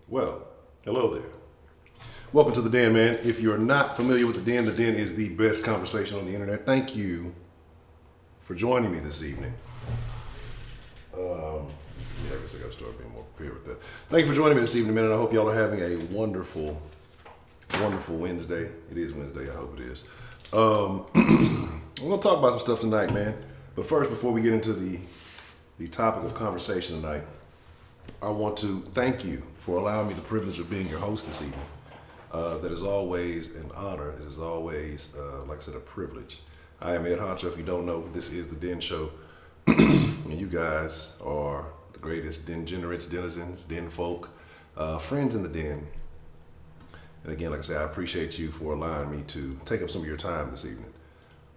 Well, hello there. Welcome to the Den, man. If you're not familiar with the Den is the best conversation on the internet. Thank you for joining me this evening. I guess I got to start being more prepared with that. Thank you for joining me this evening, man, and I hope y'all are having a wonderful, wonderful Wednesday. It is Wednesday. I hope it is. We're going to talk about some stuff tonight, man. But first, before we get into the topic of conversation tonight, I want to thank you for allowing me the privilege of being your host this evening. That is always an honor. It is always, like I said, a privilege. I am Ed Honcho. If you don't know, this is the Den Show. And you guys are the greatest degenerates, denizens, den folk, friends in the den. And again, like I said, I appreciate you for allowing me to take up some of your time this evening.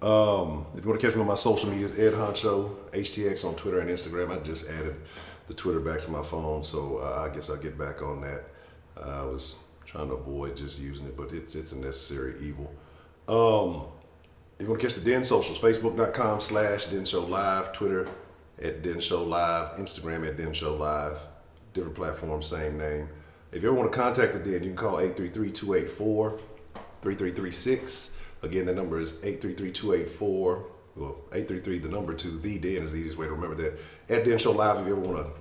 If you want to catch me on my social media, Ed Honcho, HTX on Twitter and Instagram. I just added the Twitter back to my phone, so I guess I'll get back on that. I was trying to avoid just using it, but it's a necessary evil. If you want to catch the Den socials, Facebook.com/Den Show Live, Twitter at Den Show Live, Instagram at Den Show Live, different platforms, same name. If you ever want to contact the Den, you can call 833-284-3336. Again, that number is 833-284, well, 833, the number 2, the Den is the easiest way to remember that. At Den Show Live, if you ever want to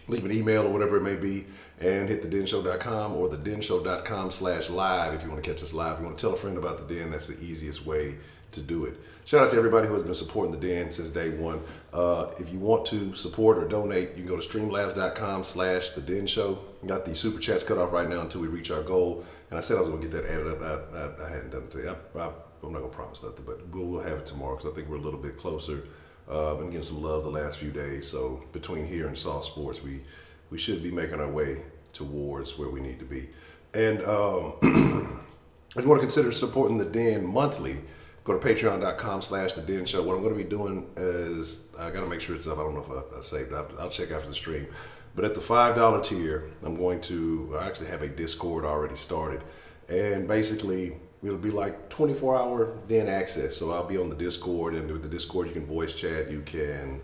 leave an email or whatever it may be, and hit thedenshow.com or thedenshow.com/live if you want to catch us live. If you want to tell a friend about the Den, that's the easiest way to do it. Shout out to everybody who has been supporting the Den since day one. If you want to support or donate, you can go to streamlabs.com/thedenshow. We got the super chats cut off right now until we reach our goal. And I said I was going to get that added up. I hadn't done it today. I'm not going to promise nothing, but we'll have it tomorrow because I think we're a little bit closer. Been getting some love the last few days. So between here and Soft Sports, we should be making our way towards where we need to be. And if you want to consider supporting the Den monthly, go to patreon.com/the Den Show. What I'm going to be doing is, I got to make sure it's up. I don't know if I saved it. I'll check after the stream. But at the $5 tier, I actually have a Discord already started. And basically, it'll be like 24-hour Den access. So I'll be on the Discord, and with the Discord, you can voice chat, you can,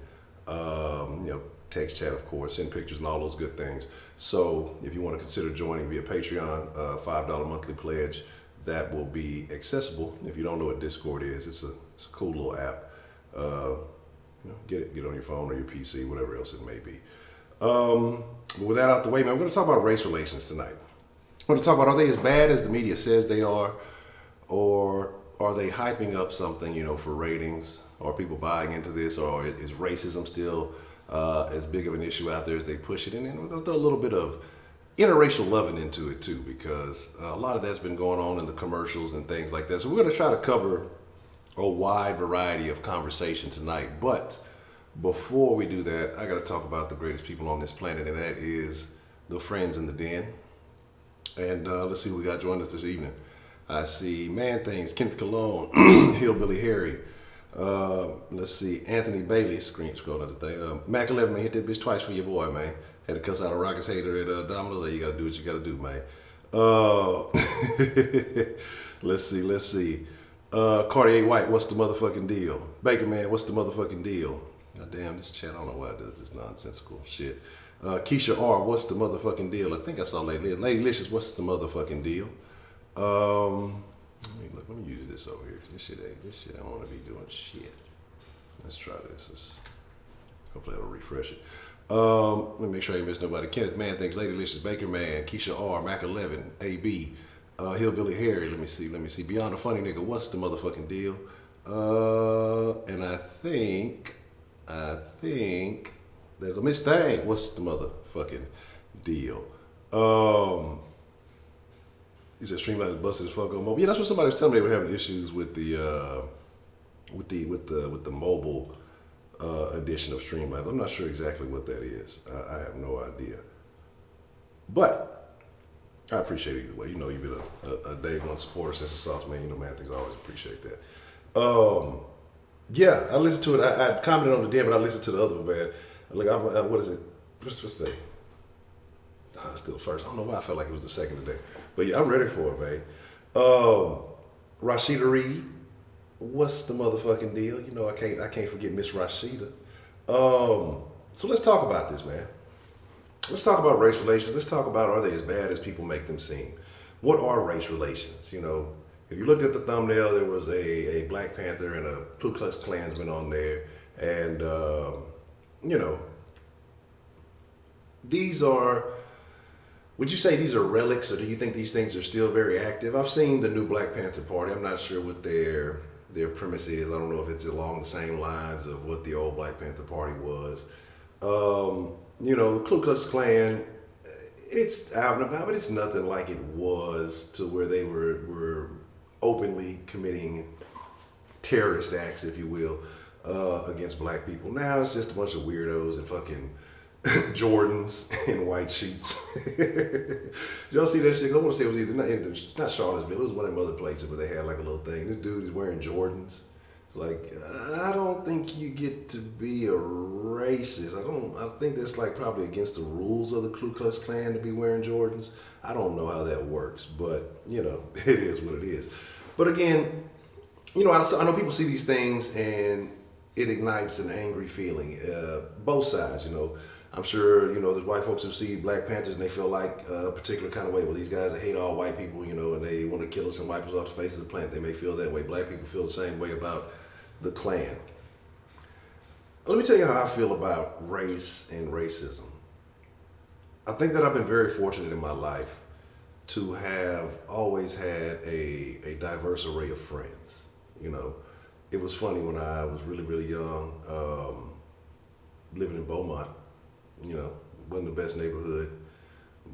text chat, of course, send pictures and all those good things. So if you want to consider joining via Patreon, $5 monthly pledge, that will be accessible. If you don't know what Discord is, it's a cool little app. Get on your phone or your PC, whatever else it may be. But with that out the way, man, we're going to talk about race relations tonight. We're going to talk about, are they as bad as the media says they are, or are they hyping up something, for ratings? Are people buying into this, or is racism still as big of an issue out there as they push it? And then we're going to throw a little bit of interracial loving into it too, because a lot of that's been going on in the commercials and things like that. So we're going to try to cover a wide variety of conversation tonight. But before we do that, I got to talk about the greatest people on this planet, and that is the friends in the Den. And let's see who we got joining us this evening. I see Man Things, Kenneth Cologne, Hillbilly Harry. Let's see, Anthony Bailey, scroll another thing. Mac 11, man, hit that bitch twice for your boy, man. Had to cuss out a Rockets hater at Domino's. You gotta do what you gotta do, man. Let's see. Cartier White, what's the motherfucking deal? Baker Man, what's the motherfucking deal? God damn, this chat, I don't know why it does this nonsensical shit. Keisha R, what's the motherfucking deal? I think I saw Lady Licious, what's the motherfucking deal? Let me use this over here, because this shit I don't want to be doing shit. Let's try this. Hopefully that'll refresh it. Let me make sure I ain't miss nobody. Kenneth Man Things, Lady Licious, Baker Man, Keisha R, Mac 11, AB, Hillbilly Harry. Let me see. Beyond a Funny Nigga, what's the motherfucking deal? And I think there's a Miss Thang. What's the motherfucking deal? He said Streamline busted as fuck on mobile. Yeah, that's what somebody was telling me. They were having issues with the mobile edition of Streamlabs. I'm not sure exactly what that is. I have no idea. But I appreciate it either way. You've been a day one supporter since the sauce, man. Man, things I always appreciate that. Yeah, I listened to it. I commented on the Den, but I listened to the other one, man. Like, what is it? What's the day? It's still the first. I don't know why I felt like it was the second today. But yeah, I'm ready for it, man. Rashida Reed, what's the motherfucking deal? I can't forget Miss Rashida. So let's talk about this, man. let's talk about race relations. Let's talk about, are they as bad as people make them seem? What are race relations? You know, if you looked at the thumbnail, there was a Black Panther and a Ku Klux Klansman on there. And, you know, these are, would you say these are relics, or do you think these things are still very active? I've seen the new Black Panther Party. I'm not sure what their premise is. I don't know if it's along the same lines of what the old Black Panther Party was. You know, the Ku Klux Klan, it's out and about, but it's nothing like it was to where they were openly committing terrorist acts, if you will, against black people. Now it's just a bunch of weirdos and fucking Jordans and white sheets. Y'all see that shit? I want to say it was either not Charlottesville. It was one of them other places where they had like a little thing. This dude is wearing Jordans. Like, I don't think you get to be a racist. I think that's like probably against the rules of the Ku Klux Klan to be wearing Jordans. I don't know how that works, but you know, it is what it is. But again, you know, I know people see these things and it ignites an angry feeling. Both sides, you know. I'm sure, you know, there's white folks who see Black Panthers and they feel like a particular kind of way. Well, these guys that hate all white people, you know, and they want to kill us and wipe us off the face of the planet. They may feel that way. Black people feel the same way about the Klan. Let me tell you how I feel about race and racism. I think that I've been very fortunate in my life to have always had a diverse array of friends. You know, it was funny when I was really, really young, living in Beaumont. You know, wasn't the best neighborhood,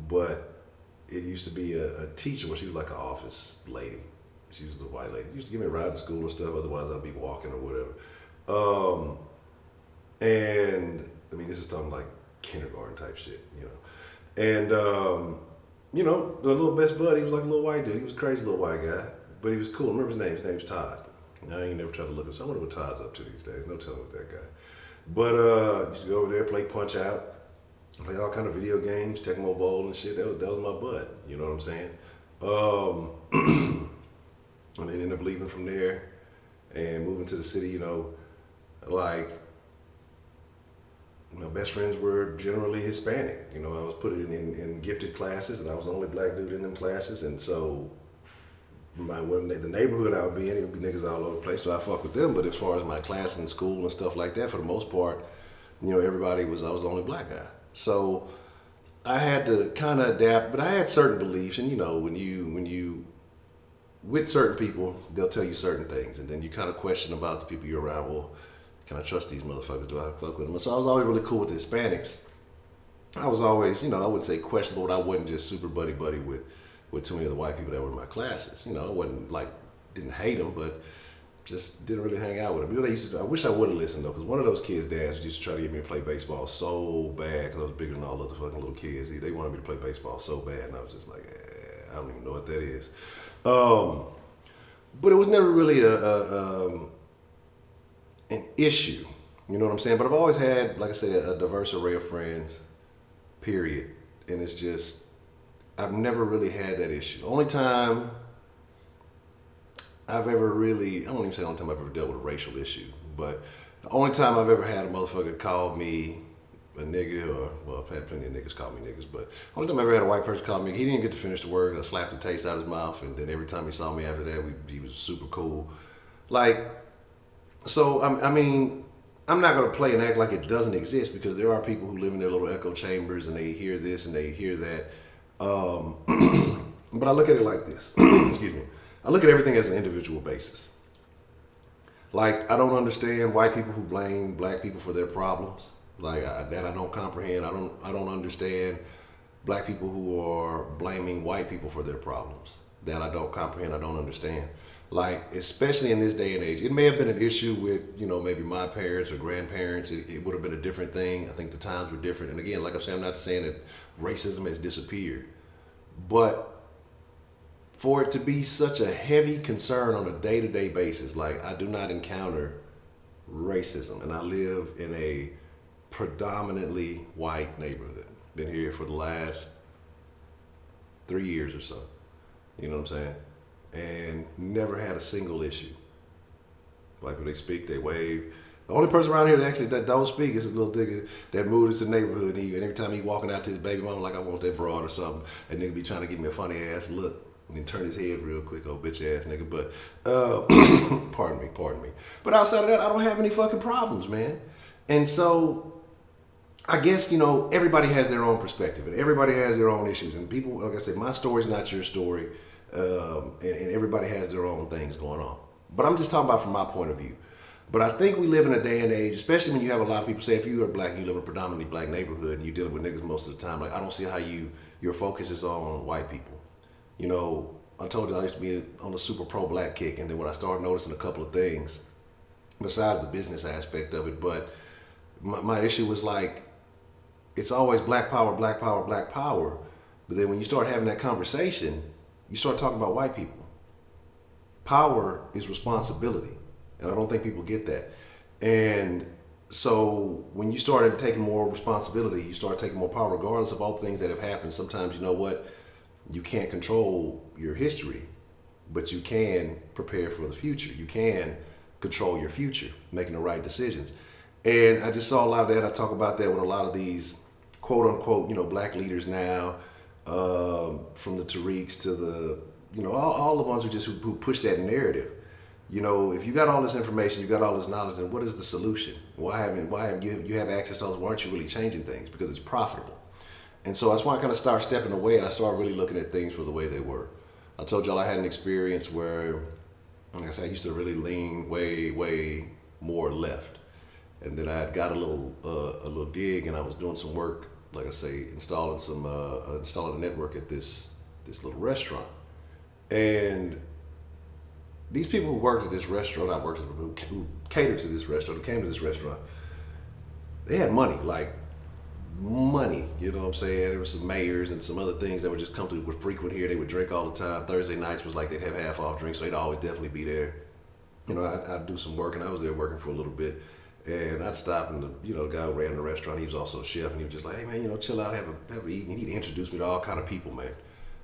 but it used to be a teacher where she was like an office lady. She was the white lady. Used to give me a ride to school and stuff. Otherwise, I'd be walking or whatever. And I mean, this is talking like kindergarten type shit, you know. And you know, the little best bud, he was like a little white dude. He was a crazy little white guy, but he was cool. I remember his name. His name was Todd. I ain't never tried to look him. So I wonder what Todd's up to these days. No telling with that guy. But used to go over there, play Punch Out, play all kind of video games, Tecmo Bowl and shit. That was my bud. You know what I'm saying? And then ended up leaving from there and moving to the city. You know, like my best friends were generally Hispanic. You know, I was put in gifted classes, and I was the only black dude in them classes, and so the neighborhood I would be in, it would be niggas all over the place, so I fuck with them. But as far as my class in school and stuff like that, for the most part, you know, I was the only black guy. So I had to kind of adapt, but I had certain beliefs, and you know, when you with certain people, they'll tell you certain things, and then you kind of question about the people you're around. Well, can I trust these motherfuckers? Do I fuck with them? So I was always really cool with the Hispanics. I was always, you know, I wouldn't say questionable, but I wasn't just super buddy with too many of the white people that were in my classes. You know, I wasn't like, didn't hate them, but just didn't really hang out with them. You know, I wish I would have listened though, because one of those kids' dads used to try to get me to play baseball so bad, because I was bigger than all the fucking little kids. They wanted me to play baseball so bad, and I was just like, I don't even know what that is. But it was never really an issue. You know what I'm saying? But I've always had, like I said, a diverse array of friends, period. And it's just, I've never really had that issue. The only time I've ever really, I won't even say the only time I've ever dealt with a racial issue, but the only time I've ever had a motherfucker call me a nigga, or, well, I've had plenty of niggas call me niggas, but the only time I ever had a white person call me, he didn't get to finish the word, I slapped the taste out of his mouth, and then every time he saw me after that, he was super cool. Like, so, I mean, I'm not going to play and act like it doesn't exist, because there are people who live in their little echo chambers and they hear this and they hear that. But I look at it like this. Excuse me. I look at everything as an individual basis. Like, I don't understand white people who blame black people for their problems. Like, that I don't comprehend. I don't understand black people who are blaming white people for their problems. That I don't comprehend. I don't understand. Like, especially in this day and age, it may have been an issue with, you know, maybe my parents or grandparents. It would have been a different thing. I think the times were different. And again, like I said, I'm not saying that racism has disappeared, but for it to be such a heavy concern on a day-to-day basis, like, I do not encounter racism, and I live in a predominantly white neighborhood. Been here for the last 3 years or so. You know what I'm saying? And never had a single issue. Black people, they speak, they wave. The only person around here that don't speak is a little nigga that moved into the neighborhood. And every time he walking out to his baby mama like I want that broad or something, that nigga be trying to give me a funny ass look. And then turn his head real quick, old bitch ass nigga. But pardon me. But outside of that, I don't have any fucking problems, man. And so I guess, everybody has their own perspective and everybody has their own issues. And people, like I said, my story's not your story. And everybody has their own things going on. But I'm just talking about from my point of view. But I think we live in a day and age, especially when you have a lot of people say, if you are black, you live in a predominantly black neighborhood and you're dealing with niggas most of the time. Like, I don't see how your focus is on white people. I told you I used to be on a super pro black kick, and then when I started noticing a couple of things, besides the business aspect of it, but my issue was like, it's always black power, black power, black power. But then when you start having that conversation, you start talking about white people. Power is responsibility, and I don't think people get that. And so when you start taking more responsibility, you start taking more power, regardless of all the things that have happened. Sometimes, you know what? You can't control your history, but you can prepare for the future. You can control your future, making the right decisions. And I just saw a lot of that. I talk about that with a lot of these quote unquote, black leaders now, from the Tariqs to the, all the ones who push that narrative. If you got all this information, you got all this knowledge, then what is the solution? Why haven't you have access to all this? Why aren't you really changing things? Because it's profitable. And so that's why I kind of start stepping away and I started really looking at things for the way they were. I told y'all I had an experience where, like I said, I used to really lean way, way more left. And then I got a little gig and I was doing some work, like I say, installing a network at this little restaurant. And these people who worked at this restaurant, who catered to this restaurant, who came to this restaurant, they had money, you know what I'm saying? There were some mayors and some other things that would just come through, would frequent here. They would drink all the time. Thursday nights was like they'd have half off drinks, so they'd always definitely be there. I'd do some work, and I was there working for a little bit. And I'd stop, and the guy who ran the restaurant, he was also a chef, and he was just like, hey man, chill out, have a eat. And he'd introduce me to all kind of people, man.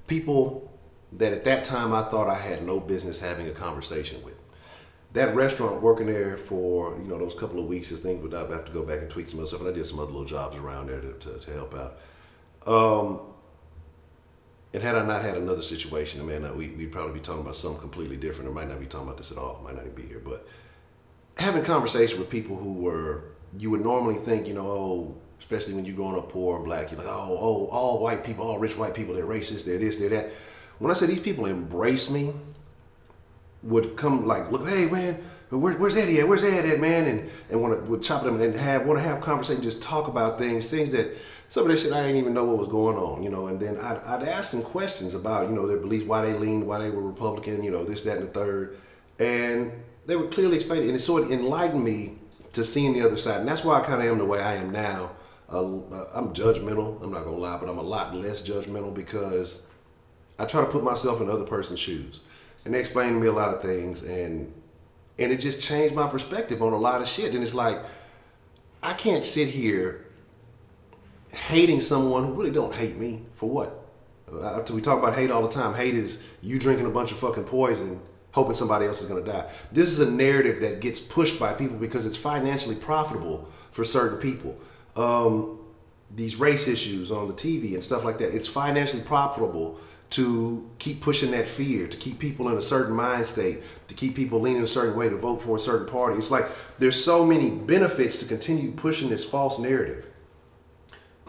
People that at that time I thought I had no business having a conversation with. That restaurant, working there for those couple of weeks, as things would have to go back and tweak some other stuff, and I did some other little jobs around there to help out. And had I not had another situation, man, we'd probably be talking about something completely different. Or might not be talking about this at all. Might not even be here. But having conversation with people you would normally think, especially when you're growing up poor and black, you're like, all white people, all rich white people, they're racist, they're this, they're that. When I say these people embrace me, would come like, look, hey man, where's Eddie at? Where's Ed at, man? And would chop them and want to have conversation, just talk about things that some of that shit I didn't even know what was going on, And then I'd ask them questions about, their beliefs, why they leaned, why they were Republican, this, that, and the third, and they would clearly explain it, and so it enlightened me to seeing the other side, and that's why I kind of am the way I am now. I'm judgmental. I'm not gonna lie, but I'm a lot less judgmental because I try to put myself in the other person's shoes. And they explained to me a lot of things, and it just changed my perspective on a lot of shit. And it's like, I can't sit here hating someone who really don't hate me for what? We talk about hate all the time. Hate is you drinking a bunch of fucking poison, hoping somebody else is gonna die. This is a narrative that gets pushed by people because it's financially profitable for certain people. These race issues on the TV and stuff like that, it's financially profitable to keep pushing that fear, to keep people in a certain mind state, to keep people leaning a certain way, to vote for a certain party. It's like there's so many benefits to continue pushing this false narrative.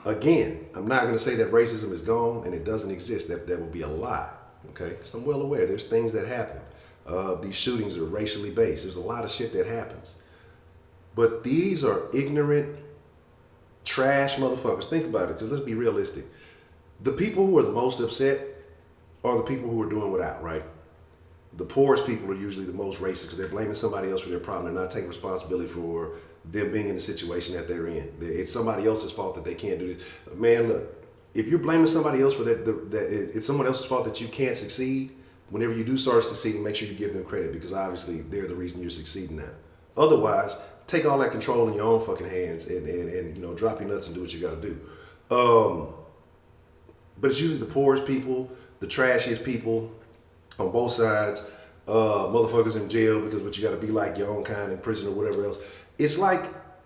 Again, I'm not going to say that racism is gone and it doesn't exist. That would be a lie, okay? Because I'm well aware there's things that happen. These shootings are racially based. There's a lot of shit that happens. But these are ignorant, trash motherfuckers. Think about it, because let's be realistic. The people who are the most upset are the people who are doing without, right? The poorest people are usually the most racist because they're blaming somebody else for their problem. They're not taking responsibility for them being in the situation that they're in. It's somebody else's fault that they can't do this. Man, look, if you're blaming somebody else for that it's someone else's fault that you can't succeed. Whenever you do start succeeding, make sure you give them credit because obviously they're the reason you're succeeding now. Otherwise, take all that control in your own fucking hands and drop your nuts and do what you got to do. But it's usually the poorest people, the trashiest people on both sides, motherfuckers in jail because what you got to be like your own kind in prison or whatever else. it's like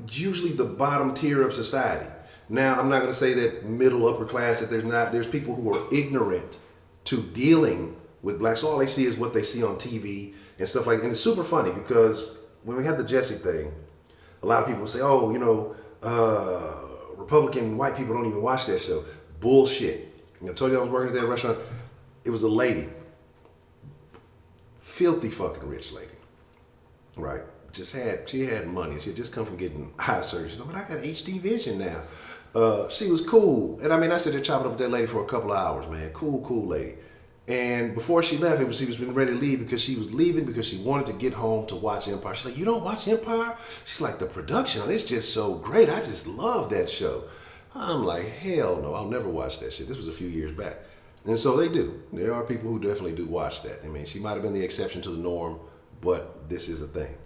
usually the bottom tier of society. Now, I'm not going to say that middle, upper class, that there's people who are ignorant to dealing with blacks. So all they see is what they see on TV and stuff like that. And it's super funny because when we had the Jesse thing, a lot of people say, oh, Republican white people don't even watch that show. Bullshit. I told you I was working at that restaurant. It was a lady. Filthy fucking rich lady. Right? She had money. She had just come from getting eye surgery. But I got HD vision now. She was cool. And I sat there chopping up with that lady for a couple of hours, man. Cool lady. And before she left, she was getting ready to leave because she was leaving because she wanted to get home to watch Empire. She's like, you don't watch Empire? She's like, the production on it's just so great. I just love that show. I'm like, hell no, I'll never watch that shit. This was a few years back. And so they do. There are people who definitely do watch that. She might have been the exception to the norm, but this is a thing.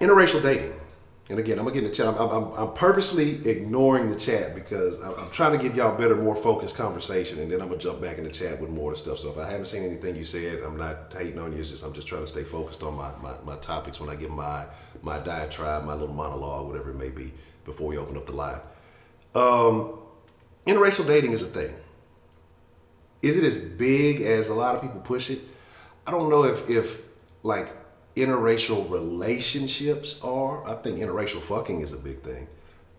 Interracial dating. And again, I'm gonna get in the chat. I'm purposely ignoring the chat because I'm trying to give y'all better, more focused conversation, and then I'm gonna jump back in the chat with more of the stuff. So if I haven't seen anything you said, I'm not hating on you. I'm just trying to stay focused on my topics when I give my diatribe, my little monologue, whatever it may be, before we open up the line. Interracial dating is a thing. Is it as big as a lot of people push it? I don't know if like interracial relationships are. I think interracial fucking is a big thing.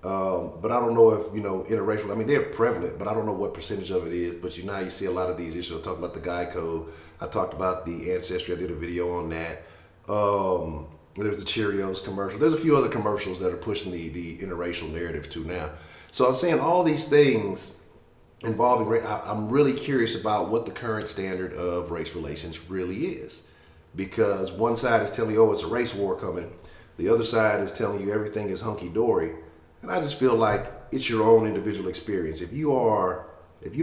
But I don't know if, interracial, they're prevalent, but I don't know what percentage of it is. But now you see a lot of these issues. I talked about the Guy Code. I talked about the Ancestry. I did a video on that. There's the Cheerios commercial. There's a few other commercials that are pushing the interracial narrative too now. So I'm saying all these things involving race. I'm really curious about what the current standard of race relations really is. Because one side is telling you, oh, it's a race war coming. The other side is telling you everything is hunky-dory. And I just feel like it's your own individual experience. If you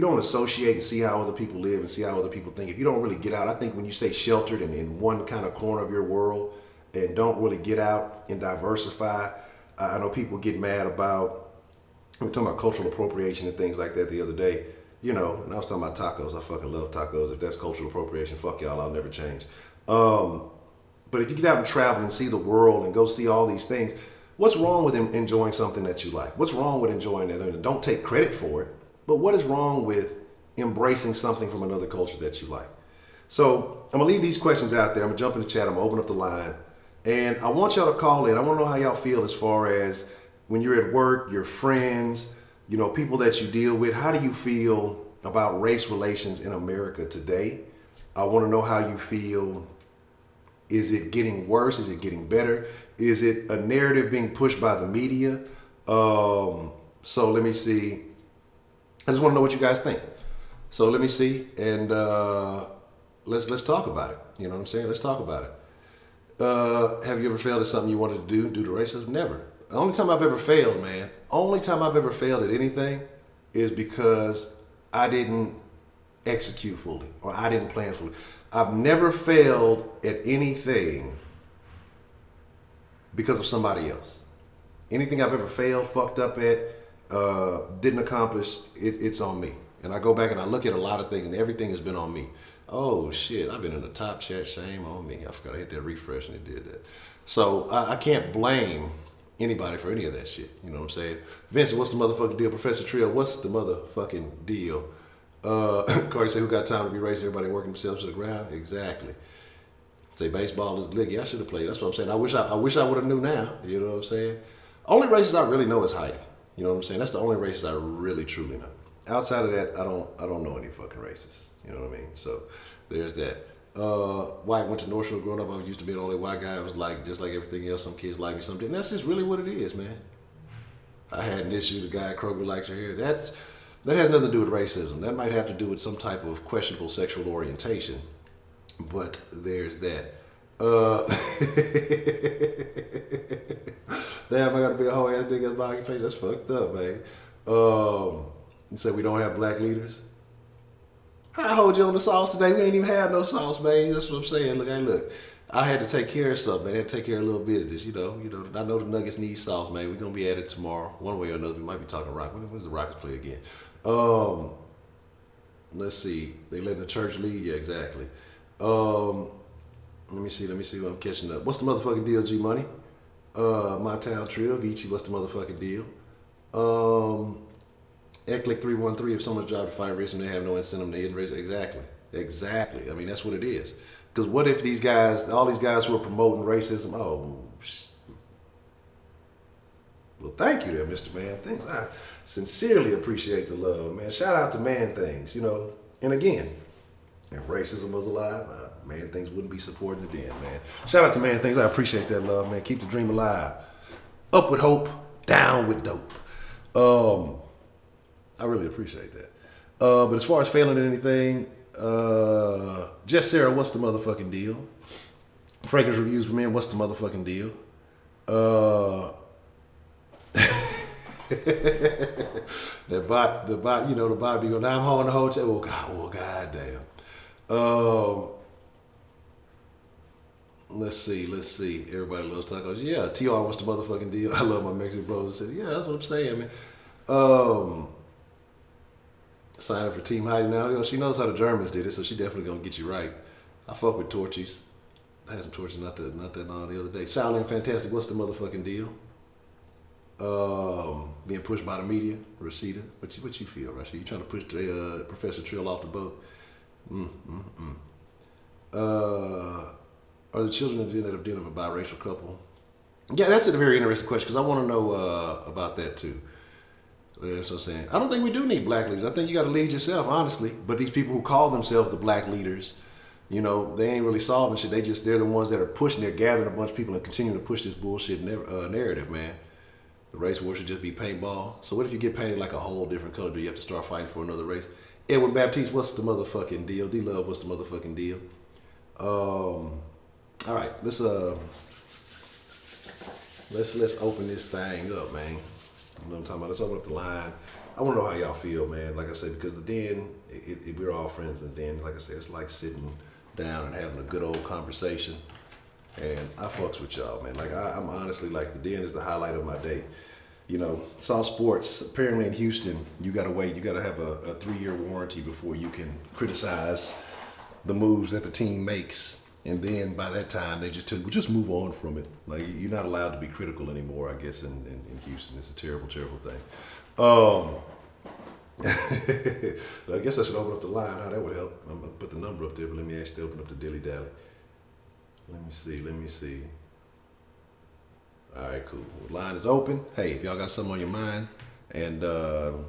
don't associate and see how other people live and see how other people think, if you don't really get out, I think when you stay sheltered and in one kind of corner of your world and don't really get out and diversify, I know people get mad about, we were talking about cultural appropriation and things like that the other day, and I was talking about tacos. I fucking love tacos. If that's cultural appropriation, fuck y'all, I'll never change. But if you get out and travel and see the world and go see all these things, what's wrong with enjoying something that you like? What's wrong with enjoying that? Don't take credit for it, but what is wrong with embracing something from another culture that you like? So I'm gonna leave these questions out there. I'm gonna jump in the chat. I'm gonna open up the line, and I want y'all to call in. I want to know how y'all feel as far as when you're at work, your friends, people that you deal with. How do you feel about race relations in America today? I want to know how you feel. Is it getting worse? Is it getting better? Is it a narrative being pushed by the media? So let me see. I just want to know what you guys think. So let me see, and let's talk about it. You know what I'm saying? Let's talk about it. Have you ever failed at something you wanted to do due to racism? Never. The only time I've ever failed, man, at anything is because I didn't execute fully or I didn't plan fully. I've never failed at anything because of somebody else. Anything I've ever failed, fucked up at, didn't accomplish, it's on me. And I go back and I look at a lot of things and everything has been on me. Oh shit, I've been in the top chat, shame on me. I forgot I hit that refresh and it did that. So I can't blame anybody for any of that shit. You know what I'm saying? Vincent, what's the motherfucking deal? Professor Trill, what's the motherfucking deal? Cardi said, who got time to be racing? Everybody working themselves to the ground? Exactly. Say baseball is liggy. I should have played. That's what I'm saying. I wish I would have knew now. You know what I'm saying? Only races I really know is Heidi. You know what I'm saying? That's the only races I really truly know. Outside of that, I don't know any fucking races. You know what I mean? So there's that. White went to North Shore growing up. I used to be the only white guy. I was like, just like everything else, some kids like me, some didn't. That's just really what it is, man. I had an issue. The guy at Kroger likes your hair. That has nothing to do with racism. That might have to do with some type of questionable sexual orientation. But there's that. Damn, I gotta be a whole ass nigga in my face. That's fucked up, man. You say we don't have black leaders? I hold you on the sauce today. We ain't even had no sauce, man. That's what I'm saying. Look. I had to take care of something, man. I had to take care of a little business, you know. I know the Nuggets need sauce, man. We're gonna be at it tomorrow, one way or another. We might be talking Rock. When does the Rockets play again? Let's see. They letting the church lead? Yeah, exactly. Let me see who I'm catching up. What's the motherfucking deal, G Money? My Town Trill, Vici, what's the motherfucking deal? Eclick 313, if someone's job to fight racism, they have no incentive to end racism. Exactly. I mean, that's what it is. Because what if these guys, all these guys who are promoting racism, well, thank you there, Mr. Man Things. I sincerely appreciate the love, man. Shout out to Man Things, And again, if racism was alive, Man Things wouldn't be supporting it then, man. Shout out to Man Things. I appreciate that love, man. Keep the dream alive. Up with hope, down with dope. I really appreciate that. But as far as failing at anything, Jess Sarah, what's the motherfucking deal? Franklin's Reviews for Men, what's the motherfucking deal? The bot, the bot be going, I'm home in the hotel. Oh god damn. Let's see. Everybody loves tacos. Yeah, TR, what's the motherfucking deal? I love my Mexican brothers. Said, yeah, that's what I'm saying, man. Sign up for Team Heidi now. She knows how the Germans did it, so she definitely gonna get you right. I fuck with Torchies. I had some Torchies not that long the other day. Sounding fantastic. What's the motherfucking deal? Being pushed by the media, Rashida. What you feel, Rashida? You trying to push the, Professor Trill off the boat? Are the children at the end of a biracial couple? Yeah, that's a very interesting question because I want to know about that too. That's what I'm saying. I don't think we do need black leaders. I think you got to lead yourself, honestly. But these people who call themselves the black leaders, they ain't really solving shit. They're the ones that are pushing. They're gathering a bunch of people and continuing to push this bullshit narrative, man. The race war should just be paintball. So what if you get painted like a whole different color? Do you have to start fighting for another race? Edwin Baptiste, what's the motherfucking deal? D-Love, what's the motherfucking deal? All right, let's open this thing up, man. You know what I'm talking about? Let's open up the line. I want to know how y'all feel, man. Like I said, because the den, we're all friends, and then, like I said, it's like sitting down and having a good old conversation. And I fucks with y'all, man. Like I'm honestly like the den is the highlight of my day. It's all sports. Apparently in Houston, you gotta wait. You gotta have a 3-year warranty before you can criticize the moves that the team makes. And then by that time, they just move on from it. Like you're not allowed to be critical anymore. I guess in Houston, it's a terrible, terrible thing. I guess I should open up the line. How that would help. I'm gonna put the number up there, but let me actually open up the dilly dally. Let me see. All right, cool. Line is open. Hey, if y'all got something on your mind and y'all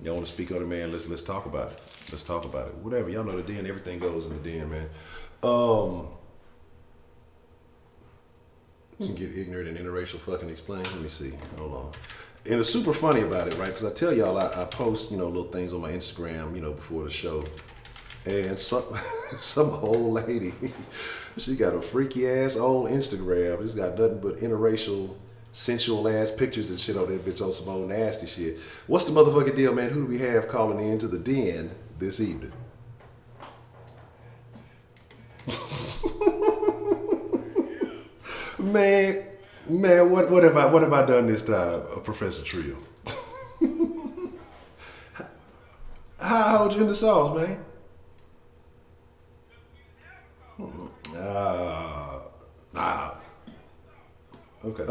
want to speak on it, man, let's talk about it. Let's talk about it. Whatever. Y'all know the den. Everything goes in the den, man. You can get ignorant and interracial fucking explain. Let me see. Hold on. And it's super funny about it, right? Because I tell y'all, I post, little things on my Instagram, before the show. And some old lady, she got a freaky ass old Instagram. It's got nothing but interracial, sensual ass pictures and shit on that bitch on some old nasty shit. What's the motherfucking deal, man? Who do we have calling in to the den this evening? Man, what have I done this time, Professor Trill? How I hold you in the sauce, man? Nah. Okay.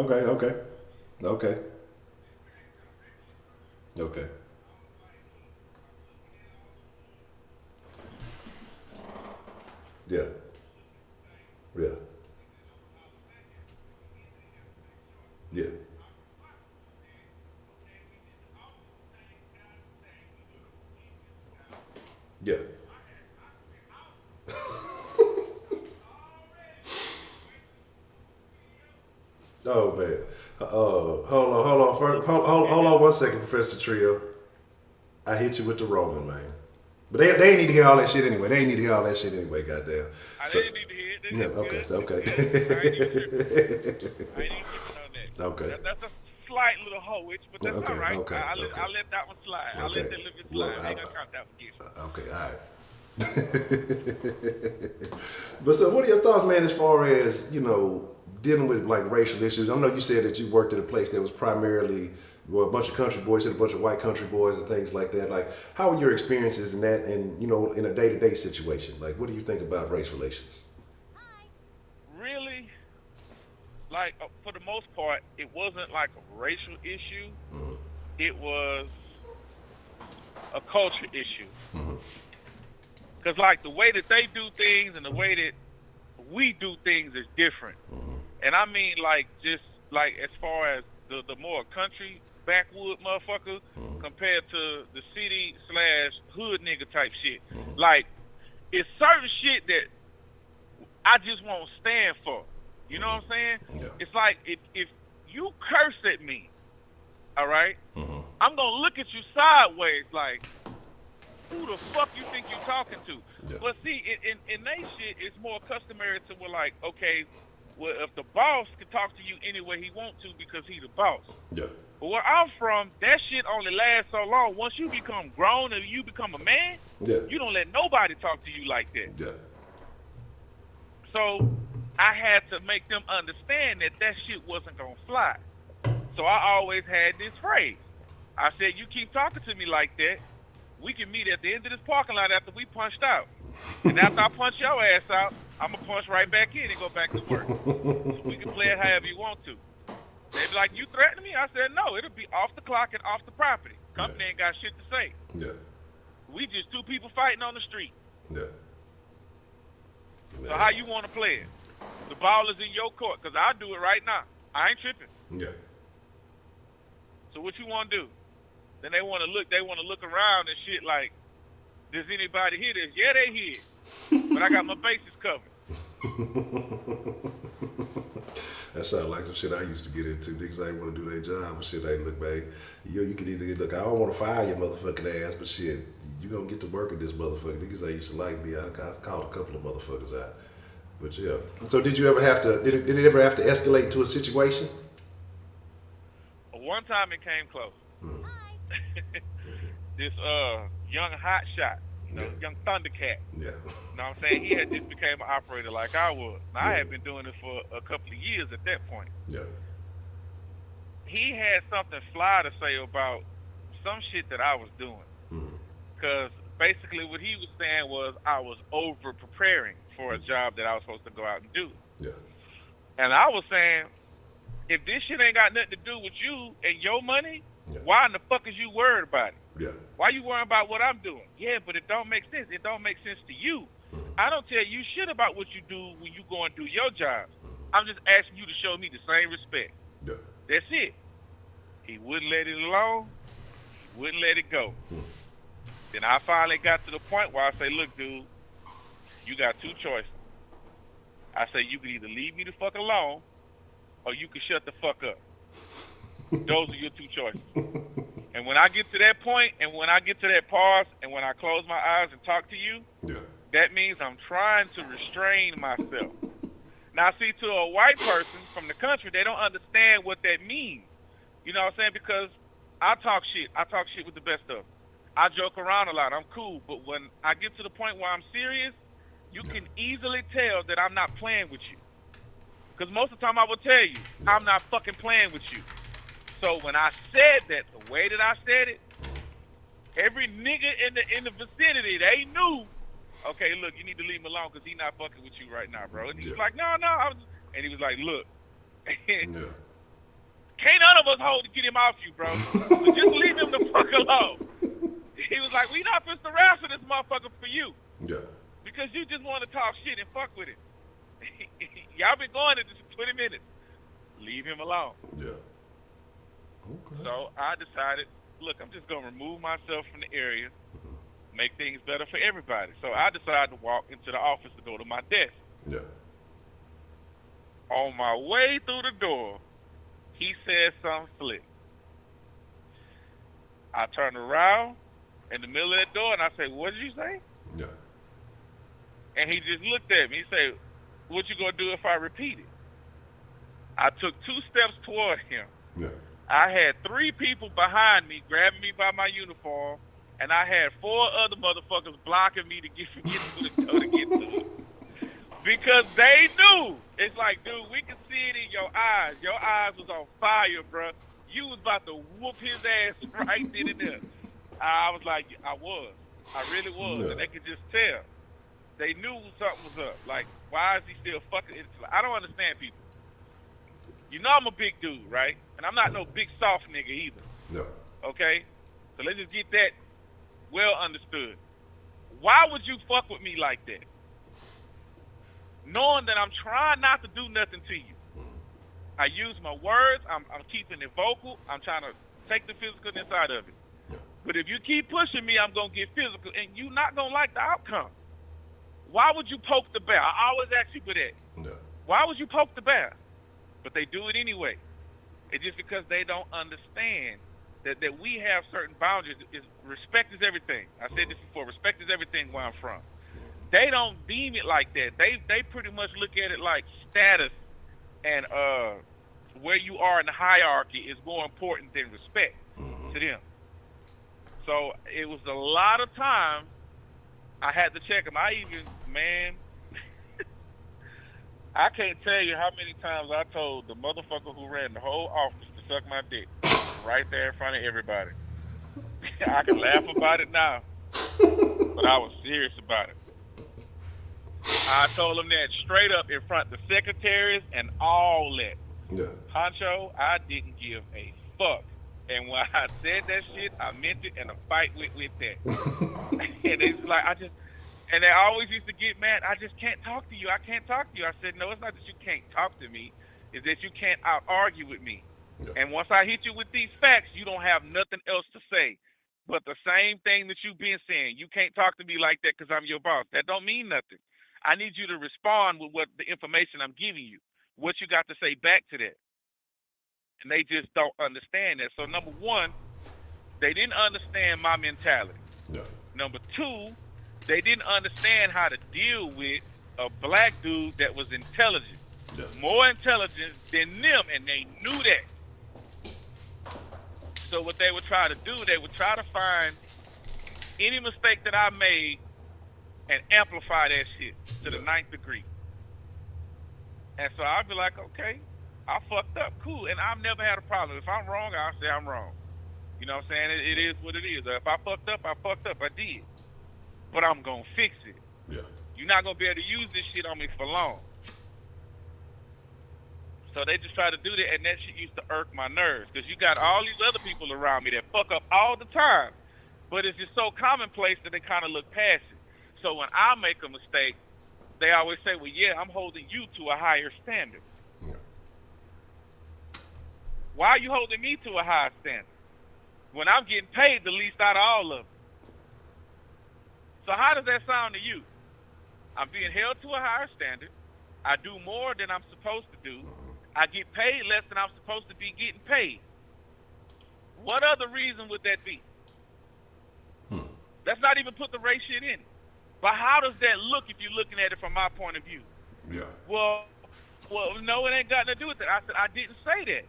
Yeah. Oh man. Hold on 1 second, Professor Trio. I hit you with the Roman, man. But they ain't need to hear all that shit anyway. Goddamn. They didn't need to hear it. Okay. I ain't even on that. Okay. That's a slight little hoish, but that's all right. Okay. I'll let that one slide. I'll let that little bit slide. I ain't gonna count that one against me. Okay, all right. But so what are your thoughts, man, as far as, dealing with like racial issues? I know you said that you worked at a place that was primarily a bunch of country boys and a bunch of white country boys and things like that. Like, how were your experiences in that and, in a day-to-day situation? Like, what do you think about race relations? like for the most part, it wasn't like a racial issue. Mm-hmm. It was a culture issue. Mm-hmm. Cause like the way that they do things and the way that we do things is different. Mm-hmm. And I mean like just like as far as the more country backwood motherfucker Mm-hmm. compared to the city / hood nigga type shit. Mm-hmm. Like it's certain shit that I just won't stand for. You know what I'm saying? Yeah. It's like if you curse at me, all right, Mm-hmm. I'm gonna look at you sideways like, who the fuck you think you talking to? Yeah. But see, in they shit, it's more customary to where like, okay, well if the boss can talk to you any way he want to because he the boss. Yeah. But where I'm from, that shit only lasts so long. Once you become grown and you become a man, Yeah. you don't let nobody talk to you like that. Yeah. So I had to make them understand that shit wasn't gonna fly. So I always had this phrase. I said, you keep talking to me like that, we can meet at the end of this parking lot after we punched out. And after I punch your ass out, I'm going to punch right back in and go back to work. So we can play it however you want to. They be like, you threatening me? I said, no, it'll be off the clock and off the property. Company ain't got shit to say. Yeah. We just two people fighting on the street. Yeah. So how you want to play it? The ball is in your court, because I'll do it right now. I ain't tripping. Yeah. So what you want to do? Then they want to look around and shit like, does anybody hear this? Yeah, they hear it. But I got my bases covered. That sounds like some shit I used to get into. Niggas ain't want to do their job, but shit, hey, look, babe, you can either look, I don't want to fire your motherfucking ass, but shit, you gonna get to work at this motherfucker. Niggas ain't used to like me. I called a couple of motherfuckers out. But yeah. So did you ever have to, did it ever have to escalate to a situation? One time it came close. Mm-hmm. This young hot shot, young Thundercat. Yeah. You know what I'm saying? He had just became an operator like I was. Now, I had been doing it for a couple of years at that point. Yeah. He had something fly to say about some shit that I was doing. Because basically what he was saying was I was over preparing for a job that I was supposed to go out and do. Yeah. And I was saying, if this shit ain't got nothing to do with you and your money, why in the fuck is you worried about it? Yeah. Why you worrying about what I'm doing? Yeah, but it don't make sense. It don't make sense to you. I don't tell you shit about what you do when you go and do your job. I'm just asking you to show me the same respect. Yeah. That's it. He wouldn't let it alone. He wouldn't let it go. Then I finally got to the point where I say, look, dude, you got two choices. I say, you can either leave me the fuck alone or you can shut the fuck up. Those are your two choices. And when I get to that point and when I get to that pause and when I close my eyes and talk to you, that means I'm trying to restrain myself. Now, see, to a white person from the country, they don't understand what that means. You know what I'm saying? Because I talk shit. I talk shit with the best of them. I joke around a lot. I'm cool. But when I get to the point where I'm serious, you can easily tell that I'm not playing with you. Because most of the time I will tell you, I'm not fucking playing with you. So when I said that, the way that I said it, every nigga in the vicinity, they knew, okay, look, you need to leave him alone because he's not fucking with you right now, bro. And he was like, no. And he was like, look, can't none of us hold to get him off you, bro. So just leave him the fuck alone. He was like, we not supposed to wrestle this motherfucker for you. Yeah. Because you just want to talk shit and fuck with it. Y'all been going at this for 20 minutes. Leave him alone. Yeah. Okay. So I decided, look, I'm just going to remove myself from the area, make things better for everybody. So I decided to walk into the office to go to my desk. Yeah. On my way through the door, he said something slick. I turned around in the middle of that door and I said, what did you say? Yeah. And he just looked at me. He said, what you going to do if I repeat it? I took 2 steps toward him. Yeah. I had 3 people behind me grabbing me by my uniform, and I had 4 other motherfuckers blocking me to get to the door to get to it. Because they knew. It's like, dude, we can see it in your eyes. Your eyes was on fire, bro. You was about to whoop his ass right then and there. I was like, I was. I really was. Yeah. And they could just tell. They knew something was up. Like, why is he still fucking? I don't understand people. You know I'm a big dude, right? And I'm not no big soft nigga either. No. Okay? So let's just get that well understood. Why would you fuck with me like that? Knowing that I'm trying not to do nothing to you. I use my words. I'm keeping it vocal. I'm trying to take the physical inside of it. But if you keep pushing me, I'm going to get physical, and you're not going to like the outcome. Why would you poke the bear? I always ask people that. No. Why would you poke the bear? But they do it anyway. It's just because they don't understand that we have certain boundaries. Respect is everything. I said this before. Respect is everything where I'm from. They don't deem it like that. They pretty much look at it like status and where you are in the hierarchy is more important than respect to them. So it was a lot of times I had to check them. I can't tell you how many times I told the motherfucker who ran the whole office to suck my dick right there in front of everybody. I can laugh about it now, but I was serious about it. I told him that straight up in front of the secretaries and all that. Yeah. Honcho, I didn't give a fuck. And when I said that shit, I meant it, and a fight with that. And it's like, and they always used to get mad. I just can't talk to you. I can't talk to you. I said, no, it's not that you can't talk to me. It's that you can't out-argue with me. Yeah. And once I hit you with these facts, you don't have nothing else to say. But the same thing that you've been saying, you can't talk to me like that because I'm your boss. That don't mean nothing. I need you to respond with what the information I'm giving you, what you got to say back to that. And they just don't understand that. So number one, they didn't understand my mentality. Yeah. Number two, they didn't understand how to deal with a black dude that was intelligent, more intelligent than them, and they knew that. So what they would try to do, they would try to find any mistake that I made and amplify that shit to the 9th degree. And so I'd be like, okay, I fucked up, cool, and I've never had a problem. If I'm wrong, I'll say I'm wrong. You know what I'm saying? It is what it is. If I fucked up, I fucked up. I did. But I'm going to fix it. Yeah. You're not going to be able to use this shit on me for long. So they just try to do that, and that shit used to irk my nerves because you got all these other people around me that fuck up all the time. But it's just so commonplace that they kind of look past it. So when I make a mistake, they always say, well, yeah, I'm holding you to a higher standard. Yeah. Why are you holding me to a higher standard when I'm getting paid the least out of all of them? So how does that sound to you? I'm being held to a higher standard. I do more than I'm supposed to do. I get paid less than I'm supposed to be getting paid. What other reason would that be? Let's not even put the race shit in it. But how does that look if you're looking at it from my point of view? Yeah. Well, no, it ain't got nothing to do with it. I said, I didn't say that.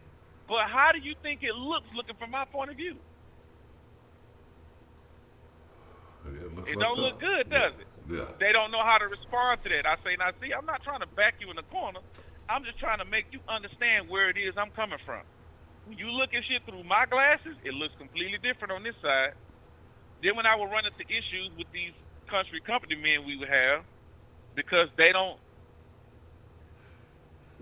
But how do you think it looks looking from my point of view? It don't look good, does it? Yeah. They don't know how to respond to that. I say, now, see, I'm not trying to back you in the corner. I'm just trying to make you understand where it is I'm coming from. When you look at shit through my glasses, it looks completely different on this side. Then when I would run into issues with these country company men we would have, because they don't,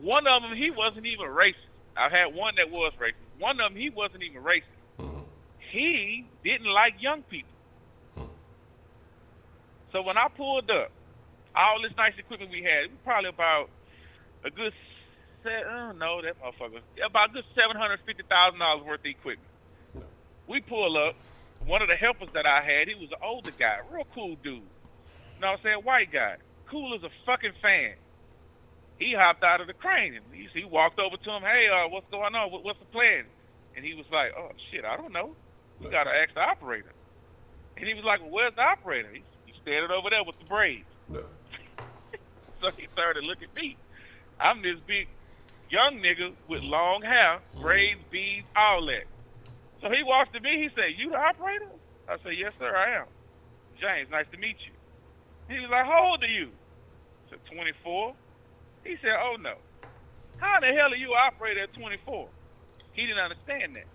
one of them, he wasn't even racist. I've had one that was racist. One of them, he wasn't even racist. He didn't like young people. So when I pulled up, all this nice equipment we had, it was probably about a good, about a good $750,000 worth of equipment. We pull up. One of the helpers that I had, he was an older guy, real cool dude. You know what I'm saying? White guy. Cool as a fucking fan. He hopped out of the crane. And he walked over to him, hey, what's going on? What's the plan? And he was like, oh, shit, I don't know. We got to ask the operator. And he was like, well, where's the operator? He's standing over there with the braids. No. So he started to look at me. I'm this big young nigga with long hair, braids, beads, all that. So he walks to me, he said, you the operator? I said, yes, sir, I am. James, nice to meet you. He was like, how old are you? I said, 24. He said, oh, no. How the hell are you an operator at 24? He didn't understand that.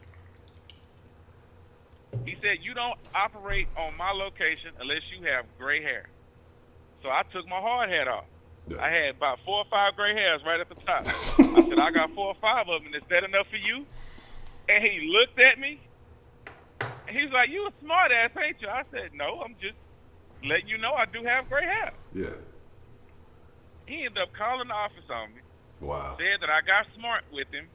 He said, you don't operate on my location unless you have gray hair. So I took my hard hat off. Yeah. I had about 4 or 5 gray hairs right at the top. I said, I got 4 or 5 of them. Is that enough for you? And he looked at me. And he's like, you a smart ass, ain't you? I said, no, I'm just letting you know I do have gray hair. Yeah. He ended up calling the office on me. Wow. Said that I got smart with him.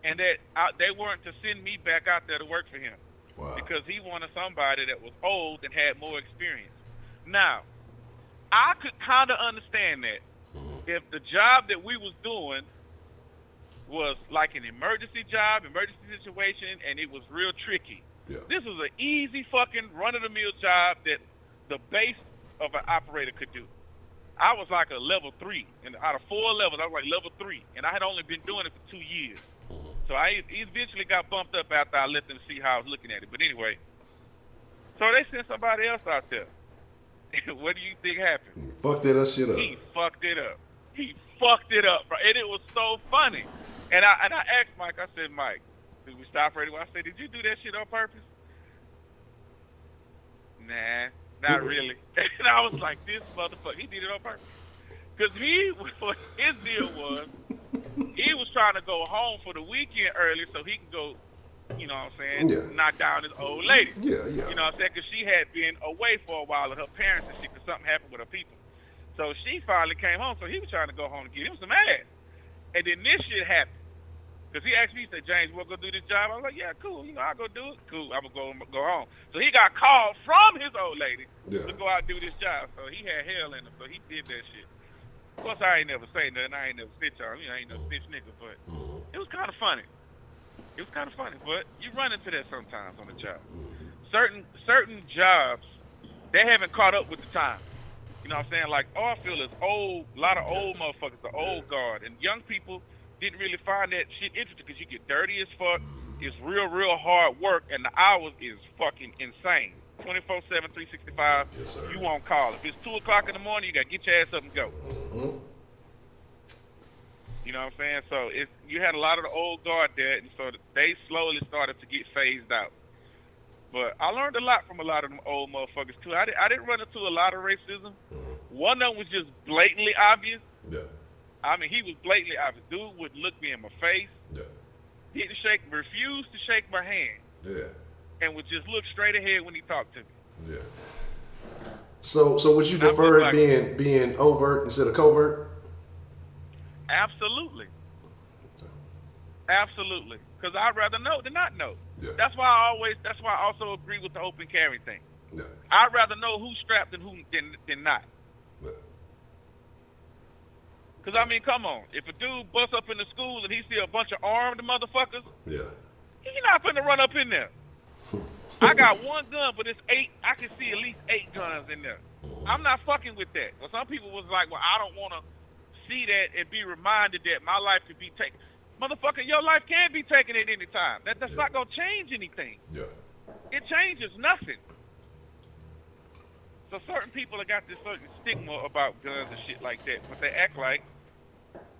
And that they weren't to send me back out there to work for him. Wow. Because he wanted somebody that was old and had more experience. Now, I could kind of understand that. If the job that we was doing was like an emergency job, emergency situation, and it was real tricky. Yeah. This was an easy fucking run-of-the-mill job that the base of an operator could do. I was like a level 3. And out of 4 levels, I was like level 3. And I had only been doing it for 2 years. So I eventually got bumped up after I let them see how I was looking at it. But anyway, so they sent somebody else out there. What do you think happened? Fucked that shit up. He fucked it up. He fucked it up, bro. And it was so funny. And I asked Mike, I said, Mike, did we stop right away? I said, did you do that shit on purpose? Nah, not really. And I was like, this motherfucker, he did it on purpose. Because his deal was, he was trying to go home for the weekend early so he can go, you know what I'm saying, knock down his old lady. Yeah. You know what I'm saying? Because she had been away for a while with her parents and shit because something happened with her people. So she finally came home, so he was trying to go home and get him some ass. And then this shit happened. Because he asked me, he said, James, you want to go do this job? I was like, yeah, cool. You know, I'll go do it. Cool, I'm going to go home. So he got called from his old lady to go out and do this job. So he had hell in him, so he did that shit. Of course, I ain't never say nothing. I ain't never snitch on him. You know, I ain't no snitch nigga, but it was kind of funny. It was kind of funny, but you run into that sometimes on the job. Certain jobs, they haven't caught up with the time. You know what I'm saying? Like, oil field is old, a lot of old motherfuckers, the old guard. And young people didn't really find that shit interesting because you get dirty as fuck. It's real, real hard work, and the hours is fucking insane. 24/7, 365, you won't call. If it's 2 o'clock in the morning, you got to get your ass up and go. You know what I'm saying? So you had a lot of the old guard there, and so they slowly started to get phased out. But I learned a lot from a lot of them old motherfuckers, too. I didn't run into a lot of racism. One of them was just blatantly obvious. Yeah. I mean, he was blatantly obvious. Dude would look me in my face. Yeah. Refused to shake my hand. Yeah. And would just look straight ahead when he talked to me. Yeah. So would you prefer it being overt instead of covert? Absolutely. Absolutely. Because I'd rather know than not know. Yeah. That's why I also agree with the open carry thing. Yeah. I'd rather know who's strapped than not. Yeah. Because, I mean, come on. If a dude busts up in the school and he see a bunch of armed motherfuckers, he's not finna run up in there. I got one gun, but it's 8. I can see at least 8 guns in there. I'm not fucking with that. Well, some people was like, well, I don't want to see that and be reminded that my life could be taken. Motherfucker, your life can be taken at any time. That's not going to change anything. Yeah. It changes nothing. So certain people have got this certain stigma about guns and shit like that, but they act like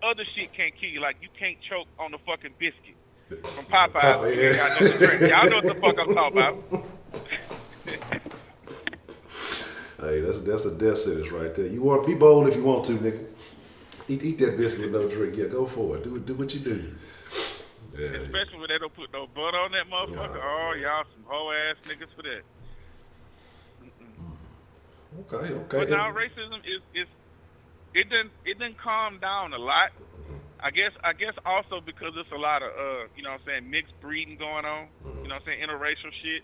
other shit can't kill you. Like you can't choke on the fucking biscuit from Popeyes. Y'all know what the fuck I'm talking about. Hey, that's a death sentence right there. You want to be bold if you want to, nigga. Eat that biscuit with no drink. Yeah, go for it. Do what you do. Yeah. Especially when they don't put no butter on that motherfucker. Oh, y'all some hoe ass niggas for that. Okay. But now racism it didn't calm down a lot. I guess also because there's a lot of you know what I'm saying, mixed breeding going on. You know what I'm saying, interracial shit.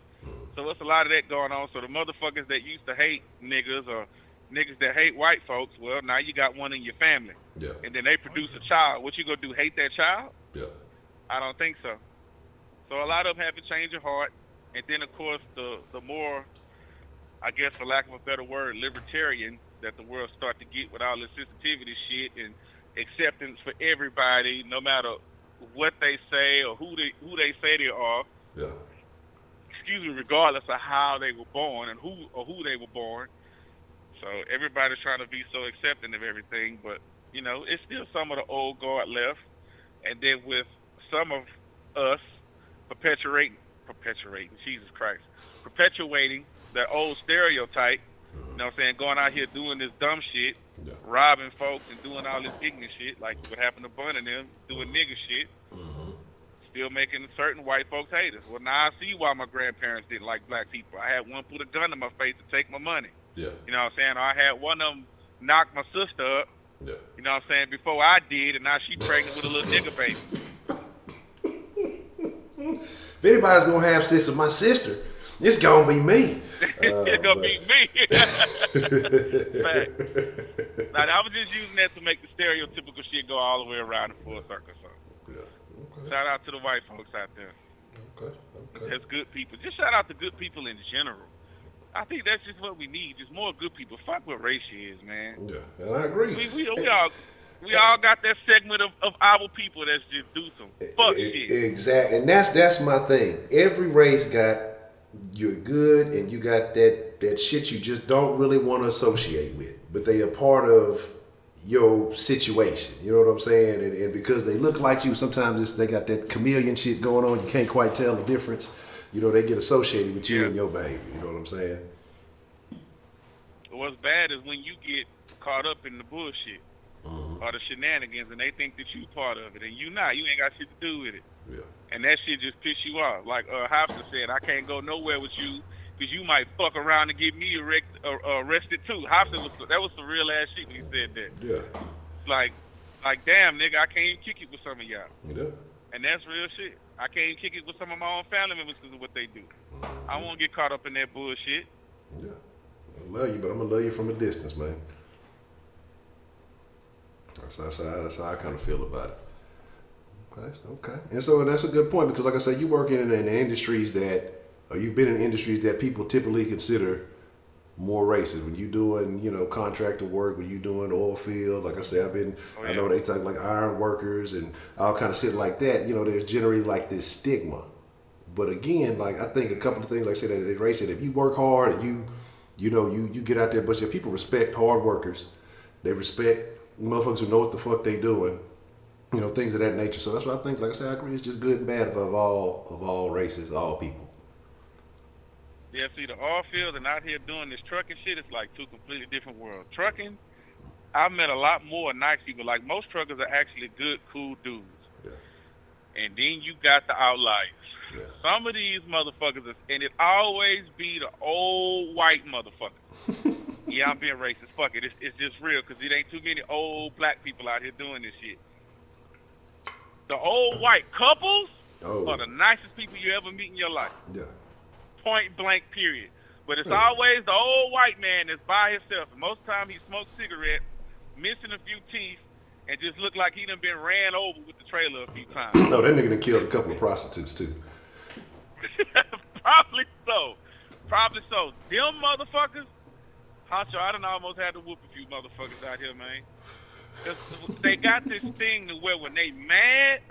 So there's a lot of that going on. So the motherfuckers that used to hate niggas or niggas that hate white folks, well, now you got one in your family. Yeah. And then they produce a child. What you gonna do? Hate that child? Yeah. I don't think so. So a lot of them have to change your heart. And then of course the more, I guess for lack of a better word, libertarian that the world start to get with all this sensitivity shit and acceptance for everybody, no matter what they say or who they say they are. Yeah. Excuse me, regardless of how they were born and who they were born. So everybody's trying to be so accepting of everything, but you know, it's still some of the old guard left, and then with some of us perpetuating that old stereotype. know what I'm saying, going out here doing this dumb shit, Yeah. robbing folks and doing all this ignorant shit, like what happened to Bun and them, doing nigga shit, still making certain white folks hate us. Well, now I see why my grandparents didn't like black people. I had one put a gun in my face to take my money. Yeah. You know what I'm saying? Or I had one of them knock my sister up. Yeah. You know what I'm saying? Before I did, and now she pregnant with a little nigga baby. If anybody's gonna have sex with my sister, it's gonna be me. It's gonna be me. Fact. Now, I was just using that to make the stereotypical shit go all the way around in full circle. So, Yeah. Okay. shout out to the white folks out there. Okay. That's good people. Just shout out to good people in general. I think that's just what we need. Just more good people. Fuck what race is, man. Yeah, and I agree. We all got that segment of our people that's just do some fuck shit. Exactly, and that's my thing. Every race got your good, and you got that shit you just don't really want to associate with, but they are part of your situation. You know what I'm saying? And because they look like you, sometimes they got that chameleon shit going on. You can't quite tell the difference. You know, they get associated with you and your behavior. You know what I'm saying? What's bad is when you get caught up in the bullshit or the shenanigans, and they think that you part of it, and you not. You ain't got shit to do with it. Yeah. And that shit just piss you off. Like Hobson said, I can't go nowhere with you because you might fuck around and get me arrested too. Hobson that was some real ass shit when he said that. Yeah. Like damn nigga, I can't even kick it with some of y'all. Yeah. And that's real shit. I can't even kick it with some of my own family members because of what they do. I won't get caught up in that bullshit. Yeah. I love you, but I'm gonna love you from a distance, man. That's how I kind of feel about it. Okay. And so that's a good point because, like I said, you work in industries that, or you've been in industries that people typically consider more racist. When you doing, contractor work, when you doing oil field, like I said, I know they talk like iron workers and all kind of shit like that. There's generally like this stigma. But again, like I think a couple of things, like I said, that Ray said, if you work hard and you get out there, but people respect hard workers. They respect motherfuckers who know what the fuck they doing. Things of that nature. So that's what I think. Like I said, I agree. It's just good and bad of all races, all people. Yeah, see, the oil field and out here doing this trucking shit, it's like two completely different worlds. Trucking, I've met a lot more nice people. Like, most truckers are actually good, cool dudes. Yeah. And then you got the outliers. Yeah. Some of these motherfuckers, and it always be the old white motherfuckers. Yeah, I'm being racist. Fuck it. It's just real because it ain't too many old black people out here doing this shit. The old white couples are the nicest people you ever meet in your life. Yeah. Point blank, period. But it's always the old white man that's by himself. And most of the time he smokes cigarettes, missing a few teeth, and just look like he done been ran over with the trailer a few times. No, that nigga done killed a couple of prostitutes too. Probably so. Them motherfuckers, Honcho, I done almost had to whoop a few motherfuckers out here, man. Cause they got this thing to where when they mad,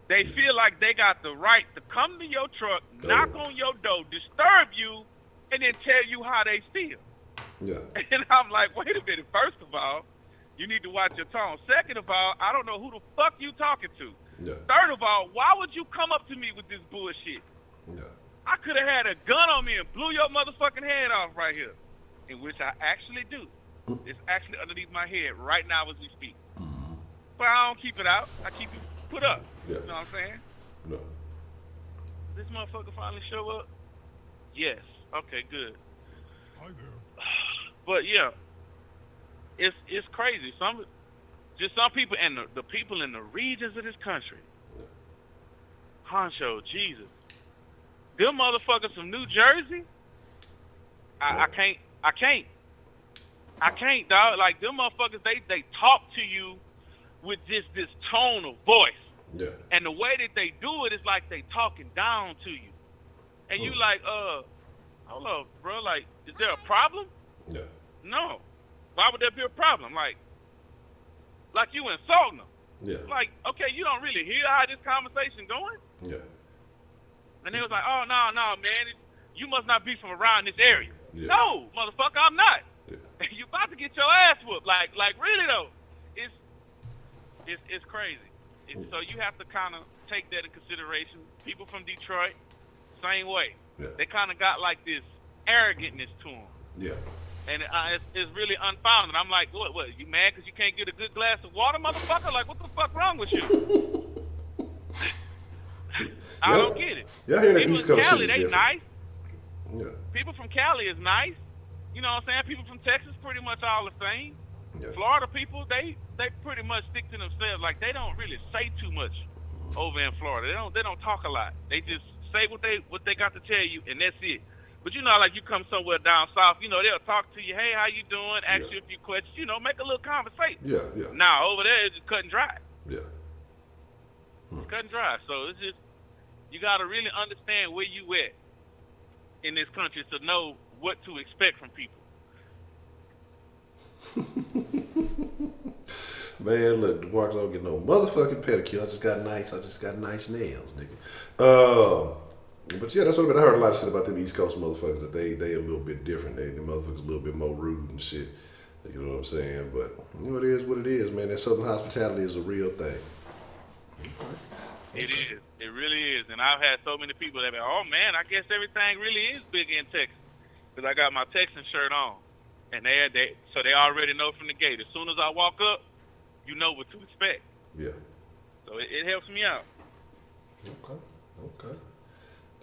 they feel like they got the right to come to your truck, knock on your door, disturb you, and then tell you how they feel. Yeah. And I'm like, wait a minute. First of all, you need to watch your tone. Second of all, I don't know who the fuck you talking to. Yeah. Third of all, why would you come up to me with this bullshit? Yeah. I could have had a gun on me and blew your motherfucking head off right here. In which I actually do. It's actually underneath my head right now as we speak. Mm-hmm. But I don't keep it out. I keep it put up. Yeah. You know what I'm saying? No. This motherfucker finally show up? Yes. Okay, good. Hi there. But yeah, it's crazy. Some people and the people in the regions of this country. Honcho, Jesus. Them motherfuckers from New Jersey, I can't, dog. Like, them motherfuckers, they talk to you with this tone of voice. Yeah. And the way that they do it is like they talking down to you. And you like, hold up, bro, like, is there a problem? Yeah. No. Why would there be a problem? Like you insulting them. Yeah. Like, okay, you don't really hear how this conversation going? Yeah. And they was like, oh, no, man, you must not be from around this area. Yeah. No, motherfucker, I'm not. Yeah. You about to get your ass whooped. Like really though, it's crazy. So you have to kind of take that in consideration. People from Detroit, same way. Yeah. They kind of got like this arrogantness to them. Yeah. And it's really unfounded. I'm like, what, you mad because you can't get a good glass of water, motherfucker? Like, what the fuck wrong with you? I don't get it. Yeah, here in People East in Coast Cali, shit is they different. nice. Yeah. People from Cali is nice. You know what I'm saying? People from Texas pretty much all the same. Yeah. Florida people, they pretty much stick to themselves. Like, they don't really say too much over in Florida. They don't talk a lot. They just say what they got to tell you, and that's it. But you know, like you come somewhere down south, you know, they'll talk to you, hey, how you doing? Ask you a few questions, you know, make a little conversation. Yeah, yeah. Now over there, it's just cut and dry. Yeah. It's cut and dry. So it's just, you got to really understand where you at in this country to know what to expect from people. Man, look, the marks don't get no motherfucking pedicure. I just got nice nails, nigga. But yeah, that's what I heard a lot of shit about them East Coast motherfuckers, that they a little bit different. They motherfuckers a little bit more rude and shit. You know what I'm saying? But you know, it is what it is, man. That Southern hospitality is a real thing. It is. It really is. And I've had so many people that be, oh man, I guess everything really is big in Texas. Because I got my Texan shirt on. And so they already know from the gate. As soon as I walk up, you know what to expect. Yeah. So it helps me out. Okay.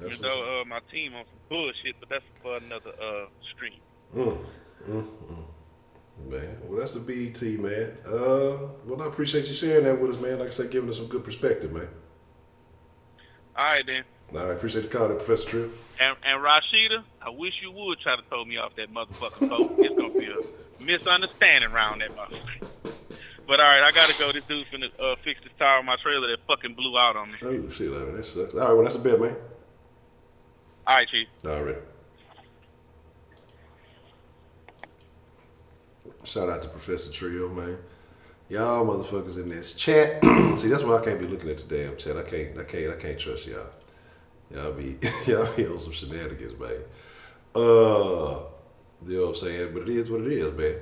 Even though my team on some bullshit, but that's for another stream. Man, well, that's a BET, man. Well, I appreciate you sharing that with us, man. Like I said, giving us some good perspective, man. All right, then. All right, appreciate the call, there, Professor Trill. And Rashida, I wish you would try to throw me off that motherfucking boat. It's going to be a misunderstanding around that motherfucker. But all right, I got to go. This dude's finna fix this tire on my trailer that fucking blew out on me. Oh, shit, I mean, that sucks. All right, well, that's a bet, man. All right, Chief. All right. Shout out to Professor Trio, man. Y'all motherfuckers in this chat. See, that's why I can't be looking at the damn chat. I can't trust y'all. Y'all be on some shenanigans, man. You know what I'm saying? But it is what it is, man.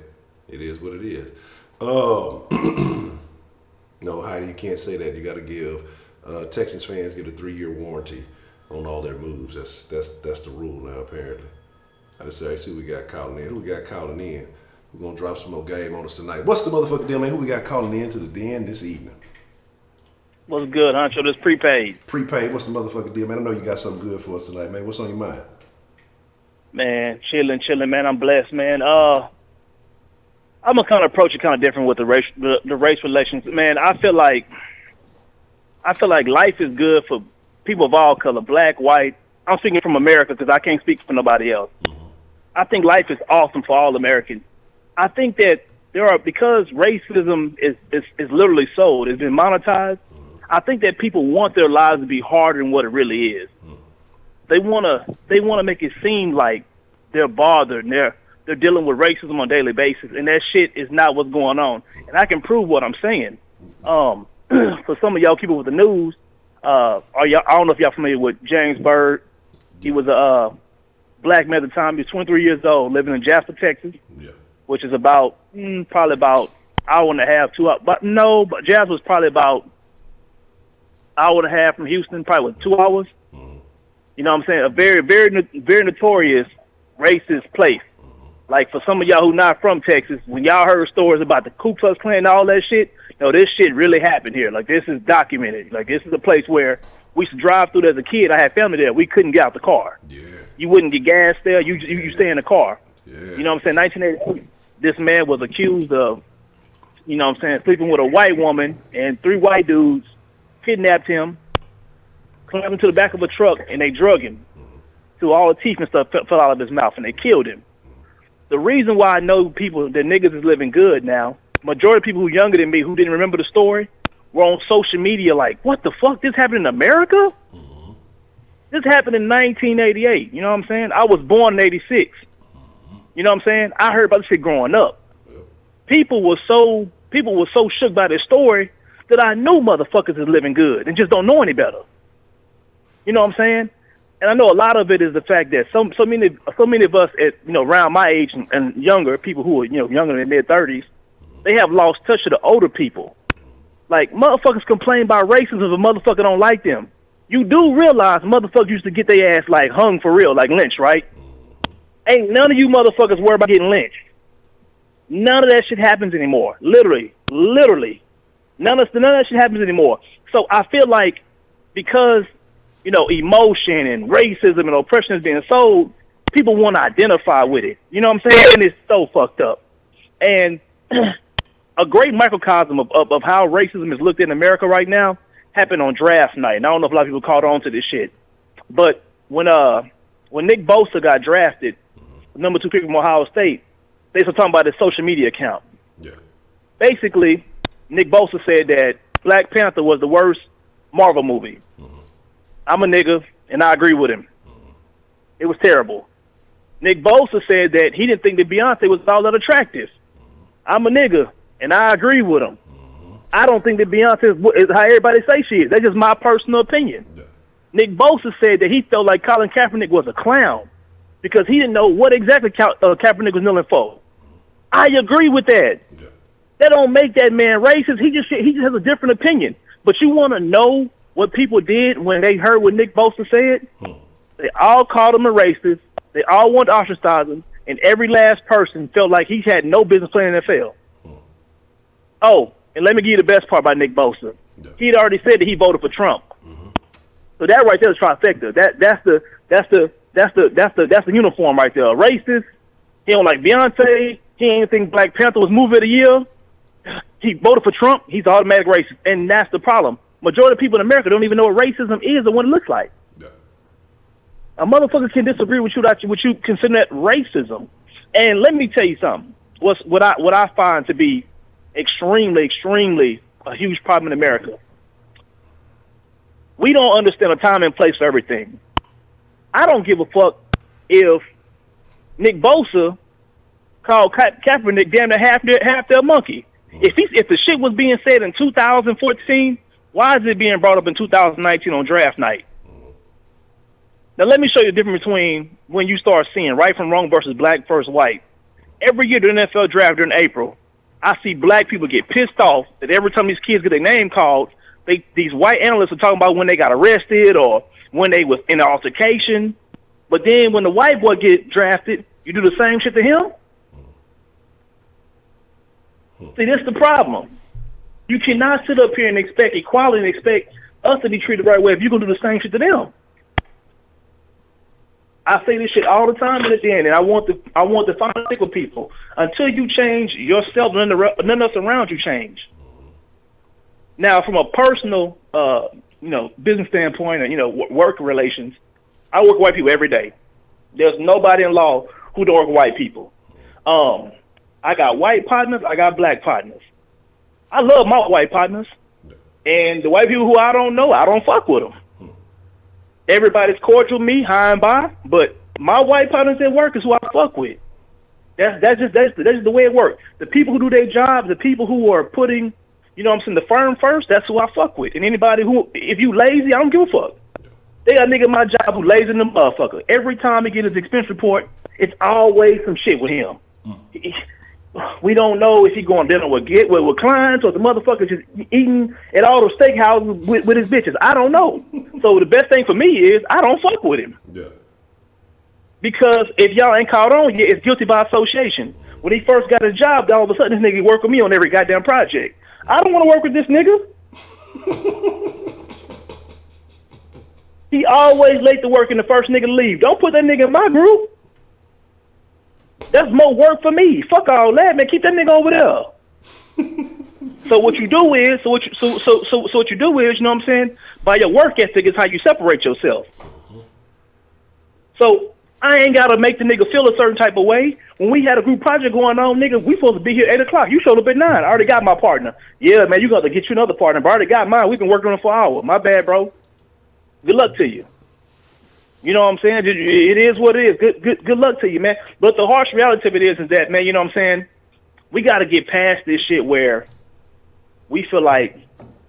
It is what it is. No, Heidi, you can't say that. You got to give Texans fans get a 3-year warranty on all their moves. That's the rule now, apparently. I just say, see who we got calling in. Who we got calling in? We're gonna drop some more game on us tonight. What's the motherfucking deal, man? Who we got calling in to the den this evening? What's good, Honcho? This prepaid. Prepaid. What's the motherfucking deal, man? I know you got something good for us tonight, man. What's on your mind? Man, chilling, man. I'm blessed, man. I'm gonna kind of approach it kind of different with the race relations, man. I feel like life is good for people of all color, black, white. I'm speaking from America because I can't speak for nobody else. I think life is awesome for all Americans. I think that because racism is literally sold, it's been monetized. I think that people want their lives to be harder than what it really is. They wanna make it seem like they're bothered and they're dealing with racism on a daily basis, and that shit is not what's going on. And I can prove what I'm saying. For some of y'all people with the news, I don't know if y'all familiar with James Byrd. He was a black man at the time. He was 23 years old, living in Jasper, Texas. Yeah. Which is about probably about hour and a half, 2 hours. But Jasper was probably about hour and a half from Houston, probably with 2 hours. You know what I'm saying? A very, very, very notorious racist place. Like, for some of y'all who not from Texas, when y'all heard stories about the Ku Klux Klan and all that shit, this shit really happened here. Like, this is documented. Like, this is a place where we used to drive through as a kid. I had family there. We couldn't get out the car. Yeah. You wouldn't get gas there. You stay in the car. Yeah. You know what I'm saying? 1988, this man was accused of, sleeping with a white woman, and 3 white dudes kidnapped him, climbed him to the back of a truck, and they drug him till all the teeth and stuff fell out of his mouth, and they killed him. The reason why I know people, that niggas is living good now, majority of people who are younger than me who didn't remember the story were on social media like, what the fuck? This happened in America? This happened in 1988. You know what I'm saying? I was born in 86. You know what I'm saying? I heard about this shit growing up. People were so shook by this story that I knew motherfuckers is living good and just don't know any better. You know what I'm saying? And I know a lot of it is the fact that so many of us at around my age and younger, people who are younger than mid 30s, they have lost touch of the older people. Like, motherfuckers complain about racism if a motherfucker don't like them. You do realize motherfuckers used to get their ass like hung for real, like lynched, right? Ain't none of you motherfuckers worried about getting lynched. None of that shit happens anymore. Literally. None of that shit happens anymore. So I feel like because, you know, emotion and racism and oppression is being sold, people want to identify with it. You know what I'm saying? And it's so fucked up. And a great microcosm of how racism is looked at in America right now happened on draft night. And I don't know if a lot of people caught on to this shit. But when Nick Bosa got drafted, number 2 pick from Ohio State, they started talking about his social media account. Yeah. Basically, Nick Bosa said that Black Panther was the worst Marvel movie. I'm a nigga, and I agree with him. It was terrible. Nick Bosa said that he didn't think that Beyonce was all that attractive. I'm a nigga, and I agree with him. I don't think that Beyonce is how everybody say she is. That's just my personal opinion. Yeah. Nick Bosa said that he felt like Colin Kaepernick was a clown because he didn't know what exactly Kaepernick was kneeling for. I agree with that. Yeah. That don't make that man racist. He just has a different opinion. But you want to know what people did when they heard what Nick Bosa said? They all called him a racist. They all wanted to ostracize him, and every last person felt like he had no business playing in the NFL. Oh, and let me give you the best part about Nick Bosa. Yeah. He had already said that he voted for Trump. So that right there is trifecta. That's the uniform right there. A racist. He don't like Beyonce. He ain't think Black Panther was movie of the year. He voted for Trump. He's automatic racist, and that's the problem. Majority of people in America don't even know what racism is or what it looks like. Yeah. A motherfucker can disagree with you that you consider that racism. And let me tell you something. What I find to be extremely a huge problem in America. We don't understand a time and place for everything. I don't give a fuck if Nick Bosa called Kaepernick damn near half their monkey. If the shit was being said in 2014, why is it being brought up in 2019 on draft night? Now let me show you the difference between when you start seeing right from wrong versus black versus white. Every year during the NFL draft during April, I see black people get pissed off that every time these kids get their name called, these white analysts are talking about when they got arrested or when they was in an altercation. But then when the white boy get drafted, you do the same shit to him? See, that's the problem. You cannot sit up here and expect equality and expect us to be treated the right way if you're going to do the same shit to them. I say this shit all the time at the end, and I want to final stick with people. Until you change yourself, none of us around you change. Now, from a personal, business standpoint, and work relations, I work with white people every day. There's nobody in law who don't work with white people. I got white partners, I got black partners. I love my white partners, and the white people who I don't know, I don't fuck with them. Everybody's cordial with me, high and by, but my white partners at work is who I fuck with. That's just the way it works. The people who do their jobs, the people who are putting, the firm first, that's who I fuck with. And anybody who, if you lazy, I don't give a fuck. They got a nigga at my job who lazy than the motherfucker. Every time he get his expense report, it's always some shit with him. We don't know if he going dinner with clients or the motherfucker just eating at all those steakhouses with his bitches. I don't know. So the best thing for me is I don't fuck with him. Yeah. Because if y'all ain't caught on yet, it's guilty by association. When he first got his job, all of a sudden this nigga work with me on every goddamn project. I don't want to work with this nigga. He always late to work and the first nigga to leave. Don't put that nigga in my group. That's more work for me. Fuck all that, man. Keep that nigga over there. So what you do is, you know what I'm saying? By your work ethic is how you separate yourself. So I ain't gotta make the nigga feel a certain type of way. When we had a group project going on, nigga, we supposed to be here 8 o'clock. You showed up at 9. I already got my partner. Yeah, man, you got to get you another partner, but I already got mine. We've been working on it for hours. My bad, bro. Good luck to you. You know what I'm saying? It is what it is. Good luck to you, man. But the harsh reality of it is that, man, you know what I'm saying? We got to get past this shit where we feel like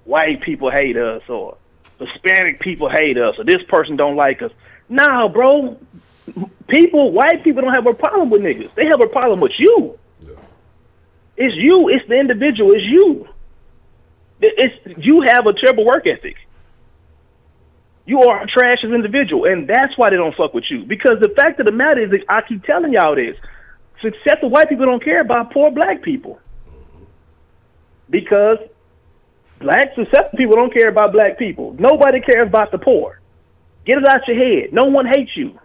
white people hate us or Hispanic people hate us or this person don't like us. Nah, bro. White people don't have a problem with niggas. They have a problem with you. Yeah. It's you. It's the individual. It's you. You have a terrible work ethic. You are a trash as individual, and that's why they don't fuck with you. Because the fact of the matter is, that I keep telling y'all this: successful white people don't care about poor black people, because black successful people don't care about black people. Nobody cares about the poor. Get it out your head. No one hates you.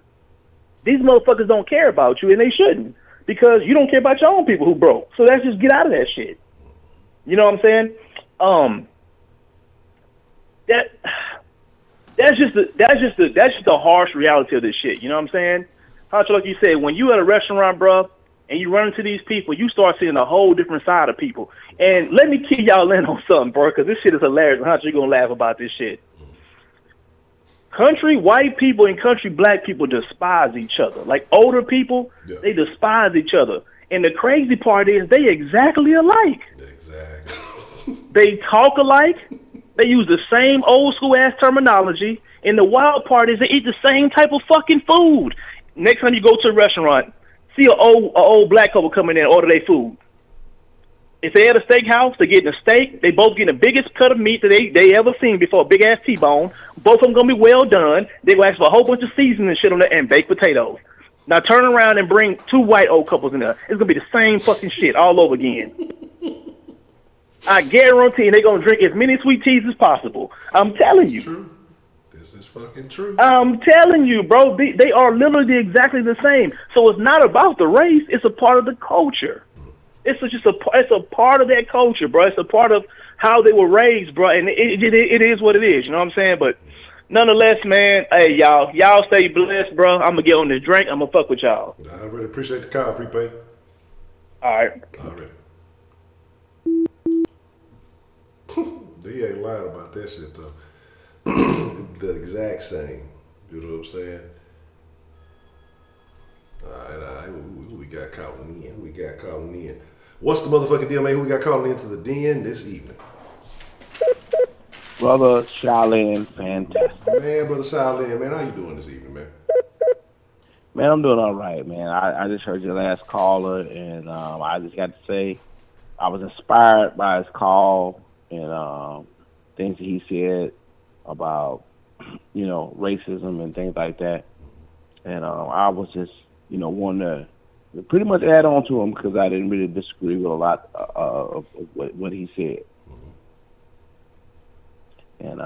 These motherfuckers don't care about you, and they shouldn't, because you don't care about your own people who broke. So let's just get out of that shit. You know what I'm saying? That's just the harsh reality of this shit. You know what I'm saying? Honcho, like you said, when you at a restaurant, bro, and you run into these people, you start seeing a whole different side of people. And let me key y'all in on something, bro, because this shit is hilarious. Honcho, you're gonna laugh about this shit. Country white people and country black people despise each other. Like older people, they despise each other. And the crazy part is they exactly alike. Exactly. They talk alike. They use the same old school ass terminology. And the wild part is they eat the same type of fucking food. Next time you go to a restaurant, see an old black couple come in there and order their food. If they at a steakhouse, they're getting a steak. They both getting the biggest cut of meat that they ever seen before, a big ass T-bone. Both of them gonna be well done. They gonna ask for a whole bunch of seasoning and shit on there and baked potatoes. Now turn around and bring two white old couples in there. It's gonna be the same fucking shit all over again. I guarantee they gonna drink as many sweet teas as possible. I'm telling you. True. This is fucking true. I'm telling you, bro. They are literally exactly the same. So it's not about the race. It's a part of the culture. It's a part of that culture, bro. It's a part of how they were raised, bro. And it is what it is. You know what I'm saying? But nonetheless, man, hey, y'all stay blessed, bro. I'm going to get on this drink. I'm going to fuck with y'all. I really appreciate the call, Prepaid. All right. All right. They ain't lying about that shit, though. The exact same. You know what I'm saying? All right. Who we got calling in? What's the motherfucking deal, man? Who we got calling into the den this evening? Brother Shaolin, fantastic. Man, Brother Shaolin, man, how you doing this evening, man? Man, I'm doing all right, man. I just heard your last caller, and I just got to say I was inspired by his call and things that he said about, racism and things like that. And I was just, wanting to pretty much add on to him because I didn't really disagree with a lot of what he said. And,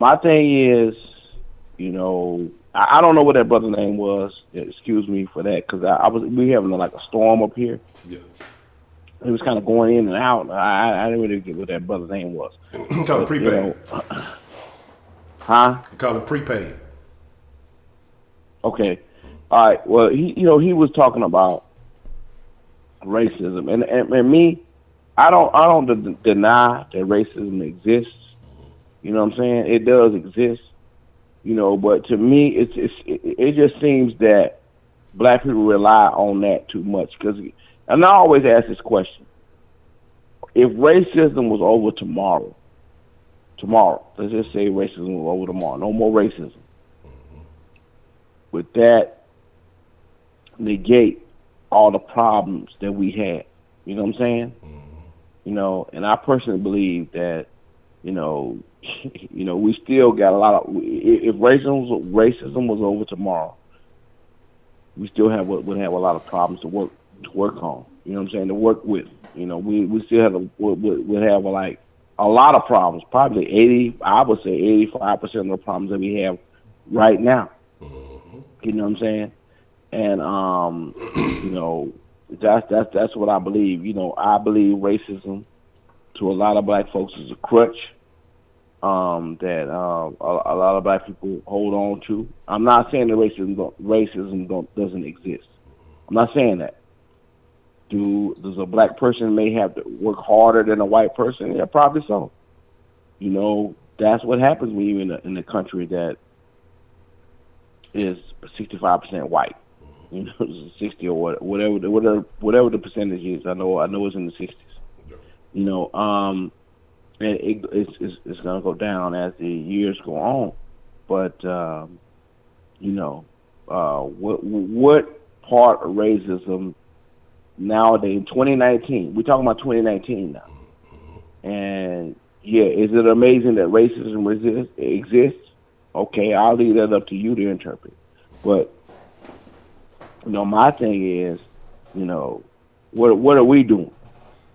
my thing is, I don't know what that brother's name was. Excuse me for that, because we having like a storm up here. Yeah. It was kind of going in and out. I didn't really get what that brother's name was. Call him Prepaid. Huh? Call him Prepaid. Okay. All right. Well, he was talking about racism, and me, I don't deny that racism exists. You know what I'm saying? It does exist. But to me, it just seems that black people rely on that too much. And I always ask this question: if racism was over tomorrow, let's just say racism was over tomorrow, no more racism, would that negate all the problems that we had? You know what I'm saying? And I personally believe that, we still got a lot of. If racism was over tomorrow, we still would have a lot of problems to work on. You know what I'm saying? To work with. We still would have like a lot of problems. Probably 85% of the problems that we have right now. You know what I'm saying? And that's what I believe. I believe racism to a lot of black folks is a crutch that a lot of black people hold on to. I'm not saying that racism doesn't exist. I'm not saying that. Does a black person may have to work harder than a white person? Yeah, probably so. That's what happens when you're in a country that is 65% white. 60 or whatever the percentage is. I know it's in the 60s. And it's gonna go down as the years go on. But what part of racism nowadays in 2019? We're talking about 2019 now, and Yeah, is it amazing that racism exists? Okay, I'll leave that up to you to interpret. But my thing is, you know, what are we doing?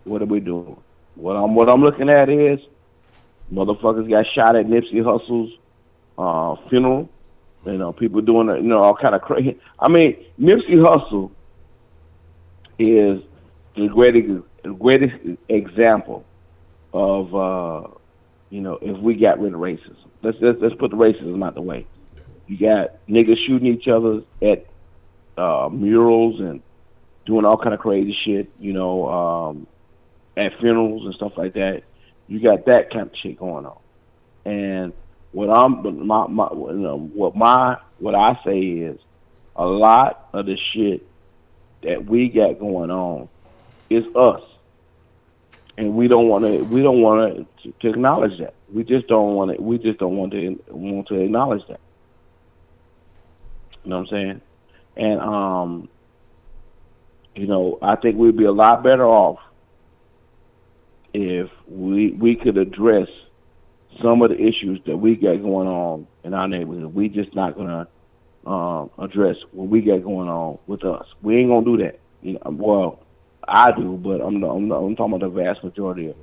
What are we doing? What I'm looking at is motherfuckers got shot at Nipsey Hussle's funeral. People doing all kind of crazy. I mean, Nipsey Hussle is the greatest example of if we got rid of racism. Let's put the racism out the way. You got niggas shooting each other at murals and doing all kind of crazy shit. At funerals and stuff like that. You got that kind of shit going on. And what I say is a lot of the shit that we got going on is us, and we don't want to acknowledge that. We just don't want to acknowledge that. You know what I'm saying? And I think we'd be a lot better off if we could address some of the issues that we got going on in our neighborhood. We just not gonna address what we got going on with us. We ain't gonna do that. Well, I do, but I'm talking about the vast majority of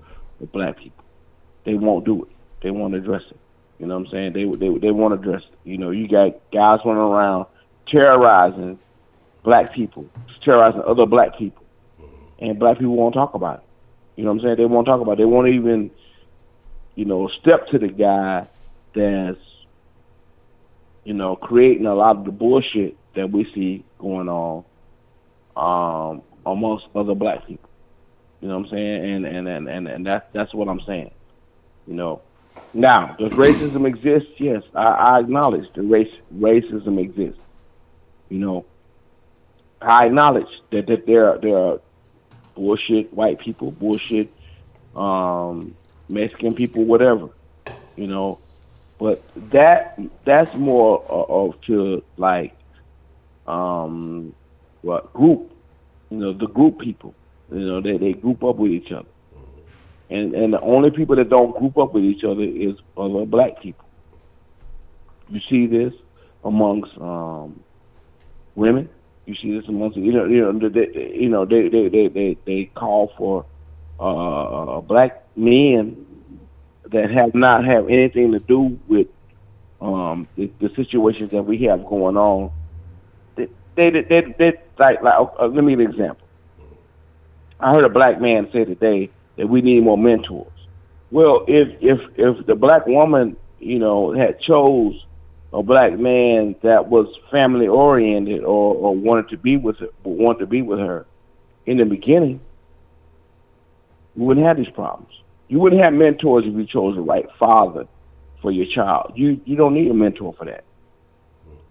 black people. They won't do it. They won't address it. You know what I'm saying? They won't address it. You got guys running around terrorizing black people, terrorizing other black people, and black people won't talk about it. You know what I'm saying? They won't talk about it. They won't even, step to the guy that's, creating a lot of the bullshit that we see going on amongst other black people. You know what I'm saying? And that's what I'm saying. Now, does racism exist? Yes, I acknowledge that racism exists. I acknowledge that there are bullshit white people, bullshit Mexican people, whatever, but that's more of to like group, the group people, they group up with each other, and the only people that don't group up with each other is other black people. You see this amongst women. You see this amongst they call for black men that have anything to do with the situations that we have going on. They like let me give you an example. I heard a black man say today that we need more mentors. Well, if the black woman had chose a black man that was family oriented or wanted to be with her in the beginning, we wouldn't have these problems. You wouldn't have mentors if you chose the right father for your child. You don't need a mentor for that.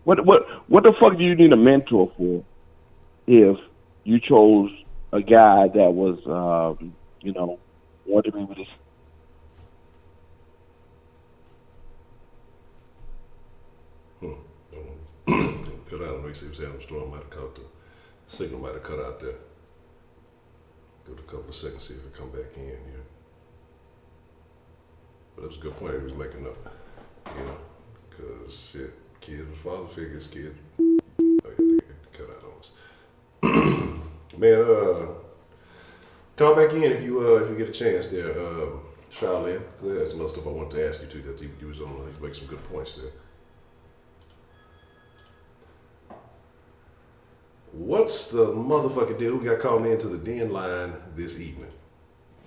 What the fuck do you need a mentor for if you chose a guy that was wanted to be with his cut out. Let me see if Adam Storm might have caught the signal, might have cut out there. Give it a couple of seconds, see if it come back in here. But that was a good point he was making up, because shit, kids with father figures, kids. Oh yeah, I think it cut out on us. Man, call back in if you get a chance there, Charlene. There's some other stuff I wanted to ask you too that you was on. You make some good points there. What's the motherfucking deal? We got called into the den line this evening.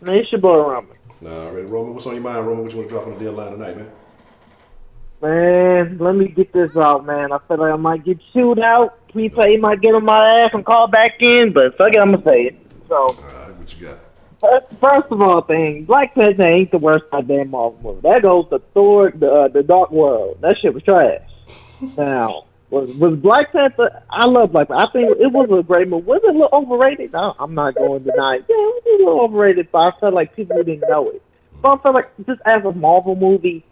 Man, it's your boy Roman. Nah, ready, Roman? What's on your mind, Roman? What you want to drop on the den line tonight, man? Man, let me get this out, man. I feel like I might get chewed out. Replay might get on my ass and call back in, but fuck it, I'm going to say it. So, all right, what you got? First of all, Black Panther ain't the worst goddamn Marvel movie. That goes to Thor, the Dark World. That shit was trash. Now, was Black Panther? I love Black Panther. I think it was a great movie. Was it a little overrated? No, I'm not going to deny it. Yeah, it was a little overrated, but I felt like people didn't know it. But I felt like just as a Marvel movie,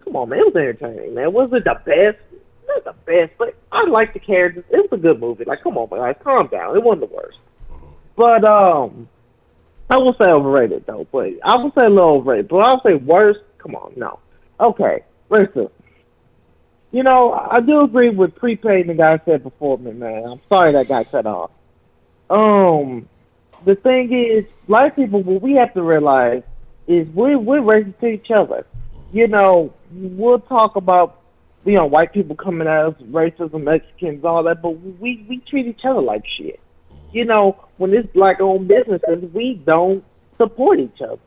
come on, man, it was entertaining, man. Was it the best? Not the best, but I liked the characters. It was a good movie. Like, come on, man, calm down. It wasn't the worst. But I will say overrated though, but I will say a little overrated. But I will say worse. Come on, no. Okay, listen. You know, I do agree with prepaid. The guy said before me, man. I'm sorry that got cut off. The thing is, black people, what we have to realize is we're racist to each other. You know, we'll talk about white people coming at us, racism, Mexicans, all that, but we treat each other like shit. You know, when it's black-owned businesses, we don't support each other.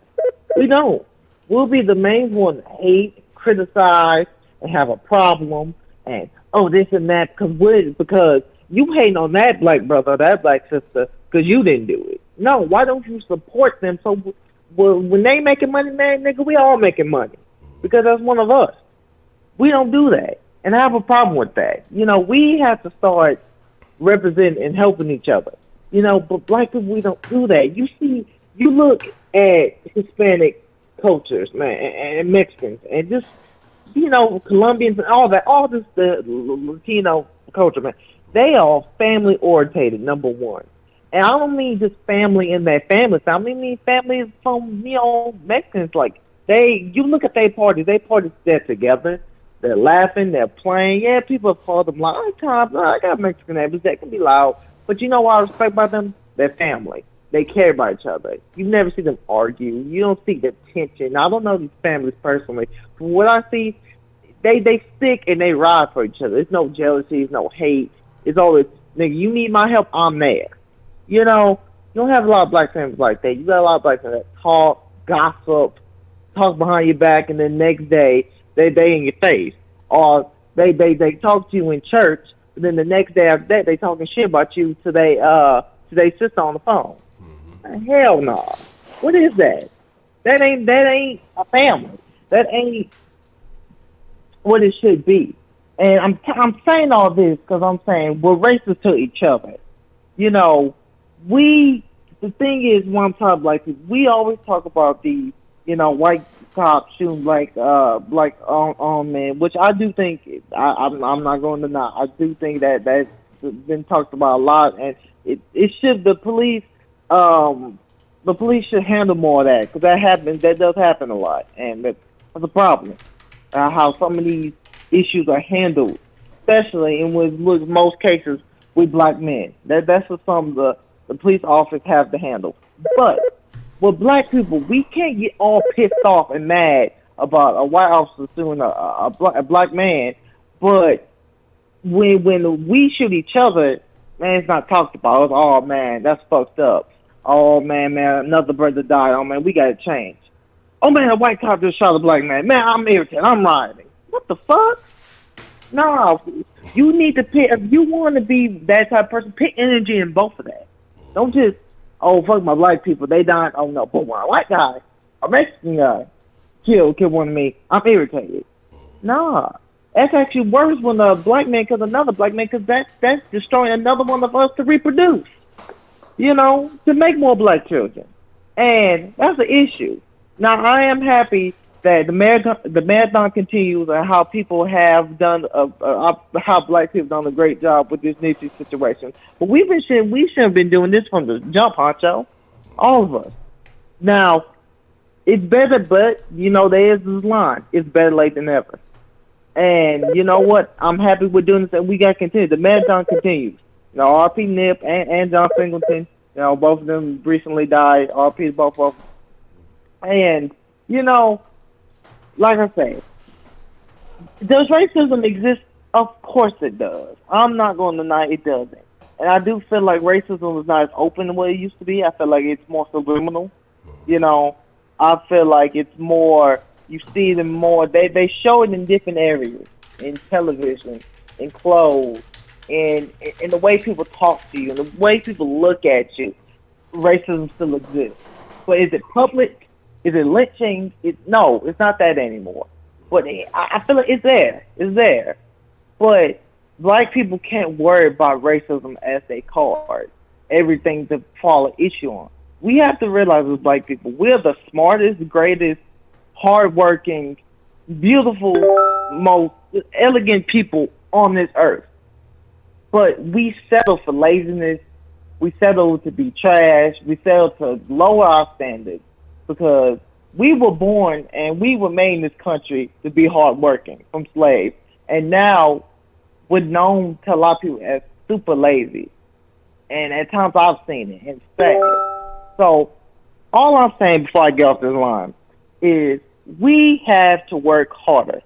We don't. We'll be the main one to hate, criticize, and have a problem, and this and that because you hating on that black brother, or that black sister, because you didn't do it. No, why don't you support them? So when they making money, man, nigga, we all making money because that's one of us. We don't do that, and I have a problem with that. You know, we have to start representing and helping each other. You know, but black people, we don't do that. You look at Hispanic cultures, man, and Mexicans, and just Colombians and all this the Latino culture, man. They are family orientated, number one. And I don't mean just family in their family. I mean families from, Mexicans. Like, you look at their parties, they're together. They're laughing, they're playing. Yeah, people have called them like, I got Mexican neighbors, that can be loud. But you know what I respect about them? They're family. They care about each other. You never see them argue. You don't see the tension. I don't know these families personally. From what I see, they stick and they ride for each other. There's no jealousy, there's no hate. It's always, nigga, you need my help, I'm there. You know, you don't have a lot of black families like that. You got a lot of black families that talk, gossip, talk behind your back, and then next day they in your face. Or they talk to you in church, but then the next day after that they talking shit about you to they sister on the phone. Hell no. What is that? That ain't a family. That ain't what it should be. And I'm saying all this because I'm saying we're racist to each other. You know, the thing is, when I'm talking like this, we always talk about the white cops shooting black on men, which I do think I'm not going to deny. I do think that's been talked about a lot, and it should the police should handle more of that because that does happen a lot, and that's a problem. How some of these issues are handled, especially in with most cases with black men. That's what some of the police officers have to handle. But with black people, we can't get all pissed off and mad about a white officer suing a black man, but when we shoot each other, man, it's not talked about. It's, oh man, that's fucked up. Oh man, another brother died. Oh man, we gotta change. Oh man, a white cop just shot a black man. Man, I'm irritated. I'm rioting. What the fuck? No, you need to pick. If you want to be that type of person, put energy in both of that. Don't just, fuck my black people. They died. Oh no, but one white guy, a Mexican guy, killed one of me. I'm irritated. Nah, that's actually worse when a black man kills another black man because that's destroying another one of us to reproduce. To make more black children, and that's the issue. Now, I am happy that the marathon continues and how people have done, how black people have done a great job with this niche situation. But we shouldn't have been doing this from the jump, Honcho. All of us. Now, it's better, but, there is this line. It's better late than never. And you know what? I'm happy we're doing this, and we got to continue. The marathon continues. RP Nip and John Singleton, both of them recently died. RP both of them. And, like I say, does racism exist? Of course it does. I'm not going to deny it doesn't. And I do feel like racism is not as open the way it used to be. I feel like it's more subliminal. I feel like it's more, you see them more, they show it in different areas, in television, in clothes, in the way people talk to you, and the way people look at you. Racism still exists. But is it public? Is it lynching? No, it's not that anymore. But I feel like it's there. It's there. But black people can't worry about racism as they card. Everything to fall an issue on. We have to realize as black people, we're the smartest, greatest, hardworking, beautiful, most elegant people on this earth. But we settle for laziness, we settle to be trash. We settle to lower our standards because we were born and we were made in this country to be hardworking from slaves. And now we're known to a lot of people as super lazy. And at times I've seen it and sad. So all I'm saying before I get off this line is we have to work harder.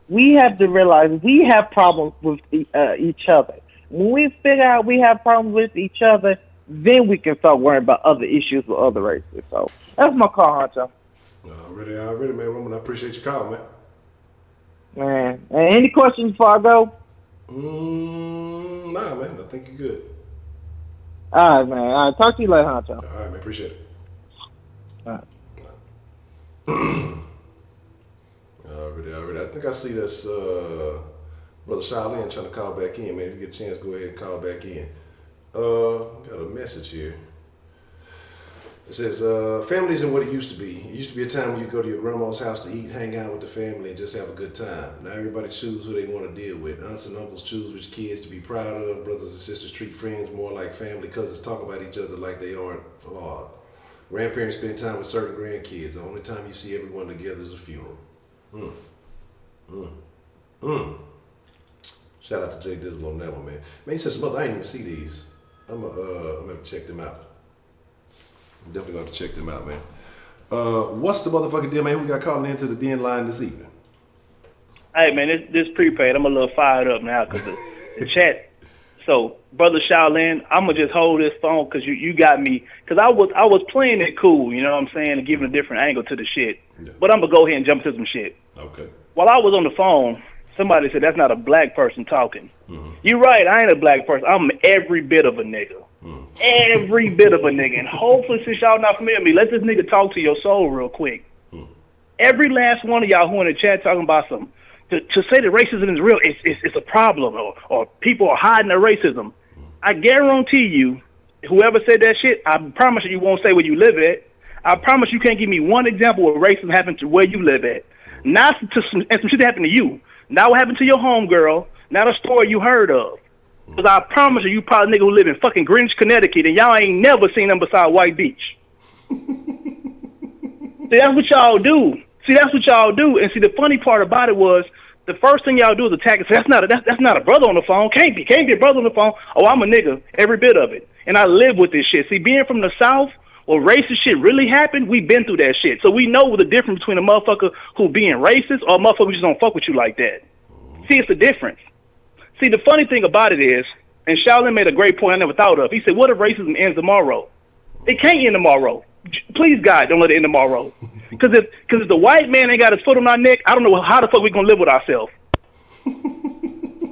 We have to realize we have problems with each other. When we figure out we have problems with each other, then we can start worrying about other issues with other races. So that's my call, Honcho. Already, man, Roman. I appreciate your call, man. Man, and any questions before I go? Nah, man. I think you're good. All right, man. All right, talk to you later, Honcho. All right, man. Appreciate it. All right. Already. I think I see this Brother Shaolin trying to call back in, man. If you get a chance, go ahead and call back in. Got a message here. It says, family isn't what it used to be. It used to be a time when you go to your grandma's house to eat, hang out with the family, and just have a good time. Now everybody choose who they want to deal with. Aunts and uncles choose which kids to be proud of. Brothers and sisters treat friends more like family. Cousins talk about each other like they aren't flawed. Grandparents spend time with certain grandkids. The only time you see everyone together is a funeral. Shout out to Jay Dizzle on that one, man. Man, he said some other, I didn't even see these. I'm gonna have to check them out. I'm definitely gonna have to check them out, man. What's the motherfucking deal, man? Who we got calling into the den line this evening? Hey, man, this prepaid. I'm a little fired up now because the chat. So, Brother Shaolin, I'm going to just hold this phone because you got me. Because I was playing it cool, you know what I'm saying, and giving a different angle to the shit. Yeah. But I'm going to go ahead and jump into some shit. Okay. While I was on the phone, somebody said, that's not a black person talking. Mm-hmm. You're right, I ain't a black person. I'm every bit of a nigga. Every bit of a nigga. And hopefully, since y'all not familiar with me, let this nigga talk to your soul real quick. Every last one of y'all who in the chat talking about some, to say that racism is real, it's a problem, or people are hiding their racism. I guarantee you, whoever said that shit, I promise you won't say where you live at. I promise you can't give me one example where racism happened to where you live at. Not to some shit that happened to you. Not what happened to your homegirl. Not a story you heard of. Because I promise you probably nigga who live in fucking Greenwich, Connecticut, and y'all ain't never seen them beside White Beach. See, that's what y'all do. And see, the funny part about it was, the first thing y'all do is attack and say, that's not a brother on the phone. Can't be a brother on the phone. Oh, I'm a nigga. Every bit of it. And I live with this shit. See, being from the South, where racist shit really happened, we've been through that shit. So we know the difference between a motherfucker who being racist or a motherfucker who just don't fuck with you like that. See, it's the difference. See, the funny thing about it is, and Shaolin made a great point I never thought of. He said, what if racism ends tomorrow? It can't end tomorrow. Please, God, don't let it end tomorrow. Because if the white man ain't got his foot on our neck, I don't know how the fuck we gonna live with ourselves.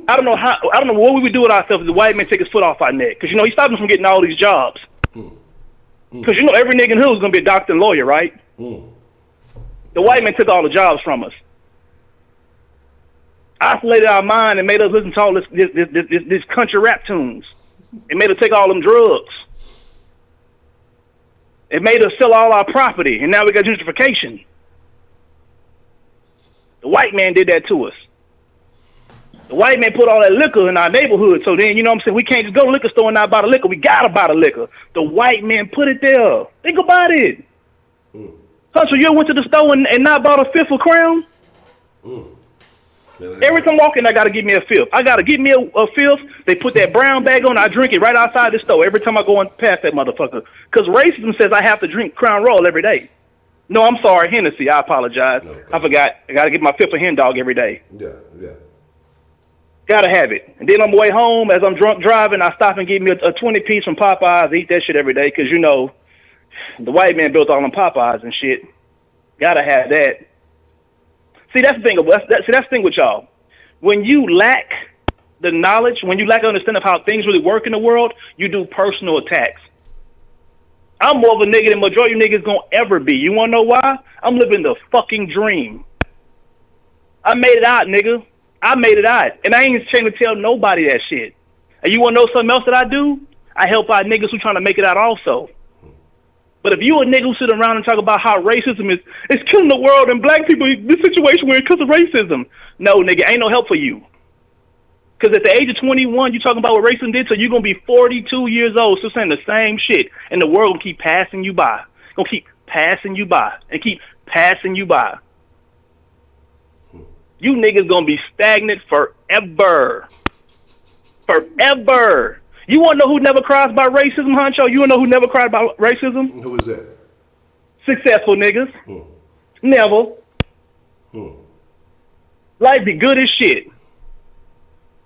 I don't know what we would do with ourselves if the white man take his foot off our neck. Because, he stopped us from getting all these jobs. Because, every nigga in the hood is going to be a doctor and lawyer, right? The white man took all the jobs from us. Isolated our mind and made us listen to all this country rap tunes. It made us take all them drugs. It made us sell all our property, and now we got gentrification. The white man did that to us. The white man put all that liquor in our neighborhood, so then, we can't just go to the liquor store and not buy the liquor. We gotta buy the liquor. The white man put it there. Think about it. So you went to the store and not bought a fifth of Crown? Every time I walk in, I gotta give me a fifth. A fifth. They put that brown bag on. I drink it right outside the store every time I go past that motherfucker. Because racism says I have to drink Crown Royal every day. No, I'm sorry, Hennessy. I apologize. Okay. I forgot. I gotta get my fifth of Hen Dog every day. Yeah. Gotta have it. And then on my way home, as I'm drunk driving, I stop and get me a 20-piece from Popeyes. Eat that shit every day because, the white man built all them Popeyes and shit. Gotta have that. See, that's the thing. That's the thing with y'all. When you lack the knowledge, when you lack the understanding of how things really work in the world, you do personal attacks. I'm more of a nigga than majority of niggas gonna ever be. You wanna know why? I'm living the fucking dream. I made it out, nigga. I made it out. And I ain't ashamed to tell nobody that shit. And you want to know something else that I do? I help out niggas who trying to make it out also. But if you a nigga who sit around and talk about how racism is killing the world and black people, this situation we're in because of racism. No, nigga, ain't no help for you. Because at the age of 21, you're talking about what racism did, so you're going to be 42 years old still saying the same shit, and the world will keep passing you by. Going to keep passing you by and keep passing you by. You niggas going to be stagnant forever. Forever. You want to know who never cries about racism, Honcho? You want to know who never cried about racism? Who is that? Successful niggas. Never. Life be good as shit.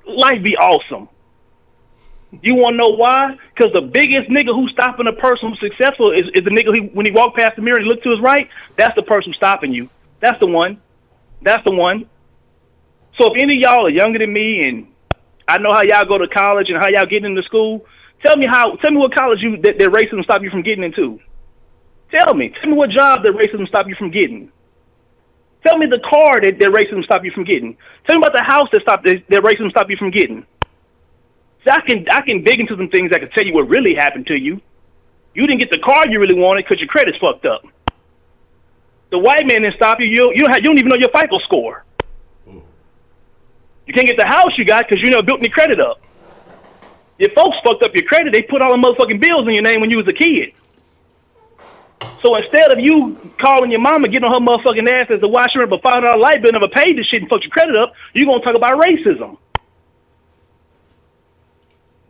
Life be awesome. You want to know why? Because the biggest nigga who's stopping a person who's successful is the nigga when he walk past the mirror and look to his right, that's the person stopping you. That's the one. That's the one. So if any of y'all are younger than me and I know how y'all go to college and how y'all get into school, tell me what college that racism stop you from getting into. Tell me what job that racism stop you from getting. Tell me the car that racism stop you from getting. Tell me about the house that racism stop you from getting. So I can dig into some things that can tell you what really happened to you. You didn't get the car you really wanted because your credit's fucked up. The white man didn't stop you. You don't even know your FICO score. You can't get the house you got because you never built any credit up. Your folks fucked up your credit. They put all the motherfucking bills in your name when you was a kid. So instead of you calling your mama, getting on her motherfucking ass as a washer but $5 light bill, never paid this shit and fucked your credit up, you're going to talk about racism.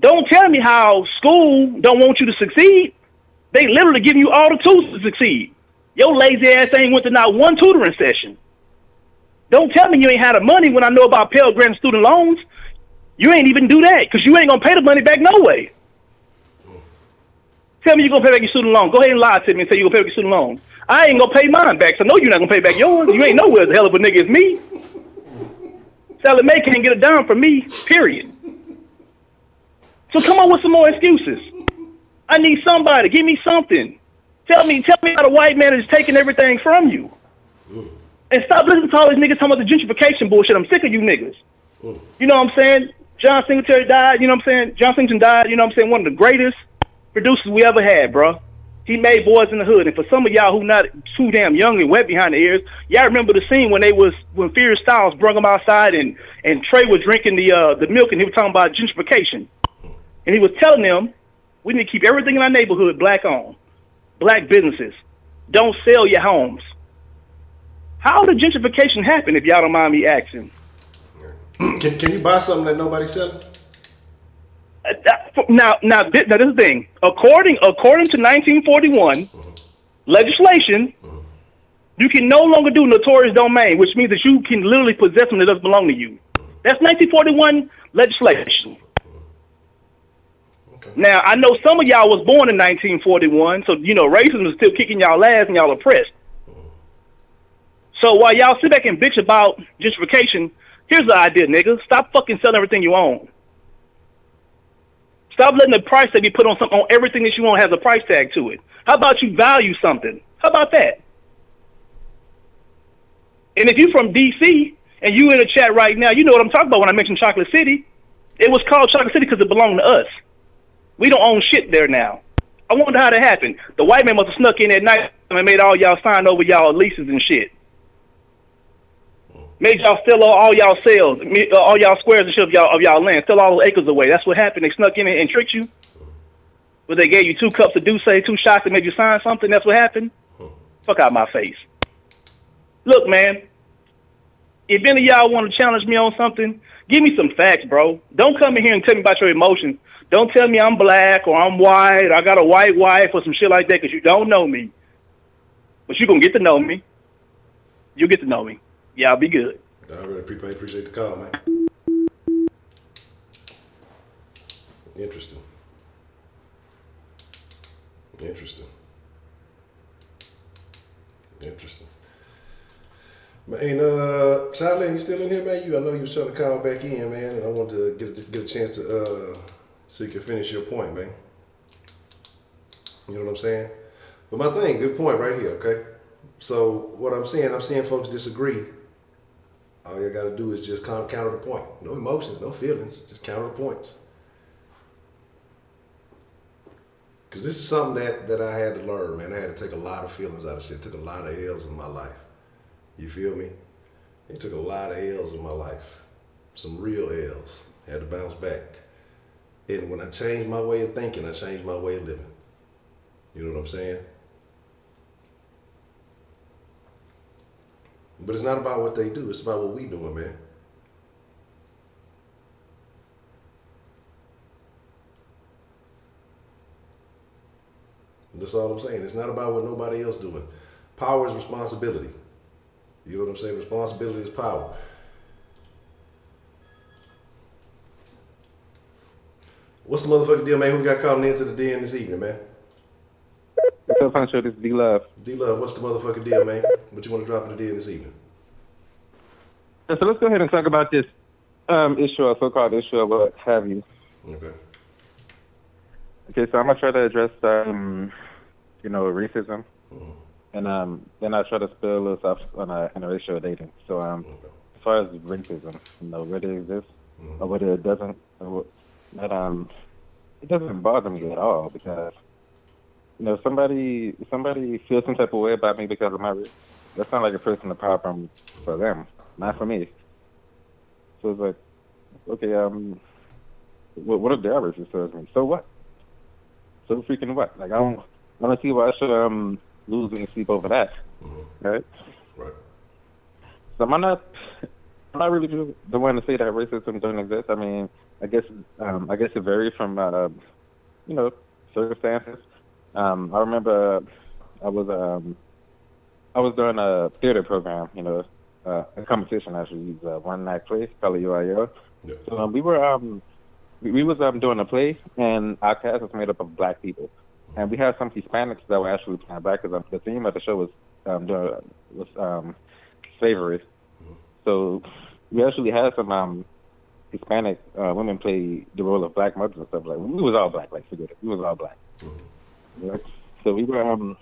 Don't tell me how school don't want you to succeed. They literally giving you all the tools to succeed. Your lazy ass ain't went to not one tutoring session. Don't tell me you ain't had the money when I know about Pell Grant student loans. You ain't even do that because you ain't going to pay the money back no way. Tell me you're going to pay back your student loan. Go ahead and lie to me and say you're going to pay back your student loan. I ain't going to pay mine back, so I know you're not going to pay back yours. You ain't nowhere as hell of a nigga as me. Sallie Mae can't get a dime from me, period. So come on with some more excuses. I need somebody. Give me something. Tell me how the white man is taking everything from you. And stop listening to all these niggas talking about the gentrification bullshit. I'm sick of you niggas. You know what I'm saying? John Singletary died, you know what I'm saying? John Singleton died, you know what I'm saying? One of the greatest producers we ever had, bro. He made Boys in the Hood. And for some of y'all who not too damn young and wet behind the ears, y'all remember the scene when Fierce Styles brought him outside and Trey was drinking the milk and he was talking about gentrification. And he was telling them, we need to keep everything in our neighborhood black owned. Black businesses. Don't sell your homes. How did gentrification happen, if y'all don't mind me asking? Can you buy something that nobody's selling? Now, this is the thing. According to 1941 legislation, you can no longer do notorious domain, which means that you can literally possess something that doesn't belong to you. That's 1941 legislation. Okay. Now, I know some of y'all was born in 1941, so, racism is still kicking y'all ass and y'all oppressed. So while y'all sit back and bitch about gentrification, here's the idea, nigga. Stop fucking selling everything you own. Stop letting the price tag be put on everything that you own has a price tag to it. How about you value something? How about that? And if you from DC and you in a chat right now, you know what I'm talking about when I mentioned Chocolate City. It was called Chocolate City because it belonged to us. We don't own shit there now. I wonder how that happened. The white man must have snuck in at night and made all y'all sign over y'all leases and shit. Made y'all steal all y'all sales, all y'all squares and shit of y'all land, steal all those acres away. That's what happened. They snuck in and tricked you. But they gave you 2 cups of Douce, 2 shots, and made you sign something. That's what happened. Fuck out my face. Look, man. If any of y'all want to challenge me on something, give me some facts, bro. Don't come in here and tell me about your emotions. Don't tell me I'm black or I'm white or I got a white wife or some shit like that because you don't know me. But you're going to get to know me. You'll get to know me. Y'all be good. I really appreciate the call, man. Interesting. Man, Charlie, you still in here, man? I know you was trying to call back in, man, and I wanted to get a chance to so you can finish your point, man. You know what I'm saying? But my thing, good point right here, okay? So what I'm seeing folks disagree. All you gotta do is just counter the point. No emotions, no feelings, just counter the points. Because this is something that I had to learn, man. I had to take a lot of feelings out of shit. Took a lot of L's in my life. You feel me? It took a lot of L's in my life. Some real L's. Had to bounce back. And when I changed my way of thinking, I changed my way of living. You know what I'm saying? But it's not about what they do. It's about what we doing, man. That's all I'm saying. It's not about what nobody else doing. Power is responsibility. You know what I'm saying? Responsibility is power. What's the motherfucking deal, man? Who got calling into the den this evening, man? What's up, Honcho? This is D-Love. D-Love, what's the motherfucking deal, man? What you want to drop in the den this evening? So let's go ahead and talk about this issue, or so-called issue, or what have you. Okay. Okay, so I'm gonna try to address, racism, and then I try to spill a little stuff on interracial dating. So as far as racism, whether it exists or whether it doesn't, it doesn't bother me at all because somebody feels some type of way about me because of my race. That's not like a personal problem for them, not for me. So it's like, okay, what if they're racist towards me? So what? So freaking what? Like I don't see why I should lose any sleep over that, right? Right. So I'm not really the one to say that racism doesn't exist. I mean, I guess it varies from circumstances. I remember I was doing a theater program, a competition actually, one night play, called UIL. Yeah. So we was doing a play, and our cast was made up of black people, and we had some Hispanics that were actually playing black because the theme of the show was slavery. So we actually had some Hispanic women play the role of black mothers and stuff. Like we was all black, like forget it, we was all black. Right? So we were on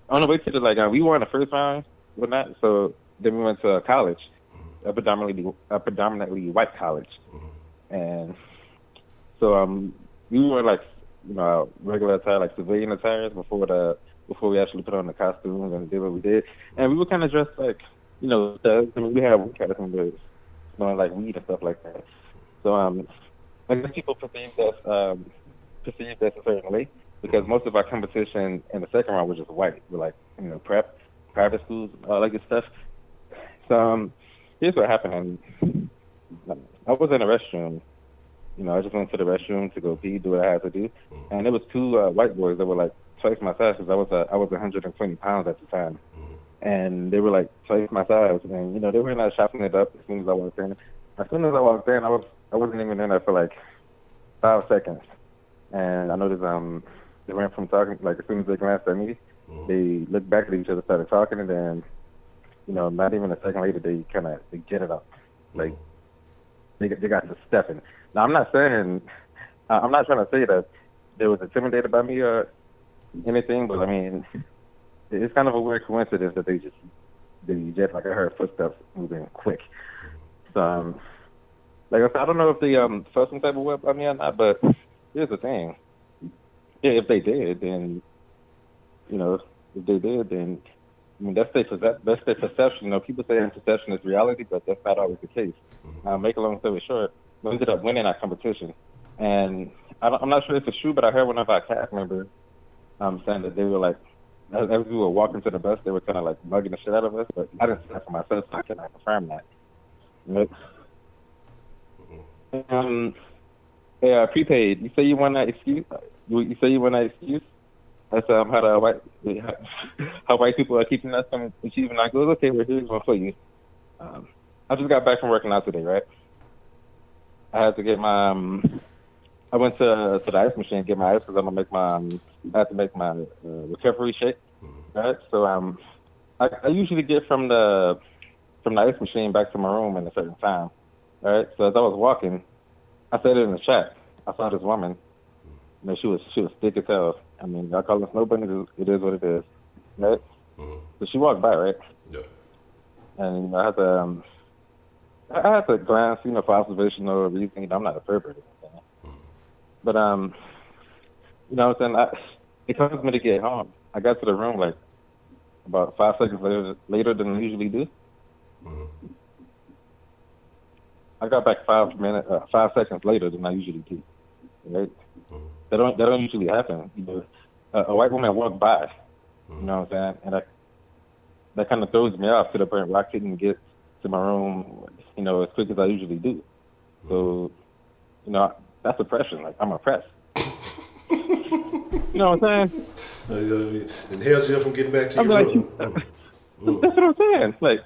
the way to the we won the first round, whatnot. So then we went to a college, a predominantly white college. And so we were regular attire, like civilian attires before we actually put on the costumes and did what we did. And we were kind of dressed like, thugs. I mean, we had kind of some smelling like weed and stuff like that. So I guess people perceived us a certain way because most of our competition in the second round was just white. We're like, prep, private schools, all that good stuff. So here's what happened. I was in the restroom. I just went to the restroom to go pee, do what I had to do, and there was two white boys that were like twice my size because I was 120 pounds at the time, and they were like twice my size, and they were not chopping it up as soon as I walked in. As soon as I walked in, I wasn't even in there for like 5 seconds, and I noticed they went from talking like as soon as they glanced at me, they looked back at each other, started talking, and then not even a second later they get it up, like. They got to stepping. Now, I'm not trying to say that they was intimidated by me or anything, but I mean, it's kind of a weird coincidence that they just like I heard footsteps moving quick. So, like I said, I don't know if they felt some type of way about me or not, but here's the thing. Yeah, if they did, then, I mean, that's their perception. People say perception is reality, but that's not always the case. Make a long story short, we ended up winning our competition. And I'm not sure if it's true, but I heard one of our cast members saying that they were like, as we were walking to the bus, they were kind of like mugging the shit out of us, but I didn't see that for myself, so I cannot confirm that. Yeah, prepaid. You say you want that excuse? You say you want that excuse? That's how white people are keeping us from achieving our goals. Okay, well, here's one for you. I just got back from working out today, right? I had to get my I went to the ice machine to get my ice because I'm gonna make I have to make my recovery shake, right? So I usually get from the ice machine back to my room in a certain time, right? So as I was walking, I said it in the chat. I saw this woman. She was thick as hell. I mean, I call her snow bunny. It is what it is, right? So she walked by, right? Yeah. And I had to glance, for observational reason. I'm not a pervert or anything. But what I'm saying, it caused me to get home. I got to the room like about 5 seconds later than I usually do. I got back 5 seconds later than I usually do. Right? That don't usually happen. You know, a white woman walked by. You know what I'm saying? And that kind of throws me off to the point where I couldn't get to my room, you know, as quick as I usually do. So, you know, that's oppression. Like, I'm oppressed. You know what I'm saying? It held you from getting back to I'm your like, room. that's what I'm saying. Like,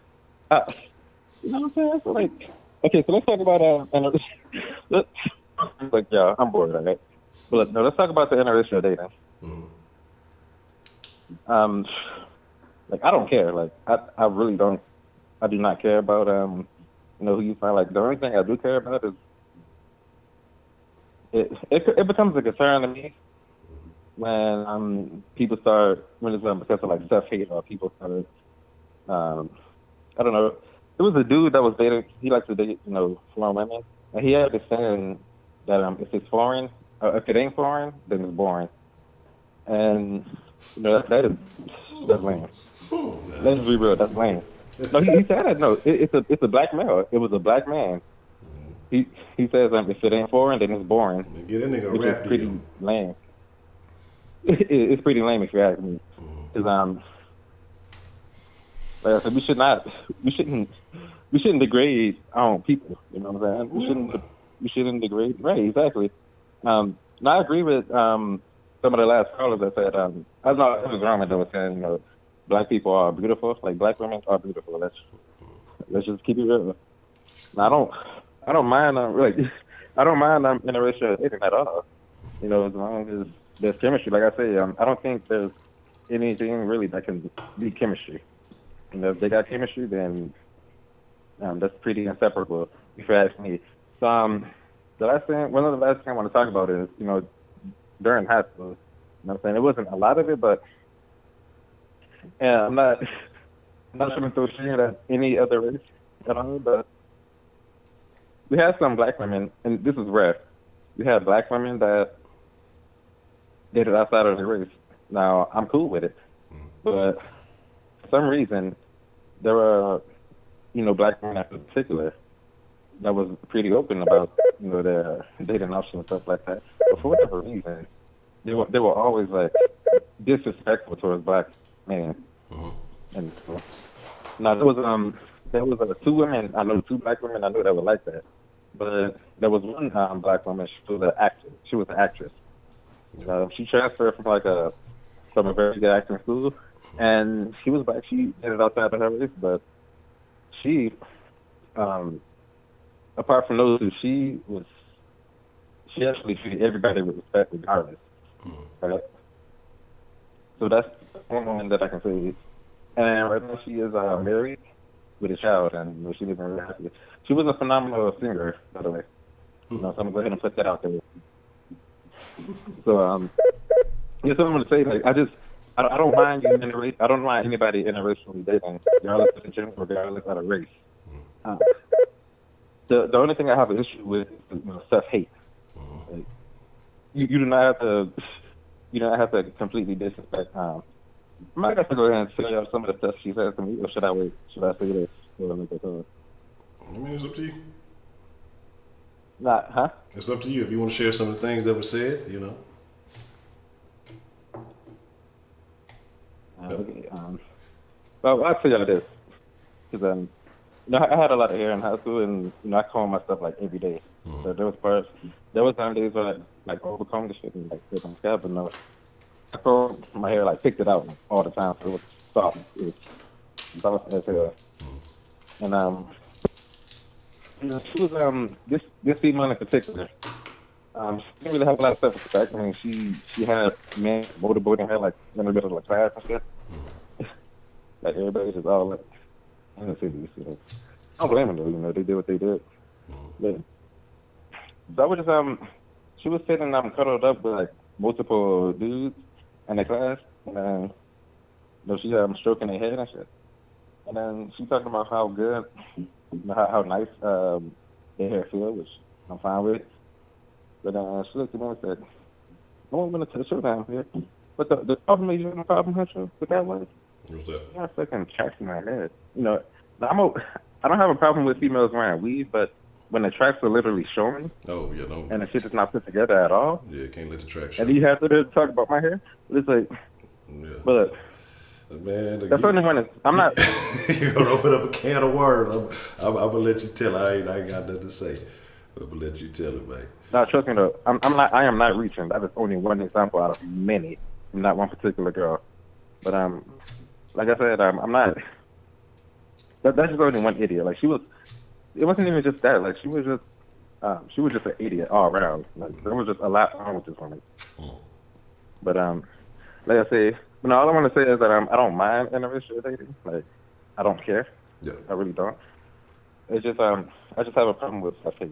you know what I'm saying? So, like, okay, so let's talk about like, yeah, I'm bored, right? But no, let's talk about the interracial dating. Like, I don't care. Like, I really don't. I do not care about you know, who you find. Like, the only thing I do care about is it becomes a concern to me when people start when it's because of like self-hate or people start I don't know. There was a dude that was dating. He likes to date, you know, foreign women, and he had this saying that if it's foreign, if it ain't foreign, then it's boring. And you know that's lame. Let's be real, that's lame. No, he said that. No, it's a black male. It was a black man. He says if it ain't foreign, then it's boring. Get that nigga a Which rap is pretty deal. lame. It's pretty lame if you ask me. Because like I said, we shouldn't degrade our own people. You know what I'm saying? We shouldn't degrade. Right, exactly. And I agree with some of the last callers that said I don't know, it was Roman that was saying, you know, black people are beautiful. Like, black women are beautiful. Let's just keep it real. I don't mind I don't mind interracial dating at all. You know, as long as there's chemistry. Like I say, I don't think there's anything really that can be chemistry. You know, if they got chemistry, then that's pretty inseparable, if you ask me. So, one of the last things I want to talk about is, you know, during high school. You know what I'm saying? It wasn't a lot of it, but I'm not trying to throw shade at any other race at all, but we had some black women, and this is rare. We had black women that dated outside of their race. Now, I'm cool with it, but for some reason, there were, you know, black women in particular that was pretty open about, you know, their dating options and stuff like that. But for whatever reason, they were always like disrespectful towards black men. And so, now there was two women I know, two black women I know that were like that. But there was one black woman. She was an actress. She was an actress. She transferred from a very good acting school, and she was black. She did it outside of her race, but she, apart from those two, she actually treated everybody with respect regardless. Right? So that's one woman that I can say. And right now she is married with a child, and she lives really happy. She was a phenomenal singer, by the way. You know, so I'm going to go ahead and put that out there. So, just something to say, like, I don't mind I don't mind anybody interracially dating, regardless of the gender, regardless of the race. The only thing I have an issue with is, you know, self-hate. Like, you do not have to completely disrespect. I might have to go ahead and tell y'all some of the stuff she says to me, or should I wait? Should I say this? I mean, it's up to you. Huh? It's up to you if you want to share some of the things that were said, you know. Okay. Well, I'll tell y'all this, because you know, I had a lot of hair in high school, and you know, I comb my stuff like every day. So there was some days where I like overcomb the shit and like sit on the scalp, but no, I combed my hair, like picked it out like, all the time, so it was soft. It was soft as hell. And you know, she was this female in particular. She didn't really have a lot of self-respect. I mean, she had men motorboating her like in the middle of the class and shit. Like, everybody just all like in the city. So I don't blame them though. You know, they did what they did. But so I was just she was sitting cuddled up with like multiple dudes in the class, and you know, she stroking their head and shit. And then she talking about how good, you know, how nice their hair feel, which I'm fine with. But she looked at me and said, "I want to touch her down here." But the problem is, you have a problem, Honcho, with that one? What's that? You're fucking trashing my head. You know, I don't have a problem with females wearing weave, but when the tracks are literally showing Oh, yeah, no. and the shit is not put together at all. Yeah, can't let the track show. And you have to talk about my hair. It's like, Yeah. but Man, that's the only one. I'm not. You're gonna open up a can of worms. I'm gonna let you tell. I ain't got nothing to say. I'm gonna let you tell it, man. No, trust me though. I'm not. I am not reaching. That is only one example out of many. I'm not one particular girl, but like I said, I'm not. That's just only one idiot. Like she was. It wasn't even just that. Like she was just an idiot all around. Like there was just a lot wrong with this woman. But like I say, all I want to say is that I don't mind interracial dating. Like I don't care. Yeah. I really don't. It's just I just have a problem with faith.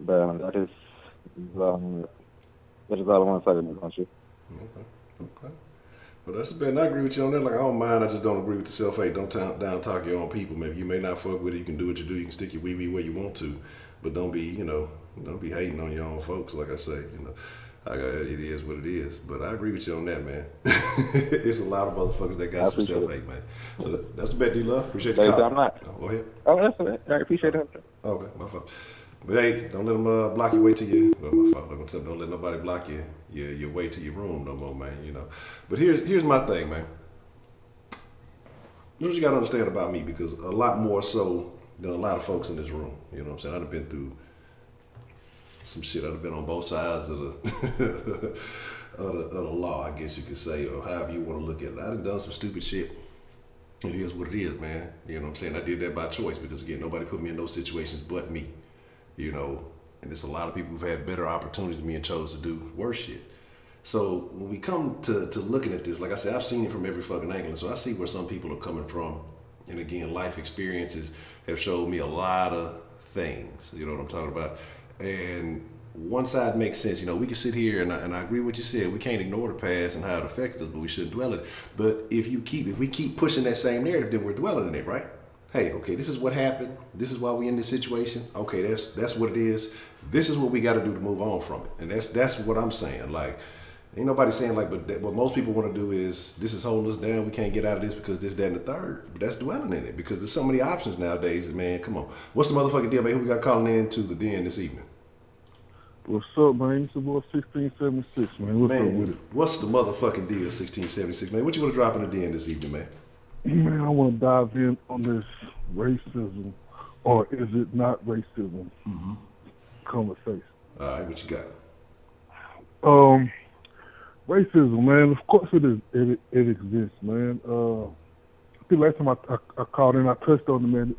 But that is all I want to say about you. Okay. Well, that's been. I agree with you on that. Like I don't mind. I just don't agree with the self-hate. Don't down talk your own people. Maybe you may not fuck with it. You can do what you do. You can stick your wee where you want to, but don't be hating on your own folks. Like I say, it is what it is. But I agree with you on that, man. It's a lot of motherfuckers that got some self-hate, man. So that's the bet, D-Love. Appreciate you calling. I'm not. Go ahead. Oh, that's it. I appreciate it. Okay, my fault. But hey, don't let them block your way to your. Well, my fault. Don't let nobody block your way to your room no more, man. But here's my thing, man. Here's what you gotta understand about me, because a lot more so than a lot of folks in this room. You know what I'm saying? I've been through some shit. I've been on both sides of the of the law, I guess you could say, or however you want to look at it. I done some stupid shit. It is what it is, man. You know what I'm saying? I did that by choice because again, nobody put me in those situations but me. And there's a lot of people who've had better opportunities than me and chose to do worse shit. So when we come to looking at this, like I said, I've seen it from every fucking angle. So I see where some people are coming from. And again, life experiences have showed me a lot of things. You know what I'm talking about? And one side makes sense. We can sit here and I agree with what you said. We can't ignore the past and how it affects us, but we shouldn't dwell in it. But if we keep pushing that same narrative, then we're dwelling in it, right? Hey, okay, this is what happened. This is why we in this situation. Okay, that's what it is. This is what we got to do to move on from it. And that's what I'm saying. Like, ain't nobody saying like, but what most people want to do is, this is holding us down. We can't get out of this because this, that, and the third. But that's dwelling in it because there's so many options nowadays. Man, come on. What's the motherfucking deal, man? Who we got calling in to the den this evening? What's up, man? It's about 1676, man. What's up with it? What's the motherfucking deal, 1676, man? What you want to drop in the den this evening, man? Man, I want to dive in on this racism, or is it not racism, conversation. All right, what you got? Racism, man. Of course it is. It exists, man. I think last time I called in, I touched on it, man.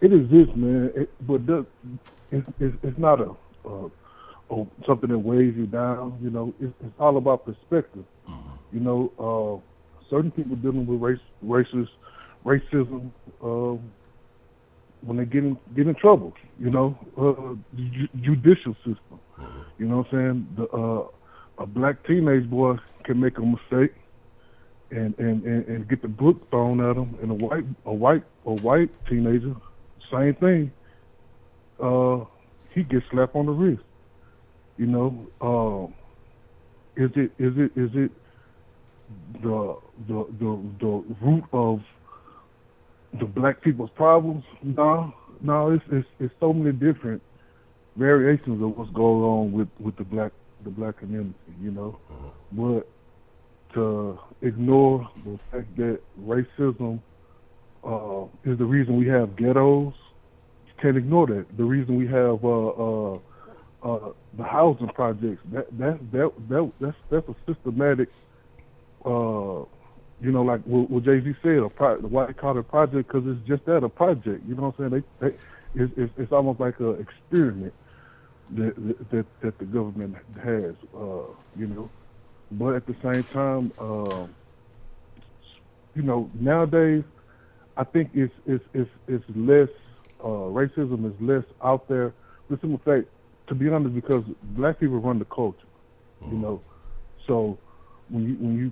It exists, man. It's not something that weighs you down. It's all about perspective. Certain people dealing with racism when they get in trouble. Judicial system. You know what I'm saying? A black teenage boy can make a mistake and get the book thrown at him, and a white teenager, same thing. He gets slapped on the wrist. Is it the root of the black people's problems? No, it's so many different variations of what's going on with the black community, But to ignore the fact that racism is the reason we have ghettos, you can't ignore that. The reason we have the housing projects, that's a systematic. Like what Jay-Z said, why they call it a project, because it's just that, a project. You know what I'm saying? It's almost like an experiment that the government has, But at the same time, nowadays, I think it's less, racism is less out there. The simple fact, to be honest, because black people run the culture, So when you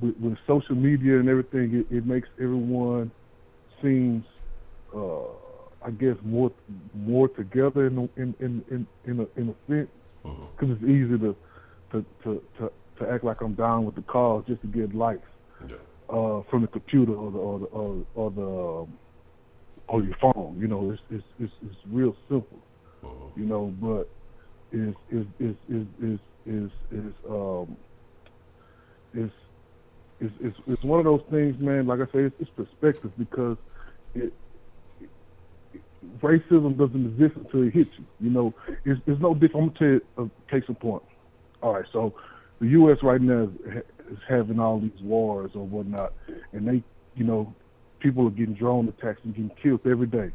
with social media and everything, it makes everyone seems, I guess, more together in a sense, because it's easy to act like I'm down with the cause just to get likes from the computer or on your phone. You know, it's real simple. You know, but is it's one of those things, man. Like I say, it's perspective because it racism doesn't exist until it hits you. You know, it's no different. I'm gonna tell you a case in point. All right, so the U.S. right now is having all these wars or whatnot, and they, you know, people are getting drone attacks and getting killed every day.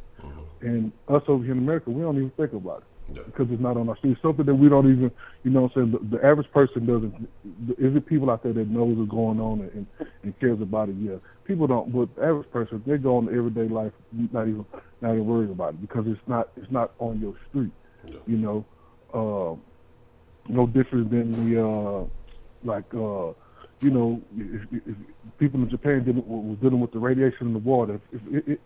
And us over here in America, we don't even think about it because it's not on our street. Something that we don't even, you know what I'm saying, the average person doesn't. Is it people out there that knows what's going on and cares about it? Yeah. People don't, but the average person, they go on everyday life not even worried about it because it's not on your street. You know, no different than the you know, if people in Japan was dealing with the radiation in the water, it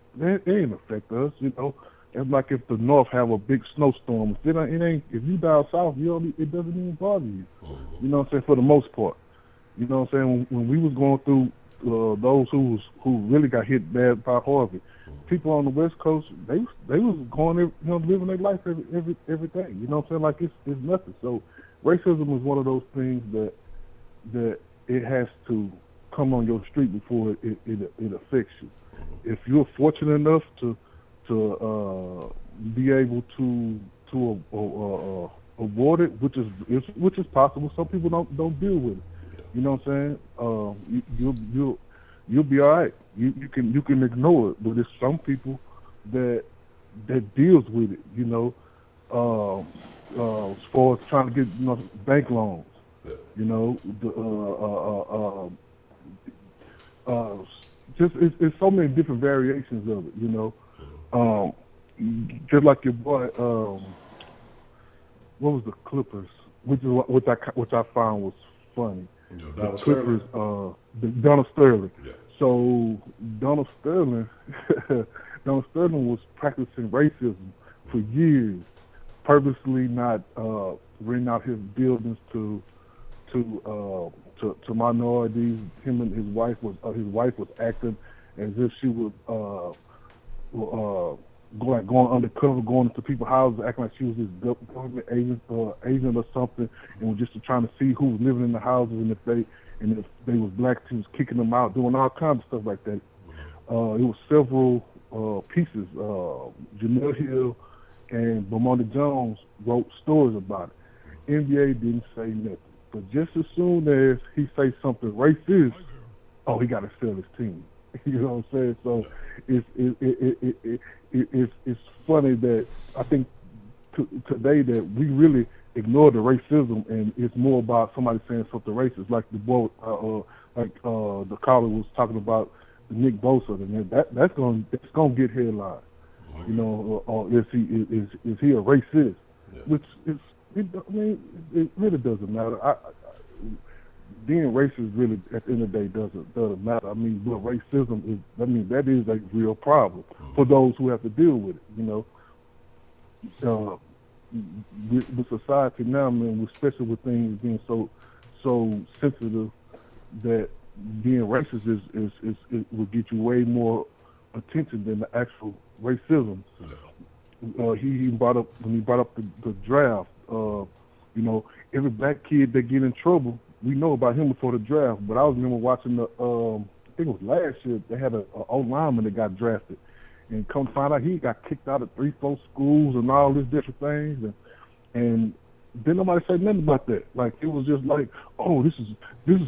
ain't affect us, you know. It's like if the North have a big snowstorm. If you down south, it doesn't even bother you. You know what I'm saying? For the most part, you know what I'm saying. When we was going through those who really got hit bad by Harvey, people on the West Coast, they was going, you know, living their life every day. You know what I'm saying? Like it's nothing. So racism is one of those things that it has to come on your street before it affects you. If you're fortunate enough to be able to avoid it, which is possible. Some people don't deal with it. You know what I'm saying? You'll be all right. You can ignore it, but there's some people that deals with it. You know, as far as trying to get, you know, bank loans. You know, just it's so many different variations of it. You know, just like your boy, what was the Clippers? Which I found was funny. The Clippers, Donald Sterling. Yeah. So Donald Sterling was practicing racism for years, purposely not renting out his buildings to minorities. Him and his wife was acting as if she was going undercover, going into people's houses, acting like she was this government agent or something, and was just trying to see who was living in the houses, and if they was black, she was kicking them out, doing all kinds of stuff like that. It was several pieces. Jamil Hill and Bomani Jones wrote stories about it. NBA didn't say nothing. But just as soon as he say something racist, he got to sell his team. You know what I'm saying? So it's funny that I think today that we really ignore the racism, and it's more about somebody saying something racist, like the boy, the caller was talking about Nick Bosa, and that's gonna get headlines. You know, or is he a racist? Yeah. Which is. It really doesn't matter. Being racist really, at the end of the day, doesn't matter. I mean, but racism is. I mean, that is a real problem for those who have to deal with it. You know, with society now, man, especially with things being so sensitive, that being racist is will get you way more attention than the actual racism. He brought up the draft. You know, every black kid that get in trouble, we know about him before the draft. But I remember watching the, I think it was last year, they had a old lineman that got drafted, and come to find out he got kicked out of 3-4 schools and all these different things, and then nobody said nothing about that. Like it was just like, oh, this is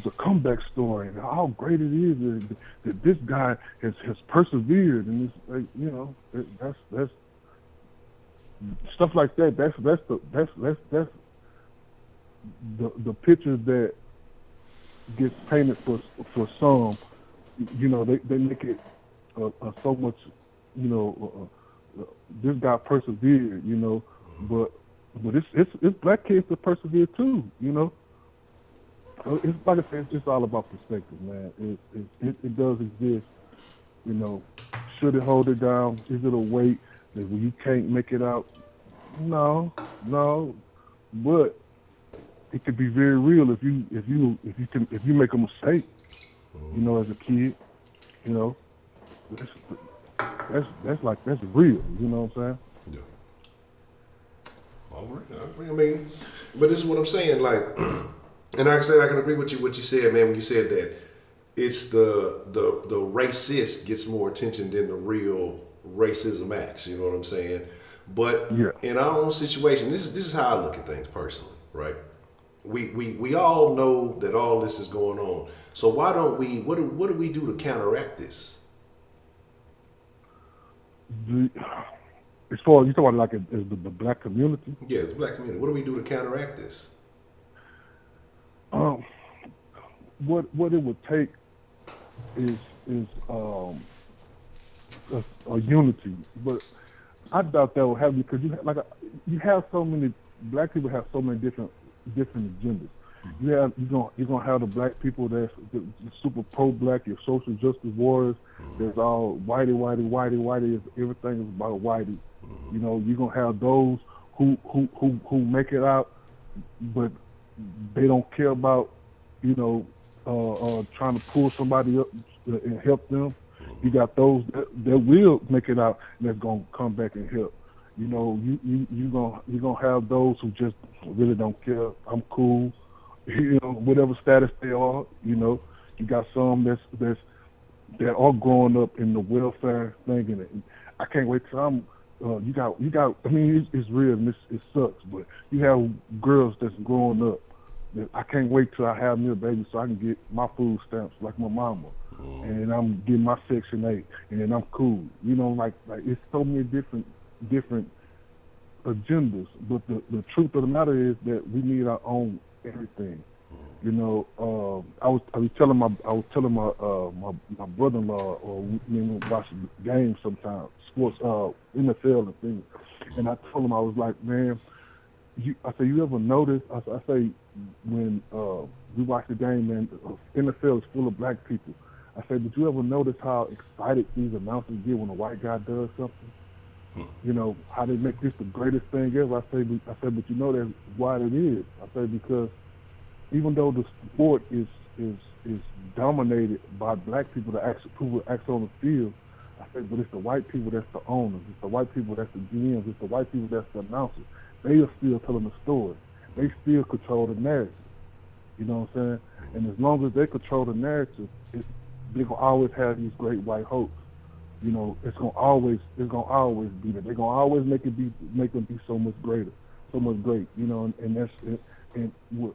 a comeback story, and how great it is that this guy has persevered, and it's like, you know, that's. Stuff like that. That's the picture that gets painted for some. You know, they make it so much. You know, this guy persevered. You know, but it's black kids that persevere too. You know, it's like I said, it's just all about perspective, man. It does exist. You know, should it hold it down? Is it a weight? That when you can't make it out, no, but it could be very real if you make a mistake, you know, as a kid, you know, that's real. You know what I'm saying? Yeah. All right. I mean, but this is what I'm saying. Like, and like I said, I can agree with you what you said, man. When you said that it's the racist gets more attention than the real racism acts. You know what I'm saying? But Yeah. in our own situation, this is how I look at things personally, right? We all know that all this is going on. So why don't we? What do we do to counteract this? As far as you talking about like as the black community, Yeah, it's the black community. What do we do to counteract this? what it would take is a unity, but I doubt that will happen because you have so many black people have so many different agendas. You're gonna have the black people that's the super pro black, your social justice warriors. There's all whitey. Everything is about whitey. You know, you're gonna have those who make it out, but they don't care about trying to pull somebody up and help them. You got those that will make it out and that's gonna come back and help. You know, you're gonna have those who just really don't care. I'm cool. You know, whatever status they are. You know, you got some that are growing up in the welfare thing, and I can't wait till I'm. You got. I mean, it's real and it sucks, but you have girls that's growing up. That I can't wait till I have me a baby so I can get my food stamps like my mama, and I'm getting my Section 8, and then I'm cool. You know, like it's so many different agendas, but the truth of the matter is that we need our own everything. You know, I was telling my brother-in-law, or we watch games sometimes, sports, NFL and things, and I told him, I was like, man, I say, you ever notice? I say, when we watch the game, man, NFL is full of black people. I say, did you ever notice how excited these announcers get when a white guy does something? You know, how they make this the greatest thing ever. I say, but you know that's why it is. I say, because even though the sport is dominated by black people that actually on the field, I say, but it's the white people that's the owners, it's the white people that's the GMs, it's the white people that's the announcers. They are still telling the story. They still control the narrative. You know what I'm saying? And as long as they control the narrative, they're gonna always have these great white hopes. You know, it's gonna always be there. They're gonna always make them be so much greater, so much great. You know, and that's and what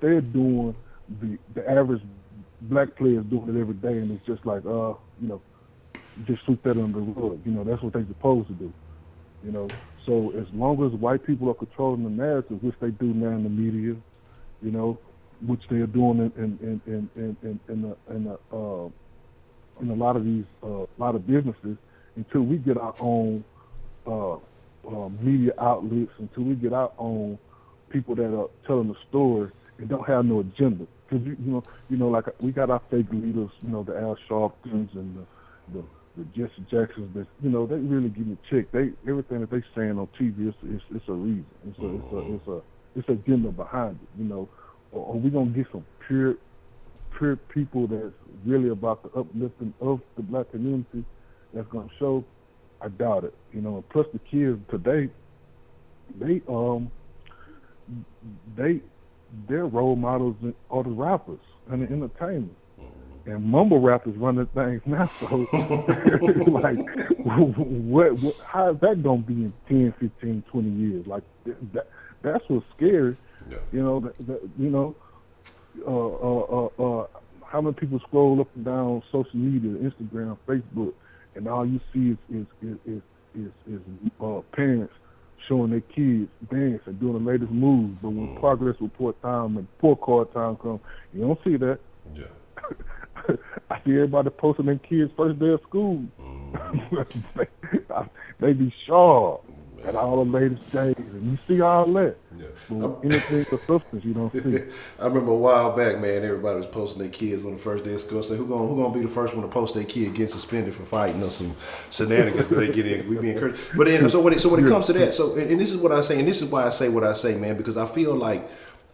they're doing, the average black player is doing it every day, and it's just like just sweep that under the rug. You know, that's what they're supposed to do. You know, so as long as white people are controlling the narrative, which they do now in the media, you know, which they are doing in a lot of these businesses, until we get our own media outlets, until we get our own people that are telling the story and don't have no agenda. Because you know, like we got our fake leaders, you know, the Al Sharptons and the Jesse Jacksons. That they really getting a check. Everything that they saying on TV it's a reason. It's a agenda behind it. You know, or we gonna get some pure people that's really about the uplifting of the black community that's gonna show. I doubt it. You know, and plus the kids today, their role models are the rappers and the entertainers. And mumble rappers running things now, so like, how is that gonna be in 10, 15, 20 years? Like that's what's scary. Yeah. You know, how many people scroll up and down social media, Instagram, Facebook, and all you see is parents showing their kids dance and doing the latest moves. But when progress report time and poor card time comes, you don't see that. Yeah. I see everybody posting their kids' first day of school. They be sharp at all the latest days, and you see all that. Yeah. But anything for substance, you don't see. I remember a while back, man, everybody was posting their kids on the first day of school. Say, who gonna be the first one to post their kid getting suspended for fighting or some shenanigans that they get in? We be encouraged. But then, so when it comes to that, and this is what I say, and this is why I say what I say, man, because I feel like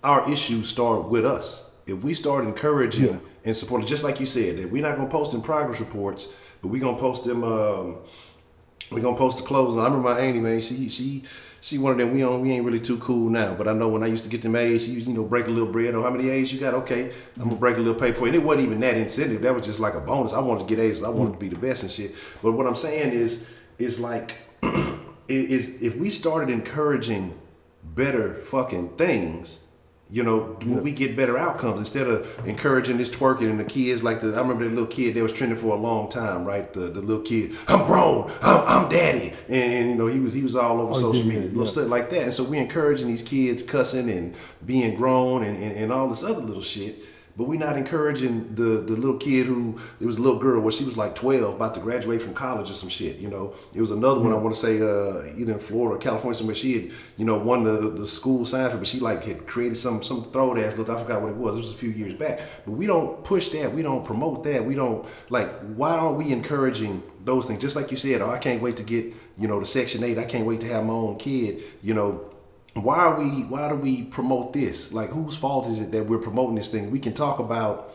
our issues start with us. If we start encouraging and supporting, just like you said, that we're not going to post in progress reports But we gonna post them. We gonna post the clothes. And I remember my auntie, man. She one of them. We ain't really too cool now. But I know when I used to get them A's, she break a little bread. Or how many A's you got? Okay, I'm gonna break a little pay for it. And it wasn't even that incentive. That was just like a bonus. I wanted to get A's. I wanted to be the best and shit. But what I'm saying is like, is if we started encouraging better fucking things, when we get better outcomes instead of encouraging this twerking and the kids like I remember the little kid that was trending for a long time, right? The little kid, I'm grown, I'm daddy, and he was all over social media, little stuff like that. And so we encouraging these kids cussing and being grown and all this other little shit. But we're not encouraging the little kid it was a little girl where she was like 12 about to graduate from college or some shit, It was another one I want to say either in Florida or California somewhere. She had, won the school science fair, but she like had created some throw ass look. I forgot what it was. It was a few years back. But we don't push that. We don't promote that. We don't why aren't we encouraging those things? Just like you said, I can't wait to get, the Section 8. I can't wait to have my own kid, Why do we promote this? Like, whose fault is it that we're promoting this thing? We can talk about,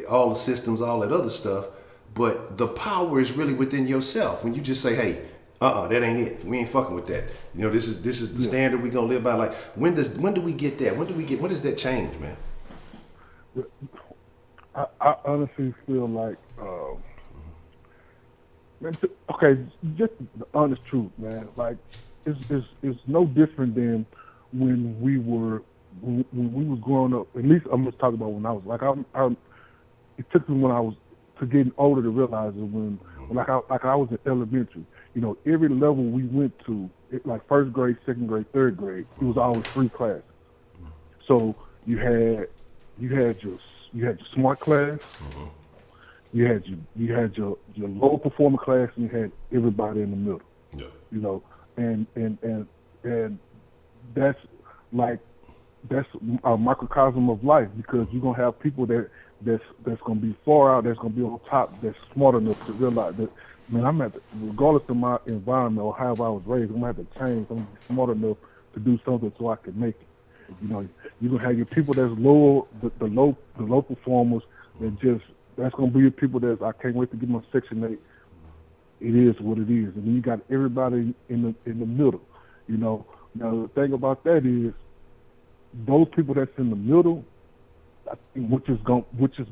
all the systems, all that other stuff, but the power is really within yourself. When you just say, hey, that ain't it. We ain't fucking with that. This is the standard we gonna live by. Like, when do we get that? When does that change, man? I honestly feel like, okay, just the honest truth, man. Like, it's no different than when we was growing up. At least I'm just talking about when I was like it took me when I was to getting older to realize it when I was in elementary. Every level we went to, like first grade, second grade, third grade, it was always free classes. So you had your smart class, you had your low performer class, and you had everybody in the middle. Yeah. And that's a microcosm of life, because you're gonna have people that's gonna be far out, that's gonna be on top, that's smart enough to realize that, man, regardless of my environment or how I was raised, I'm gonna have to change. I'm gonna be smart enough to do something so I can make it. You're gonna have your people that's low, the low performers, that's gonna be your people I can't wait to get my Section 8. It is what it is, and then you got everybody in the middle. Now the thing about that is, those people that's in the middle, I think, which is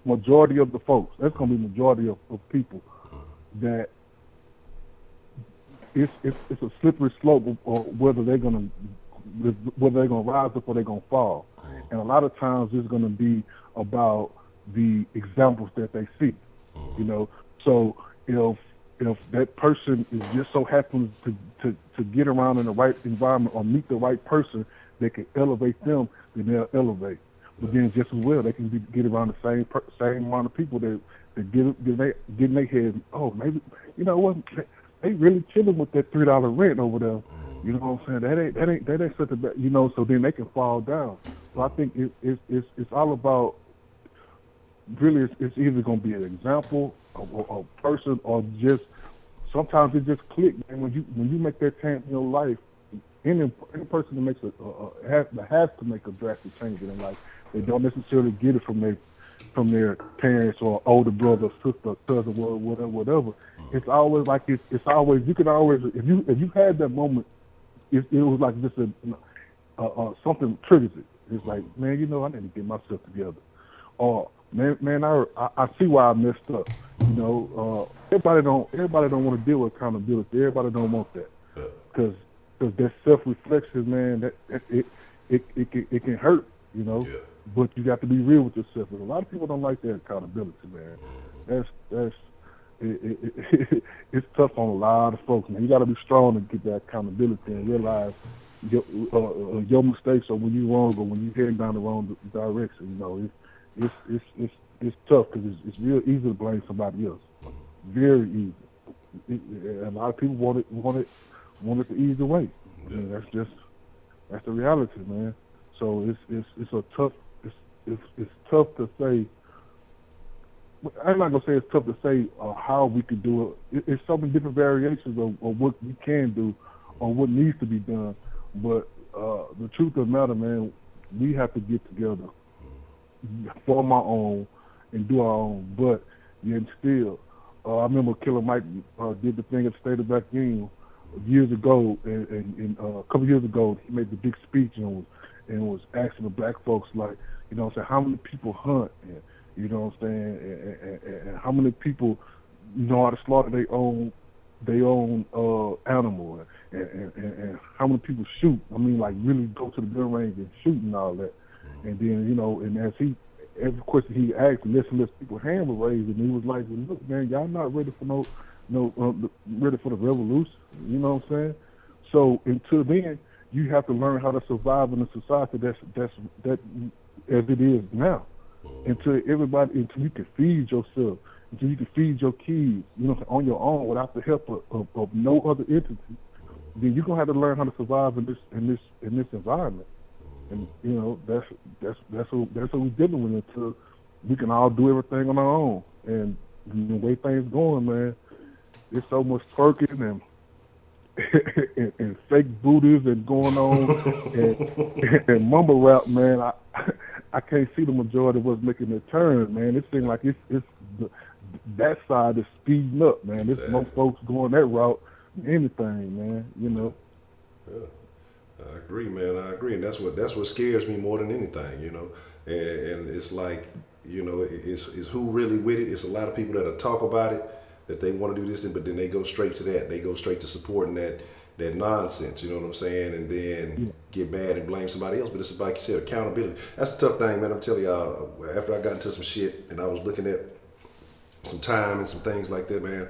majority of the folks. That's gonna be majority of people. That it's a slippery slope, or whether they're gonna rise up or they're gonna fall. And a lot of times it's gonna be about the examples that they see. So if that person is just so happens to get around in the right environment or meet the right person that can elevate them, then they'll elevate. But then just as well, they can get around the same amount of people that get in their head, oh, maybe, what, they really chilling with that $3 rent over there. You know what I'm saying? That ain't such a bad, so then they can fall down. So I think it's all about, really, it's either going to be an example, a person, or just, sometimes it just clicks. And when you make that change in your life, any person that makes has to make a drastic change in their life, they don't necessarily get it from their parents or older brother, sister, cousin, whatever. It's always like it's always, you can always, if you had that moment, it was like just something triggers it. It's like, man, I need to get myself together. Or man, I see why I messed up. Everybody don't want to deal with accountability. Everybody don't want that, because that self-reflection, man, that it can hurt, Yeah. But you got to be real with yourself. And a lot of people don't like that accountability, man. It's tough on a lot of folks, man. You got to be strong to get that accountability and realize your mistakes, or when you're wrong, or when you're heading down the wrong direction. It's tough, because it's real easy to blame somebody else. Very easy. A lot of people want it the easy way. Yeah. That's the reality, man. So it's tough to say. I'm not gonna say it's tough to say how we could do it. It's so many different variations of what we can do or what needs to be done. But the truth of the matter, man, we have to get together, form our own, and do our own. But yet still, I remember Killer Mike did the thing at the State of Black Union years ago, and a couple years ago, he made the big speech and was asking the black folks, like, you know what I'm saying, how many people hunt, and, you know what I'm saying, and how many people know how to slaughter their own animal, and how many people shoot. I mean, like, really go to the gun range and shoot and all that. And then, you know, and as every question he asked, less and less people hand were raised, and he was like, well, look, man, y'all not ready for ready for the revolution. You know what I'm saying? So until then, you have to learn how to survive in a society that as it is now. Until you can feed yourself, until you can feed your kids, you know, on your own without the help of no other entity, then you're gonna have to learn how to survive in this environment. And you know, that's what we're dealing with until we can all do everything on our own. And the way things going, man, there's so much twerking and fake booties and going on and mumble rap, man. I can't see the majority of us making the turn, man. It seems like it's that side is speeding up, man. There's more folks going that route than anything, man. You know. Yeah. I agree, man. I agree, and that's what scares me more than anything, you know. And it's like, you know, it's who really with it. It's a lot of people that'll talk about it, that they want to do this, but then they go straight to that. They go straight to supporting that nonsense. You know what I'm saying? And then get mad and blame somebody else. But it's like you said, accountability. That's a tough thing, man. I'm telling y'all. After I got into some shit and I was looking at some time and some things like that, man,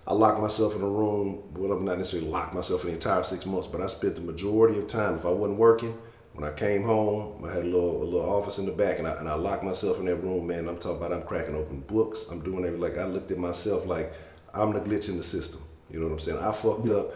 I locked myself in a room. Well, I'm not necessarily locked myself in the entire 6 months, but I spent the majority of time, if I wasn't working, when I came home, I had a little office in the back, and I locked myself in that room, man. I'm talking about I'm cracking open books. I'm doing everything. Like, I looked at myself like I'm the glitch in the system. You know what I'm saying? I fucked up.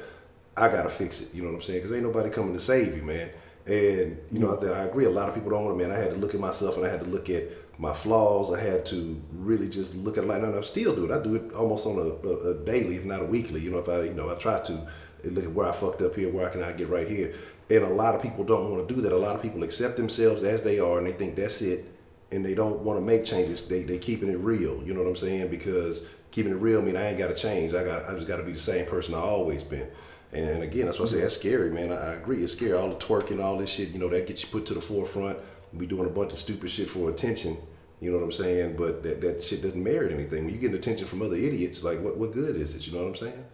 I got to fix it. You know what I'm saying? Because ain't nobody coming to save you, man. And, you know, I agree. A lot of people don't want to, man. I had to look at myself, and I had to look at my flaws. I had to really just look at it like, and I still do it. I do it almost on a daily, if not a weekly. You know, I try to look at where I fucked up here, where can I get right here. And a lot of people don't want to do that. A lot of people accept themselves as they are, and they think that's it, and they don't want to make changes. They keeping it real. You know what I'm saying? Because keeping it real mean I ain't got to change. I just got to be the same person I always been. And again, that's why I say that's scary, man. I agree, it's scary. All the twerking, all this shit, you know, that gets you put to the forefront. We doing a bunch of stupid shit for attention. You know what I'm saying? But that shit doesn't merit anything. When you get attention from other idiots, like what good is it? You know what I'm saying?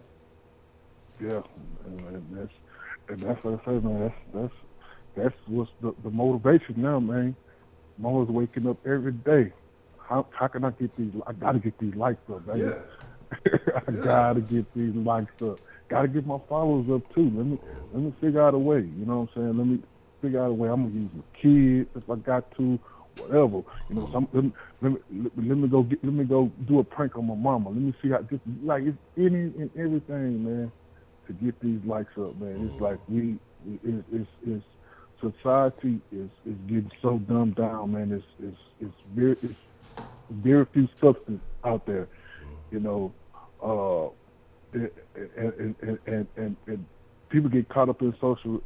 Yeah, and that's what I say, man. That's what's the motivation now, man. I'm always waking up every day. How can I get these? I gotta get these likes up, baby. Yeah. I gotta get these likes up. Gotta get my followers up too. Let me figure out a way. You know what I'm saying? Let me figure out a way. I'm gonna use my kids if I got to, whatever. You know, let me go do a prank on my mama. Let me see how just like it's any and everything, man, to get these likes up, man. It's like it's society is getting so dumbed down, man. It's very few substance out there, you know. And people get caught up in social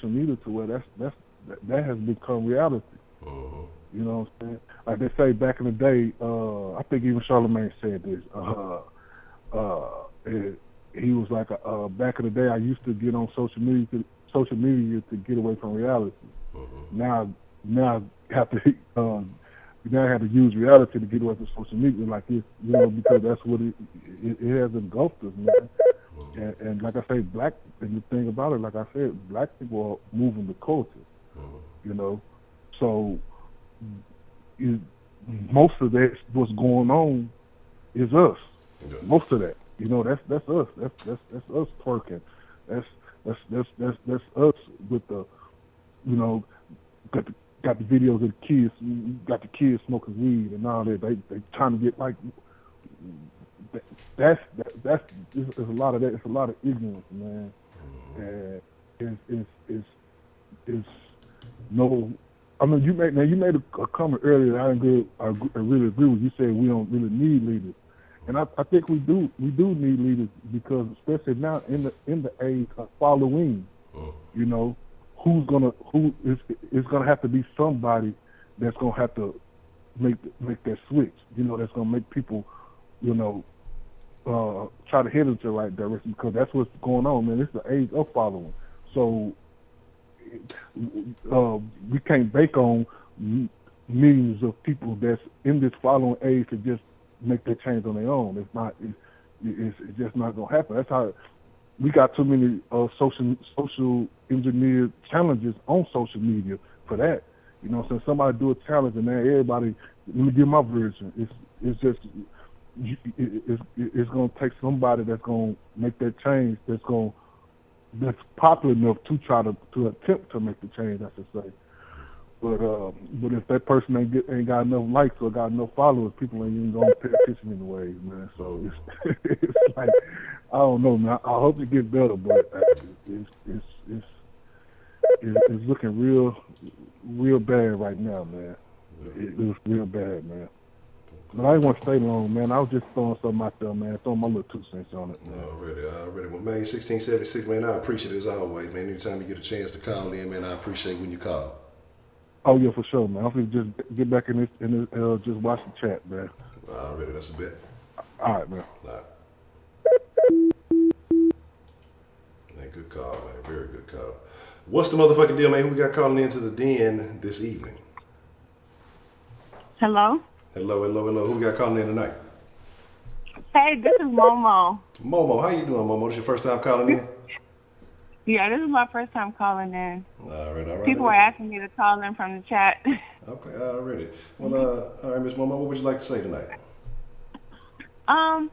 media to where that has become reality. You know what I'm saying? Like they say back in the day, I think even Charlemagne said this. He was like, back in the day, I used to get on social media to get away from reality. Now I have to now I have to use reality to get away from social media, like this, you know, because that's what it has engulfed us, man. And like I say, and the thing about it, like I said, black people are moving the culture, you know. So most of that, what's going on, is us. Yeah. Most of that, you know, that's us. That's us twerking. That's us with the, you know, got the videos of the kids, got the kids smoking weed and all that. They trying to get like that's it's a lot of that. It's a lot of ignorance, man. And it's no. I mean, you made a comment earlier. I really agree with you. Said we don't really need leaders, and I think we do need leaders, because especially now in the age of following, you know. Who's gonna have to be somebody that's gonna have to make that switch, you know, that's gonna make people, you know, try to head into the right direction, because that's what's going on, man. It's the age of following. So we can't bank on millions of people that's in this following age to just make that change on their own. It's not. It's just not gonna happen. That's how we got too many social engineered challenges on social media for that. You know, so somebody do a challenge and then everybody, let me give my version. It's just it's gonna take somebody that's gonna make that change. That's popular enough to try to attempt to make the change, I should say. But if that person ain't got enough likes or got enough followers, people ain't even gonna pay attention anyways, man. So it's like, I don't know, man. I hope it gets better, but it's looking real bad right now, man. It was real bad, man. But I didn't want to stay long, man. I was just throwing something out there, man. Throwing my little 2 cents on it, man. Already. Well, man, 1676, man, I appreciate it as always, man. Anytime you get a chance to call in, man, I appreciate when you call. Oh yeah, for sure, man. I'm gonna just get back in this and just watch the chat, man. Already, that's a bet. All right, man. All right. Man, good call, man. Very good call. What's the motherfucking deal, man? Who we got calling into the den this evening? Hello? Hello. Who we got calling in tonight? Hey, this is Momo. Momo, how you doing, Momo? This your first time calling in? Yeah, this is my first time calling in. All right. People were asking me to call in from the chat. Okay, already. Well, all right, Miss Momo, what would you like to say tonight? I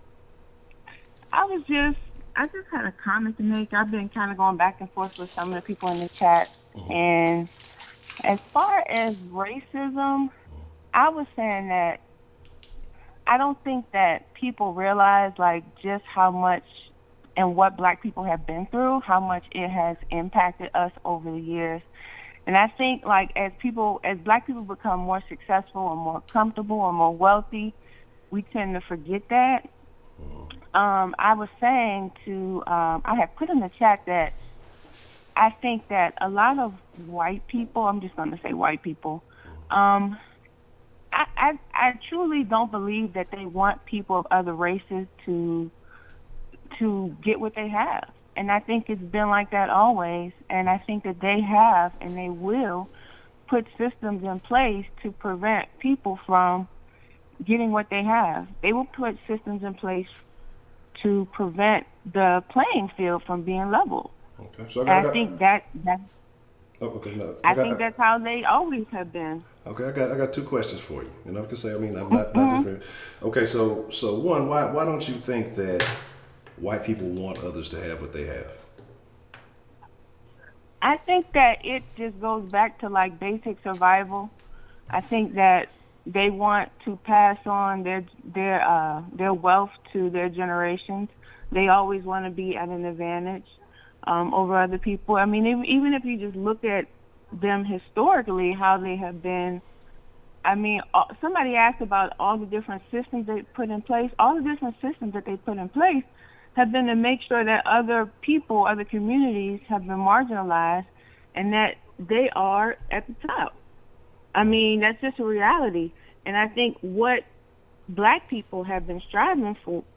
just had a comment to make. I've been kind of going back and forth with some of the people in the chat. Mm-hmm. And as far as racism, I was saying that I don't think that people realize like just how much and what black people have been through, how much it has impacted us over the years. And I think like as black people become more successful or more comfortable or more wealthy, we tend to forget that. I was saying I had put in the chat that I think that a lot of white people, I'm just going to say white people, I truly don't believe that they want people of other races to get what they have. And I think it's been like that always. And I think that they have and they will put systems in place to prevent people from getting what they have. They will put systems in place to prevent the playing field from being level. Okay. So I think that oh, okay, no. I think that's how they always have been. Okay, I got 2 questions for you. And I can say, I'm not disagreeing. Okay, so one, why don't you think that white people want others to have what they have? I think that it just goes back to like basic survival. I think that they want to pass on their wealth to their generations. They always want to be at an advantage over other people. I mean, even if you just look at them historically, how they have been. I mean, somebody asked about all the different systems they put in place. All the different systems that they put in place have been to make sure that other people, other communities have been marginalized and that they are at the top. I mean, that's just a reality. And I think what black people have been striving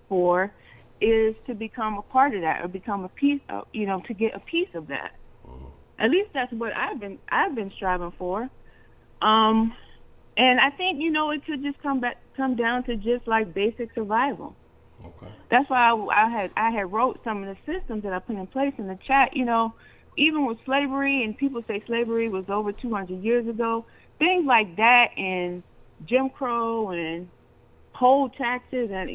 for is to become a part of that or become a piece of, to get a piece of that. At least that's what I've been striving for. And I think, it could just come down to just like basic survival. Okay. That's why I had wrote some of the systems that I put in place in the chat. Even with slavery, and people say slavery was over 200 years ago, things like that, and Jim Crow and poll taxes, and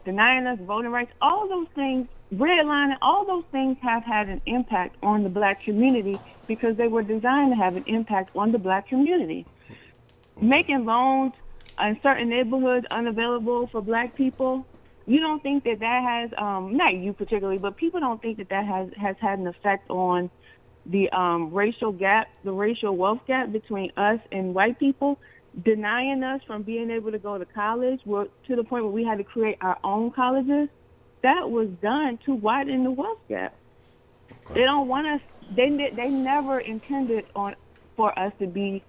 denying us voting rights, all those things, redlining, all those things have had an impact on the black community because they were designed to have an impact on the black community. Making loans in certain neighborhoods unavailable for black people, you don't think that has, not you particularly, but people don't think that has had an effect on the racial gap, the racial wealth gap between us and white people, denying us from being able to go to college, to the point where we had to create our own colleges. That was done to widen the wealth gap. They don't want us, they never intended for us to be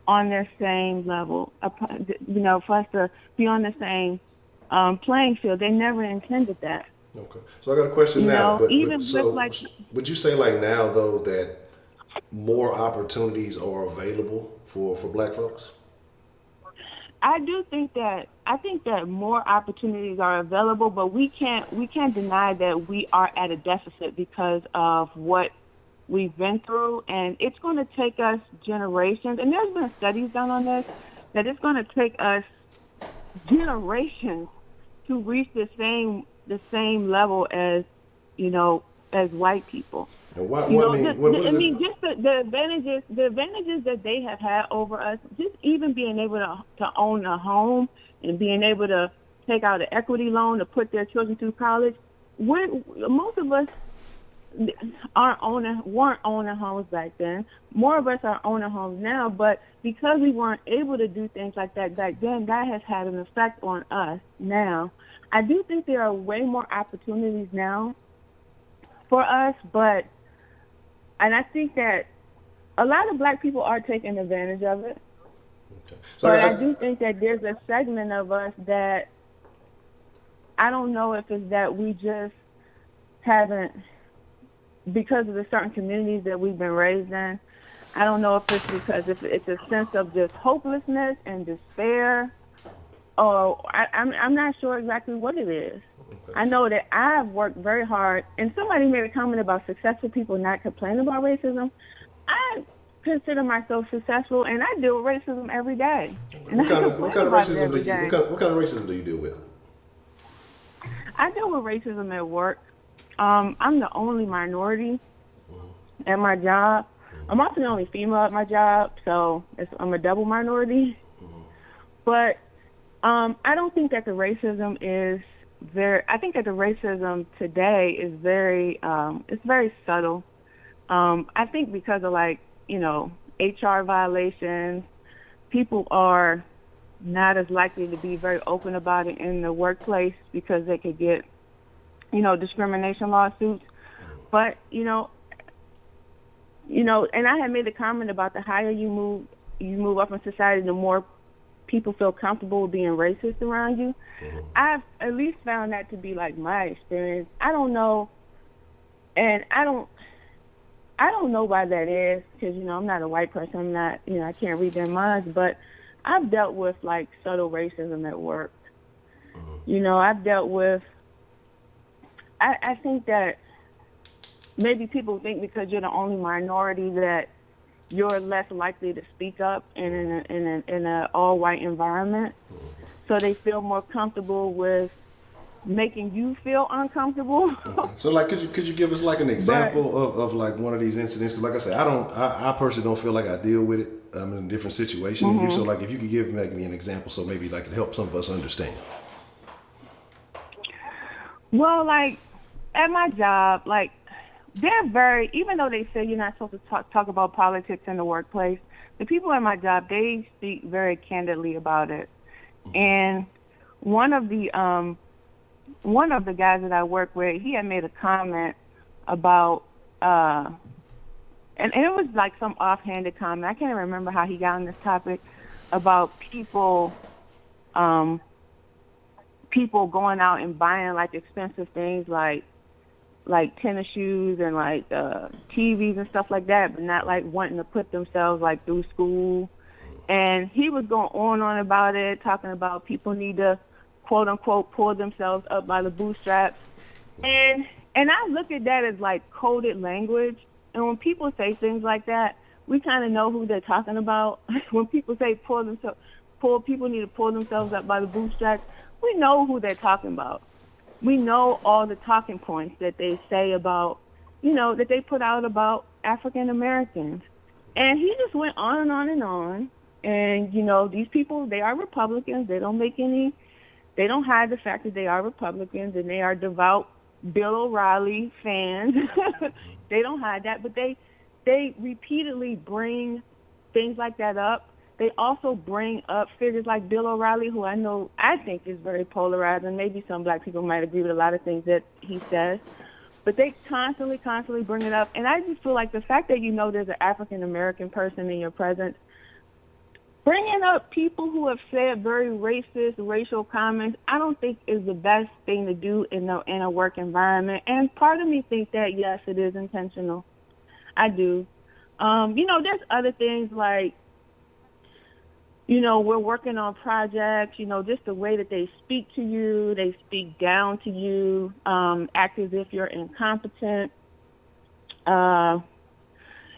on their same level, for us to be on the same playing field. They never intended that. Okay. So I got a question You now. know, even with So like, would you say like now though that more opportunities are available for Black folks? I think that more opportunities are available, but we can't deny that we are at a deficit because of what we've been through, and it's going to take us generations. And there's been studies done on this that it's going to take us generations to reach the same level as, you know, as white people. And what, You what, know, I mean, what is it? just the advantages that they have had over us, just even being able to own a home and being able to take out an equity loan to put their children through college. Most of us weren't owning homes back then. More of us are owning homes now, but because we weren't able to do things like that back then, that has had an effect on us now. I do think there are way more opportunities now for us, and I think that a lot of Black people are taking advantage of it. Okay. So But I do think that there's a segment of us that I don't know if it's that we just haven't, because of the certain communities that we've been raised in, I don't know if it's because it's a sense of just hopelessness and despair, or I'm not sure exactly what it is. Okay. I know that I've worked very hard, and somebody made a comment about successful people not complaining about racism. I consider myself successful, and I deal with racism every day. And What kind of racism do every you day. what kind of racism do you deal with? I deal with racism at work. I'm the only minority at my job. I'm also the only female at my job, so I'm a double minority. But I don't think that the racism is very. I think that the racism today is very. It's very subtle. I think because of HR violations, people are not as likely to be very open about it in the workplace because they could get, discrimination lawsuits. But, and I had made a comment about the higher you move up in society, the more people feel comfortable being racist around you. I've at least found that to be like my experience. I don't know, and I don't know why that is, because I'm not a white person. I'm not, I can't read their minds, but I've dealt with like subtle racism at work. I've dealt with. I think that maybe people think because you're the only minority that you're less likely to speak up in an all-white environment, so they feel more comfortable with making you feel uncomfortable. So, like, could you give us like an example of like one of these incidents? Because, like I said, I personally don't feel like I deal with it. I'm in a different situation than you. So, like, if you could give me an example, so maybe like it help some of us understand. Well, like at my job, like they're even though they say you're not supposed to talk about politics in the workplace, the people at my job, they speak very candidly about it. And one of the guys that I work with, he had made a comment about, and it was like some offhanded comment. I can't remember how he got on this topic about people going out and buying like expensive things like tennis shoes and like TVs and stuff like that, but not like wanting to put themselves like through school. And he was going on about it, talking about people need to quote unquote pull themselves up by the bootstraps. And I look at that as like coded language. And when people say things like that, we kind of know who they're talking about. When people say people need to pull themselves up by the bootstraps, we know who they're talking about. We know all the talking points that they say about, that they put out about African Americans. And he just went on and on and on. And, these people, they are Republicans. They don't hide the fact that they are Republicans and they are devout Bill O'Reilly fans. They don't hide that, but they repeatedly bring things like that up. They also bring up figures like Bill O'Reilly, who I think is very polarized, and maybe some Black people might agree with a lot of things that he says. But they constantly bring it up. And I just feel like the fact that there's an African-American person in your presence, bringing up people who have said very racist, racial comments, I don't think is the best thing to do in a work environment. And part of me thinks that, yes, it is intentional. I do. There's other things like, we're working on projects, just the way that they speak to you, they speak down to you, act as if you're incompetent.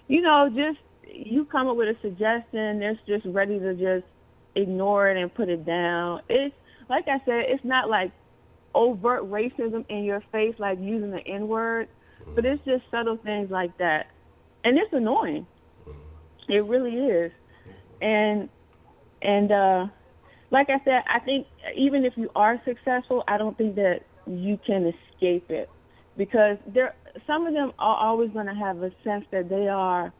Just you come up with a suggestion, they're just ready to just ignore it and put it down. It's like I said, it's not like overt racism in your face, like using the N-word, but it's just subtle things like that. And it's annoying. It really is. And like I said, I think even if you are successful, I don't think that you can escape it, because some of them are always going to have a sense that they are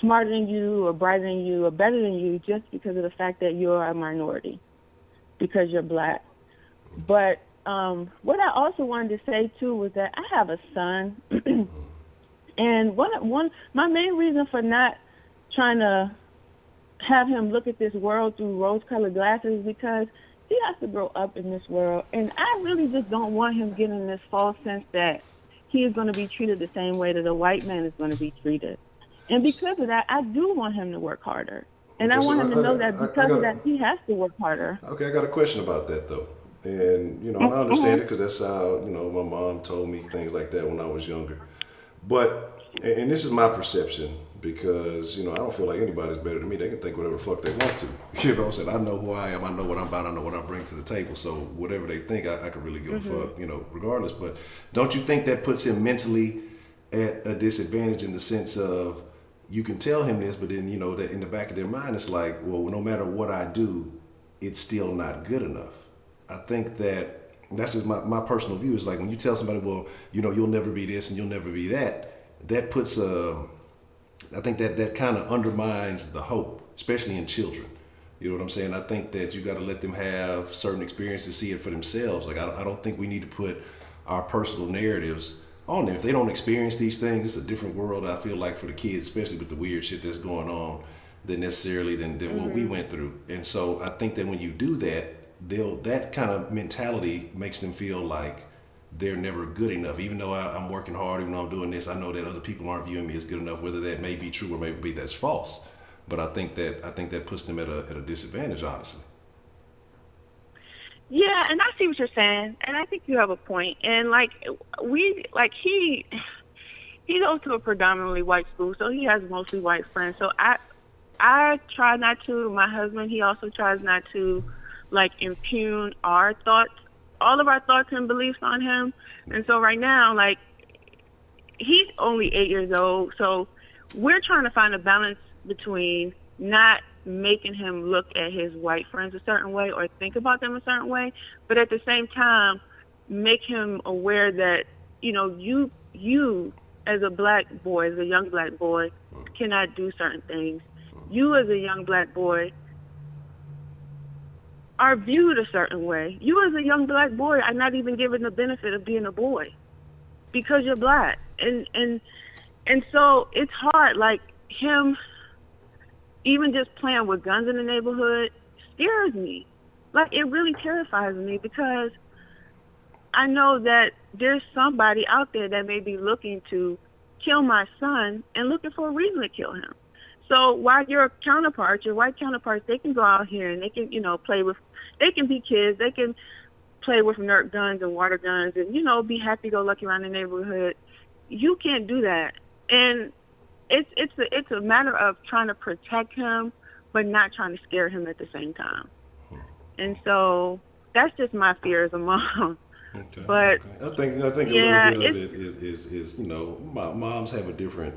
smarter than you or brighter than you or better than you just because of the fact that you're a minority, because you're black. But what I also wanted to say too was that I have a son, and my main reason for not trying to have him look at this world through rose-colored glasses is because he has to grow up in this world, and I really just don't want him getting this false sense that he is going to be treated the same way that a white man is going to be treated. And because of that, I do want him to work harder. And I want him to know that because of that, he has to work harder. Okay, I got a question about that, though. And, and I understand it because that's how, my mom told me things like that when I was younger. But, and this is my perception, because, I don't feel like anybody's better than me. They can think whatever the fuck they want to. You know what I'm saying? I know who I am. I know what I'm about. I know what I bring to the table. So whatever they think, I could really give a fuck, regardless. But don't you think that puts him mentally at a disadvantage in the sense of, you can tell him this, but then, that in the back of their mind, it's like, well, no matter what I do, it's still not good enough. I think that's just my personal view, is like when you tell somebody, well, you'll never be this and you'll never be that, that puts I think that kind of undermines the hope, especially in children. You know what I'm saying? I think that you got to let them have certain experiences to see it for themselves. Like, I don't think we need to put our personal narratives on them. If they don't experience these things, it's a different world, I feel like, for the kids, especially with the weird shit that's going on, than what we went through. And so I think that when you do that, that kind of mentality makes them feel like they're never good enough. Even though I'm working hard, even though I'm doing this, I know that other people aren't viewing me as good enough, whether that may be true or maybe that's false. But I think that puts them at a disadvantage, honestly. Yeah, and I see what you're saying, and I think you have a point. And he goes to a predominantly white school, so he has mostly white friends. So I try not to. My husband, he also tries not to, impugn our thoughts, all of our thoughts and beliefs on him. And so right now, he's only 8 years old, so we're trying to find a balance between not making him look at his white friends a certain way or think about them a certain way, but at the same time make him aware that you as a black boy, as a young black boy, cannot do certain things. You as a young black boy are viewed a certain way. You as a young black boy are not even given the benefit of being a boy because you're black, and so it's hard. Like him even just playing with guns in the neighborhood scares me. It really terrifies me, because I know that there's somebody out there that may be looking to kill my son and looking for a reason to kill him. So while your white counterparts, they can go out here and they can, they can be kids, they can play with Nerf guns and water guns and, be happy-go-lucky around the neighborhood. You can't do that. And it's a matter of trying to protect him, but not trying to scare him at the same time. And so that's just my fear as a mom. Okay. But I think a little bit of it is moms have a different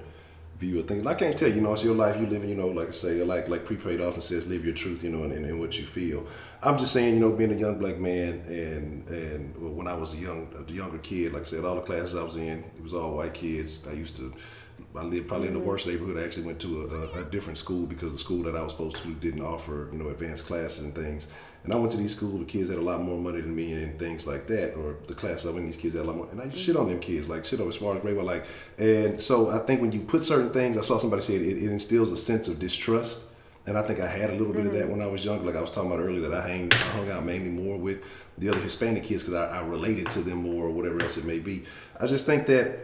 view of things. And I can't tell you, it's your life you live in, like I say, like Prepaid often says, live your truth, and what you feel. I'm just saying, being a young black man and when I was a younger kid, like I said, all the classes I was in, it was all white kids. I lived probably in the worst neighborhood. I actually went to a different school because the school that I was supposed to didn't offer, advanced classes and things. And I went to these schools, the kids had a lot more money than me and things like that, or the class I'm in, these kids had a lot more. And I used to shit on them kids, shit on as far as grade, and so I think when you put certain things, I saw somebody say it instills a sense of distrust And I think I had a little bit of that when I was younger. Like I was talking about earlier, that I hung out mainly more with the other Hispanic kids because I related to them more or whatever else it may be. I just think that,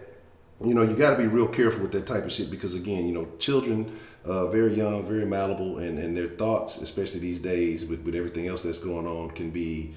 you know, you got to be real careful with that type of shit because, again, you know, children, very young, very malleable, and their thoughts, especially these days with everything else that's going on, can be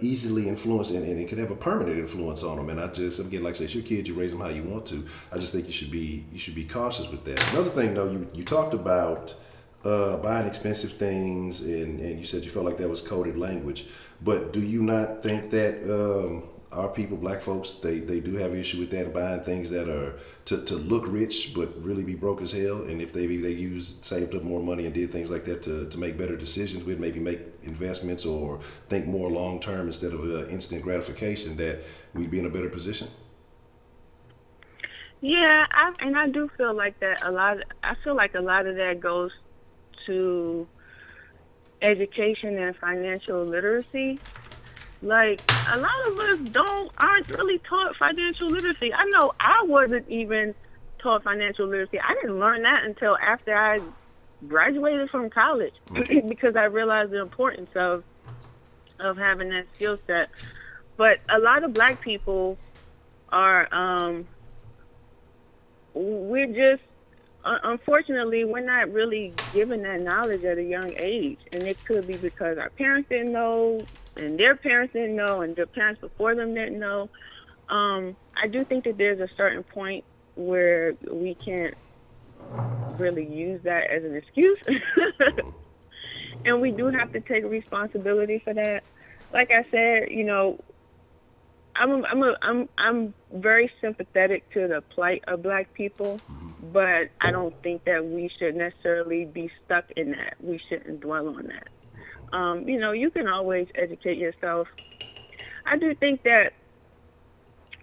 easily influenced, and it can have a permanent influence on them. And again, like I say, it's your kid, you raise them how you want to. I just think you should be cautious with that. Another thing, though, you talked about buying expensive things, and you said you felt like that was coded language. But do you not think that our people, black folks, they do have an issue with that, buying things that are to look rich but really be broke as hell? And if they saved up more money and did things like that to make better decisions with, maybe make investments or think more long term instead of instant gratification, that we'd be in a better position? Yeah, I do feel like that a lot. I feel like a lot of that goes to education and financial literacy. Like, a lot of us aren't really taught financial literacy. I know I wasn't even taught financial literacy. I didn't learn that until after I graduated from college because I realized the importance of having that skill set. But a lot of black people are, we're just, unfortunately, we're not really given that knowledge at a young age. And it could be because our parents didn't know, and their parents didn't know, and their parents before them didn't know. I do think that there's a certain point where we can't really use that as an excuse. And we do have to take responsibility for that. Like I said, you know, I'm very sympathetic to the plight of black people, but I don't think that we should necessarily be stuck in that. We shouldn't dwell on that. You know, you can always educate yourself. I do think that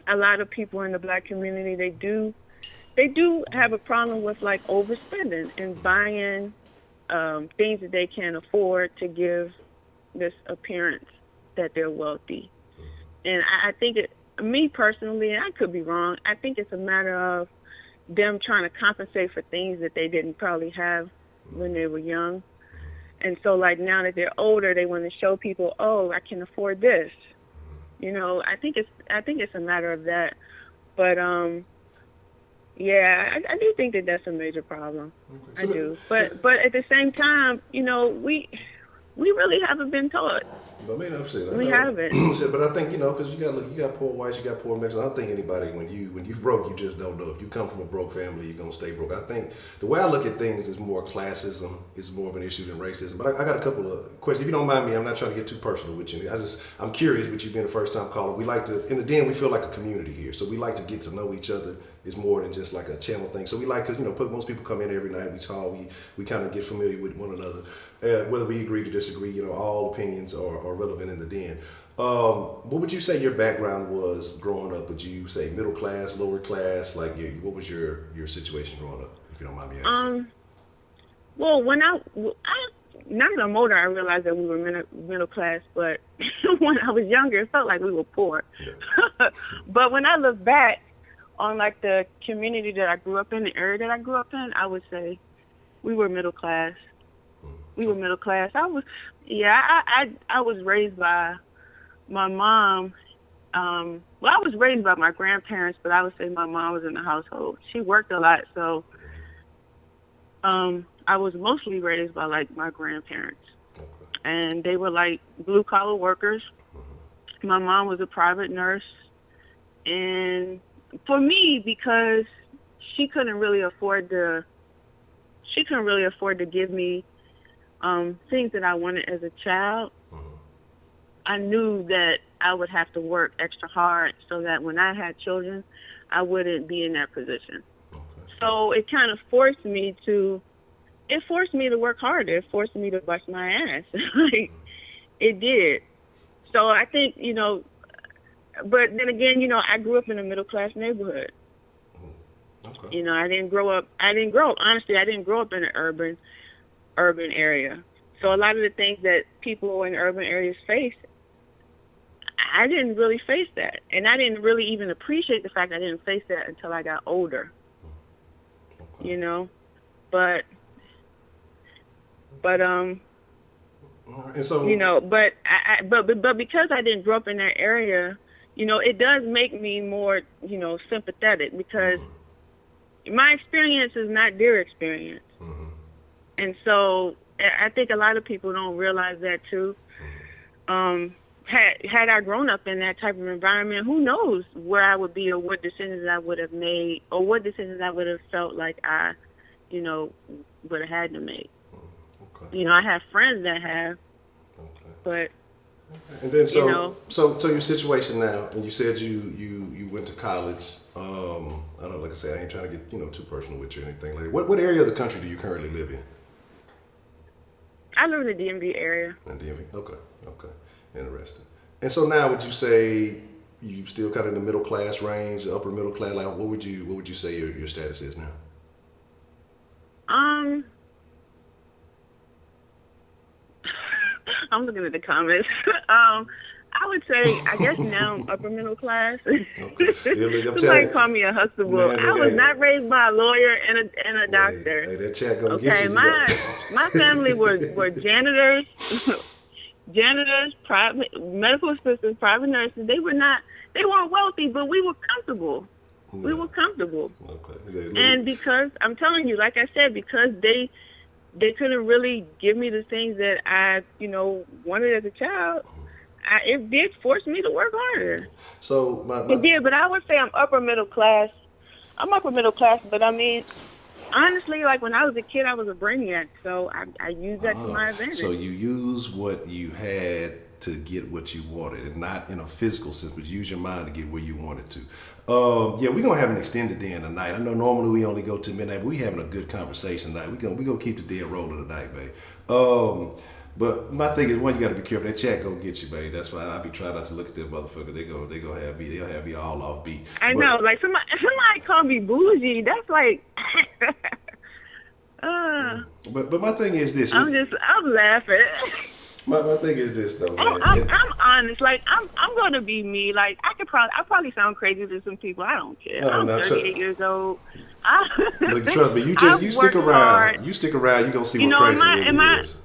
a lot of people in the black community, they do have a problem with like overspending and buying things that they can't afford to give this appearance that they're wealthy. And I think me personally, and I could be wrong, I think it's a matter of them trying to compensate for things that they didn't probably have when they were young. And so, like, now that they're older, they want to show people, oh, I can afford this. You know, I think it's a matter of that. But yeah, I do think that that's a major problem. Okay. I do. But at the same time, you know, we really haven't been taught. But I mean, I'm saying, we haven't. But I think, you know, because you got poor whites, you got poor Mexicans. I don't think anybody, when you broke, you just don't know. If you come from a broke family, you're gonna stay broke. I think the way I look at things is more classism is more of an issue than racism. But I got a couple of questions. If you don't mind me, I'm not trying to get too personal with you. I'm curious with you being a first time caller. We like to, in the den, we feel like a community here, so we like to get to know each other. It's more than just like a channel thing. So we like, because, you know, most people come in every night. We talk. We kind of get familiar with one another. Whether we agree to disagree, you know, all opinions are relevant in the den. What would you say your background was growing up? Would you say middle class, lower class? Like, what was your situation growing up, if you don't mind me asking? Well, when now that I'm older, I realized that we were middle class, but when I was younger, it felt like we were poor. Yeah. But when I look back on, like, the community that I grew up in, the area that I grew up in, I would say we were middle class. We were middle class. I was raised by my mom. Well, I was raised by my grandparents, but I would say my mom was in the household. She worked a lot, so I was mostly raised by, like, my grandparents. And they were, like, blue-collar workers. My mom was a private nurse. And for me, because she couldn't really afford to give me things that I wanted as a child, I knew that I would have to work extra hard so that when I had children, I wouldn't be in that position. Okay. So it kind of forced me to work harder. It forced me to bust my ass. Like, it did. So I think, you know, but then again, you know, I grew up in a middle class neighborhood. Okay. You know, I didn't grow up in an urban area. So a lot of the things that people in urban areas face, I didn't really face that. And I didn't really even appreciate the fact I didn't face that until I got older. Okay. You know? But But And so, you know, but because I didn't grow up in that area, you know, it does make me more, you know, sympathetic because my experience is not their experience. And so I think a lot of people don't realize that too. Had I grown up in that type of environment, who knows where I would be or what decisions I would have made or what decisions I would have felt like I, you know, would have had to make. okay. You know, I have friends that have, but And then so, you know. so your situation now, and you said you went to college. I don't know, like I said, I ain't trying to get too personal with you or anything like that. What area of the country do you currently live in? I live in the DMV area. In DMV. Okay. Interesting. And so now, would you say you still kind of in the middle class range, upper middle class? Like, what would you say your status is now? I'm looking at the comments. I would say, I guess now I'm upper middle class. Okay. Yeah, look, I'm Somebody telling you. call me a hustable. Man, I look, was hey. not raised by a lawyer and a doctor. Hey, that chat gonna Okay, get you. my family were janitors, medical assistants, private nurses. They weren't wealthy, but we were comfortable. Yeah. We were comfortable. Okay. And because I'm telling you, like I said, because they couldn't really give me the things that I, you know, wanted as a child, it did force me to work harder. So It did, but I would say I'm upper middle class. I'm upper middle class, but I mean, honestly, like when I was a kid, I was a brainiac, so I used that to my advantage. So you use what you had to get what you wanted, and not in a physical sense, but use your mind to get where you wanted to. Yeah, we're gonna have an extended day in the night. I know normally we only go to midnight, but we having a good conversation tonight. We gonna keep the day rolling tonight, babe. But my thing is, one, you gotta be careful. That chat gonna get you, babe. That's why I be trying not to look at that motherfucker. They'll have me all off beat. I know, like somebody call me bougie. That's like. But my thing is this. I'm laughing. My thing is this though, man. I'm honest. Like I'm gonna be me. Like I probably sound crazy to some people. I don't care. No, I'm no, 38 years old. Look, trust me. You stick around. Hard. You stick around. You gonna see You what know, crazy it is.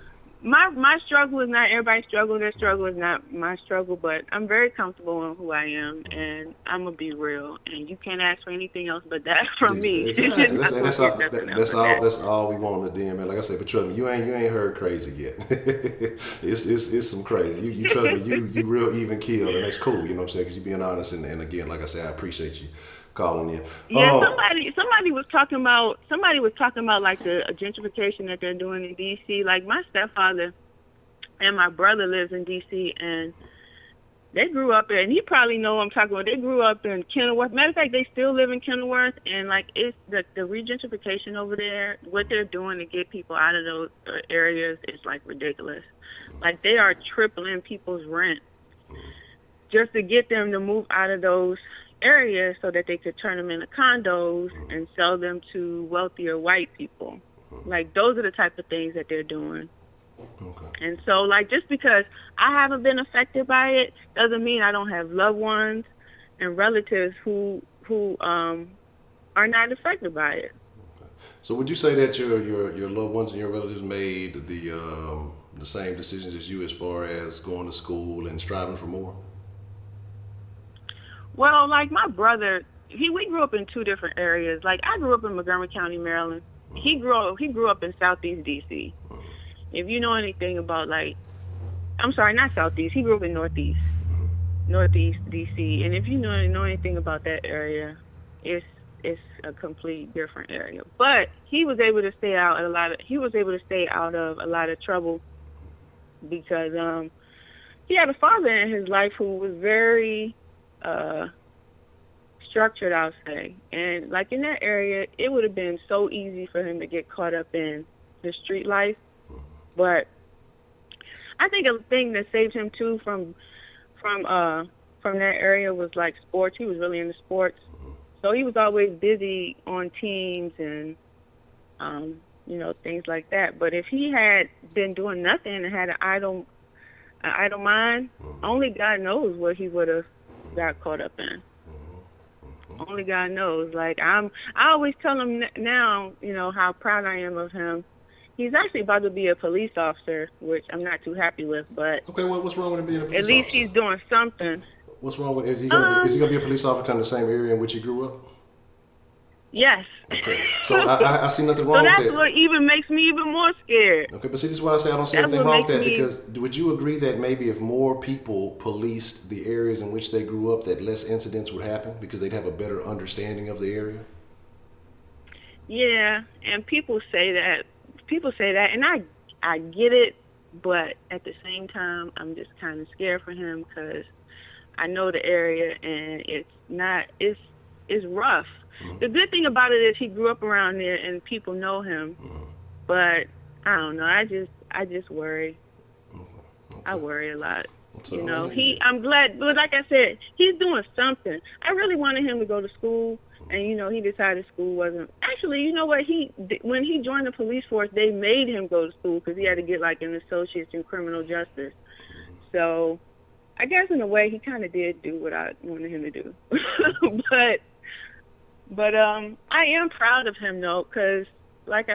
My struggle is not everybody's struggle. Their struggle is not my struggle, but I'm very comfortable in who I am, and I'm gonna be real. And you can't ask for anything else but that from me. Exactly. That's all we want in the DM, man. Like I said, but trust me, you ain't heard crazy yet. it's some crazy. You trust me, you real even keel, and that's cool. You know what I'm saying? Because you being honest, and again, like I said, I appreciate you calling in. Yeah, somebody was talking about like the gentrification that they're doing in DC. Like my stepfather and my brother lives in DC, and they grew up in, and you probably know what I'm talking about. They grew up in Kenilworth. Matter of fact, they still live in Kenilworth, and like it's the regentrification over there. What they're doing to get people out of those areas is like ridiculous. Like they are tripling people's rent just to get them to move out of those areas so that they could turn them into condos and sell them to wealthier white people. Like those are the type of things that they're doing. Okay. And so like just because I haven't been affected by it doesn't mean I don't have loved ones and relatives who are not affected by it. Okay. So would you say that your loved ones and your relatives made the same decisions as you as far as going to school and striving for more? Well, like my brother, we grew up in two different areas. Like I grew up in Montgomery County, Maryland. He grew up in Southeast DC. If you know anything about I'm sorry, not Southeast. He grew up in Northeast DC. And if you know anything about that area, it's a complete different area. But he was able to stay out of a lot of trouble because he had a father in his life who was very structured, I'll say. And like in that area, it would have been so easy for him to get caught up in the street life. But I think a thing that saved him too from that area was like sports. He was really into sports. So he was always busy on teams and things like that. But if he had been doing nothing and had an idle mind, only God knows what he would have got caught up in. Only God knows. Like I always tell him now, how proud I am of him. He's actually about to be a police officer, which I'm not too happy with, but Okay, what's wrong with him being a police at least officer? he's doing something. What's wrong with is he gonna be a police officer kind of the same area in which he grew up? Yes. Okay, so I see nothing wrong So with that's that. what even makes me even more scared. Okay, but see, this is why I say I don't see That's anything what wrong with makes that, me- because would you agree that maybe if more people policed the areas in which they grew up, that less incidents would happen because they'd have a better understanding of the area? Yeah, and people say that, and I get it, but at the same time, I'm just kind of scared for him because I know the area and it's rough. The good thing about it is he grew up around there and people know him, but I don't know. I just worry. I worry a lot. So, You know, I'm glad, but like I said, he's doing something. I really wanted him to go to school, and you know, he decided school wasn't. Actually, you know what? When he joined the police force, they made him go to school because he had to get like an associate's in criminal justice. So, I guess in a way, he kind of did do what I wanted him to do. but I am proud of him though, because like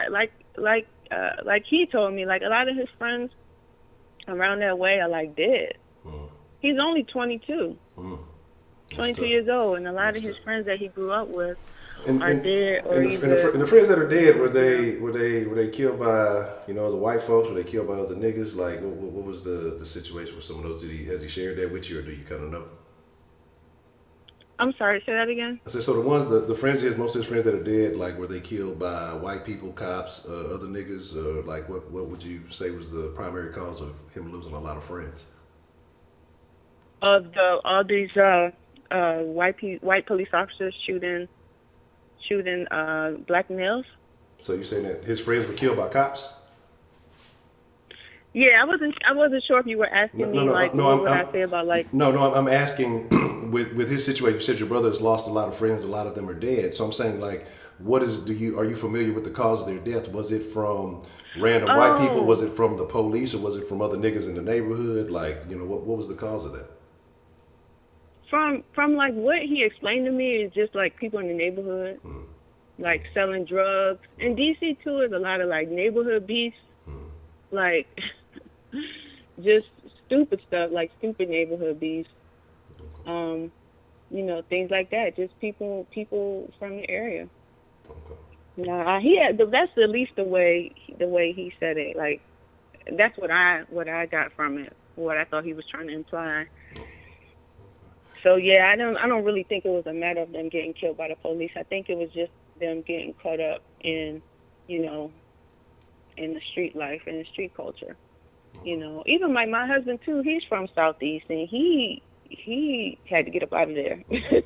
he told me, like a lot of his friends around that way are like dead. He's only 22. 22 years old, and a lot of his friends that he grew up with are dead or either. And the friends that are dead, were they killed by other white folks? Were they killed by other niggas? Like what was the situation with some of those? Has he shared that with you, or do you kind of know? I'm sorry, say that again. I said, so the ones most of his friends that are dead, like were they killed by white people, cops, other niggas, or like what would you say was the primary cause of him losing a lot of friends? Of all these white police officers shooting black males. So you're saying that his friends were killed by cops? Yeah, I wasn't sure if you were asking me what I say about like. No, I'm asking with his situation. You said your brother has lost a lot of friends. A lot of them are dead. So I'm saying like, are you familiar with the cause of their death? Was it from random white people? Was it from the police, or was it from other niggas in the neighborhood? Like, what was the cause of that? From like what he explained to me is just like people in the neighborhood, like selling drugs. In DC too, is a lot of like neighborhood beefs, like just stupid stuff, like stupid neighborhood beefs. Things like that. Just people from the area. Nah, that's at least the way he said it. Like that's what I got from it. What I thought he was trying to imply. So yeah, I don't really think it was a matter of them getting killed by the police. I think it was just them getting caught up in, in the street life and the street culture. Even like my husband too. He's from Southeast, and he had to get up out of there. Okay.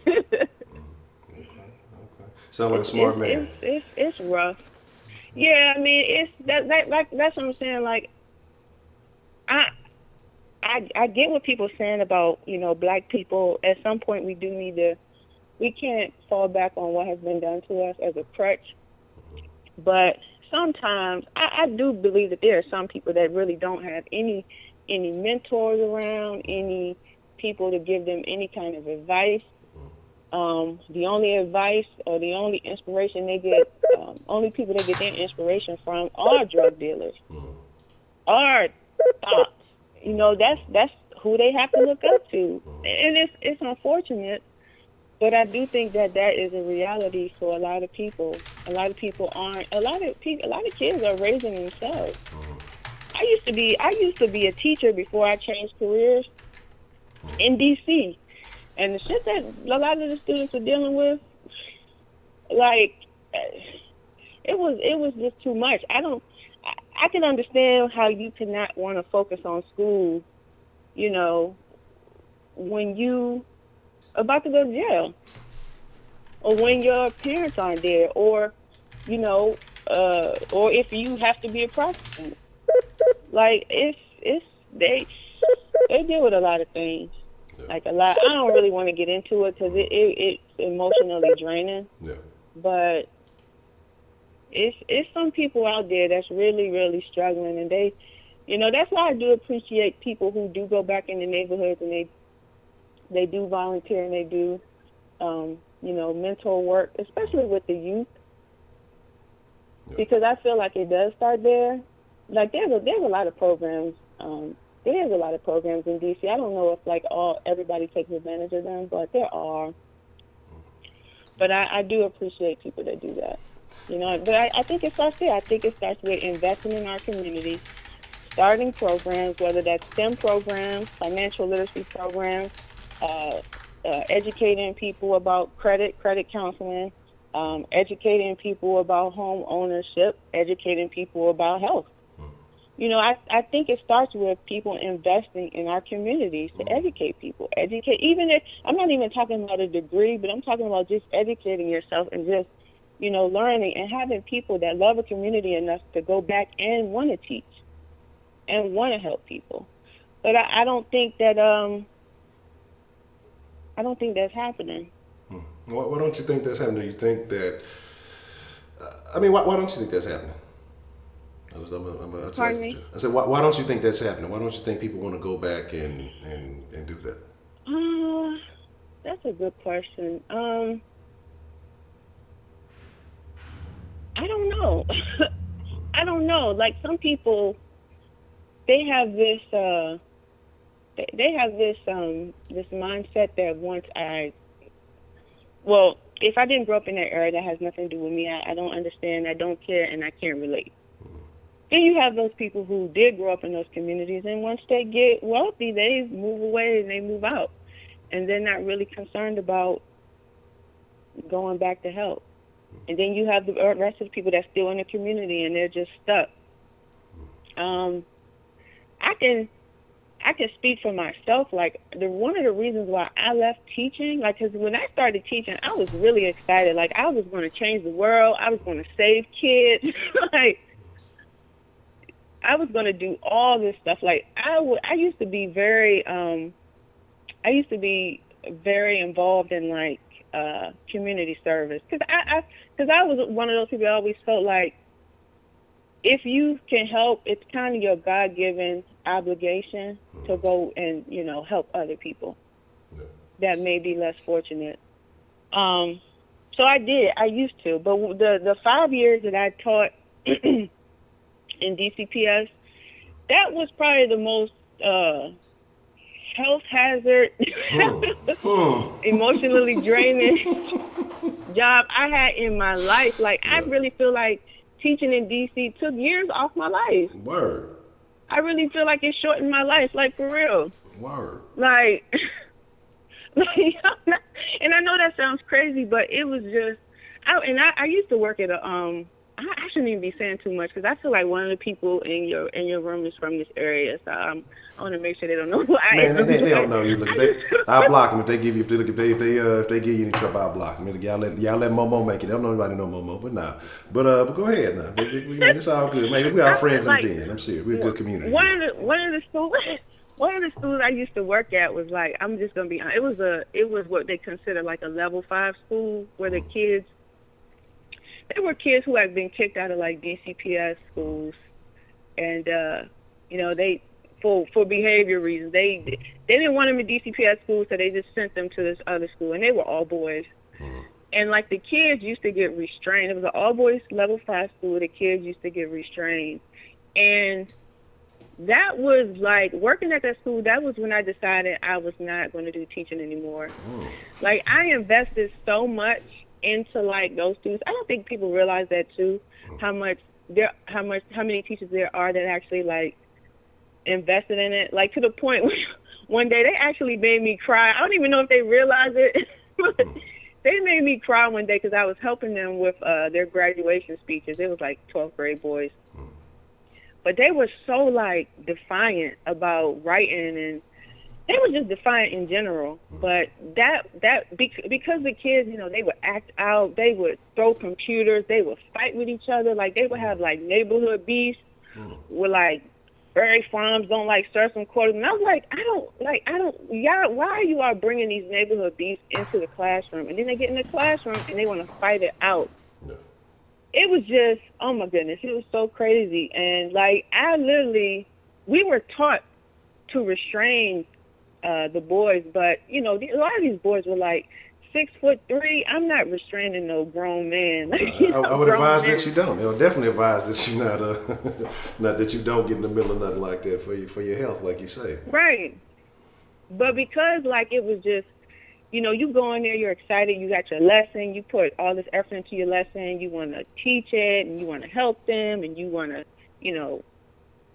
Sound like a smart man. It's rough. Yeah, I mean it's that's what I'm saying. Like I get what people are saying about, black people. At some point, we can't fall back on what has been done to us as a crutch. But sometimes I do believe that there are some people that really don't have any mentors around, any people to give them any kind of advice. The only advice or the only inspiration they get, only people they get their inspiration from are drug dealers, are thoughts. That's who they have to look up to, and it's unfortunate, but I do think that is a reality for a lot of people. A lot of people aren't. A lot of kids are raising themselves. I used to be a teacher before I changed careers in DC, and the shit that a lot of the students are dealing with, like, it was just too much. I can understand how you cannot want to focus on school, when you about to go to jail, or when your parents aren't there, or if you have to be a prostitute. Like they deal with a lot of things, like a lot. I don't really want to get into it because it's emotionally draining. Yeah. But it's some people out there that's really, really struggling, and they, that's why I do appreciate people who do go back in the neighborhoods and they do volunteer and they do, mentor work, especially with the youth. because I feel like it does start there. Like there's a lot of programs. There's a lot of programs in DC. I don't know if like everybody takes advantage of them, but there are. But I do appreciate people that do that. You know, but I think it starts there. I think it starts with investing in our community, starting programs, whether that's STEM programs, financial literacy programs, educating people about credit counseling, educating people about home ownership, educating people about health. You know, I think it starts with people investing in our communities to educate people. Even if, I'm not even talking about a degree, but I'm talking about just educating yourself and just, you know, learning and having people that love a community enough to go back and want to teach and want to help people. But I don't think that, I don't think that's happening. Why don't you think that's happening? Do you think that, why don't you think that's happening? Pardon me? I said, why don't you think that's happening? Why don't you think people want to go back and do that? That's a good question. I don't know. I don't know. Like some people, they have this this mindset that if I didn't grow up in that area, that has nothing to do with me. I don't understand. I don't care, and I can't relate. Then you have those people who did grow up in those communities, and once they get wealthy, they move away and they move out, and they're not really concerned about going back to help. And then you have the rest of the people that's still in the community, and they're just stuck. I can speak for myself. Like one of the reasons why I left teaching, like, because when I started teaching, I was really excited. Like I was going to change the world. I was going to save kids. Like. I was going to do all this stuff. Like I used to be very involved in like community service because I was one of those people that always felt like if you can help, it's kind of your God-given obligation to go and, you know, help other people that may be less fortunate. So I did. I used to, but the 5 years that I taught. In DCPS, that was probably the most health hazard, emotionally draining job I had in my life. Like, I really feel like teaching in DC took years off my life. Word. I really feel like it shortened my life, like, for real. Word. Like, and I know that sounds crazy, but it was just, I used to work at a, I shouldn't even be saying too much because I feel like one of the people in your room is from this area, so I want to make sure they don't know who I am. They don't know you. Look, I'll block them if they give you if they give you any trouble. I'll block them. Y'all let Momo make it. They don't know anybody know Momo, but nah. But go ahead now. Man, it's all good, man. We are friends in the den. I'm serious. We're a good community. One of the schools I used to work at was like, I'm just gonna be honest, it was what they consider like a level 5 school where the kids. There were kids who had been kicked out of like DCPS schools, and you know, they for behavior reasons they didn't want them in DCPS schools, so they just sent them to this other school, and they were all boys. And like the kids used to get restrained. It was an all boys level 5 school. The kids used to get restrained, and that was like working at that school. That was when I decided I was not going to do teaching anymore. Like I invested so much into like those students. I don't think people realize that too, how many teachers there are that actually like invested in it, like to the point where one day they actually made me cry. I don't even know if they realize it. They made me cry one day because I was helping them with their graduation speeches. It was like 12th grade boys, but they were so like defiant about writing, and they were just defiant in general. But because the kids, you know, they would act out, they would throw computers, they would fight with each other. Like they would have like neighborhood beefs with like Barry Farms don't like serve some quarters. And I was like, y'all, why are you all bringing these neighborhood beefs into the classroom? And then they get in the classroom and they want to fight it out. No. It was just, oh my goodness, it was so crazy. And like, we were taught to restrain the boys, but you know, a lot of these boys were like 6'3", I'm not restraining no grown man. I would advise that you don't. I would definitely advise that you not that you don't get in the middle of nothing like that for your health, like you say. Right. But because like it was just, you go in there, you're excited, you got your lesson, you put all this effort into your lesson, you want to teach it, and you want to help them, and you want to,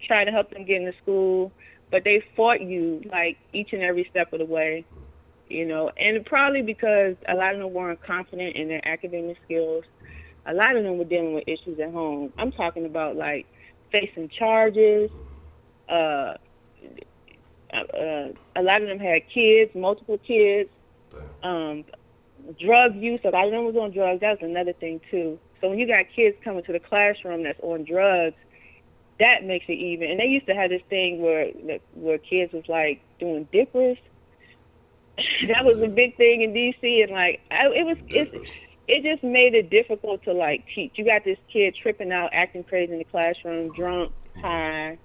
try to help them get into school. But they fought you like each and every step of the way, and probably because a lot of them weren't confident in their academic skills. A lot of them were dealing with issues at home. I'm talking about like facing charges. A lot of them had kids, multiple kids. Drug use. A lot of them was on drugs. That was another thing too. So when you got kids coming to the classroom that's on drugs, that makes it even. And they used to have this thing where kids was like doing dippers. That was a big thing in DC, and like it just made it difficult to like teach. You got this kid tripping out, acting crazy in the classroom, drunk, high.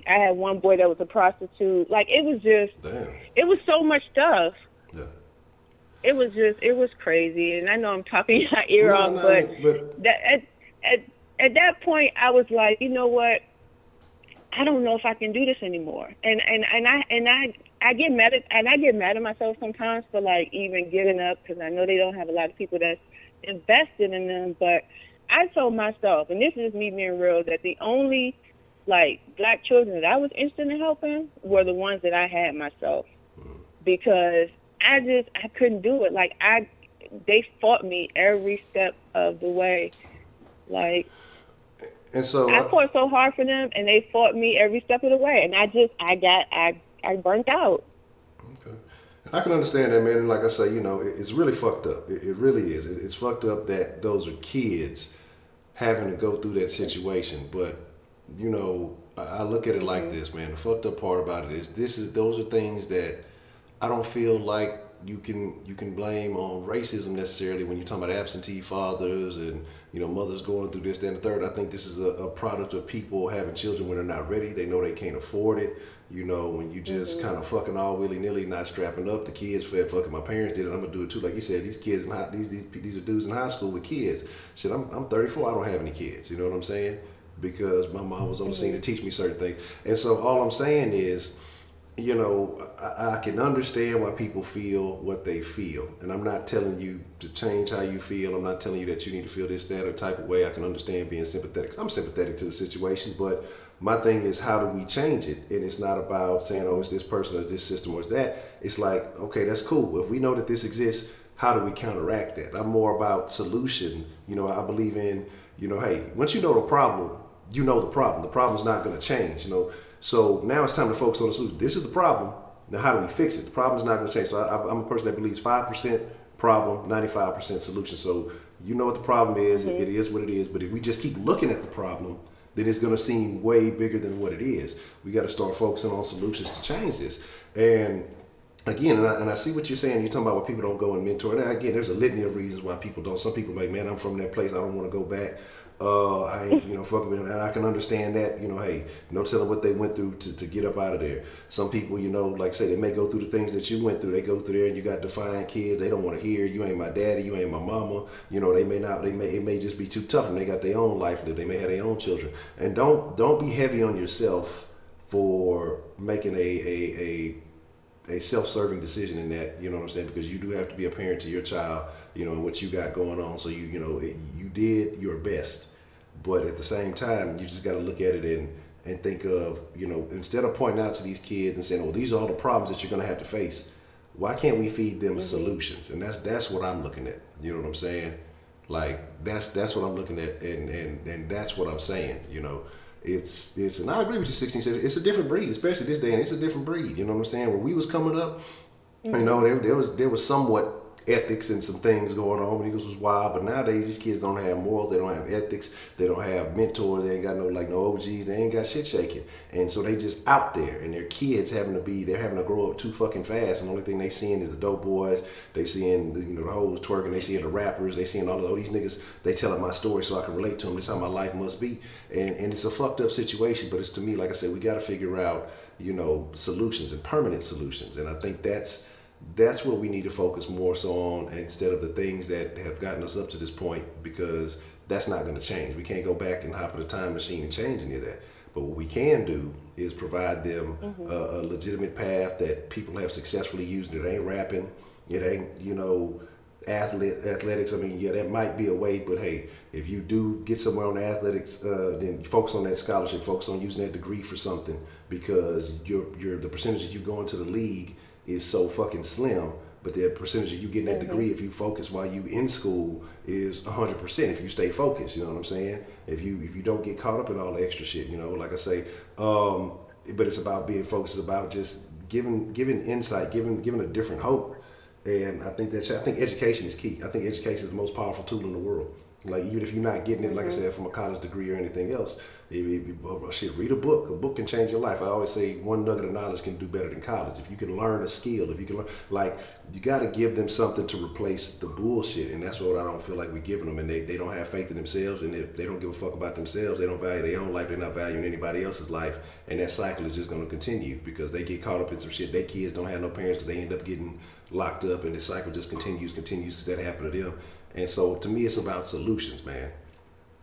I had one boy that was a prostitute. Like it was just, it was so much stuff. Yeah. It was crazy. And I know I'm talking your ear off, but that, at that point I was like, you know what? I don't know if I can do this anymore. And I get mad at myself sometimes for like even getting up, because I know they don't have a lot of people that's invested in them. But I told myself, and this is me being real, that the only like black children that I was interested in helping were the ones that I had myself, because I couldn't do it. Like they fought me every step of the way. Like, and so I fought so hard for them, and they fought me every step of the way, and I burnt out. Okay, and I can understand that, man. And like I say, it's really fucked up. It really is. It's fucked up that those are kids having to go through that situation. But I look at it like this, man. The fucked up part about it is those are things that I don't feel like you can blame on racism necessarily when you're talking about absentee fathers and mothers going through this, that, and the third. I think this is a product of people having children when they're not ready. They know they can't afford it. When you just kind of fucking all willy-nilly, not strapping up. The kids fed fucking my parents did it. I'm gonna do it too. Like you said, these kids these are dudes in high school with kids. Shit, I'm 34. I don't have any kids. You know what I'm saying? Because my mom was on the scene to teach me certain things. And so all I'm saying is, I can understand why people feel what they feel. And I'm not telling you to change how you feel. I'm not telling you that you need to feel this, that, or type of way. I can understand being sympathetic. I'm sympathetic to the situation, but my thing is, how do we change it? And it's not about saying, oh, it's this person or it's this system or it's that. It's like, okay, that's cool. If we know that this exists, how do we counteract that? I'm more about solution. I believe in, hey, once you know the problem, you know the problem. The problem's not going to change, So now it's time to focus on the solution. This is the problem. Now, how do we fix it? The problem's not going to change. So I'm a person that believes 5% problem, 95% solution. So you know what the problem is. Mm-hmm. It is what it is. But if we just keep looking at the problem, then it's going to seem way bigger than what it is. We got to start focusing on solutions to change this. And again, and I see what you're saying. You're talking about why people don't go and mentor. And again, there's a litany of reasons why people don't. Some people are like, man, I'm from that place. I don't want to go back. I ain't, fucking with them. And I can understand that, hey, no telling what they went through to get up out of there. Some people, like I say, they may go through the things that you went through. They go through there and you got defiant kids. They don't want to hear, you ain't my daddy, you ain't my mama. They may not, it may just be too tough and they got their own life. They may have their own children. And don't be heavy on yourself for making a self-serving decision in that, you know what I'm saying? Because you do have to be a parent to your child, and what you got going on. So you did your best, but at the same time, you just got to look at it and think of, instead of pointing out to these kids and saying, oh, these are all the problems that you're going to have to face. Why can't we feed them solutions? And that's what I'm looking at. You know what I'm saying? Like that's what I'm looking at, and that's what I'm saying. It's and I agree with you, 16 said it's a different breed, especially this day, and it's a different breed. You know what I'm saying? When we was coming up, there was somewhat ethics and some things going on when Eagles was wild, but nowadays these kids don't have morals, they don't have ethics, they don't have mentors, they ain't got no OGs, they ain't got shit shaking, and so they just out there, and their kids they're having to grow up too fucking fast, and the only thing they seeing is the dope boys, they seeing the hoes twerking, they seeing the rappers, they seeing all these niggas, they telling my story so I can relate to them. This is how my life must be, and it's a fucked up situation, but it's, to me, like I said, we got to figure out solutions and permanent solutions, and I think that's That's what we need to focus more so on instead of the things that have gotten us up to this point, because that's not going to change. We can't go back and hop in a time machine and change any of that. But what we can do is provide them a legitimate path that people have successfully used. It ain't rapping, it ain't, athletics. I mean, yeah, that might be a way, but hey, if you do get somewhere on the athletics, then focus on that scholarship, focus on using that degree for something, because the percentage that you go into the league is so fucking slim, but the percentage of you getting that degree if you focus while you in school is 100% if you stay focused. You know what I'm saying? If you don't get caught up in all the extra shit, like I say, but it's about being focused. It's about just giving insight, giving a different hope. And I think education is key. I think education is the most powerful tool in the world. Like, even if you're not getting it, like I said, from a college degree or anything else, read a book. A book can change your life. I always say one nugget of knowledge can do better than college. If you can learn a skill, if you can learn, you got to give them something to replace the bullshit. And that's what I don't feel like we're giving them. And they don't have faith in themselves, and they don't give a fuck about themselves. They don't value their own life. They're not valuing anybody else's life. And that cycle is just going to continue because they get caught up in some shit. Their kids don't have no parents, because they end up getting locked up, and the cycle just continues because that happened to them. And so to me, it's about solutions, man.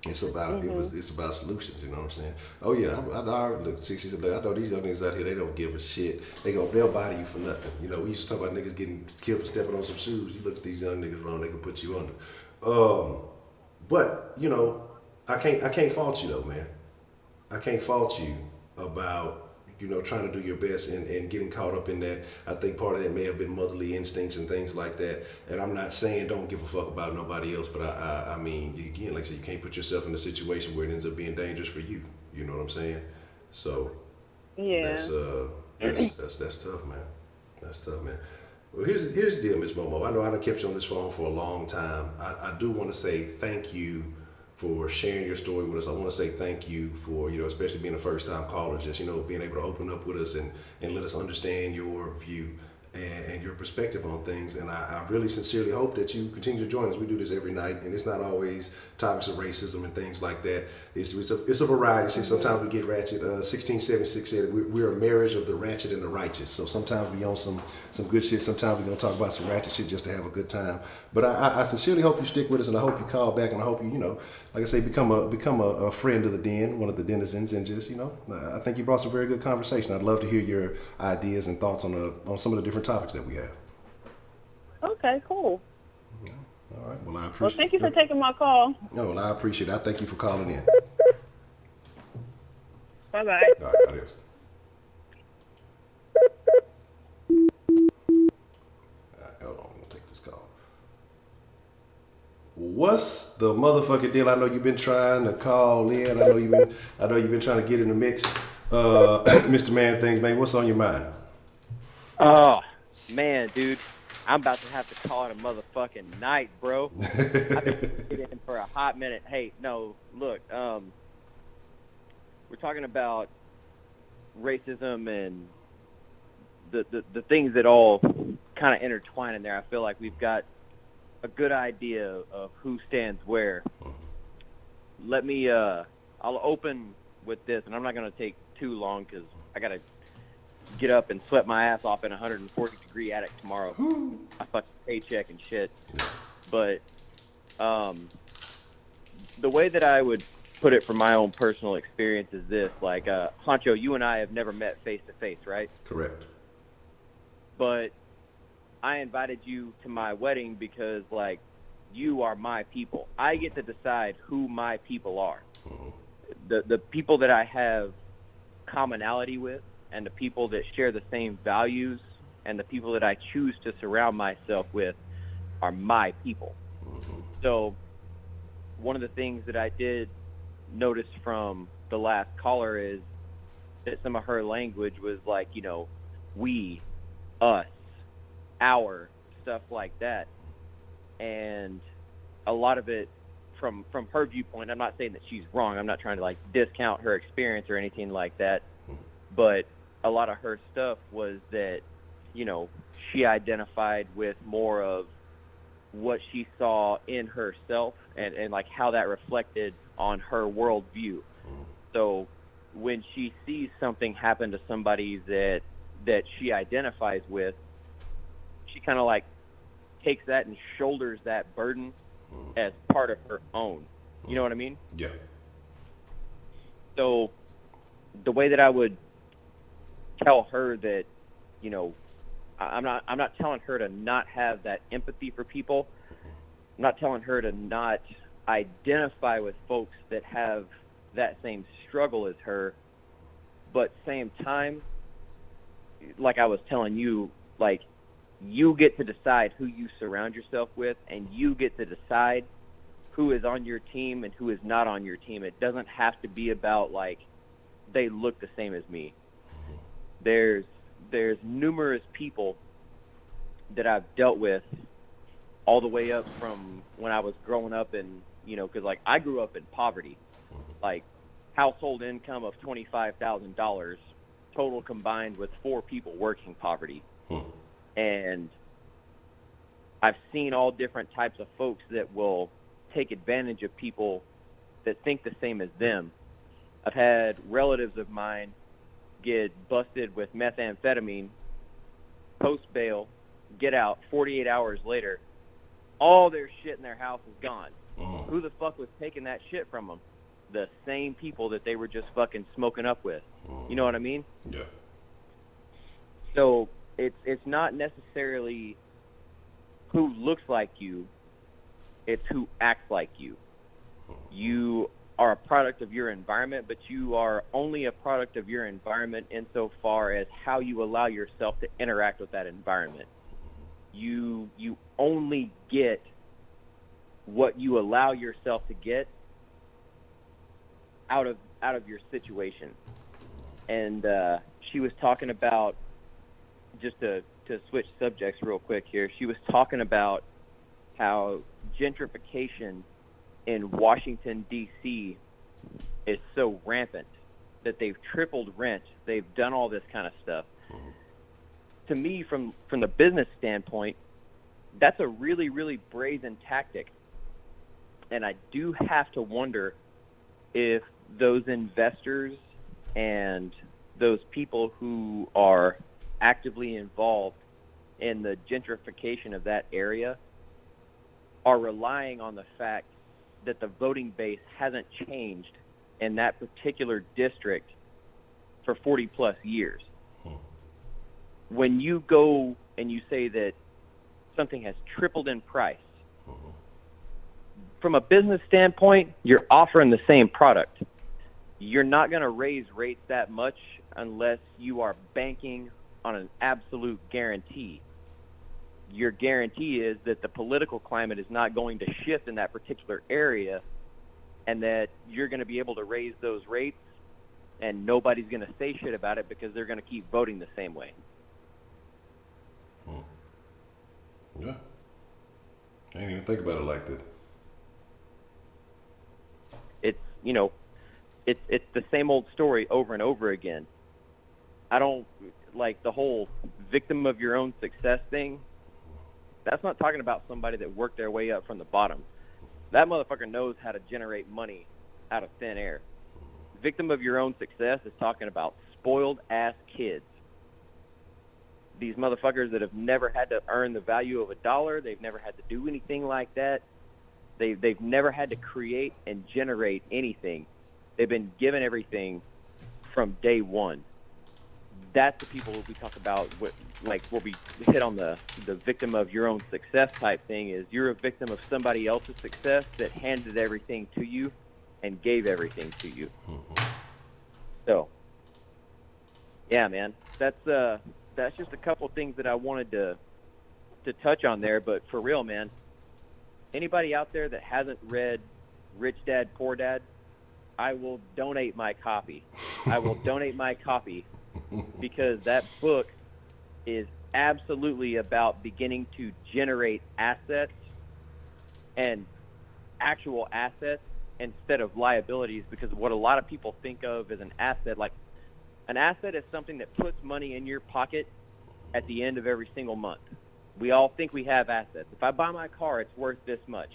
It's about it's about solutions. You know what I'm saying? Oh yeah, I look 60s. I know these young niggas out here, they don't give a shit. They'll body you for nothing. We used to talk about niggas getting killed for stepping on some shoes. You look at these young niggas wrong, they can put you under. But I can't fault you though, man. I can't fault you about trying to do your best and getting caught up in that. I think part of that may have been motherly instincts and things like that. And I'm not saying don't give a fuck about nobody else, but I mean, again, like I said, you can't put yourself in a situation where it ends up being dangerous for you. You know what I'm saying? So Yeah. That's tough, man. That's tough, man. Well, here's the deal, Miss Momo. I know I done kept you on this phone for a long time. I do want to say thank you for sharing your story with us. I want to say thank you for, especially being a first-time caller, just, being able to open up with us and let us understand your view and your perspective on things. And I really sincerely hope that you continue to join us. We do this every night, and it's not always topics of racism and things like that. It's a variety. See, sometimes we get ratchet. 1676 said we're a marriage of the ratchet and the righteous. So sometimes we on some good shit. Sometimes we're going to talk about some ratchet shit just to have a good time. But I sincerely hope you stick with us, and I hope you call back, and I hope you, like I say, become a friend of the den, one of the denizens, and just, I think you brought some very good conversation. I'd love to hear your ideas and thoughts on some of the different topics that we have. Okay, cool. Yeah. All right. Well, I appreciate. Well, thank you for taking my call. No, well, I appreciate it. I thank you for calling in. Bye-bye. All right, adios. Hold on, I'm gonna take this call. What's the motherfucking deal? I know you've been trying to call in. I know you've been trying to get in the mix. Mr. Man Things, man, what's on your mind? Oh, man, dude. I'm about to have to call it a motherfucking night, bro. I've been in for a hot minute. Hey, no, look, we're talking about racism and the things that all kind of intertwine in there. I feel like we've got a good idea of who stands where. Let me, I'll open with this, and I'm not going to take too long because I got to get up and sweat my ass off in a 140-degree attic tomorrow. I fucking paycheck and shit. But the way that I would put it from my own personal experience is this. Like, Honcho, you and I have never met face-to-face, right? Correct. But I invited you to my wedding because, like, you are my people. I get to decide who my people are. The people that I have commonality with, and the people that share the same values, and the people that I choose to surround myself with are my people. So one of the things that I did notice from the last caller is that some of her language was like, we, us, our, stuff like that. And a lot of it from her viewpoint, I'm not saying that she's wrong. I'm not trying to like discount her experience or anything like that. But a lot of her stuff was that, she identified with more of what she saw in herself and like how that reflected on her worldview. So when she sees something happen to somebody that she identifies with, she kind of like takes that and shoulders that burden as part of her own. You know what I mean? Yeah. So the way that I would tell her that, you know, I'm not telling her to not have that empathy for people. I'm not telling her to not identify with folks that have that same struggle as her, but same time, like I was telling you, like, you get to decide who you surround yourself with, and you get to decide who is on your team and who is not on your team. It doesn't have to be about, like, they look the same as me. There's numerous people that I've dealt with all the way up from when I was growing up, and, you know, because, like, I grew up in poverty, like, household income of $25,000 total combined with 4 people working poverty. And I've seen all different types of folks that will take advantage of people that think the same as them. I've had relatives of mine get busted with methamphetamine, post bail, get out 48 hours later, all their shit in their house is gone. Who the fuck was taking that shit from them? The same people that they were just fucking smoking up with. You know what I mean? Yeah. So it's not necessarily who looks like you, it's who acts like you. You are a product of your environment, but you are only a product of your environment insofar as how you allow yourself to interact with that environment. You only get what you allow yourself to get out of your situation. And she was talking about, just to switch subjects real quick here, she was talking about how gentrification in Washington, D.C. is so rampant that they've tripled rent. They've done all this kind of stuff. To me, from the business standpoint, that's a really, really brazen tactic. And I do have to wonder if those investors and those people who are actively involved in the gentrification of that area are relying on the fact that the voting base hasn't changed in that particular district for 40 plus years. When you go and you say that something has tripled in price, from a business standpoint, you're offering the same product. You're not going to raise rates that much unless you are banking on an absolute guarantee. Your guarantee is that the political climate is not going to shift in that particular area, and that you're going to be able to raise those rates and nobody's going to say shit about it because they're going to keep voting the same way. Yeah. I didn't even think about it like that. It's, you know, it's the same old story over and over again. I don't like the whole victim of your own success thing. That's not talking about somebody that worked their way up from the bottom. That motherfucker knows how to generate money out of thin air. Victim of your own success is talking about spoiled ass kids. These motherfuckers that have never had to earn the value of $1. They've never had to do anything like that. They've never had to create and generate anything. They've been given everything from day one. That's the people we talk about, like where we hit on the victim of your own success type thing. Is you're a victim of somebody else's success that handed everything to you and gave everything to you. So, yeah, man, that's just a couple things that I wanted to touch on there. But for real, man, anybody out there that hasn't read Rich Dad, Poor Dad, I will donate my copy. I will donate my copy because that book is absolutely about beginning to generate assets and actual assets instead of liabilities, because what a lot of people think of as an asset, like an asset is something that puts money in your pocket at the end of every single month. We all think we have assets. If I buy my car, it's worth this much.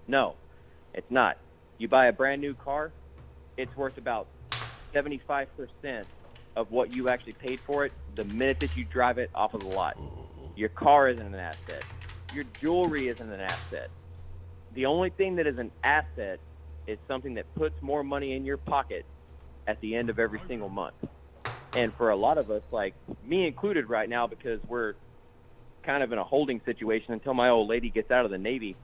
No, it's not. You buy a brand new car, it's worth about 75% of what you actually paid for it the minute that you drive it off of the lot. Your car isn't an asset. Your jewelry isn't an asset. The only thing that is an asset is something that puts more money in your pocket at the end of every single month. And for a lot of us, like me included right now, because we're kind of in a holding situation until my old lady gets out of the Navy,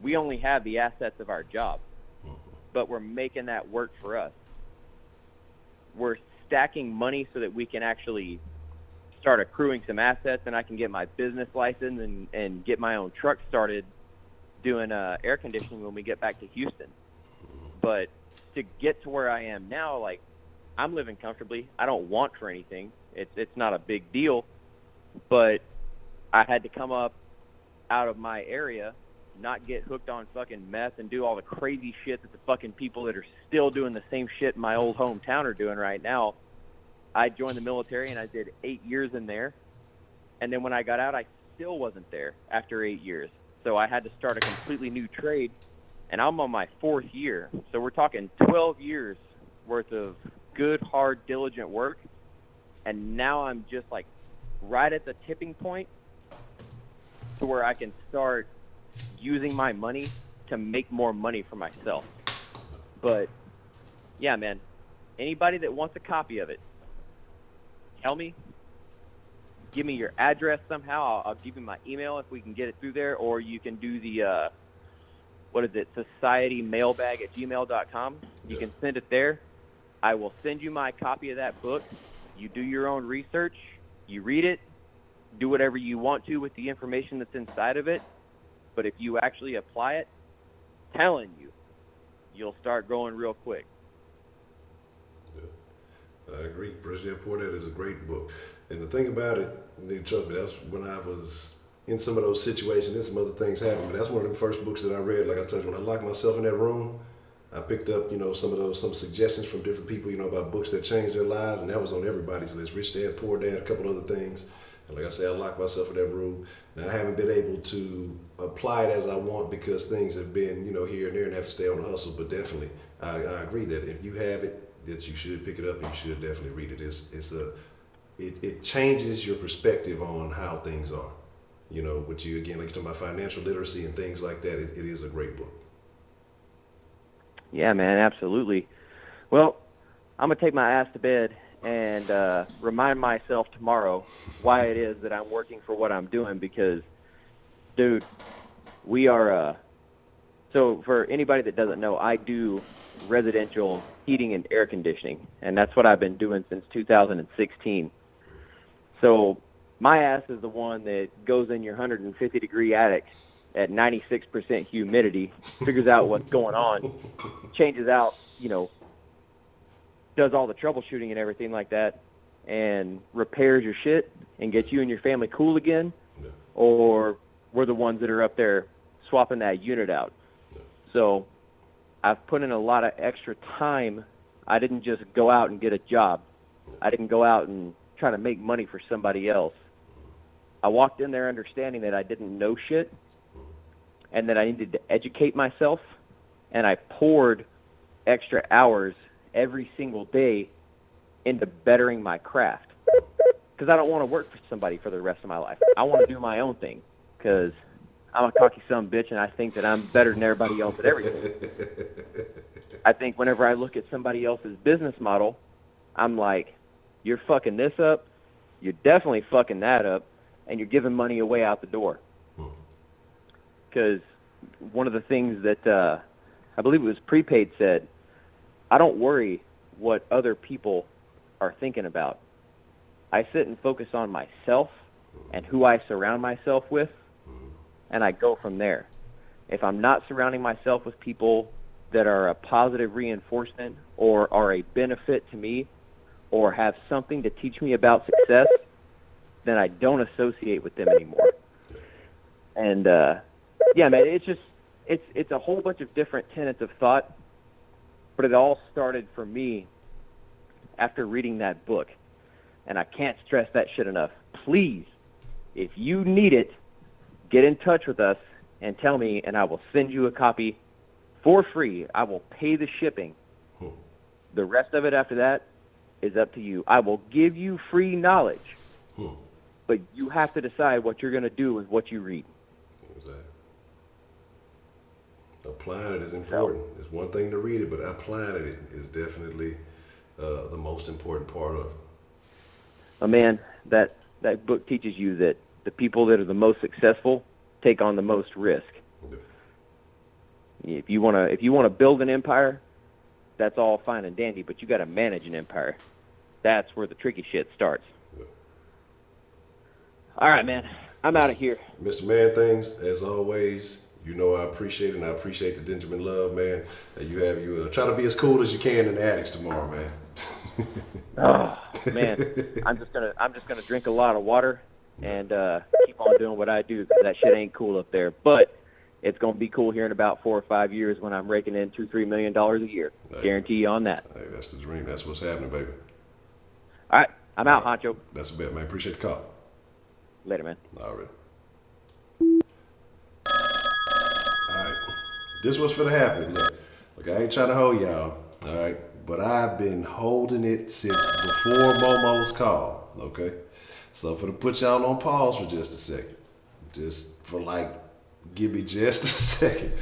we only have the assets of our job, but we're making that work for us. We're stacking money so that we can actually start accruing some assets, and I can get my business license and get my own truck started doing air conditioning when we get back to Houston. But to get to where I am now, like, I'm living comfortably. I don't want for anything. It's not a big deal, but I had to come up out of my area, not get hooked on fucking meth and do all the crazy shit that the fucking people that are still doing the same shit in my old hometown are doing right now. I joined the military and I did 8 years in there. And then when I got out, I still wasn't there after 8 years. So I had to start a completely new trade, and I'm on my 4th year. So we're talking 12 years worth of good, hard, diligent work. And now I'm just like right at the tipping point to where I can start using my money to make more money for myself. But yeah, man, anybody that wants a copy of it, tell me, give me your address somehow. I'll give you my email if we can get it through there, or you can do the societymailbag@gmail.com. You can send it there. I will send you my copy of that book. You do your own research, you read it, do whatever you want to with the information that's inside of it. But if you actually apply it, telling you, you'll start growing real quick. Yeah. I agree. Rich Dad Poor Dad is a great book. And the thing about it, trust me, that's when I was in some of those situations and some other things happened. But that's one of the first books that I read. Like I told you, when I locked myself in that room, I picked up, some suggestions from different people, about books that changed their lives. And that was on everybody's list. Rich Dad, Poor Dad, a couple other things. And like I say, I locked myself in that room. And I haven't been able to apply it as I want because things have been, here and there and have to stay on the hustle. But definitely, I agree that if you have it, that you should pick it up and you should definitely read it. It changes your perspective on how things are. Which you, again, like you're talking about financial literacy and things like that, it is a great book. Yeah, man, absolutely. Well, I'm going to take my ass to bed and remind myself tomorrow why it is that I'm working for what I'm doing because, dude, we are, so for anybody that doesn't know, I do residential heating and air conditioning, and that's what I've been doing since 2016. So my ass is the one that goes in your 150-degree attic at 96% humidity, figures out what's going on, changes out, does all the troubleshooting and everything like that, and repairs your shit and gets you and your family cool again, or we're the ones that are up there swapping that unit out. So I've put in a lot of extra time. I didn't just go out and get a job. I didn't go out and try to make money for somebody else. I walked in there understanding that I didn't know shit and that I needed to educate myself, and I poured extra hours every single day into bettering my craft because I don't want to work for somebody for the rest of my life. I want to do my own thing because I'm a cocky son of a bitch and I think that I'm better than everybody else at everything. I think whenever I look at somebody else's business model, I'm like, you're fucking this up, you're definitely fucking that up, and you're giving money away out the door. Because one of the things that I believe it was Prepaid said, I don't worry what other people are thinking about. I sit and focus on myself and who I surround myself with, and I go from there. If I'm not surrounding myself with people that are a positive reinforcement or are a benefit to me or have something to teach me about success, then I don't associate with them anymore. And yeah, man, it's a whole bunch of different tenets of thought, but it all started for me after reading that book. And I can't stress that shit enough. Please, if you need it, get in touch with us and tell me, and I will send you a copy for free. I will pay the shipping. The rest of it after that is up to you. I will give you free knowledge, but you have to decide what you're going to do with what you read. Exactly. Applying it is important. It's one thing to read it, but applying it is definitely the most important part of it. Oh, man, that book teaches you that the people that are the most successful take on the most risk. Yeah. If you want to build an empire, that's all fine and dandy, but you got to manage an empire. That's where the tricky shit starts. Yeah. All right, man. I'm out of here. Mr. Man Things, as always, you know I appreciate it, and I appreciate the Benjamin love, man. You try to be as cool as you can in the attics tomorrow, man. Oh, man. I'm just gonna drink a lot of water and keep on doing what I do, because that shit ain't cool up there. But it's gonna be cool here in about 4 or 5 years when I'm raking in $2-3 million a year. Guarantee you on that. Hey, that's the dream. That's what's happening, baby. All right, I'm out, Honcho. That's a bet, man. Appreciate the call. Later, man. All right. All right. This was for the happy. Look, I ain't trying to hold y'all. All right. But I've been holding it since before Momo's call. Okay. So for to put y'all on pause for just a second, just for give me just a second.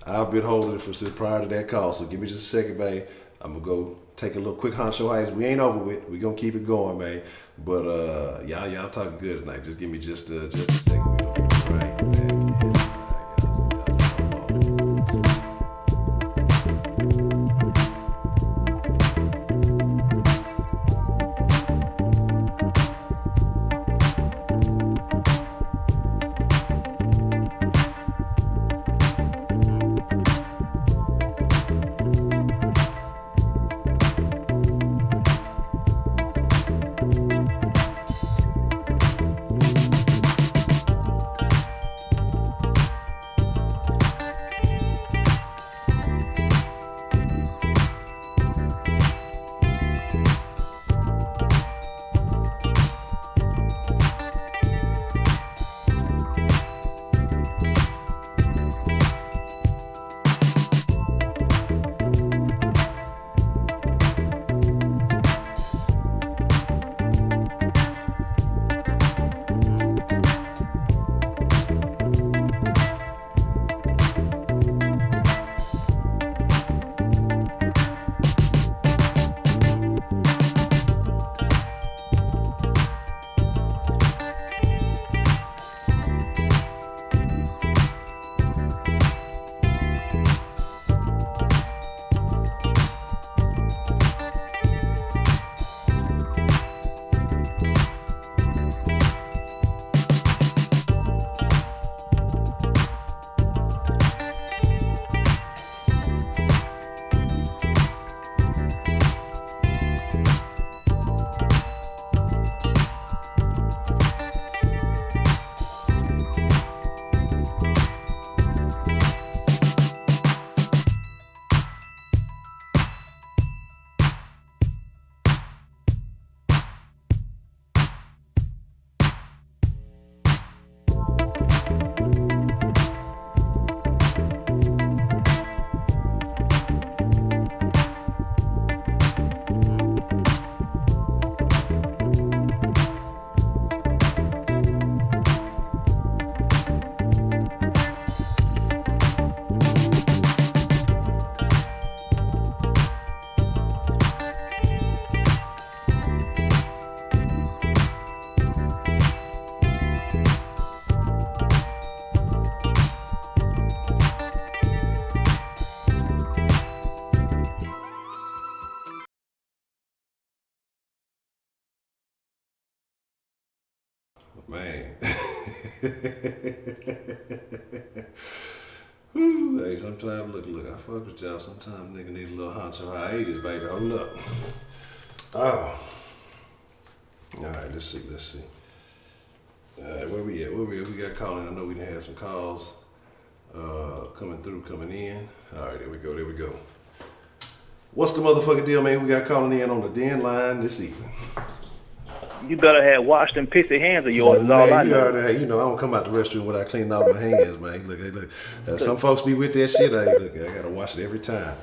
I've been holding it since prior to that call. So give me just a second, babe. I'm gonna go take a little quick Honcho Heights. We ain't over with. We gonna keep it going, man. But y'all talking good tonight. Just give me just a second. We gonna be right back in. Man. Whew, hey, sometimes, look, I fuck with y'all. Sometimes nigga need a little Honcho hiatus, baby. Hold up. Oh. All right, let's see. All right, where we at? We got calling. I know we done had some calls coming in. All right, there we go. What's the motherfucking deal, man? We got calling in on the den line this evening. You better have washed them pissy hands of yours. Is all I know. I don't come out the restroom without cleaning out my hands, man. Look. Some folks be with that shit. I gotta wash it every time.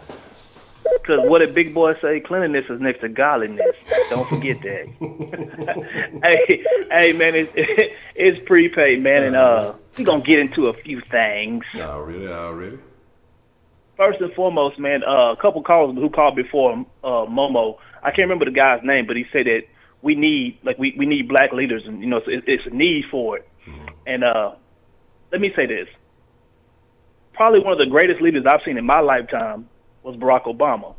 Because what did Big Boy say? Cleanliness is next to godliness. Don't forget that. hey, man, it's prepaid, man, and we're gonna get into a few things. Already. First and foremost, man, a couple callers who called before Momo. I can't remember the guy's name, but he said that we need black leaders, and it's a need for it. And let me say this: probably one of the greatest leaders I've seen in my lifetime was Barack Obama.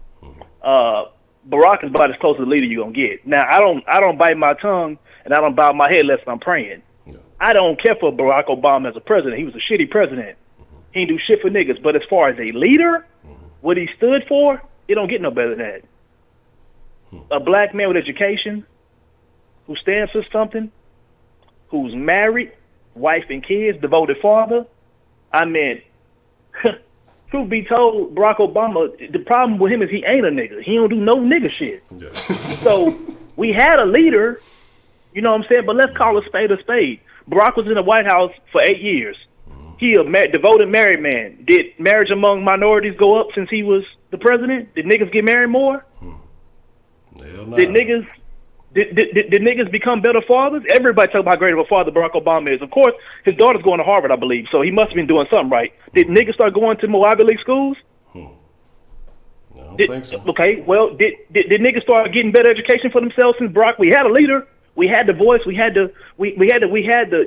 Barack is about as close to the leader you're gonna get. Now, I don't bite my tongue and I don't bow my head unless I'm praying. Yeah. I don't care for Barack Obama as a president. He was a shitty president. He didn't do shit for niggas. But as far as a leader, what he stood for, it don't get no better than that. A black man with education, who stands for something, who's married, wife and kids, devoted father. I mean, truth be told, Barack Obama, the problem with him is he ain't a nigga. He don't do no nigga shit. Yeah. So we had a leader, you know what I'm saying? But let's call a spade a spade. Barack was in the White House for 8 years. He a devoted married man. Did marriage among minorities go up since he was the president? Did niggas get married more? Hell no. Did niggas become better fathers? Everybody talk about how great of a father Barack Obama is. Of course, his daughter's going to Harvard, I believe, so he must have been doing something right. Did niggas start going to more Ivy League schools? I don't think so. Okay, well, did niggas start getting better education for themselves since Barack? We had a leader. We had the voice. We had the you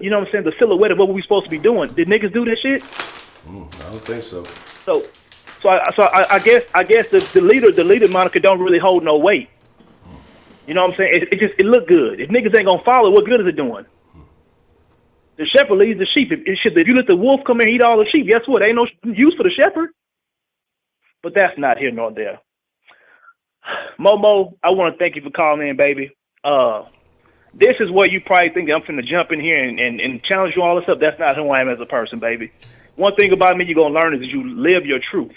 know what I'm saying, the silhouette of what we supposed to be doing. Did niggas do that shit? I don't think so. So I guess the leader moniker don't really hold no weight. You know what I'm saying? It look good. If niggas ain't gonna follow, what good is it doing? The shepherd leads the sheep. If you let the wolf come in and eat all the sheep, guess what? Ain't no use for the shepherd. But that's not here nor there. Momo, I want to thank you for calling in, baby. This is where you probably think I'm finna jump in here and challenge you all this stuff. That's not who I am as a person, baby. One thing about me you're gonna learn is that you live your truth.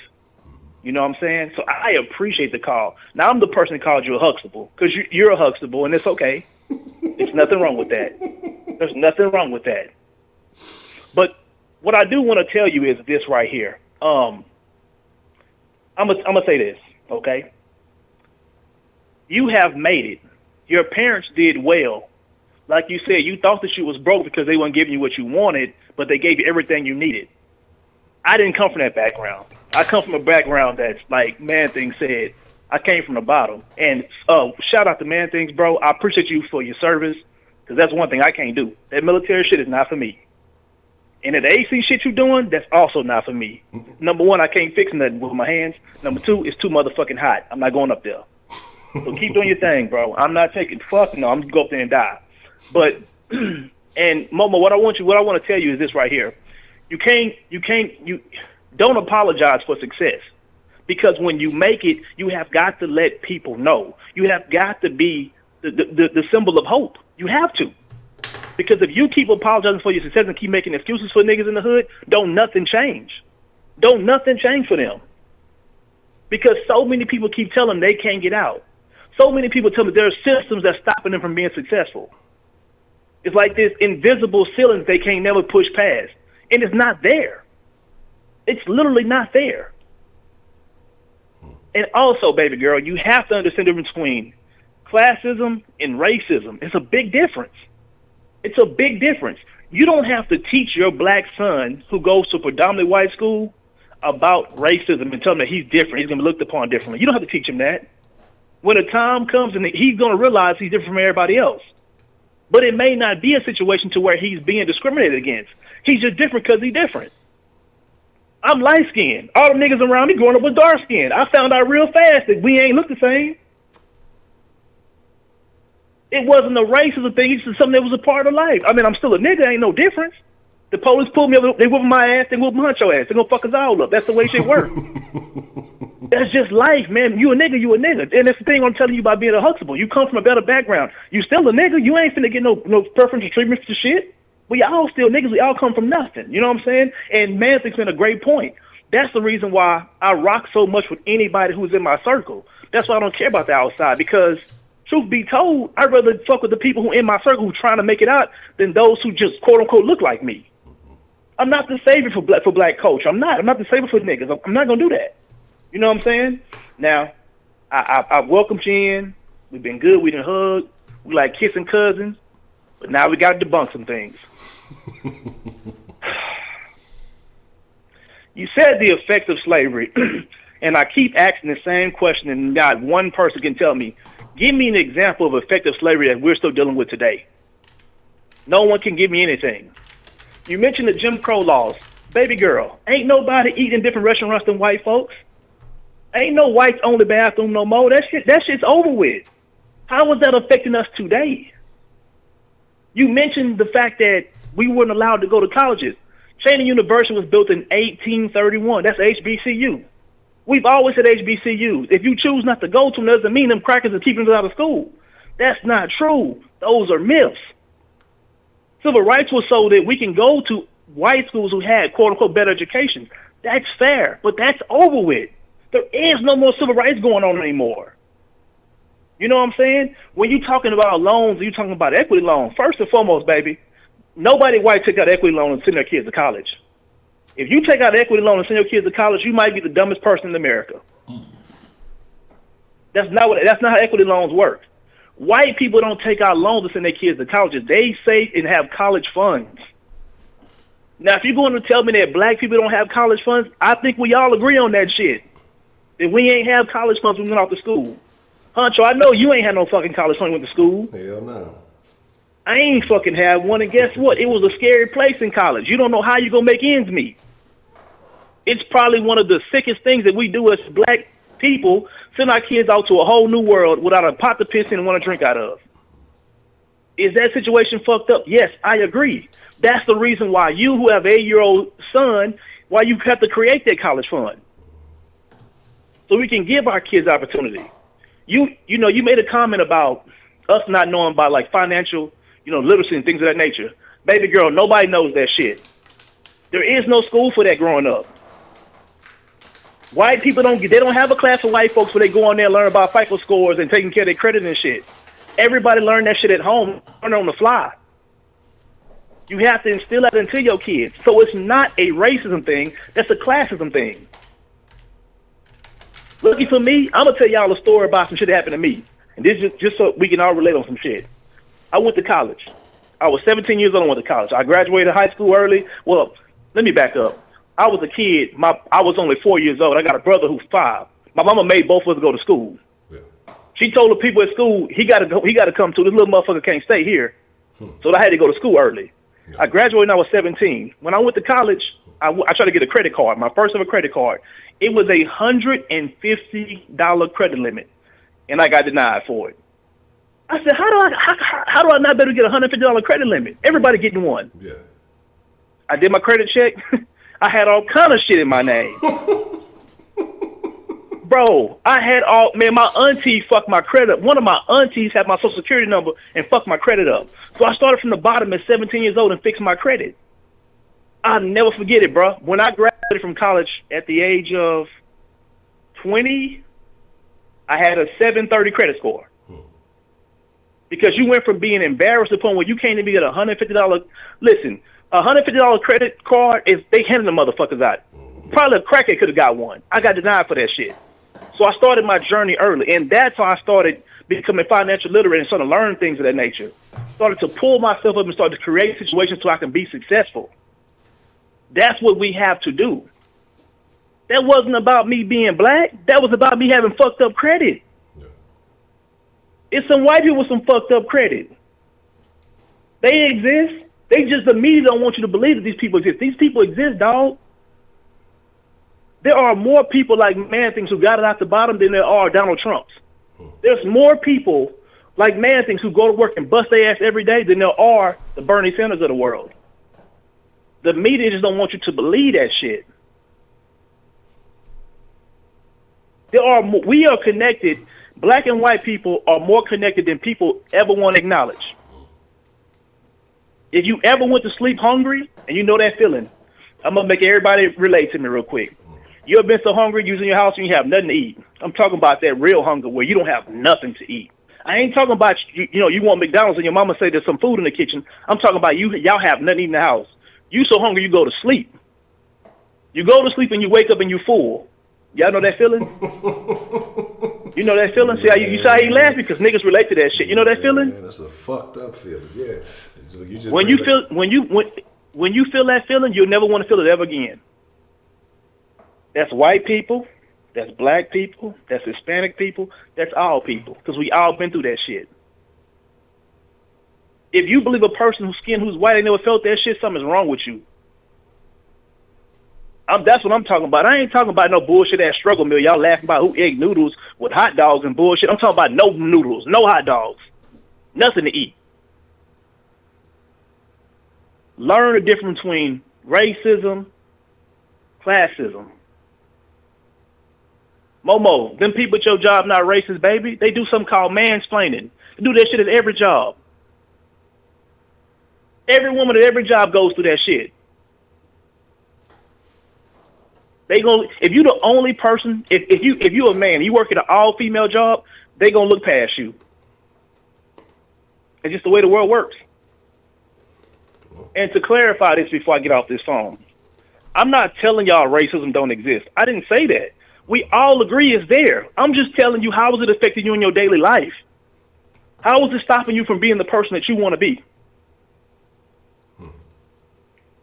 You know what I'm saying? So I appreciate the call. Now, I'm the person that called you a Huxtable because you're a Huxtable, and it's okay. There's nothing wrong with that. There's nothing wrong with that. But what I do want to tell you is this right here. I'm gonna say this, okay? You have made it. Your parents did well. Like you said, you thought that you was broke because they weren't giving you what you wanted, but they gave you everything you needed. I didn't come from that background. I come from a background that's like Man Thing said. I came from the bottom. And shout out to Man Things, bro. I appreciate you for your service because that's one thing I can't do. That military shit is not for me. And the AC shit you doing, that's also not for me. Number one, I can't fix nothing with my hands. Number two, it's too motherfucking hot. I'm not going up there. So keep doing your thing, bro. I'm not taking fuck no. I'm gonna go up there and die. But and Momo, what I want to tell you is this right here. You don't apologize for success, because when you make it, you have got to let people know. You have got to be the symbol of hope. You have to, because if you keep apologizing for your success and keep making excuses for niggas in the hood, don't nothing change. Don't nothing change for them, because so many people keep telling them they can't get out. So many people tell me there are systems that's stopping them from being successful. It's like this invisible ceiling they can't never push past, and it's not there. It's literally not there. And also, baby girl, you have to understand the difference between classism and racism. It's a big difference. It's a big difference. You don't have to teach your black son who goes to a predominantly white school about racism and tell him that he's different. He's going to be looked upon differently. You don't have to teach him that. When the time comes, and he's going to realize he's different from everybody else. But it may not be a situation to where he's being discriminated against. He's just different because he's different. I'm light-skinned. All the niggas around me growing up was dark-skinned. I found out real fast that we ain't look the same. It wasn't a racism thing. It's just something that was a part of life. I mean, I'm still a nigga. Ain't no difference. The police pulled me up. They whooping my ass. They whooping Honcho ass. They gonna fuck us all up. That's the way shit works. That's just life, man. You a nigga, you a nigga. And that's the thing I'm telling you about being a Huxtable. You come from a better background. You still a nigga. You ain't finna get no preferential treatment for shit. We all still niggas. We all come from nothing. You know what I'm saying? And Manthic's been a great point. That's the reason why I rock so much with anybody who's in my circle. That's why I don't care about the outside, because truth be told, I'd rather fuck with the people who in my circle who trying to make it out than those who just quote unquote look like me. I'm not the savior for black culture. I'm not the savior for niggas. I'm not gonna do that. You know what I'm saying? Now, I welcomed you in. We've been good. We done hug. We like kissing cousins. But now we got to debunk some things. You said the effects of slavery, and I keep asking the same question, and not one person can tell me, give me an example of effective slavery that we're still dealing with today. No one can give me anything. You mentioned the Jim Crow laws. Baby girl, ain't nobody eating in different restaurants than white folks. Ain't no whites only bathroom no more. That shit's over with. How is that affecting us today? You mentioned the fact that we weren't allowed to go to colleges. Cheney University was built in 1831. That's HBCU. We've always had HBCUs. If you choose not to go to them, doesn't mean them crackers are keeping us out of school. That's not true. Those are myths. Civil rights was so that we can go to white schools who had quote-unquote better education. That's fair, but that's over with. There is no more civil rights going on anymore. You know what I'm saying? When you're talking about loans, you're talking about equity loans. First and foremost, baby, nobody white took out equity loan and send their kids to college. If you take out an equity loan and send your kids to college, you might be the dumbest person in America. That's not how equity loans work. White people don't take out loans to send their kids to colleges. They save and have college funds. Now, if you're going to tell me that black people don't have college funds, I think we all agree on that shit. That we ain't have college funds when we went off to school. Honcho, I know you ain't had no fucking college fund when you went to school. Hell no. I ain't fucking had one, and guess what? It was a scary place in college. You don't know how you gonna make ends meet. It's probably one of the sickest things that we do as black people, send our kids out to a whole new world without a pot to piss in and want to drink out of. Is that situation fucked up? Yes, I agree. That's the reason why you, who have an 8-year-old son, why you have to create that college fund. So we can give our kids opportunity. You know, you made a comment about us not knowing about like financial, literacy and things of that nature. Baby girl, nobody knows that shit. There is no school for that growing up. White people don't have a class of white folks where they go on there and learn about FICO scores and taking care of their credit and shit. Everybody learn that shit at home, learn on the fly. You have to instill that into your kids. So it's not a racism thing, that's a classism thing. Lucky for me, I'm gonna tell y'all a story about some shit that happened to me. And this is just so we can all relate on some shit. I went to college. I was 17 years old and went to college. I graduated high school early. Well, let me back up. I was a kid. I was only 4 years old. I got a brother who's 5. My mama made both of us go to school. Yeah. She told the people at school, he got to come too. This little motherfucker can't stay here. So I had to go to school early. Yeah. I graduated when I was 17. When I went to college, I tried to get a credit card, my first ever credit card. It was a $150 credit limit, and I got denied for it. I said, how do I not better get a $150 credit limit? Everybody getting one. Yeah. I did my credit check. I had all kind of shit in my name. Bro, my auntie fucked my credit up. One of my aunties had my social security number and fucked my credit up. So I started from the bottom at 17 years old and fixed my credit. I'll never forget it, bro. When I graduated from college at the age of 20, I had a 730 credit score. Because you went from being embarrassed to the point where you can't even get a $150. Listen, a $150 credit card, they handed the motherfuckers out. Probably a crackhead could have got one. I got denied for that shit. So I started my journey early, and that's how I started becoming financial literate and started to learn things of that nature. Started to pull myself up and started to create situations so I can be successful. That's what we have to do. That wasn't about me being black. That was about me having fucked up credit. Yeah. It's some white people with some fucked up credit. They exist. They just, the media don't want you to believe that these people exist. These people exist, dog. There are more people like Man-Things who got it out the bottom than there are Donald Trumps. There's more people like Man-Things who go to work and bust their ass every day than there are the Bernie Sanders of the world. The media just don't want you to believe that shit. We are connected. Black and white people are more connected than people ever want to acknowledge. If you ever went to sleep hungry, and you know that feeling, I'm going to make everybody relate to me real quick. You ever been so hungry, you was in your house and you have nothing to eat? I'm talking about that real hunger where you don't have nothing to eat. I ain't talking about, you want McDonald's and your mama say there's some food in the kitchen. I'm talking about y'all have nothing to eat in the house. You so hungry you go to sleep. You go to sleep and you wake up and you full. Y'all know that feeling? You know that feeling? See how you saw how he laughed because niggas relate to that shit. You know that feeling? Man, that's a fucked up feeling. Yeah. You just When you feel that feeling, you'll never want to feel it ever again. That's white people, that's black people, that's Hispanic people, that's all people, because we all been through that shit. If you believe a person who's white ain't never felt that shit, something's wrong with you. That's what I'm talking about. I ain't talking about no bullshit ass struggle meal. Y'all laughing about who ate noodles with hot dogs and bullshit. I'm talking about no noodles, no hot dogs, nothing to eat. Learn the difference between racism, classism. Momo, them people at your job not racist, baby. They do something called mansplaining. They do that shit at every job. Every woman at every job goes through that shit. If you the only person, if you a man, you work at an all female job, they gonna look past you. It's just the way the world works. And to clarify this before I get off this phone, I'm not telling y'all racism don't exist. I didn't say that. We all agree it's there. I'm just telling you, how is it affecting you in your daily life? How is it stopping you from being the person that you want to be?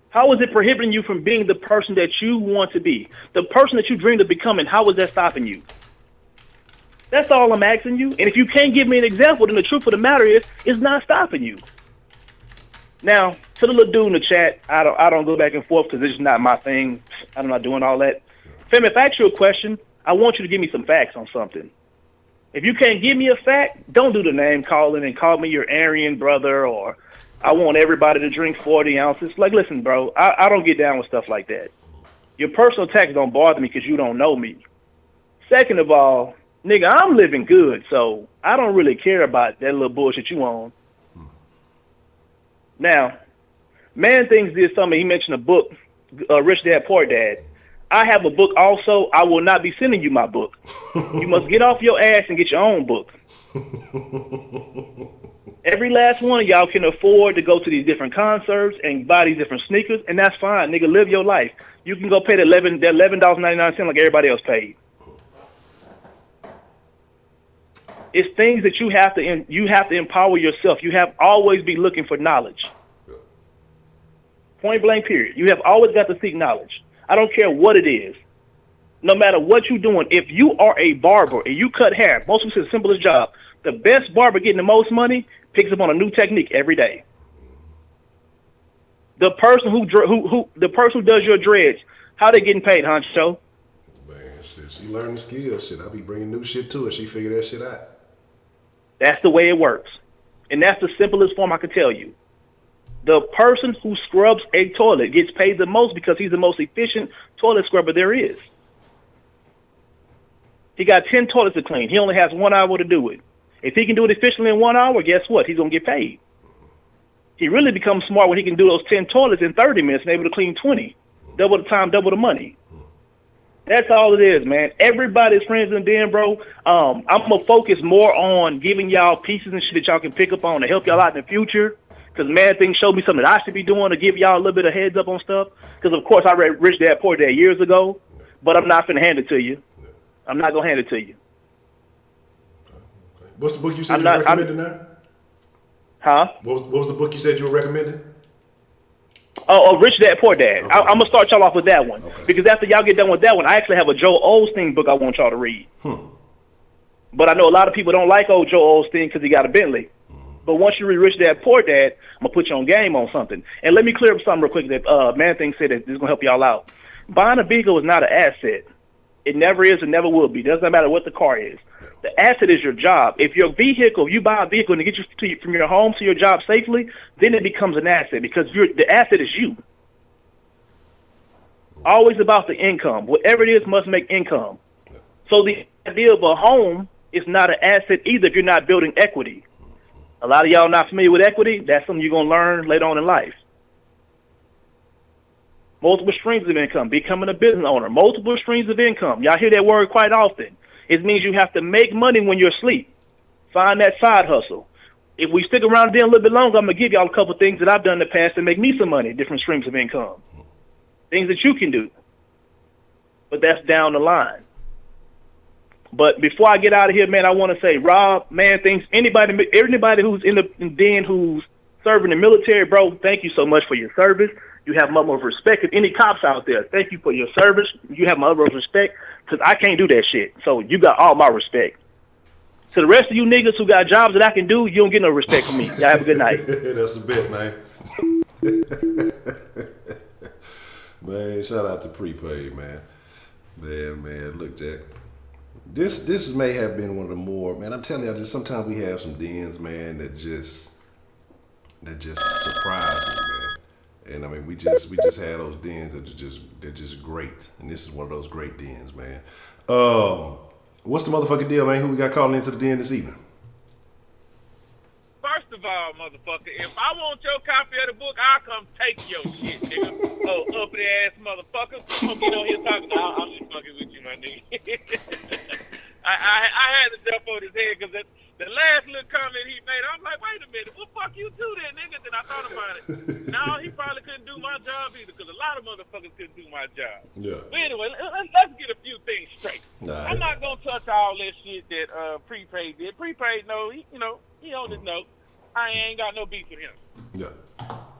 How is it prohibiting you from being the person that you want to be? The person that you dreamed of becoming, how is that stopping you? That's all I'm asking you. And if you can't give me an example, then the truth of the matter is, it's not stopping you. Now, to the little dude in the chat, I don't go back and forth because it's not my thing. I'm not doing all that. Fem, if I ask you a question, I want you to give me some facts on something. If you can't give me a fact, don't do the name calling and call me your Aryan brother or I want everybody to drink 40 ounces. Like, listen, bro, I don't get down with stuff like that. Your personal attacks don't bother me because you don't know me. Second of all, nigga, I'm living good, so I don't really care about that little bullshit you on. Now, Man Things did something. He mentioned a book, Rich Dad, Poor Dad. I have a book also. I will not be sending you my book. You must get off your ass and get your own book. Every last one of y'all can afford to go to these different concerts and buy these different sneakers, and that's fine. Nigga, live your life. You can go pay the $11.99 like everybody else paid. It's things that you have to empower yourself. You have always be looking for knowledge. Point blank, period. You have always got to seek knowledge. I don't care what it is. No matter what you're doing, if you are a barber and you cut hair, most people say the simplest job, the best barber getting the most money picks up on a new technique every day. The person who does your dreads, how they getting paid, Honcho? Man, she learned the skills. Shit, I be bringing new shit to her. She figured that shit out. That's the way it works. And that's the simplest form I can tell you. The person who scrubs a toilet gets paid the most because he's the most efficient toilet scrubber there is. He got 10 toilets to clean. He only has 1 hour to do it. If he can do it efficiently in 1 hour, guess what? He's going to get paid. He really becomes smart when he can do those 10 toilets in 30 minutes and able to clean 20. Double the time, double the money. That's all it is, man. Everybody's friends in den, bro. I'm going to focus more on giving y'all pieces and shit that y'all can pick up on to help y'all out in the future. Because Man Thing showed me something that I should be doing to give y'all a little bit of heads up on stuff. Because, of course, I read Rich Dad, Poor Dad years ago, but I'm not finna hand it to you. I'm not going to hand it to you. Okay. What's the book you said you were recommending now? Huh? What was the book you said you were recommending? Oh, Rich Dad, Poor Dad. Okay. I'm going to start y'all off with that one. Okay. Because after y'all get done with that one, I actually have a Joel Osteen book I want y'all to read. But I know a lot of people don't like old Joel Osteen because he got a Bentley. But once you read Rich Dad, Poor Dad, I'm going to put you on game on something. And let me clear up something real quick that Man Thing said that this is going to help y'all out. Buying a vehicle is not an asset. It never is and never will be. It doesn't matter what the car is. The asset is your job. If your vehicle, you buy a vehicle and it gets you from your home to your job safely, then it becomes an asset because the asset is you. Always about the income. Whatever it is must make income. So the idea of a home is not an asset either if you're not building equity. A lot of y'all not familiar with equity. That's something you're going to learn later on in life. Multiple streams of income, becoming a business owner, multiple streams of income. Y'all hear that word quite often. It means you have to make money when you're asleep. Find that side hustle. If we stick around there a little bit longer, I'm going to give y'all a couple things that I've done in the past to make me some money, different streams of income. Things that you can do. But that's down the line. But before I get out of here, man, I want to say, Rob, man, thanks everybody who's in the den who's serving the military, bro. Thank you so much for your service. You have my utmost respect. If any cops out there, thank you for your service. You have my utmost respect because I can't do that shit. So you got all my respect. To the rest of you niggas who got jobs that I can do, you don't get no respect from me. Y'all have a good night. That's the bit, man. Man, shout out to Prepaid, man. Man, look, Jack. This may have been one of the more, man, I'm telling you, sometimes we have some dens, man, that just surprise me, man. And I mean, we just had those dens they're just great. And this is one of those great dens, man. What's the motherfucking deal, man? Who we got calling into the den this evening? First of all, motherfucker, if I want your copy of the book, I'll come take your shit, nigga. Oh, uppity ass motherfucker. I'm get on here talking. I'm just fucking with you, my nigga. I had to jump on his head because the last little comment he made, I'm like, wait a minute, what fuck you do then, nigga? Then I thought about it. No, he probably couldn't do my job either because a lot of motherfuckers couldn't do my job. Yeah. But anyway, let's get a few things straight. Nah, I'm not going to touch all that shit that Prepaid did. Prepaid, he on his note. I ain't got no beef with him. Yeah.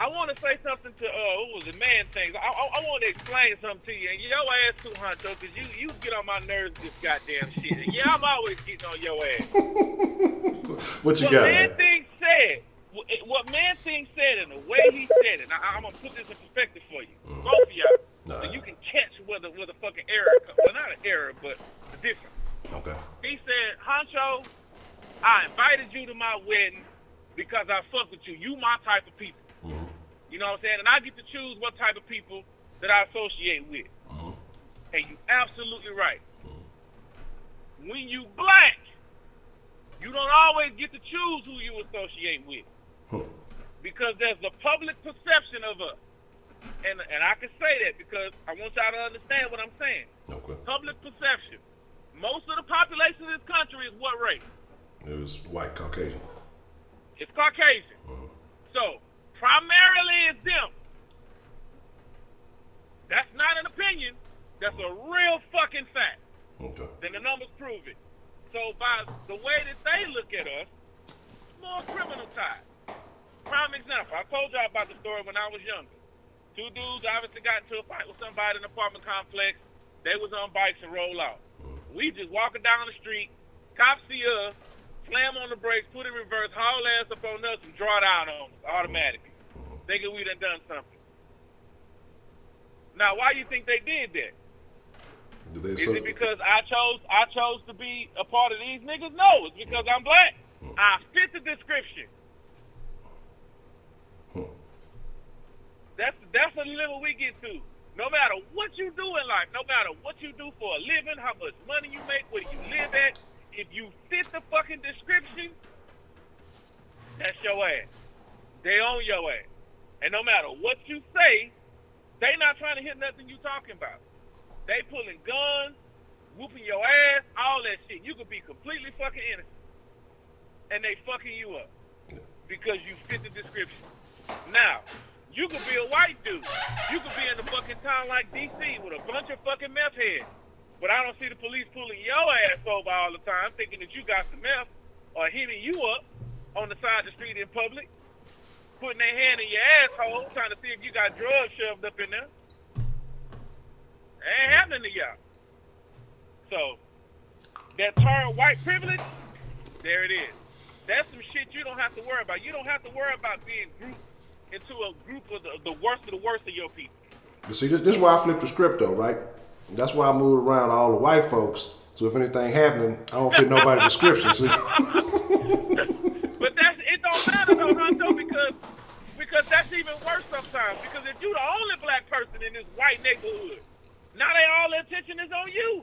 I want to say something to, what was it, man things. I want to explain something to you. And your ass too, Honcho, because you get on my nerves with this goddamn shit. And yeah, I'm always getting on your ass. What you got? What Man Thing said and the way he said it. Now, I'm going to put this in perspective for you. Both of y'all. So you can catch where the fucking error comes. Well, not an error, but the difference. Okay. He said, Honcho, I invited you to my wedding because I fuck with you. You my type of people. Mm-hmm. You know what I'm saying? And I get to choose what type of people that I associate with. Mm-hmm. And you absolutely right. Mm-hmm. When you black, you don't always get to choose who you associate with. Because there's the public perception of us. And I can say that because I want y'all to understand what I'm saying. Okay. Public perception. Most of the population of this country is what race? It was white, Caucasian. It's Caucasian. So, primarily it's them. That's not an opinion. That's a real fucking fact. Okay. Then the numbers prove it. So, by the way that they look at us, it's more criminal ties. Prime example, I told y'all about the story when I was younger. Two dudes obviously got into a fight with somebody in an apartment complex. They was on bikes and roll out. We just walking down the street, cops see us, slam on the brakes, put in reverse, haul ass up on us, and draw down on us automatically, thinking we done something. Now, why do you think they did that? Is it because I chose to be a part of these niggas? No, it's because I'm black. I fit the description. That's the level we get to. No matter what you do in life, no matter what you do for a living, how much money you make, where you live at, if you fit the fucking description, that's your ass. They own your ass. And no matter what you say, they not trying to hear nothing you talking about. They pulling guns, whooping your ass, all that shit. You could be completely fucking innocent. And they fucking you up. Because you fit the description. Now, you could be a white dude. You could be in a fucking town like D.C. with a bunch of fucking meth heads. But I don't see the police pulling your ass over all the time thinking that you got some meth or hitting you up on the side of the street in public, putting their hand in your asshole, trying to see if you got drugs shoved up in there. It ain't happening to y'all. So, that term white privilege, there it is. That's some shit you don't have to worry about. You don't have to worry about being grouped into a group of the worst of your people. You see, this is why I flipped the script, though, right? That's why I moved around all the white folks. So if anything happening, I don't fit nobody's description. See? But it don't matter though, Honcho, because that's even worse sometimes. Because if you the only black person in this white neighborhood, now all their attention is on you.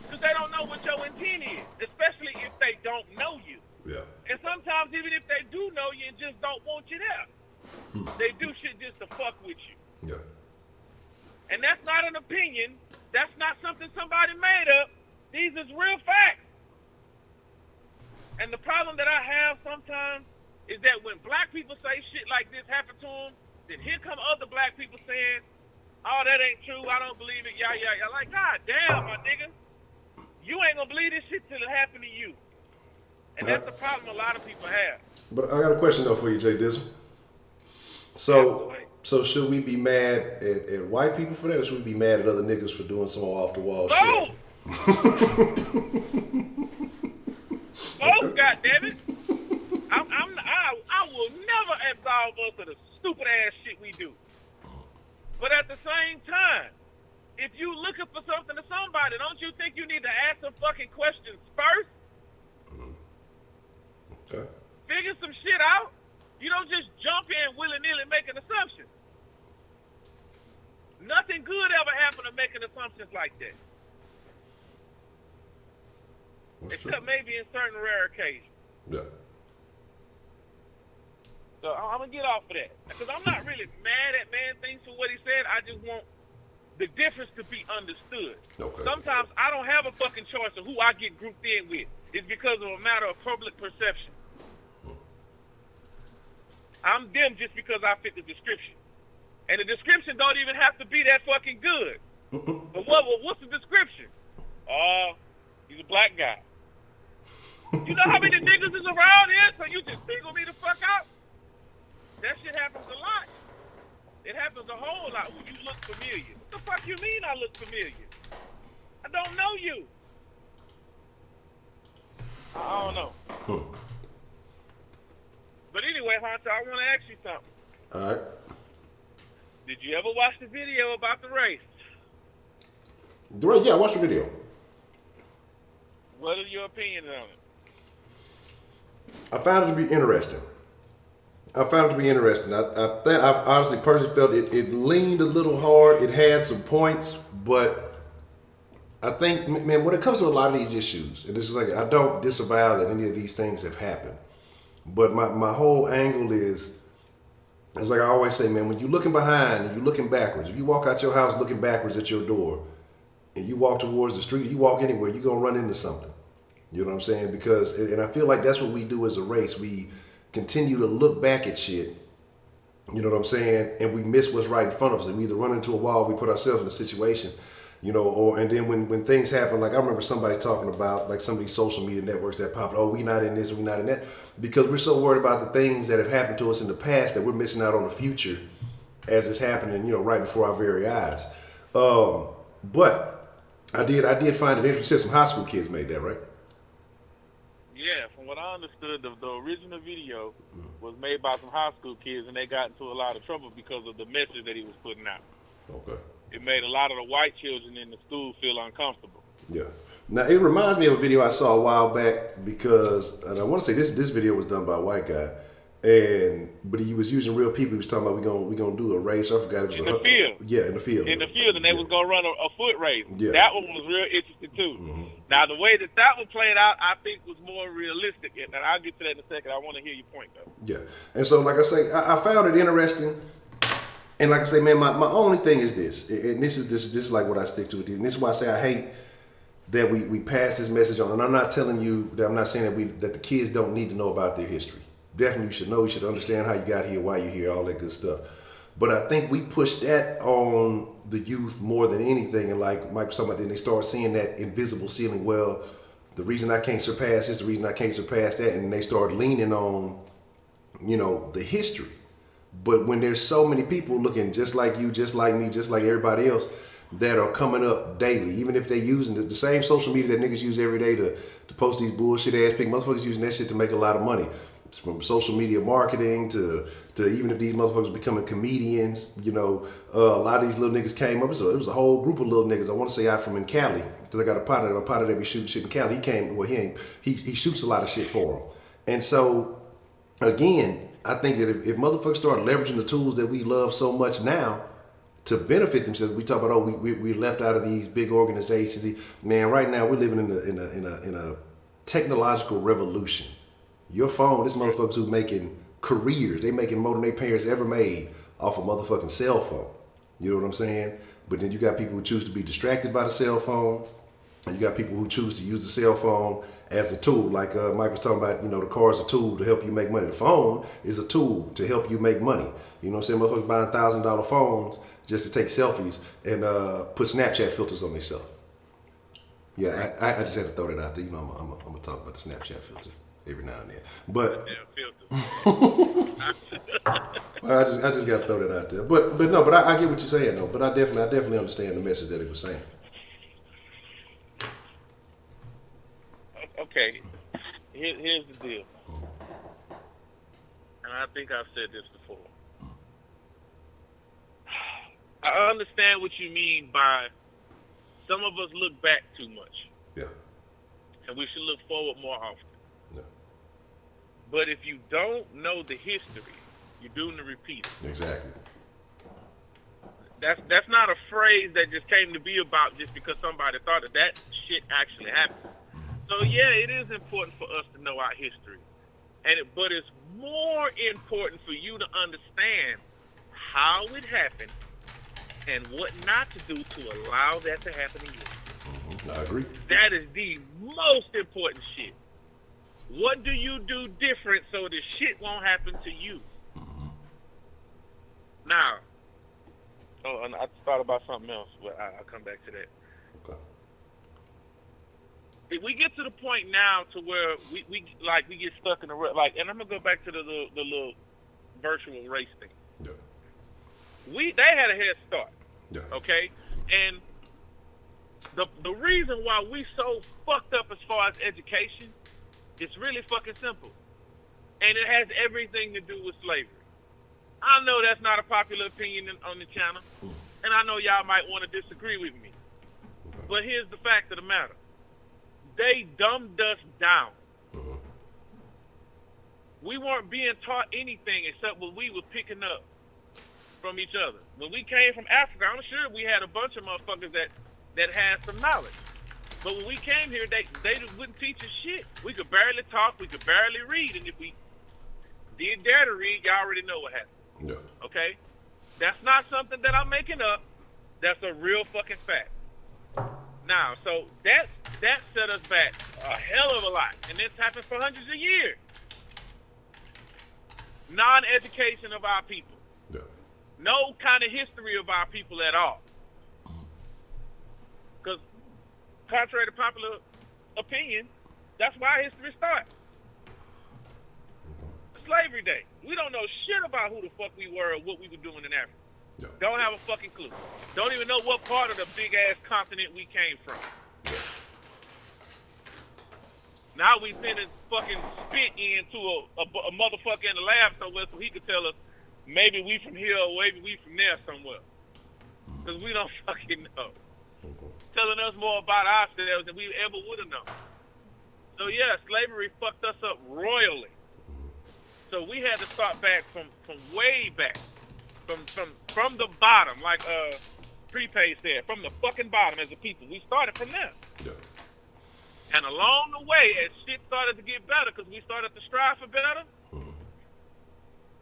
Because they don't know what your intent is, especially if they don't know you. Yeah. And sometimes even if they do know you and just don't want you there, they do shit just to fuck with you. Yeah. And that's not an opinion. That's not something somebody made up. These is real facts. And the problem that I have sometimes is that when black people say shit like this happen to them, then here come other black people saying, oh, that ain't true. I don't believe it. Yeah. Like, God damn, my nigga. You ain't gonna believe this shit till it happened to you. And that's the problem a lot of people have. But I got a question though for you, Jay Dizzle. So should we be mad at white people for that, or should we be mad at other niggas for doing some off the wall shit? Both, goddammit. I will never absolve us of the stupid ass shit we do. But at the same time, if you looking for something to somebody, don't you think you need to ask some fucking questions first? Okay. Figure some shit out. You don't just jump in willy-nilly making assumptions. Nothing good ever happened to making assumptions like that. Except maybe in certain rare occasions. Yeah. So I'm going to get off of that. Because I'm not really mad at Man Things for what he said. I just want the difference to be understood. Okay. Sometimes I don't have a fucking choice of who I get grouped in with. It's because of a matter of public perception. I'm them just because I fit the description. And the description don't even have to be that fucking good. But what's the description? He's a black guy. You know how many niggas is around here, so you just single me the fuck out? That shit happens a lot. It happens a whole lot when you look familiar. What the fuck you mean I look familiar? I don't know you. I don't know. But anyway, Honcho, I want to ask you something. All right. Did you ever watch the video about the race? Yeah, watch the video. What are your opinions on it? I found it to be interesting. I honestly personally felt it leaned a little hard. It had some points, but I think, man, when it comes to a lot of these issues, and this is like, I don't disavow that any of these things have happened. But my whole angle is like I always say, man, when you're looking behind and you're looking backwards, if you walk out your house looking backwards at your door and you walk towards the street, you walk anywhere, you're going to run into something. You know what I'm saying? Because, and I feel like that's what we do as a race. We continue to look back at shit, you know what I'm saying? And we miss what's right in front of us. And we either run into a wall, we put ourselves in a situation, you know, and then when things happen, like I remember somebody talking about like some of these social media networks that pop, we not in this and we not in that, because we're so worried about the things that have happened to us in the past that we're missing out on the future as it's happening, you know, right before our very eyes. But I did find it interesting. Some high school kids made that, right? Yeah, from what I understood, the original video was made by some high school kids, and they got into a lot of trouble because of the message that he was putting out. Okay. It made a lot of the white children in the school feel uncomfortable. Yeah. Now, it reminds me of a video I saw a while back because, and I want to say this video was done by a white guy, but he was using real people. He was talking about we gonna do a race. I forgot it was in the field. Yeah, in the field. In the field, and they was gonna run a foot race. Yeah. That one was real interesting too. Mm-hmm. Now the way that one played out, I think was more realistic, and I'll get to that in a second. I want to hear your point though. Yeah, and so like I say, I found it interesting. And like I say, man, my only thing is this, and this is like what I stick to with these, and this is why I say I hate that we pass this message on. And I'm not telling you that, I'm not saying that the kids don't need to know about their history. Definitely you should know, you should understand how you got here, why you're here, all that good stuff. But I think we push that on the youth more than anything. And like Mike was talking about, then they start seeing that invisible ceiling. Well, the reason I can't surpass this, the reason I can't surpass that, and they start leaning on, you know, the history. But when there's so many people looking just like you, just like me, just like everybody else, that are coming up daily, even if they're using the same social media that niggas use every day to post these bullshit ass pics, motherfuckers using that shit to make a lot of money. It's from social media marketing to even if these motherfuckers becoming comedians, you know, a lot of these little niggas came up. So it was a whole group of little niggas. I want to say I'm from in Cali, because I got a partner that be shooting shit in Cali. He shoots a lot of shit for them. And so, again, I think that if motherfuckers start leveraging the tools that we love so much now to benefit themselves, we talk about we're left out of these big organizations. Man, right now we're living in a technological revolution. Your phone, this motherfuckers who making careers, they making more than their parents ever made off a motherfucking cell phone. You know what I'm saying? But then you got people who choose to be distracted by the cell phone, and you got people who choose to use the cell phone as a tool. Like Mike was talking about, you know, the car is a tool to help you make money. The phone is a tool to help you make money. You know what I'm saying? Motherfuckers buying $1,000 phones just to take selfies and put Snapchat filters on themselves. Yeah, I just had to throw that out there. You know, I'm gonna talk about the Snapchat filter every now and then. But Damn filter. I just got to throw that out there. But no, but I get what you're saying though. But I definitely understand the message that he was saying. Okay, here's the deal, and I think I've said this before. I understand what you mean by some of us look back too much, Yeah. and we should look forward more often. Yeah. But if you don't know the history, you're doing the repeat. Exactly. That's not a phrase that just came to be about just because somebody thought that shit actually happened. So yeah, it is important for us to know our history, but it's more important for you to understand how it happened and what not to do to allow that to happen to you. Mm-hmm. I agree. That is the most important shit. What do you do different so this shit won't happen to you? Mm-hmm. Now, and I thought about something else, but I'll come back to that. Okay. If we get to the point now to where we get stuck in the rut, and I'm gonna go back to the little virtual race thing. Yeah. They had a head start. Yeah. Okay, and the reason why we so fucked up as far as education, it's really fucking simple, and it has everything to do with slavery. I know that's not a popular opinion on the channel, and I know y'all might want to disagree with me, but here's the fact of the matter. They dumbed us down. Mm-hmm. We weren't being taught anything except what we were picking up from each other. When we came from Africa, I'm sure we had a bunch of motherfuckers that had some knowledge. But when we came here, they wouldn't teach us shit. We could barely talk, we could barely read, and if we did dare to read, y'all already know what happened. Yeah. Okay? That's not something that I'm making up. That's a real fucking fact. Now, so that set us back a hell of a lot. And this happened for hundreds of years. Non-education of our people. Yeah. No kind of history of our people at all. Because contrary to popular opinion, that's why history starts. Slavery day. We don't know shit about who the fuck we were or what we were doing in Africa. Yeah. Don't have a fucking clue. Don't even know what part of the big-ass continent we came from. Yeah. Now we sending fucking spit into a motherfucker in the lab somewhere so he could tell us maybe we from here or maybe we from there somewhere. Because we don't fucking know. Mm-hmm. Telling us more about ourselves than we ever would have known. So yeah, slavery fucked us up royally. So we had to start back from way back. From the bottom, like Prepay said, from the fucking bottom as a people. We started from there. Yeah. And along the way, as shit started to get better, because we started to strive for better, Mm-hmm.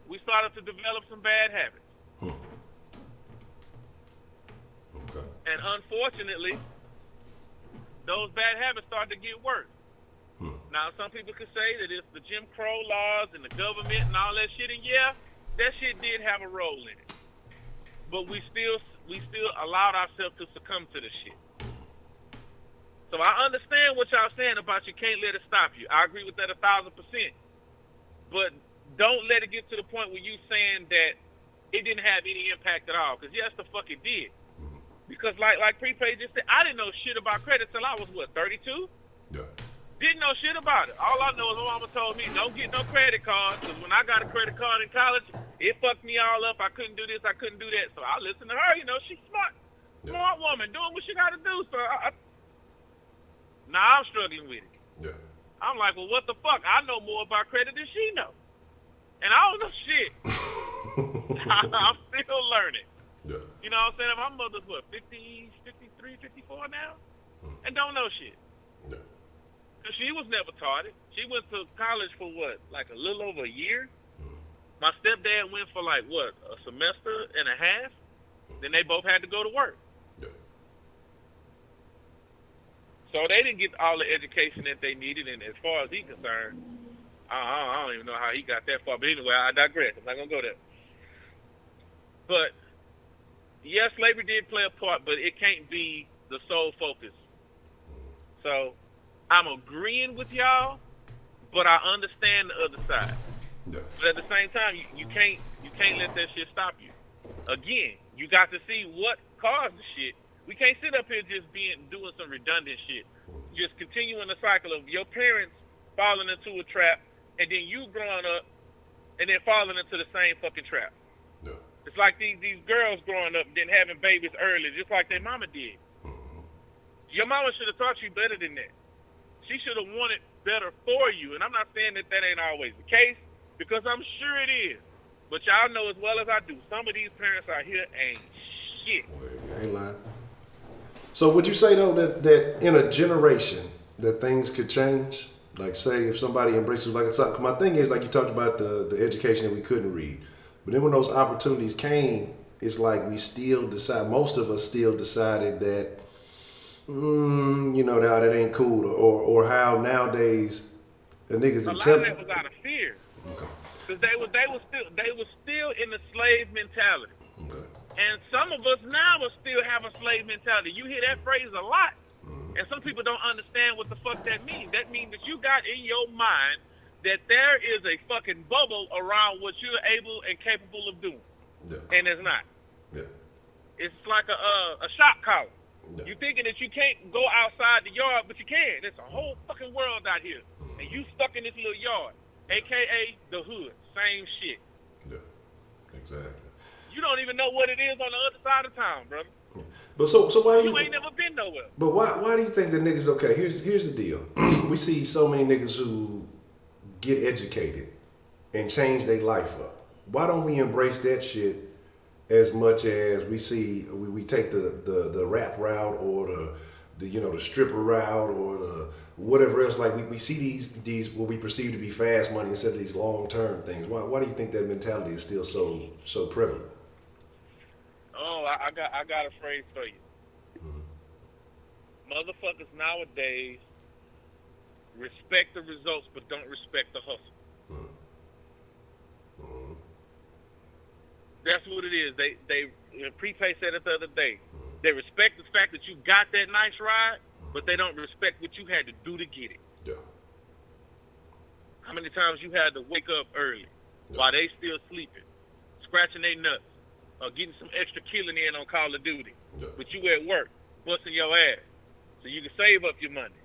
we started to develop some bad habits. Okay. And unfortunately, those bad habits started to get worse. Now, some people could say that it's the Jim Crow laws and the government and all that shit, and yeah, that shit did have a role in it. But we still allowed ourselves to succumb to the shit. So I understand what y'all saying about you can't let it stop you. I agree with that 1,000%. But don't let it get to the point where you saying that it didn't have any impact at all. Because yes, the fuck it did. Because like Prepay just said, I didn't know shit about credit till I was, 32? Yeah. Didn't know shit about it. All I know is my mama told me, don't get no credit cards, because when I got a credit card in college, it fucked me all up. I couldn't do this, I couldn't do that. So I listened to her, she's smart. Yeah. Smart woman, doing what she got to do. So now I'm struggling with it. Yeah. I'm like, well, what the fuck? I know more about credit than she know. And I don't know shit. I'm still learning. Yeah. You know what I'm saying? My mother's, 53, 54 now? And don't know shit. Yeah. She was never taught it. She went to college for like a little over a year? My stepdad went for a semester and a half? Then they both had to go to work. Yeah. So they didn't get all the education that they needed, and as far as he's concerned, I don't even know how he got that far. But anyway, I digress. I'm not going to go there. But, yes, slavery did play a part, but it can't be the sole focus So I'm agreeing with y'all, but I understand the other side. Yeah. But at the same time, you can't let that shit stop you. Again, you got to see what caused the shit. We can't sit up here just doing some redundant shit. Just continuing the cycle of your parents falling into a trap, and then you growing up, and then falling into the same fucking trap. Yeah. It's like these girls growing up and then having babies early, just like their mama did. Your mama should have taught you better than that. She should have wanted better for you. And I'm not saying that ain't always the case, because I'm sure it is. But y'all know as well as I do, some of these parents out here ain't shit. Well, you ain't lying. So would you say, though, that in a generation that things could change? Like, say, if somebody embraces, like, my thing is, like you talked about the education that we couldn't read. But then when those opportunities came, it's like we still decide, most of us still decided that, that ain't cool. Or how nowadays the niggas a lot of that was out of fear. Okay. Because they were still in the slave mentality. Okay. And some of us now are still having slave mentality. You hear that phrase a lot. And some people don't understand what the fuck that means. That means that you got in your mind that there is a fucking bubble around what you're able and capable of doing. Yeah. And it's not. Yeah. It's like a shock collar. Yeah. You thinking that you can't go outside the yard, but you can. There's a whole fucking world out here. And you stuck in this little yard, a.k.a. the hood. Same shit. Yeah. Exactly. You don't even know what it is on the other side of town, brother. Yeah. But so why do You ain't never been nowhere. But why do you think that niggas, okay, here's the deal. We see so many niggas who get educated and change their life up. Why don't we embrace that shit as much as we see we take the rap route or the stripper route or the whatever else? Like we see these what we perceive to be fast money instead of these long-term things. Why do you think that mentality is still so prevalent? Oh, I got a phrase for you. Motherfuckers nowadays respect the results but don't respect the hustle. That's what it is. They Prepay said it the other day. They respect the fact that you got that nice ride, but they don't respect what you had to do to get it. Yeah. How many times you had to wake up early while they still sleeping, scratching their nuts, or getting some extra killing in on Call of Duty, but you at work, busting your ass, so you can save up your money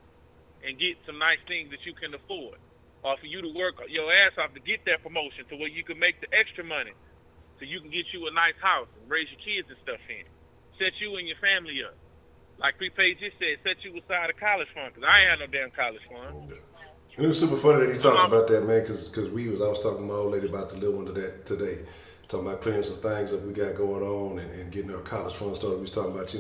and get some nice things that you can afford, or for you to work your ass off to get that promotion to where you can make the extra money so you can get you a nice house and raise your kids and stuff in, set you and your family up. Like Prepay just said, set you aside a college fund, because I ain't had no damn college fund. And it was super funny that he talked about that, man, because I was talking to my old lady about the little one to that today. Talking about clearing some things that we got going on and getting her college fund started. We was talking about,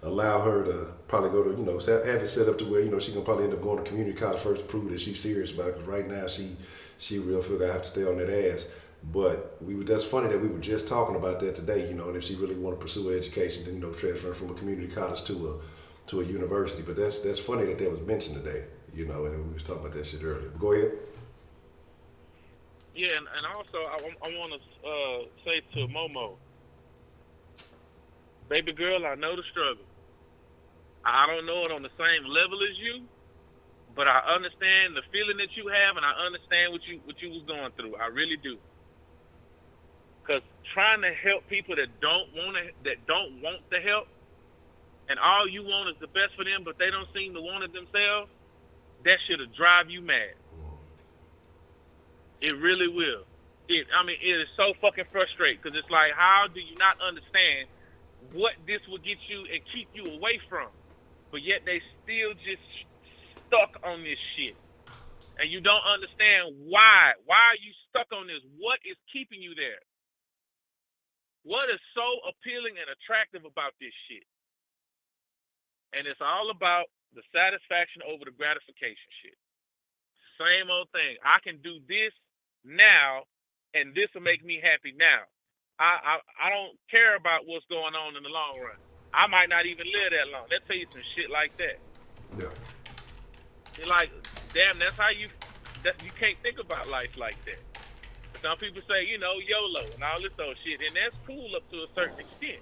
allow her to probably go to, have it set up to where, she can probably end up going to community college first to prove that she's serious about it. Because right now she real feel I have to stay on that ass. But that's funny that we were just talking about that today, and if she really want to pursue education, then, transfer from a community college to a university. But that's funny that was mentioned today, and we was talking about that shit earlier. But go ahead. Yeah, and also I want to say to Momo, baby girl, I know the struggle. I don't know it on the same level as you, but I understand the feeling that you have, and I understand what you was going through. I really do. Because trying to help people that don't want the help, and all you want is the best for them, but they don't seem to want it themselves, that should drive you mad. It really will. It is so fucking frustrating, because it's like, how do you not understand what this will get you and keep you away from? But yet they still just stuck on this shit. And you don't understand why. Why are you stuck on this? What is keeping you there? What is so appealing and attractive about this shit? And it's all about the satisfaction over the gratification shit. Same old thing. I can do this now, and this will make me happy now. I don't care about what's going on in the long run. I might not even live that long. They'll tell you some shit like that. Yeah. You're like, damn, that's how you can't think about life like that. Some people say, YOLO and all this old shit, and that's cool up to a certain extent.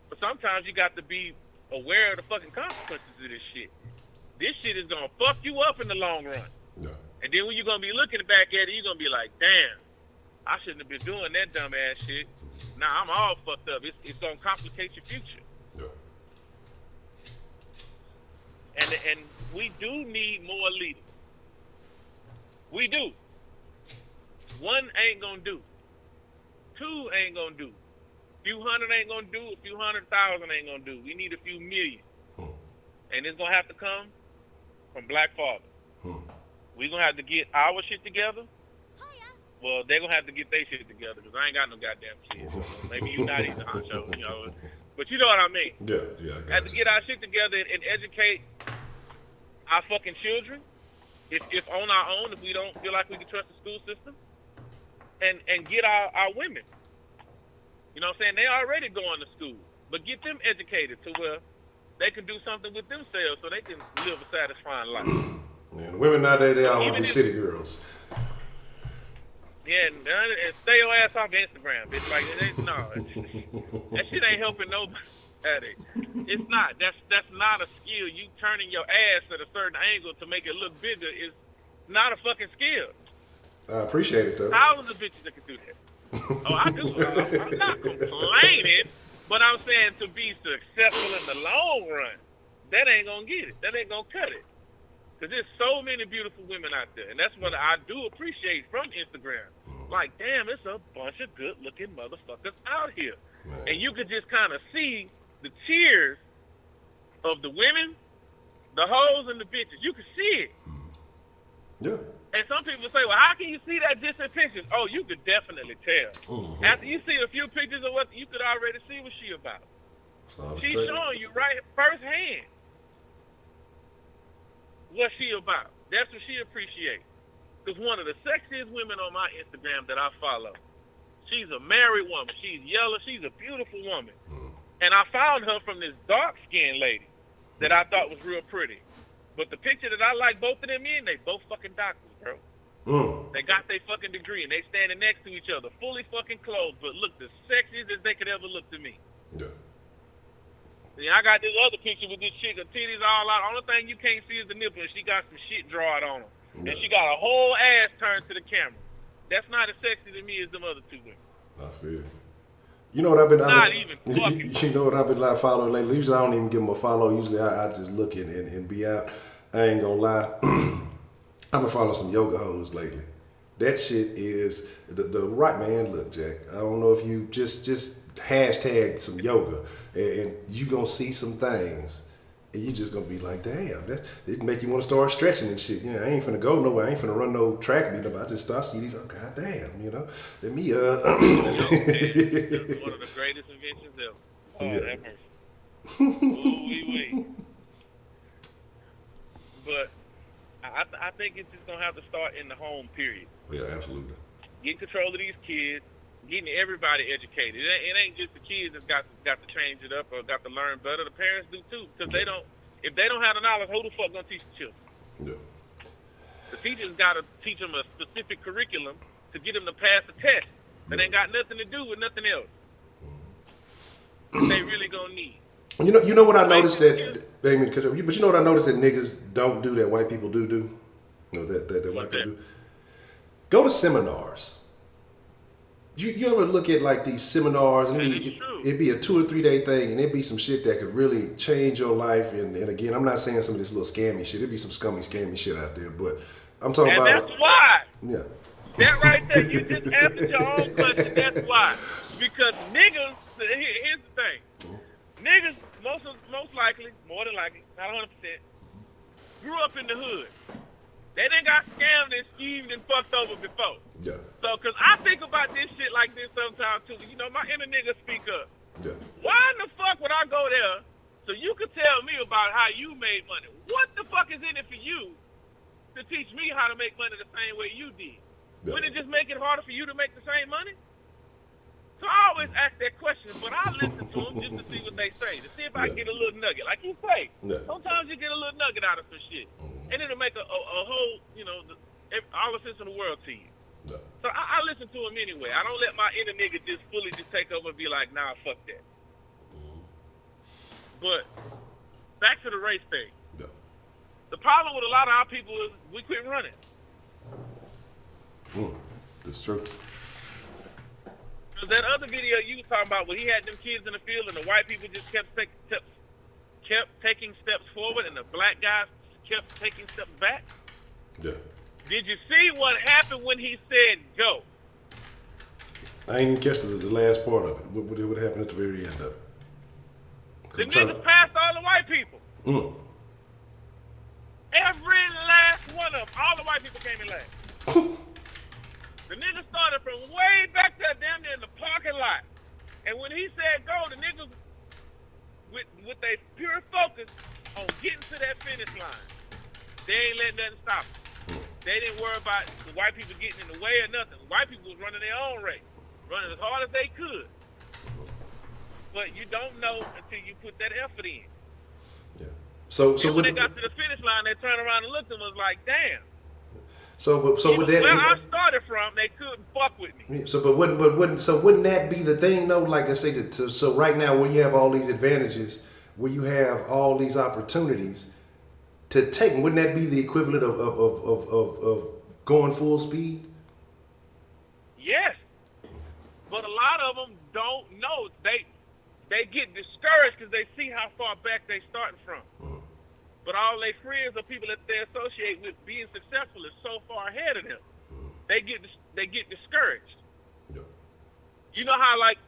But sometimes you got to be aware of the fucking consequences of this shit. this shit is gonna fuck you up in the long run. Yeah. And then when you're gonna be looking back at it, you're gonna be like, damn, I shouldn't have been doing that dumb ass shit. Now I'm all fucked up. It's gonna complicate your future. Yeah. And we do need more leaders. We do. One ain't gonna do. Two ain't gonna do. A few hundred ain't gonna do. A few 100,000 ain't gonna do. We need a few million. And it's gonna have to come from black fathers. We're gonna have to get our shit together. Well, they're gonna have to get their shit together because I ain't got no goddamn kids. So maybe you not either, Honcho, you know. But you know what I mean. Yeah. I Have to get our shit together and educate our fucking children. If on our own, if we don't feel like we can trust the school system, and get our women. You know what I'm saying? They already going to school, but get them educated to where they can do something with themselves so they can live a satisfying life. Yeah, the women nowadays, they all want to be Even city girls. Yeah, and stay your ass off Instagram, bitch. Like, that shit ain't helping nobody. It's not. That's not a skill. You turning your ass at a certain angle to make it look bigger is not a fucking skill. I appreciate it, though. Thousands of bitches that can do that. Oh, I do. I'm not complaining, but I'm saying to be successful in the long run, that ain't gonna get it. That ain't gonna cut it. Because there's so many beautiful women out there, and that's what I do appreciate from Instagram. Like, damn, it's a bunch of good-looking motherfuckers out here. Man. And you could just kind of see the tears of the women, the hoes, and the bitches. You can see it. Yeah. And some people say, well, how can you see that just in pictures? Oh, you could definitely tell. After you see a few pictures of what you could already see what she about. She's showing you right firsthand what she about. That's what she appreciates. Because one of the sexiest women on my Instagram that I follow, she's a married woman. She's yellow. She's a beautiful woman. And I found her from this dark-skinned lady that I thought was real pretty. But the picture that I like both of them in, they both fucking doctors, bro. They got their fucking degree, and they standing next to each other, fully fucking clothed, but look the sexiest as they could ever look to me. Yeah. Yeah, I got this other picture with this chick, her titties all out. Only thing you can't see is the nipple, and she got some shit drawn on her. And she got a whole ass turned to the camera. That's not as sexy to me as them other two women. I feel you. You know what I've been... Even fucking. You know what I've been like following lately? Usually I don't even give them a follow. Usually I just look and be out. I ain't gonna lie. I've been following some yoga hoes lately. That shit is the right man. Look, Jack, I don't know if you just hashtag some yoga and you gonna see some things and you just gonna be like, damn, it make you want to start stretching and shit. You know, I ain't finna go nowhere. I ain't finna run no track meet. I just start see these. Oh, god damn, you know. Let me It's one of the greatest inventions ever. Oh, Yeah. that hurts. Ooh-wee-wee. But I think it's just gonna have to start in the home. Period. Yeah, absolutely. Get control of these kids, getting everybody educated. It ain't just the kids that's got to change it up or got to learn better. The parents do too, because they don't. If they don't have the knowledge, who the fuck gonna teach the children? Yeah. The teachers got to teach them a specific curriculum to get them to pass the test. That ain't got nothing to do with nothing else. They really gonna need. You know what I noticed that, but you know what I noticed that niggas don't do that white people do? You know that white people do? Go to seminars. You ever look at like these seminars and it'd be a 2 or 3 day thing and it'd be some shit that could really change your life and again, I'm not saying some of this little scammy shit. It'd be some scammy shit out there, but I'm talking about... And that's why. Yeah. That right there, you just answered your own question. That's why. Because niggas, here's the thing. Niggas, most likely, more than likely, not 100%, grew up in the hood. They done got scammed and schemed and fucked over before. Yeah. So, because I think about this shit like this sometimes, too. You know, my inner nigga speak up. Yeah. Why in the fuck would I go there so you could tell me about how you made money? What the fuck is in it for you to teach me how to make money the same way you did? Yeah. Wouldn't it just make it harder for you to make the same money? So I always ask that question, but I listen to them just to see what they say, to see if I get a little nugget. Like you say, sometimes you get a little nugget out of some shit. And it'll make a whole, you know, all the sense in the world to you. Yeah. So I listen to him anyway. I don't let my inner nigga just fully just take over and be like, nah, fuck that. But back to the race thing. Yeah. The problem with a lot of our people is we quit running. That's true. Cause that other video you was talking about where he had them kids in the field and the white people just kept taking steps forward and the black guys kept taking steps back. Yeah. Did you see what happened when he said go? I ain't even catch the last part of it. What happened at the very end of it? The niggas passed all the white people. Every last one of them. All the white people came in last. The niggas started from way back there, damn near in the parking lot. And when he said go, the niggas, with their pure focus on getting to that finish line, they ain't letting nothing stop them. They didn't worry about the white people getting in the way or nothing. The white people was running their own race, running as hard as they could. But you don't know until you put that effort in. Yeah. So when they got to the finish line, they turned around and looked and was like, damn. So with that, where I started from, they couldn't fuck with me. So, wouldn't that be the thing, though? Like I say, so right now, where you have all these advantages, where you have all these opportunities to take, wouldn't that be the equivalent of going full speed? Yes, but a lot of them don't know. They get discouraged because they see how far back they starting from. But all their friends or people that they associate with being successful is so far ahead of them. They get discouraged. Yeah. You know how, like,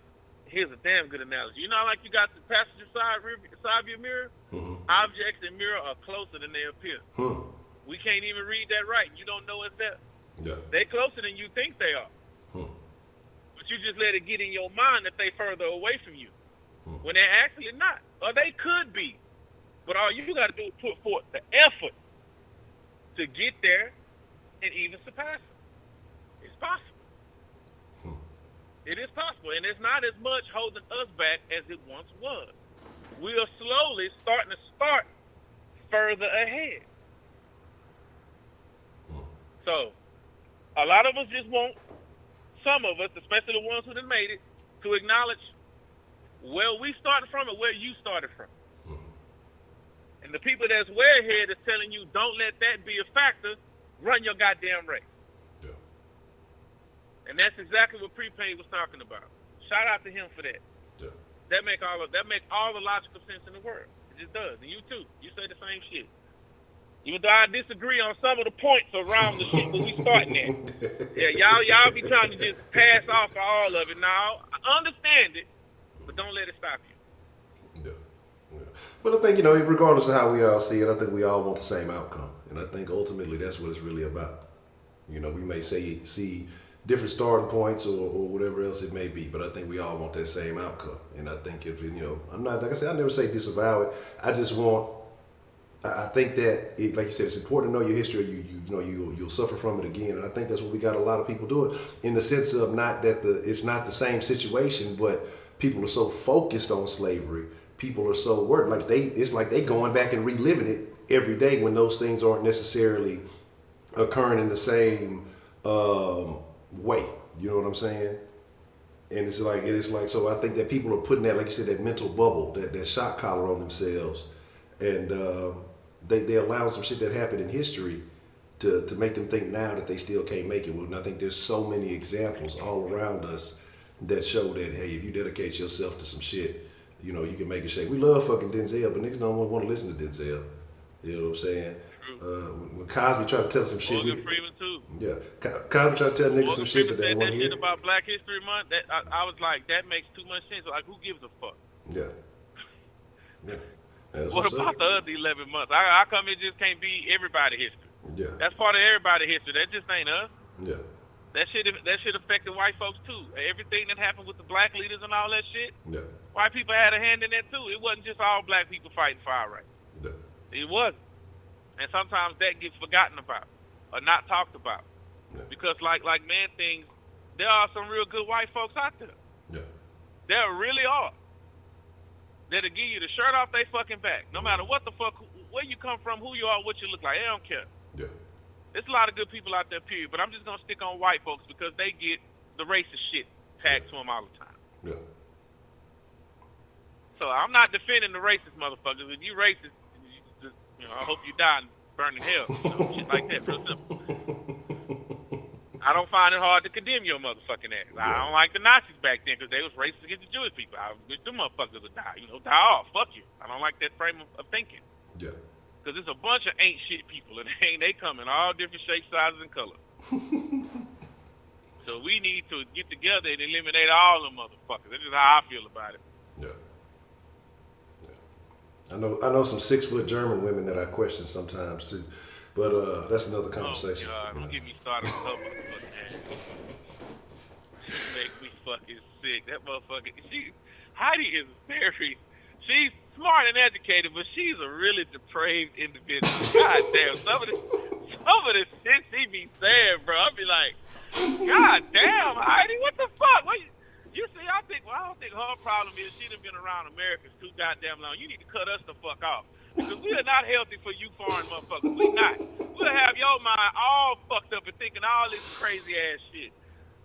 here's a damn good analogy. You know how, like, you got the passenger side of your mirror? Objects in mirror are closer than they appear. We can't even read that right. You don't know it's there. Yeah. They closer than you think they are. But you just let it get in your mind that they further away from you. When they're actually not. Or they could be. But all you got to do is put forth the effort to get there and even surpass them. It's possible. It is possible. And it's not as much holding us back as it once was. We are slowly starting to start further ahead. So, a lot of us just want, some of us, especially the ones who done made it, to acknowledge where we started from and where you started from. And the people that's way ahead is telling you, don't let that be a factor. Run your goddamn race. Yeah. And that's exactly what Prepaid was talking about. Shout out to him for that. Yeah. That make all the logical sense in the world. It just does. And you too. You say the same shit. Even though I disagree on some of the points around the shit that we starting at. Yeah, y'all be trying to just pass off all of it. Now, I understand it, but don't let it stop you. But I think, regardless of how we all see it, I think we all want the same outcome. And I think ultimately that's what it's really about. We may see different starting points or whatever else it may be, but I think we all want that same outcome. And I think if, I'm not, like I said, I never say disavow it. I think that, like you said, it's important to know your history. You'll suffer from it again. And I think that's what we got a lot of people doing, in the sense of not that it's not the same situation, but people are so focused on slavery. People are so worried, it's like they going back and reliving it every day when those things aren't necessarily occurring in the same way. You know what I'm saying? And it's like, so I think that people are putting that, like you said, that mental bubble, that shock collar on themselves, and they allow some shit that happened in history to make them think now that they still can't make it. And I think there's so many examples all around us that show that, hey, if you dedicate yourself to some shit, you can make a shake. We love fucking Denzel, but niggas don't want to listen to Denzel. You know what I'm saying? When Cosby tried to tell some shit. Morgan Freeman too. Yeah, Cosby tried to tell niggas some shit, but they want to hear that shit about Black History Month. That I was like, that makes too much sense. Like, who gives a fuck? Yeah. What about the other 11 months? How come it just can't be everybody history? Yeah. That's part of everybody history. That just ain't us. Yeah. That shit affected white folks too. Everything that happened with the black leaders and all that shit. Yeah. White people had a hand in that too. It wasn't just all black people fighting for our rights. Yeah. It wasn't. And sometimes that gets forgotten about or not talked about. Yeah. Because like man things, there are some real good white folks out there. Yeah. There really are. That'll give you the shirt off their fucking back. No matter what the fuck, where you come from, who you are, what you look like. They don't care. Yeah. There's a lot of good people out there, period. But I'm just going to stick on white folks because they get the racist shit tagged to them all the time. Yeah. So I'm not defending the racist motherfuckers. If you racist, I hope you die burn in hell. Shit like that, real simple. I don't find it hard to condemn your motherfucking ass. I don't like the Nazis back then because they was racist against the Jewish people. I wish them motherfuckers would die. Die off. Fuck you. I don't like that frame of thinking. Yeah. Because there's a bunch of ain't shit people, and they come in all different shapes, sizes, and colors. So we need to get together and eliminate all them motherfuckers. That's just how I feel about it. Yeah. I know some 6 foot German women that I question sometimes too, but that's another conversation. Oh God, don't get me started on her motherfucking ass. She make me fucking sick. That motherfucker. Heidi is she's smart and educated, but she's a really depraved individual. God damn, some of the shit she be saying, bro. I be like, God damn, Heidi, what the fuck? You see, I don't think her problem is she done been around Americans too goddamn long. You need to cut us the fuck off. Because we are not healthy for you foreign motherfuckers. We not. We'll have your mind all fucked up and thinking all this crazy ass shit.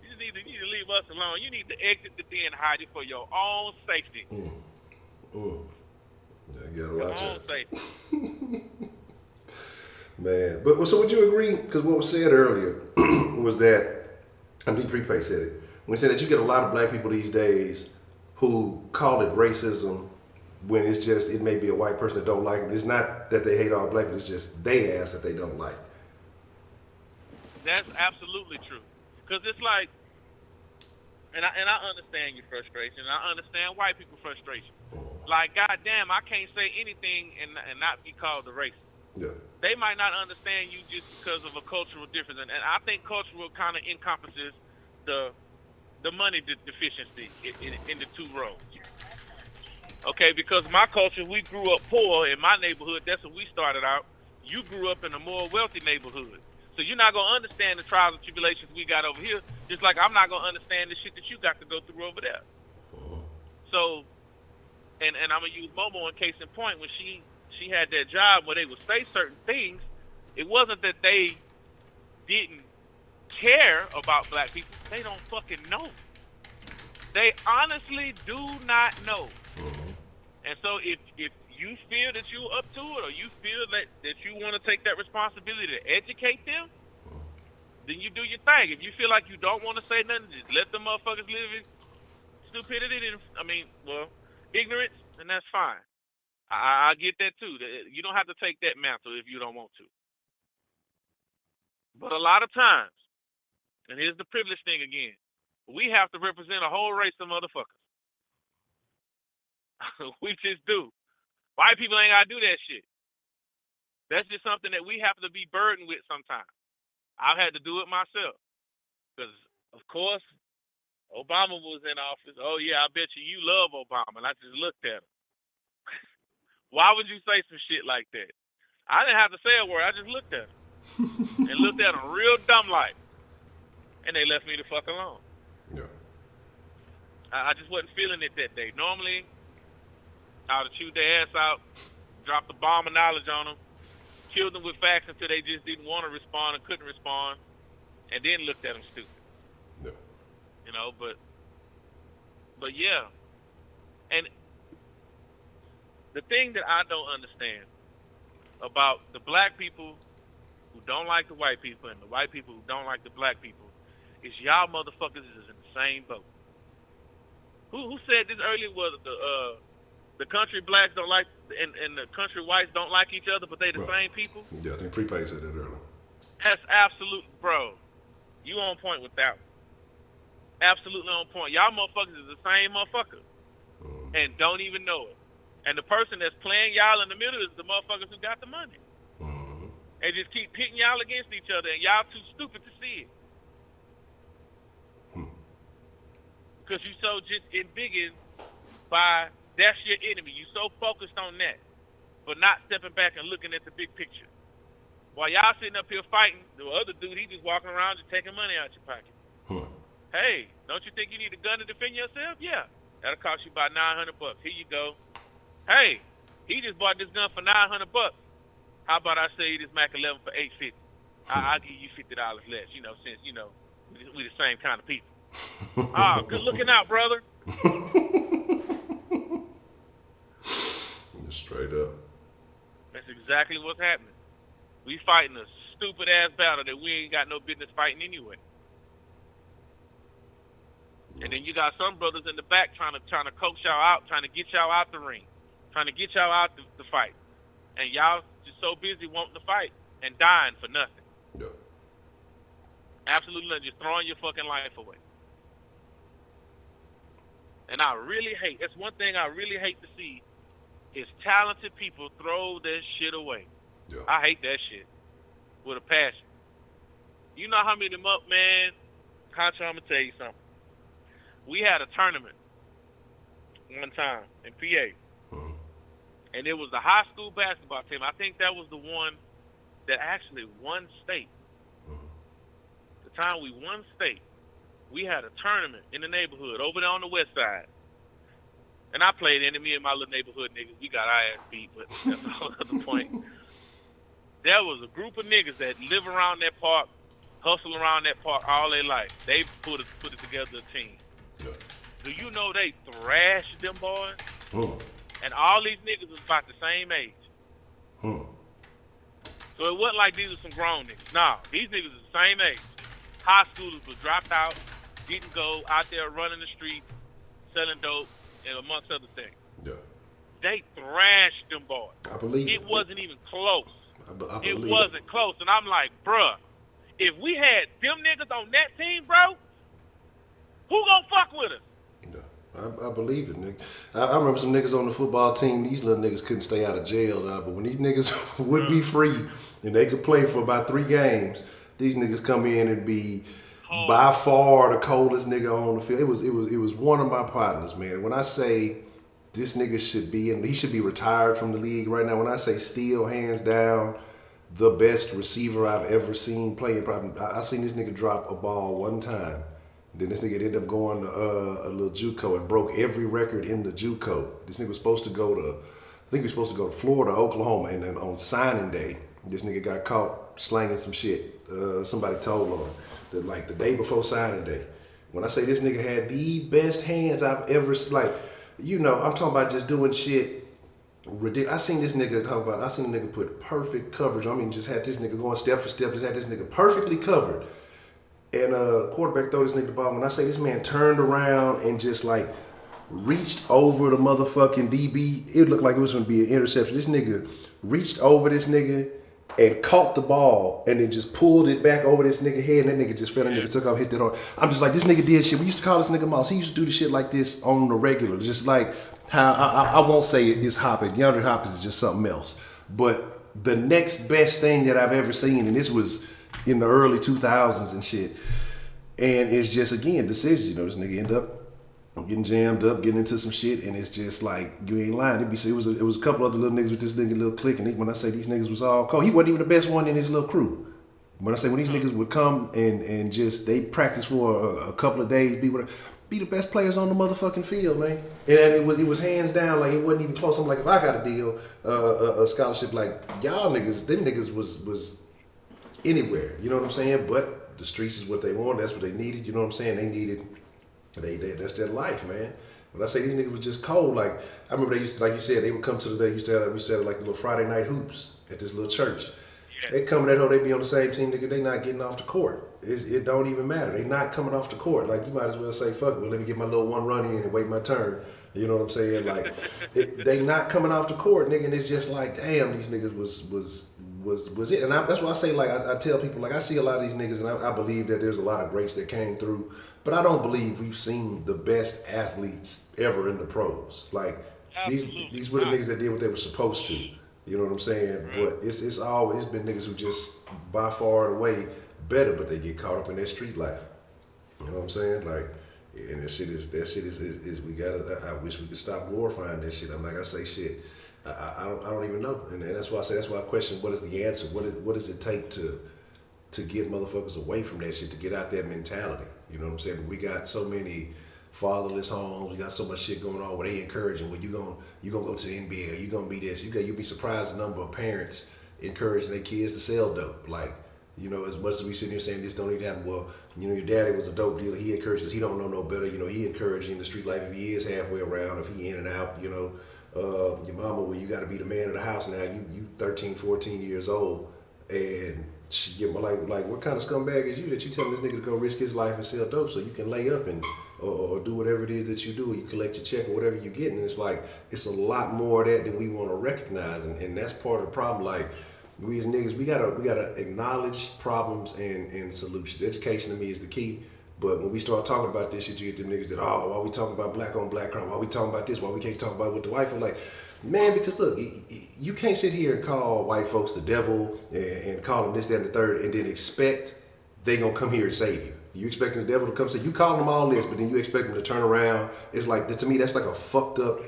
You need to leave us alone. You need to exit the den, Heidi, for your own safety. Yeah, you gotta watch out. Safety. Man, but so would you agree? Because what was said earlier was that, I mean, Prepay said it. When he said that you get a lot of black people these days who call it racism when it's just, it may be a white person that don't like it. It's not that they hate all black people, it's just they ass that they don't like. That's absolutely true. Because it's like, and I understand your frustration. I understand white people's frustration. Like, goddamn, I can't say anything and not be called a racist. Yeah. They might not understand you just because of a cultural difference. And I think cultural kind of encompasses the money deficiency in the two roles. Okay, because my culture, we grew up poor in my neighborhood. That's when we started out. You grew up in a more wealthy neighborhood. So you're not going to understand the trials and tribulations we got over here, just like I'm not going to understand the shit that you got to go through over there. So, and I'm going to use Momo in case in point. When she had that job where they would say certain things, it wasn't that they didn't care about black people. They don't fucking know. They honestly do not know. And so if you feel that you're up to it, or you feel that you want to take that responsibility to educate them, then you do your thing. If you feel like you don't want to say nothing, just let the motherfuckers live in stupidity and, ignorance, and that's fine. I get that too. You don't have to take that mantle if you don't want to. But a lot of times, and here's the privilege thing again, we have to represent a whole race of motherfuckers. We just do. White people ain't got to do that shit. That's just something that we have to be burdened with sometimes. I've had to do it myself. Because, of course, Obama was in office. Oh, yeah, I bet you love Obama. And I just looked at him. Why would you say some shit like that? I didn't have to say a word. I just looked at him. And looked at him real dumb like. And they left me the fuck alone. Yeah. I just wasn't feeling it that day. Normally, I would have chewed their ass out, dropped the bomb of knowledge on them, killed them with facts until they just didn't want to respond and couldn't respond, and then looked at them stupid. Yeah. But yeah. And the thing that I don't understand about the black people who don't like the white people and the white people who don't like the black people is y'all motherfuckers is in the same boat. Who said this earlier? Was the country blacks don't like and the country whites don't like each other, but they the same people? Yeah, I think Prepay said that earlier. That's absolute, bro. You on point with that one. Absolutely on point. Y'all motherfuckers is the same motherfucker. And don't even know it. And the person that's playing y'all in the middle is the motherfuckers who got the money. And just keep pitting y'all against each other, and y'all too stupid to see it. Because you so just embiggened by that's your enemy. You so focused on that, but not stepping back and looking at the big picture. While y'all sitting up here fighting, the other dude, he just walking around just taking money out your pocket. Hey, don't you think you need a gun to defend yourself? Yeah. That'll cost you about $900. Here you go. Hey, he just bought this gun for $900. How about I sell you this Mac 11 for $850? I'll give you $50 less, since, we the same kind of people. Good looking out, brother. Straight up. That's exactly what's happening. We fighting a stupid ass battle that we ain't got no business fighting anyway. And then you got some brothers in the back trying to coax y'all out, trying to get y'all out the ring, trying to get y'all out the fight. And y'all just so busy wanting to fight and dying for nothing. Yeah. Absolutely nothing. Just throwing your fucking life away. And I really hate, that's one thing I really hate to see is talented people throw their shit away. Yeah. I hate that shit with a passion. You know how many of them up, man? Honcho, I'm going to tell you something. We had a tournament one time in PA. Mm-hmm. And it was the high school basketball team. I think that was the one that actually won state. Mm-hmm. The time we won state, we had a tournament in the neighborhood over there on the west side. And I played in it. Me and my little neighborhood niggas, we got our ass beat, but that's a whole other point. There was a group of niggas that live around that park, hustle around that park all their life. They put it together a team. Yeah. Do you know they thrashed them boys? Mm. And all these niggas was about the same age. Mm. So it wasn't like these were some grown niggas. Nah, these niggas was the same age. High schoolers was dropped out, didn't go out there running the street, selling dope, and amongst other things. Yeah. They thrashed them boys. I believe it wasn't even close. I It believe wasn't close. And I'm like, bruh, if we had them niggas on that team, bro, who gonna fuck with us? I believe it, nigga. I remember some niggas on the football team. These little niggas couldn't stay out of jail, but when these niggas would be free and they could play for about 3 games, these niggas come in and be by far the coldest nigga on the field. It was one of my partners, man. When I say this nigga should be he should be retired from the league right now. When I say still hands down the best receiver I've ever seen play, I seen this nigga drop a ball one time. Then this nigga ended up going to a little JUCO and broke every record in the JUCO. This nigga was supposed to go to, I think he was supposed to go to Florida, Oklahoma, and then on signing day, this nigga got caught slanging some shit. Somebody told on him that like the day before signing day. When I say this nigga had the best hands I've ever, like, you know, I'm talking about just doing shit ridiculous. I seen this nigga put perfect coverage. I mean, just had this nigga going step for step, just had this nigga perfectly covered. And quarterback throw this nigga the ball. When I say this man turned around and just like reached over the motherfucking DB, it looked like it was gonna be an interception. This nigga reached over this nigga and caught the ball and then just pulled it back over this nigga head, and that nigga just fell. That nigga took off, hit that on. I'm just like, this nigga did shit. We used to call this nigga Mouse. He used to do the shit like this on the regular. Just like how I won't say it's Hopkins. DeAndre Hopkins is just something else. But the next best thing that I've ever seen, and this was in the early 2000s and shit. And it's just, again, decisions. You know, this nigga end up getting jammed up, getting into some shit, and it's just like, you ain't lying. It was a couple other little niggas with this nigga little clique, and when I say these niggas was all cold, he wasn't even the best one in his little crew. When I say when these niggas would come and just, they practice for a couple of days, be the best players on the motherfucking field, man. And it was hands down, like it wasn't even close. I'm like, if I got a deal, a scholarship, like y'all niggas, them niggas was anywhere, you know what I'm saying? But the streets is what they want. That's what they needed. You know what I'm saying? They needed. That's their life, man. When I say these niggas was just cold, like I remember they used to, like you said, they would come to we used to have like little Friday night hoops at this little church. Yeah. They come in that hole, they be on the same team, nigga. They not getting off the court. It don't even matter. They not coming off the court. Like you might as well say, fuck it, well, let me get my little one run in and wait my turn. You know what I'm saying? Like they not coming off the court, nigga. And it's just like, damn, these niggas was it. And that's why I say, like, I tell people, like, I see a lot of these niggas, and I believe that there's a lot of greats that came through, but I don't believe we've seen the best athletes ever in the pros. Like, these were the niggas that did what they were supposed to. You know what I'm saying? Right. But it's always been niggas who just by far and away better, but they get caught up in their street life. You know what I'm saying? Like, and that shit is we gotta. I wish we could stop glorifying that shit. I'm like, I say shit. I don't even know, and that's why I question what is the answer. What does it take to get motherfuckers away from that shit, to get out that mentality? You know what I'm saying? But we got so many fatherless homes. We got so much shit going on where they encouraging. Well, you gonna go to the NBA. You gonna be this. You'd be surprised the number of parents encouraging their kids to sell dope. Like, you know, as much as we sit here saying this don't need to happen. Well, you know, your daddy was a dope dealer. He encouraged because he don't know no better. You know, he encouraged you in the street life if he is halfway around, if he in and out. You know, your mama, well, you got to be the man of the house now. You 13, 14 years old. And she, like, what kind of scumbag is you that you telling this nigga to go risk his life and sell dope so you can lay up and or do whatever it is that you do, or you collect your check or whatever you get. And it's like, it's a lot more of that than we want to recognize, and that's part of the problem. Like, we as niggas, we gotta acknowledge problems and solutions. Education to me is the key. But when we start talking about this shit, you get them niggas that, oh, why we talking about black on black crime? Why we talking about this? Why we can't talk about it with the wife? And like, man, because look, you can't sit here and call white folks the devil and call them this, that, and the third, and then expect they gonna come here and save you. You expecting the devil to come say, you calling them all this, but then you expect them to turn around. It's like, to me, that's like a fucked up,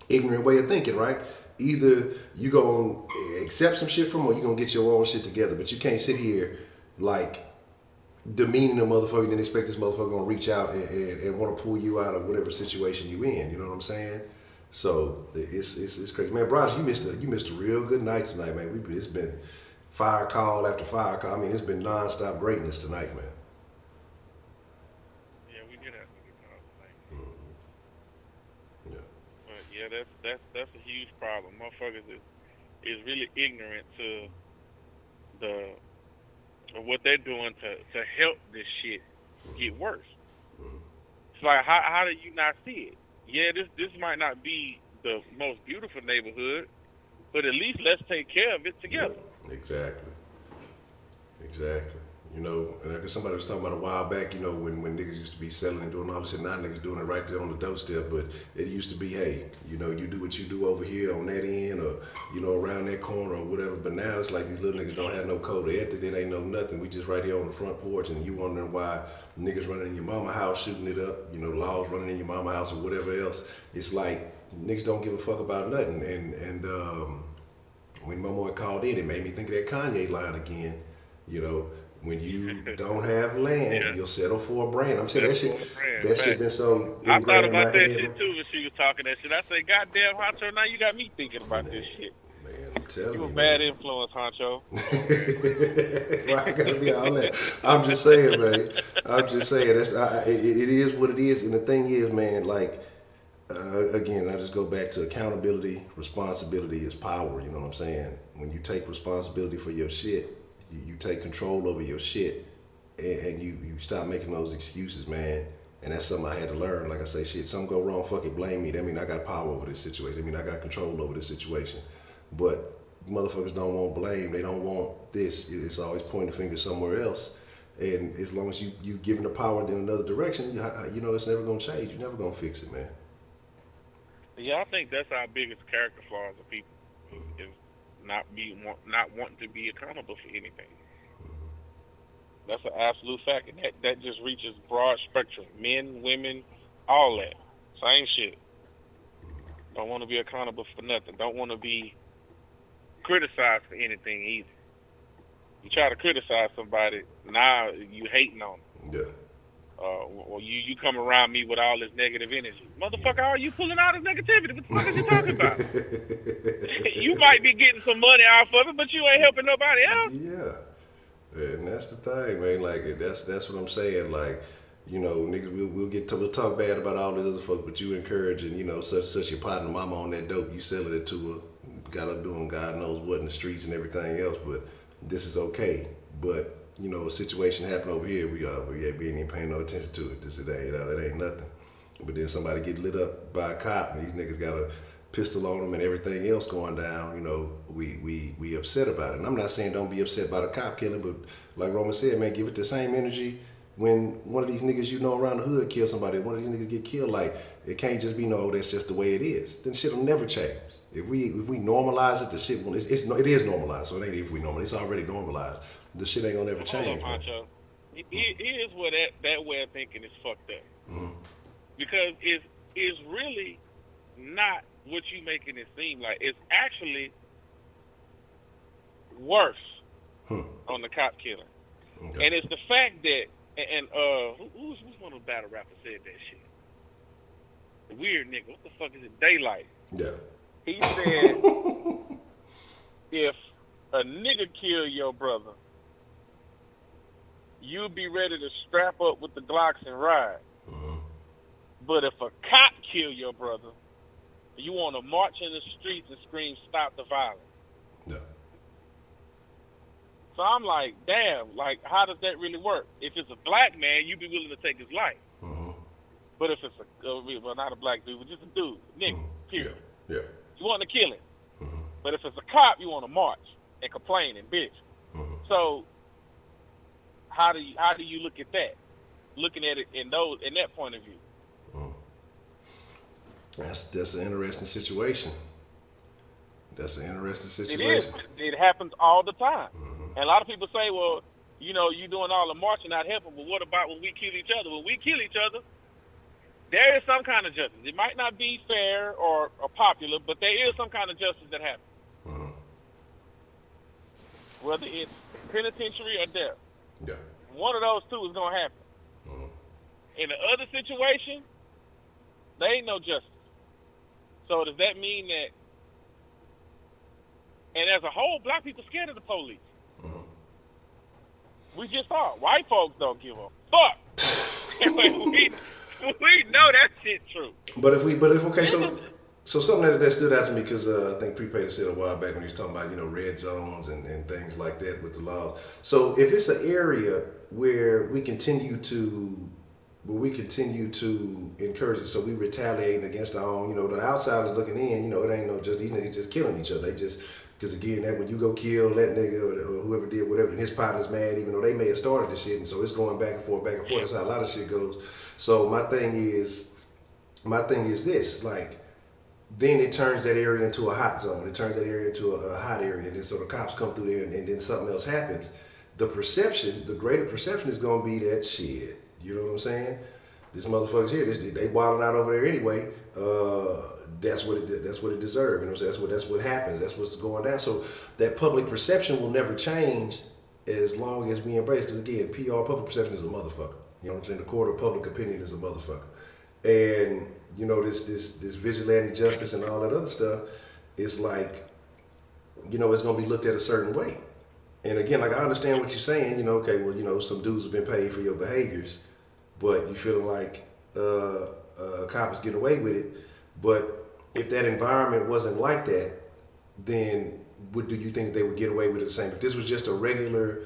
ignorant way of thinking, right? Either you gonna accept some shit from them or you gonna get your own shit together. But you can't sit here like demeaning the motherfucker and then expect this motherfucker gonna reach out and want to pull you out of whatever situation you in. You know what I'm saying? So it's crazy, man. Bronze, you missed a real good night tonight, man. It's been fire call after fire call. I mean, it's been nonstop greatness tonight, man. Yeah, we did have some good calls tonight. Yeah. But yeah, that's a huge problem. Motherfuckers is really ignorant to what they're doing to help this shit get worse. It's like, how do you not see it? Yeah, this might not be the most beautiful neighborhood, but at least let's take care of it together. Yeah, exactly. You know, and like somebody was talking about a while back, you know, when niggas used to be selling and doing all this shit, now niggas doing it right there on the doorstep. But it used to be, hey, you know, you do what you do over here on that end or, you know, around that corner or whatever. But now it's like these little niggas don't have no code of ethic. They ain't know nothing. We just right here on the front porch, and you wondering why niggas running in your mama house shooting it up, you know, laws running in your mama house or whatever else. It's like niggas don't give a fuck about nothing. And when Momo called in, it made me think of that Kanye line again, you know. When you don't have land, you'll settle for a brand. I'm saying that shit been so I thought ingrained in my about that head. shit too when she was talking that shit. I said, goddamn, Honcho, now you got me thinking about this shit. Man, I'm telling you. You a bad influence, Honcho. Well, I gotta be all that. I'm just saying, man. I'm just saying. It is what it is. And the thing is, man, like, again, I just go back to accountability. Responsibility is power. You know what I'm saying? When you take responsibility for your shit, you take control over your shit, and you stop making those excuses, man. And that's something I had to learn. Like I say, shit, something go wrong, fuck it, blame me. That mean I got power over this situation. I mean I got control over this situation. But motherfuckers don't want blame. They don't want this. It's always pointing the finger somewhere else. And as long as you giving the power in another direction, you know it's never gonna change. You're never gonna fix it, man. Yeah, I think that's our biggest character flaws of people is not wanting to be accountable for anything. That's an absolute fact, and that just reaches broad spectrum. Men, women, all that. Same shit. Don't want to be accountable for nothing. Don't want to be criticized for anything either. You try to criticize somebody, now you hating on them. Yeah. Or you come around me with all this negative energy. Motherfucker, how are you pulling all this negativity? What the fuck is you talking about? You might be getting some money off of it, but you ain't helping nobody else. Yeah. And that's the thing, man. Like, that's what I'm saying. Like, you know, niggas, we'll talk bad about all these other folks, but you encouraging, you know, such your partner mama on that dope, you selling it to her, got her doing God knows what in the streets and everything else, but this is okay. But you know, a situation happened over here, we ain't even paying no attention to it. It ain't nothing. But then somebody get lit up by a cop, and these niggas got a pistol on them and everything else going down. You know, we upset about it. And I'm not saying don't be upset by the cop killing, but like Roman said, man, give it the same energy when one of these niggas you know around the hood kill somebody. One of these niggas get killed. Like, it can't just be no, that's just the way it is. Then shit'll never change. If we normalize it, the shit will. It is normalized. So it ain't if we normalize. It's already normalized. The shit ain't gonna ever change. Hold on, Honcho. Here's where that way of thinking is fucked up. Mm-hmm. Because it's really not what you making it seem like. It's actually worse on the cop killing. Okay. And it's the fact that who's one of the battle rappers said that shit? The weird nigga. What the fuck is it? Daylight. Yeah. He said, if a nigga kill your brother, you'll be ready to strap up with the Glocks and ride. Mm-hmm. But if a cop kill your brother, you want to march in the streets and scream, stop the violence. Yeah. So I'm like, damn, like, how does that really work? If it's a black man, you'd be willing to take his life. But if it's well, not a black dude, but just a dude, nigga, period. Yeah. You want to kill him. But if it's a cop, you want to march and complain and bitch. So how do you look at that? Looking at it in that point of view. That's an interesting situation. That's an interesting situation. It is. It happens all the time. And a lot of people say, well, you know, you doing all the marching not helping, but what about when we kill each other? When we kill each other, there is some kind of justice. It might not be fair or popular, but there is some kind of justice that happens. Whether it's penitentiary or death. Yeah. One of those two is going to happen. In the other situation, there ain't no justice. So does that mean that, and as a whole, black people scared of the police. We just saw it. White folks don't give a fuck. we know that shit true. So something that stood out to me, because I think Prepaid said a while back when he was talking about, you know, red zones and things like that with the laws. So if it's an area where we continue to encourage it, so we retaliating against our own, you know, the outsiders looking in, you know, it ain't no just these niggas just killing each other. They just, because again, that when you go kill that nigga or whoever did whatever, and his partner's mad, even though they may have started the shit, and so it's going back and forth. That's how a lot of shit goes. So my thing is this, like, then it turns that area into a hot zone. It turns that area into a hot area. And then so the cops come through there, and then something else happens. The greater perception is going to be that shit. You know what I'm saying? This motherfuckers here, they wilding out over there anyway. That's what it deserves. You know, that's what happens. That's what's going down. So that public perception will never change as long as we embrace. Because again, PR, public perception, is a motherfucker. You know what I'm saying? The court of public opinion is a motherfucker. And you know, this vigilante justice and all that other stuff is like, you know, it's gonna be looked at a certain way. And again, like, I understand what you're saying. You know, okay, well, you know, some dudes have been paid for your behaviors, but you feel like a cop is getting away with it. But if that environment wasn't like that, then do you think they would get away with it the same? If this was just a regular,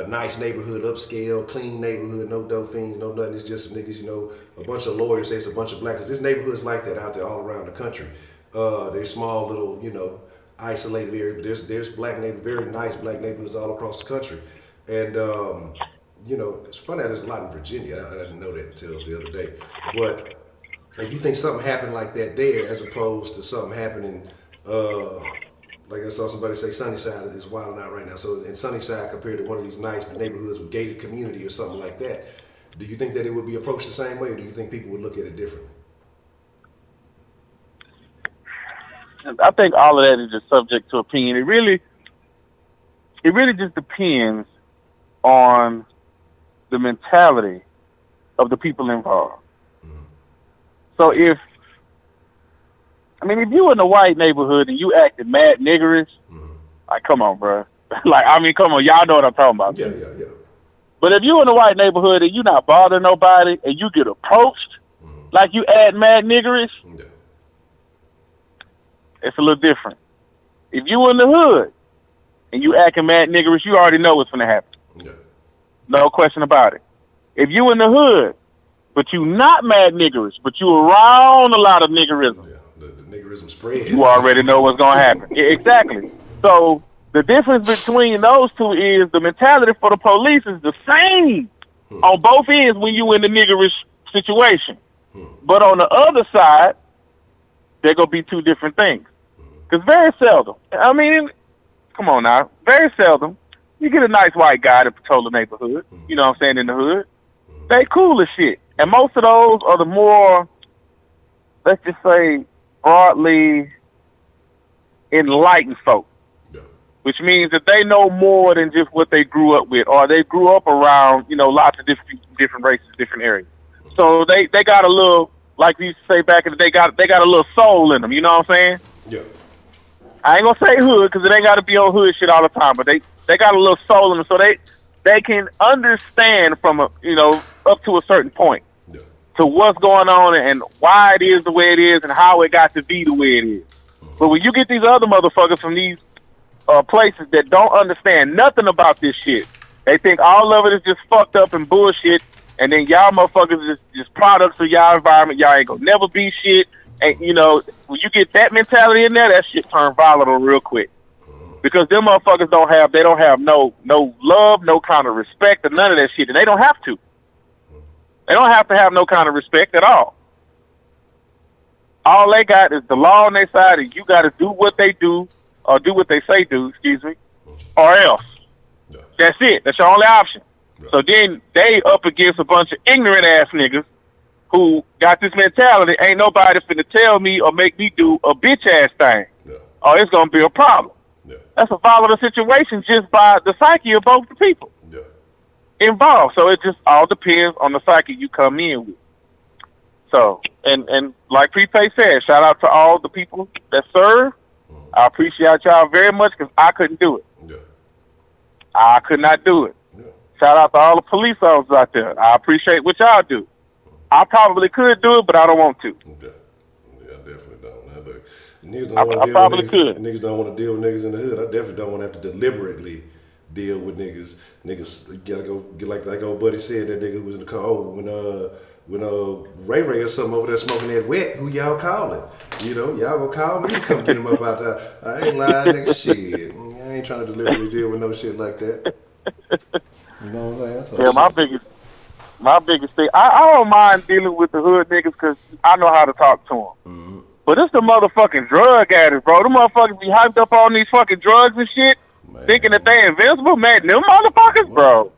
nice neighborhood, upscale, clean neighborhood, no dope fiends, no nothing, it's just some niggas, you know, a bunch of lawyers say it's a bunch of black, because this neighborhood's like that out there all around the country. There's small little, you know, isolated areas, but there's black neighborhoods, very nice black neighborhoods all across the country. And, you know, it's funny that there's a lot in Virginia. I didn't know that until the other day. But if you think something happened like that there, as opposed to something happening, like I saw somebody say Sunnyside is wilding out right now. So in Sunnyside, compared to one of these nice neighborhoods with gated community or something like that, do you think that it would be approached the same way, or do you think people would look at it differently? I think all of that is just subject to opinion. It really just depends on the mentality of the people involved. So if you in a white neighborhood and you acting mad niggerish, like, come on, bro. Like, I mean, come on, y'all know what I'm talking about. Yeah. But if you in a white neighborhood and you not bothering nobody and you get approached like you act mad niggerish, it's a little different. If you in the hood and you acting mad niggerish, you already know what's going to happen. Yeah. No question about it. If you in the hood, but you not mad niggerish, but you around a lot of niggerism, the niggerism spreads, you already know what's going to happen. Yeah, exactly. So the difference between those two is the mentality for the police is the same on both ends when you in the niggerish situation. But on the other side, they're going to be two different things. Because very seldom, I mean, come on now, very seldom, you get a nice white guy to patrol the neighborhood, you know what I'm saying, in the hood. They cool as shit. And most of those are the more, let's just say, broadly enlightened folk. Which means that they know more than just what they grew up with, or they grew up around, you know, lots of different races, different areas. So they got a little, like we used to say back in the day, they got a little soul in them, you know what I'm saying? Yeah. I ain't gonna say hood, because it ain't got to be on hood shit all the time, but they got a little soul in them, so they can understand from up to a certain point to what's going on and why it is the way it is and how it got to be the way it is. But when you get these other motherfuckers from these places that don't understand nothing about this shit. They think all of it is just fucked up and bullshit, and then y'all motherfuckers is just products of y'all environment. Y'all ain't gonna never be shit. And you know, when you get that mentality in there, that shit turn volatile real quick. Because them motherfuckers don't have no love, no kind of respect, or none of that shit, and they don't have to. They don't have to have no kind of respect at all. All they got is the law on their side, and you got to do what they do, or do what they say do, or else. Yeah. That's it. That's your only option. Yeah. So then they up against a bunch of ignorant ass niggas who got this mentality. Ain't nobody finna tell me or make me do a bitch ass thing, or it's gonna be a problem. Yeah. That's a volatile situation just by the psyche of both the people involved. So it just all depends on the psyche you come in with. So, and like Prepay said, shout out to all the people that serve. I appreciate y'all very much because I couldn't do it. Yeah. I could not do it. Yeah. Shout out to all the police officers out there. I appreciate what y'all do. I probably could do it, but I don't want to. Yeah, I definitely don't. Niggas don't want to deal with niggas in the hood. I definitely don't want to have to deliberately deal with niggas. Niggas gotta go get like old buddy said, that nigga who was in the car. Oh, when Ray Ray or something over there smoking that wet, who y'all calling? You know, y'all gonna call me to come get him up out there. I ain't lying, nigga. Shit, I ain't trying to deliberately deal with no shit like that. You know what I'm saying? Yeah, my biggest thing, I don't mind dealing with the hood niggas because I know how to talk to them. Mm-hmm. But it's the motherfucking drug addicts, bro. Them motherfuckers be hyped up on these fucking drugs and shit, thinking that they invincible. Man, them motherfuckers, bro.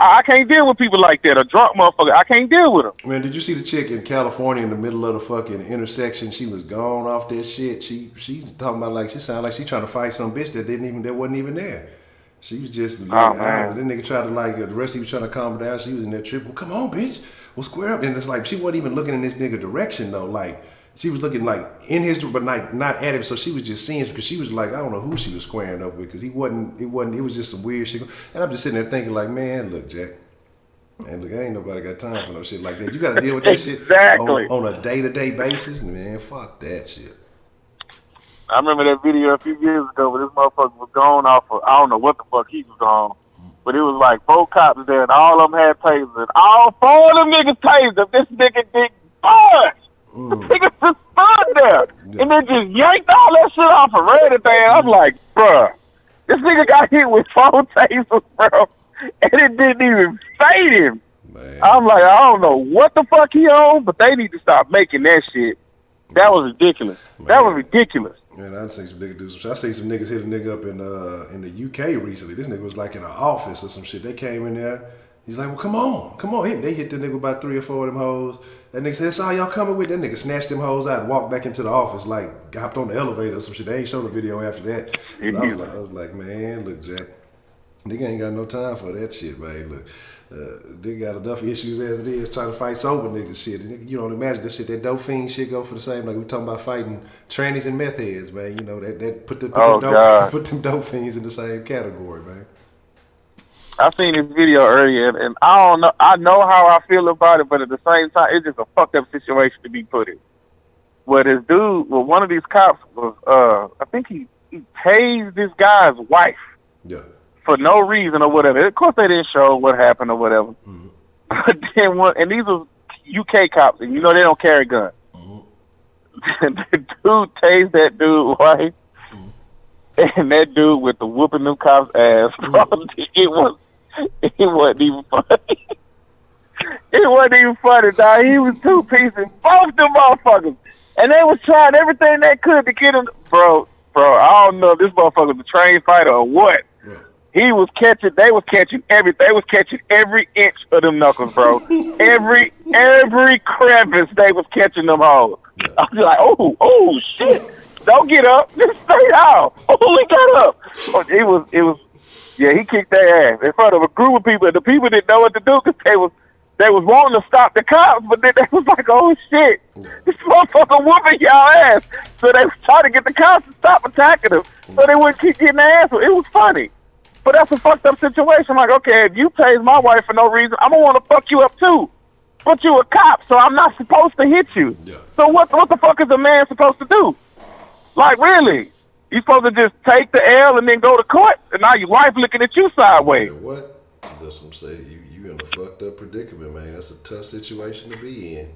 I can't deal with people like that. A drunk motherfucker, I can't deal with them. Man, did you see the chick in California in the middle of the fucking intersection? She was gone off that shit. She talking about like she sounded like she trying to fight some bitch that wasn't even there. She was just like, that nigga tried to like, the rest of he was trying to calm her down. She was in there tripping. Well, come on, bitch. We'll square up. And it's like, she wasn't even looking in this nigga direction though. Like, she was looking like in his, but not at him. So she was just seeing, because she was like, I don't know who she was squaring up with, because it was just some weird shit. And I'm just sitting there thinking like, man, look, Jack. Man, look, ain't nobody got time for no shit like that. You got to deal with that shit on a day-to-day basis. Man, fuck that shit. I remember that video a few years ago where this motherfucker was gone off of, I don't know what the fuck he was on, but it was like 4 cops there and all of them had tasers. And all 4 of them niggas tased. This nigga didn't budge. The nigga just stood there. Yeah. And then just yanked all that shit off and ran it there. I'm like, bruh, this nigga got hit with 4 tasers, bro. And it didn't even fade him. Man. I'm like, I don't know what the fuck he on, but they need to stop making that shit. That was ridiculous. Man. That was ridiculous. Man, I seen some niggas do some shit. I seen some niggas hit a nigga up in the UK recently. This nigga was like in an office or some shit. They came in there. He's like, well, come on. They hit the nigga about 3 or 4 of them hoes. That nigga said, that's all y'all coming with? That nigga snatched them hoes out and walked back into the office, like, hopped on the elevator or some shit. They ain't showed the video after that. I was like, man, look, Jack. Nigga ain't got no time for that shit, man. Look, they got enough issues as it is trying to fight sober niggas shit. And you don't imagine that shit, that dope fiend shit go for the same. Like we talking about fighting trannies and meth heads, man. You know, that put them dope fiends in the same category, man. I seen this video earlier, and I don't know. I know how I feel about it, but at the same time, it's just a fucked up situation to be put in. Where this dude, one of these cops was, I think he tased this guy's wife. Yeah. For no reason or whatever. Of course, they didn't show what happened or whatever. Mm-hmm. But then and these are UK cops, and you know they don't carry guns. Mm-hmm. The dude tased that dude's wife, and that dude with the whooping them cops' ass. Mm-hmm. It wasn't even funny. It wasn't even funny, dog. He was 2 pieces, both them motherfuckers, and they was trying everything they could to get him, bro. I don't know if this motherfucker was a trained fighter or what. They was catching everything. They was catching every inch of them knuckles, bro. every crevice they was catching them hoes. I was like, oh shit. Don't get up. Just stay down. Oh, he got up. He kicked their ass in front of a group of people. And the people didn't know what to do because they was wanting to stop the cops, but then they was like, oh shit, this motherfucker whooping y'all ass. So they was trying to get the cops to stop attacking them so they wouldn't keep getting their ass. It was funny. But that's a fucked up situation. Like, okay, if you tase my wife for no reason, I'm going to want to fuck you up too. But you a cop, so I'm not supposed to hit you. Yeah. So what the fuck is a man supposed to do? Like, really? You supposed to just take the L and then go to court, and now your wife looking at you sideways. Yeah, what? That's what I'm saying. You in a fucked up predicament, man. That's a tough situation to be in.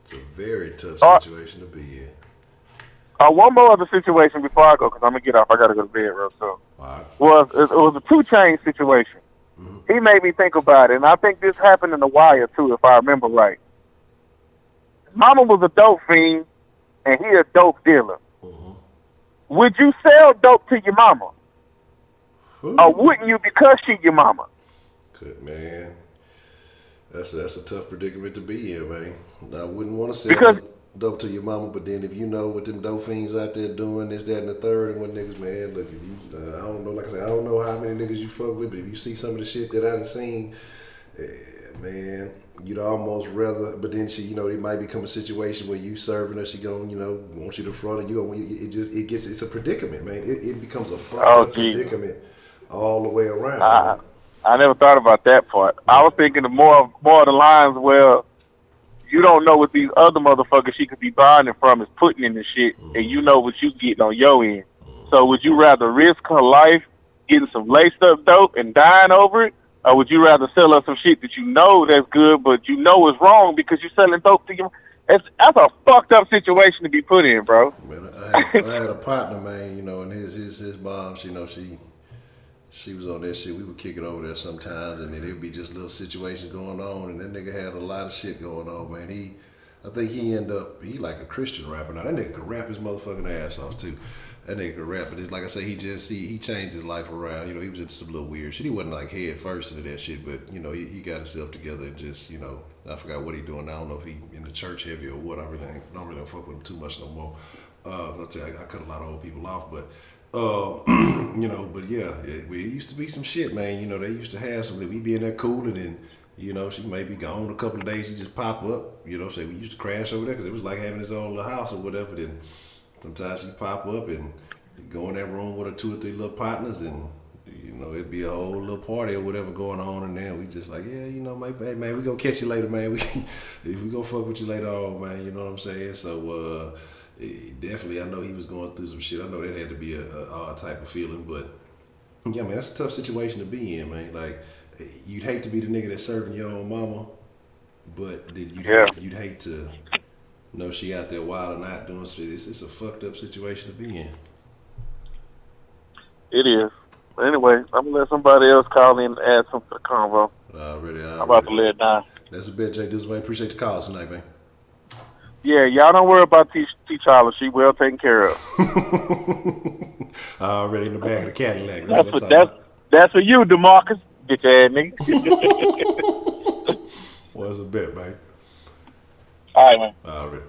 It's a very tough situation to be in. One more other situation before I go, because I'm going to get off. I got to go to bed real soon. All right. It was a 2 Chainz situation. Mm-hmm. He made me think about it, and I think this happened in The Wire, too, if I remember right. Mama was a dope fiend, and he a dope dealer. Mm-hmm. Would you sell dope to your mama? Or wouldn't you because she your mama? Good, man. That's a tough predicament to be in, man. I wouldn't want to sell dope to your mama, but then if you know what them dope fiends out there doing, this, that, and the third, and what niggas, man, look, if you, I don't know, like I said, I don't know how many niggas you fuck with, but if you see some of the shit that I done seen, man, you'd almost rather, but then she, it might become a situation where you serving her, she going, want you to front, and it's a predicament, man. It becomes a fucking predicament all the way around. I never thought about that part. I was thinking of more of the lines where you don't know what these other motherfuckers she could be buying it from is putting in the shit, and you know what you getting on your end. So would you rather risk her life getting some laced up dope and dying over it, or would you rather sell her some shit that you know that's good, but you know is wrong because you're selling dope to you? That's a fucked up situation to be put in, bro. Man, I had a partner, man, and his mom, she was on that shit. We would kick it over there sometimes, and then there'd be just little situations going on, and that nigga had a lot of shit going on, man. I think he like a Christian rapper. Now, that nigga could rap his motherfucking ass off, too. That nigga could rap, but it's like I say, he changed his life around. He was into some little weird shit. He wasn't like head first into that shit, but, he got himself together and just, I forgot what he doing now. I don't know if he in the church heavy or what. I don't really fuck with him too much no more. I'll tell you, I cut a lot of old people off, but but yeah, it used to be some shit, man. They used to have some. We be in there cooling, and she may be gone a couple of days. She just pop up. Say we used to crash over there because it was like having his own little house or whatever. Then sometimes she pop up and go in that room with her 2 or 3 little partners, and it'd be a whole little party or whatever going on. And then we just like, yeah, hey, man, we gonna catch you later, man. We gonna fuck with you later on, man. You know what I'm saying? So. Definitely, I know he was going through some shit. I know that had to be a odd type of feeling, but yeah, man, that's a tough situation to be in, man. Like, you'd hate to be the nigga that's serving your own mama, but then you'd hate to know she out there wild and out doing shit. It's a fucked up situation to be in. It is. But anyway, I'm gonna let somebody else call in and add something to the convo. Already. I'm about to let it down. That's a bit, Jay. This way, appreciate the call tonight, man. Yeah, y'all don't worry about T-Charla. She well taken care of. Already in the back of the Cadillac. That's for you, DeMarcus. Bitch ass nigga. What's a bet, man? All right, man. Already.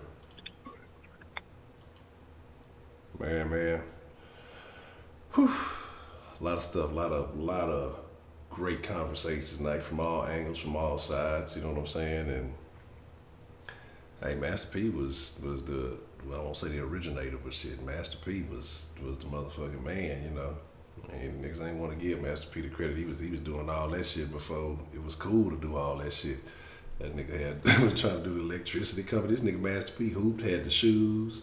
Man. Whew. A lot of stuff. A lot of great conversations tonight from all angles, from all sides. You know what I'm saying? And hey, Master P was the, well, I won't say the originator, but shit, Master P was the motherfucking man, And niggas ain't want to give Master P the credit. He was doing all that shit before it was cool to do all that shit. That nigga was trying to do the electricity company. This nigga Master P hooped, had the shoes,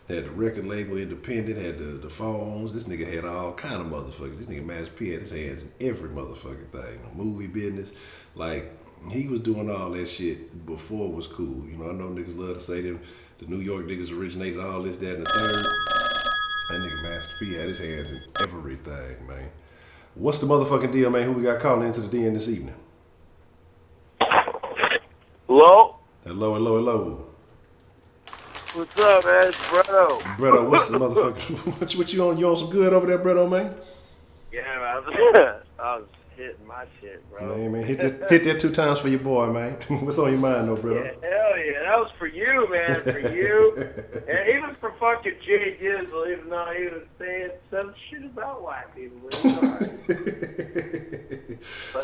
had the record label independent, had the phones. This nigga had all kind of motherfuckers. This nigga Master P had his hands in every motherfucking thing. The movie business, like. He was doing all that shit before it was cool. I know niggas love to say them. The New York niggas originated all this, that, and the third. That nigga Master P had his hands in everything, man. What's the motherfucking deal, man? Who we got calling into the den this evening? Hello? Hello. What's up, man? It's Bredo. Bredo, what's the motherfucker? what you on? You on some good over there, Bredo, man? Yeah, man. I was hitting my shit, bro. Man, hit that 2 times for your boy, man. What's on your mind, though, Bredo? Yeah, hell yeah, that was for you, man, for you. And even for fucking Jay Dizzle, even though he was saying some shit about white people. It's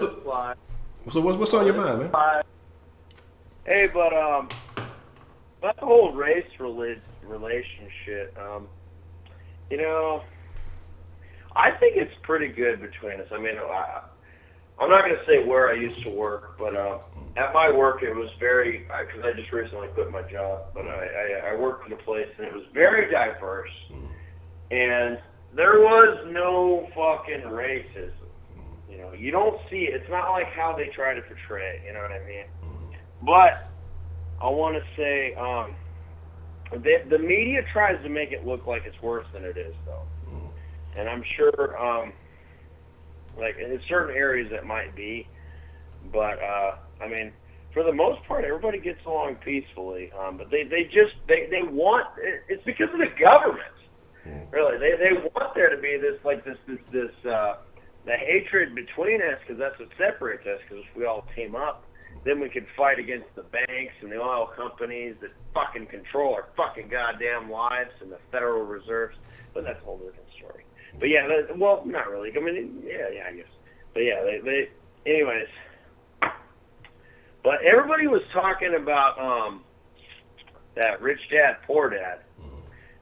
all right. So what's on your mind, man? Hey, but that whole race relationship, I think it's pretty good between us. I mean, I'm not going to say where I used to work, but at my work it was very, because I just recently quit my job, but I worked in a place and it was very diverse. And there was no fucking racism. You know, you don't see it. It's not like how they try to portray it, you know what I mean? But I want to say the media tries to make it look like it's worse than it is, though. And I'm sure, like, in certain areas it might be. But, I mean, for the most part, everybody gets along peacefully. But they want, it's because of the government. Really, they want there to be this the hatred between us, because that's what separates us. Because if we all team up, then we can fight against the banks and the oil companies that fucking control our fucking goddamn lives and the Federal Reserves. But that's a whole different story. But yeah, well, not really. I mean, yeah, I guess. But yeah, they anyways. But everybody was talking about that rich dad, poor dad.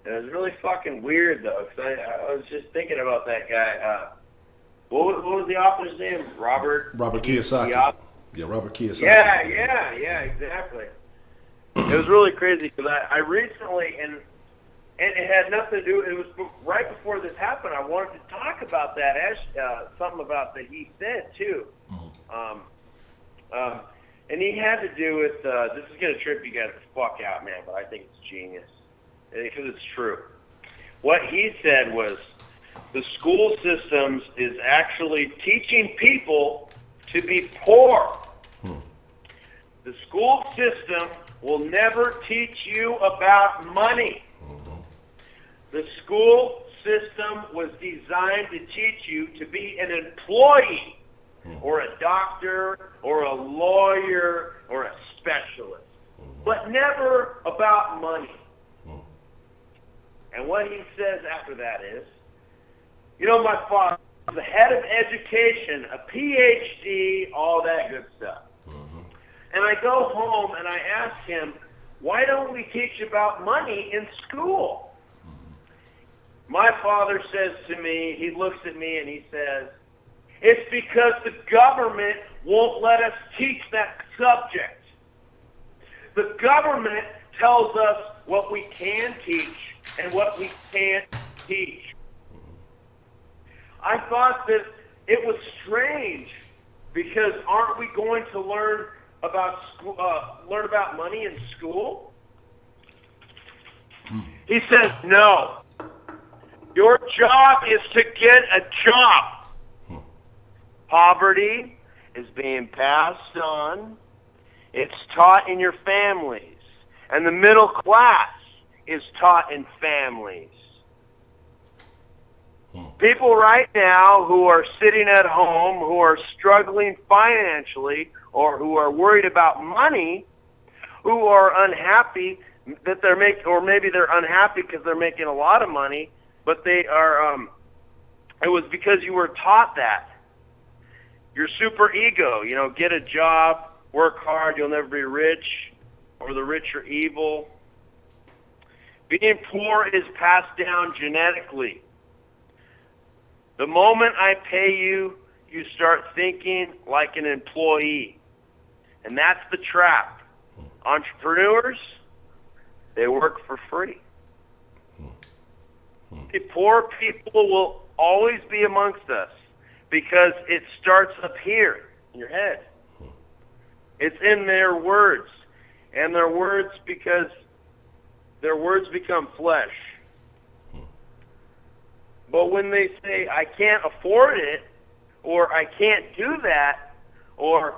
And it was really fucking weird, though, because I was just thinking about that guy. What was the author's name? Robert Kiyosaki. Yeah, Robert Kiyosaki. Yeah, exactly. It was really crazy because I recently, and it had nothing to do, it was right before this happened, I wanted to talk about that, something about that he said, too. And he had to do with, this is going to trip you guys the fuck out, man, but I think it's genius. Because it's true. What he said was the school systems is actually teaching people to be poor. The school system will never teach you about money. The school system was designed to teach you to be an employee or a doctor or a lawyer or a specialist, but never about money. And what he says after that is, you know, my father was the head of education, a PhD, all that good stuff. And I go home and I ask him, why don't we teach about money in school? My father says to me, he looks at me and he says, it's because the government won't let us teach that subject. The government tells us what we can teach and what we can't teach. I thought that it was strange because aren't we going to learn about money in school? He says, no. Your job is to get a job. Poverty is being passed on. It's taught in your families. And the middle class is taught in families. People right now who are sitting at home, who are struggling financially, or who are worried about money, who are unhappy that they're making, or maybe they're unhappy because they're making a lot of money, but they are, it was because you were taught that. Your super ego, you know, get a job, work hard, you'll never be rich, or the rich are evil. Being poor is passed down genetically. The moment I pay you, you start thinking like an employee. And that's the trap. Entrepreneurs, they work for free. The poor people will always be amongst us because it starts up here in your head. It's in their words. And their words because their words become flesh. But when they say, I can't afford it, or I can't do that, or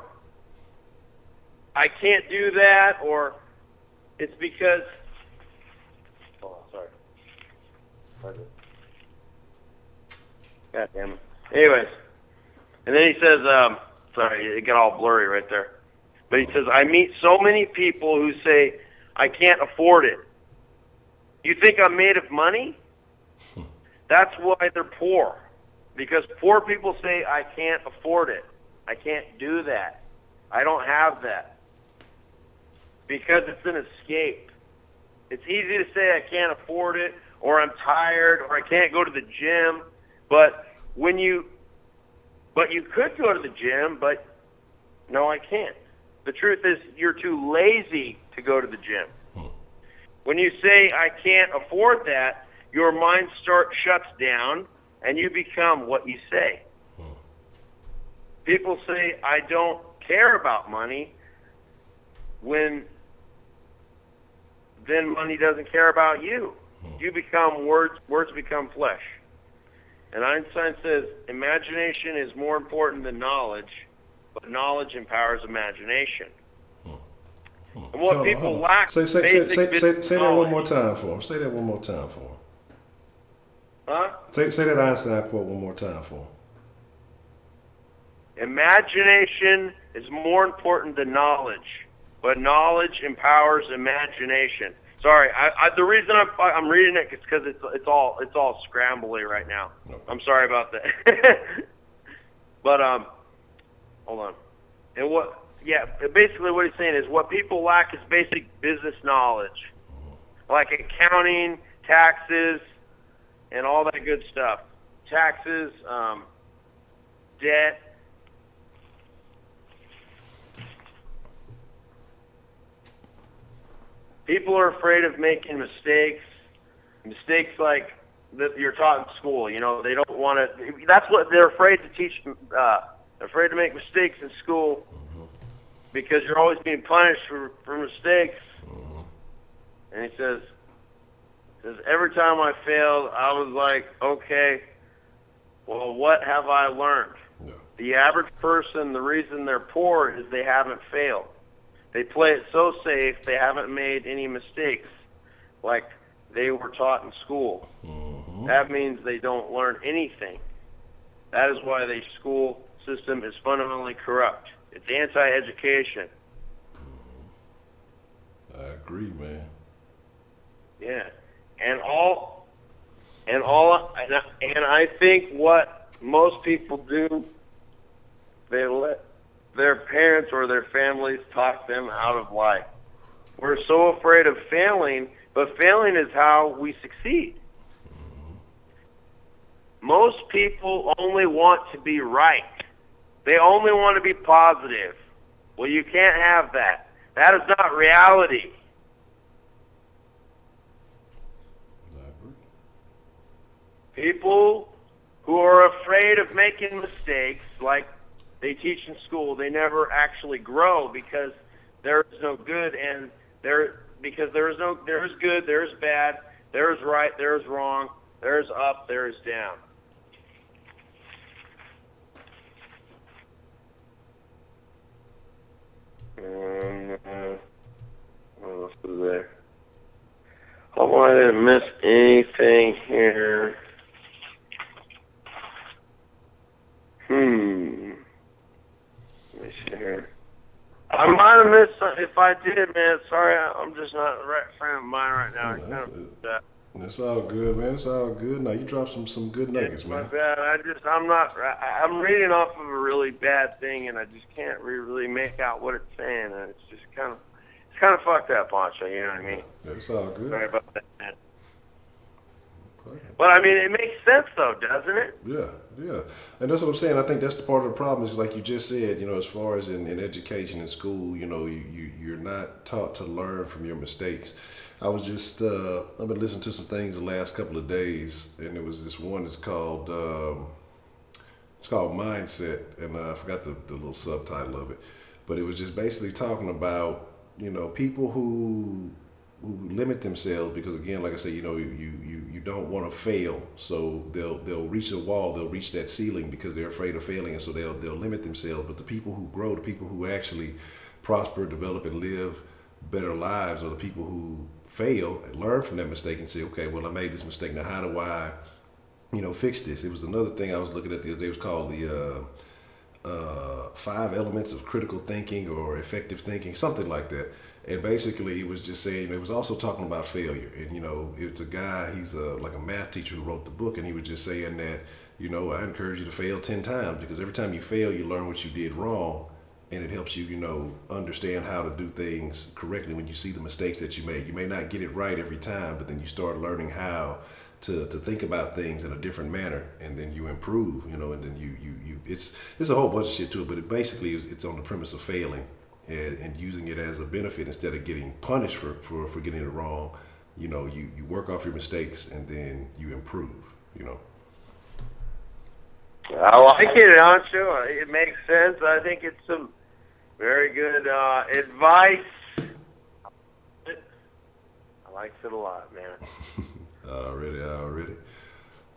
I can't do that, or it's because... Oh, sorry. God damn it. Anyways. And then he says, sorry, it got all blurry right there. But he says, I meet so many people who say, I can't afford it. You think I'm made of money? That's why they're poor. Because poor people say, I can't afford it. I can't do that. I don't have that. Because it's an escape. It's easy to say I can't afford it, or I'm tired, or I can't go to the gym. But you could go to the gym, but no, I can't. The truth is you're too lazy to go to the gym. When you say I can't afford that, your mind shuts down, and you become what you say. People say, I don't care about money, when then money doesn't care about you. You become words become flesh. And Einstein says, imagination is more important than knowledge, but knowledge empowers imagination. And what people lack say that knowledge. one more time for him. Say that one more time for him. Huh? Say that Einstein quote one more time for him. Imagination is more important than knowledge, but knowledge empowers imagination. Sorry, the reason I'm reading it is because it's all scrambly right now. Okay. I'm sorry about that. But hold on. And basically what he's saying is what people lack is basic business knowledge, like accounting, taxes, and all that good stuff. Taxes, debt. People are afraid of making mistakes like that you're taught in school. You know, they don't want to. That's what they're afraid to teach. They're afraid to make mistakes in school because you're always being punished for mistakes. And he says, every time I failed, I was like, okay, well, what have I learned? Yeah. The average person, the reason they're poor is they haven't failed. They play it so safe, they haven't made any mistakes like they were taught in school. That means they don't learn anything. That is why the school system is fundamentally corrupt. It's anti-education. I agree, man. Yeah. And I think what most people do, they let their parents or their families talk them out of life. We're so afraid of failing, but failing is how we succeed. Most people only want to be right. They only want to be positive. Well, you can't have that. That is not reality. I agree. People who are afraid of making mistakes, like they teach in school, they never actually grow because there is no good and there is good, there is bad, there is right, there is wrong, there is up, there is down. What else is there? Hope I didn't miss anything here. Let me see here. I might have missed something. If I did, man, sorry, I'm just not the right frame of mind right now. That's all good, man. It's all good. Now you dropped some good nuggets, My man. bad. I'm reading off of a really bad thing, and I just can't really make out what it's saying, and it's just kind of fucked up, Honcho. You know what I mean? That's all good. Sorry about that, man. Okay. But I mean, it makes sense though, doesn't it? Yeah. And that's what I'm saying. I think that's the part of the problem is like you just said, you know, as far as in education in school, you know, you're not taught to learn from your mistakes. I was just, I've been listening to some things the last couple of days, and there was this one that's called Mindset, and I forgot the little subtitle of it, but it was just basically talking about, you know, people who limit themselves because, again, like I said, you know, you don't want to fail, so they'll reach a wall, they'll reach that ceiling because they're afraid of failing, and so they'll limit themselves. But the people who grow, the people who actually prosper, develop, and live better lives are the people who fail and learn from that mistake and say, okay, well, I made this mistake, now how do I, you know, fix this? It was another thing I was looking at the other day. It was called the 5 elements of critical thinking or effective thinking, something like that. And basically it was just saying, it was also talking about failure. And, you know, it's a guy, he's like a math teacher who wrote the book, and he was just saying that, you know, I encourage you to fail 10 times because every time you fail, you learn what you did wrong. And it helps you, you know, understand how to do things correctly when you see the mistakes that you made. You may not get it right every time, but then you start learning how to think about things in a different manner, and then you improve, you know, and then you it's a whole bunch of shit to it, but it basically it's on the premise of failing and using it as a benefit instead of getting punished for getting it wrong. you know, you work off your mistakes and then you improve, you know. I like it, Honcho. It makes sense. I think it's some very good advice. I like it a lot, man. Already.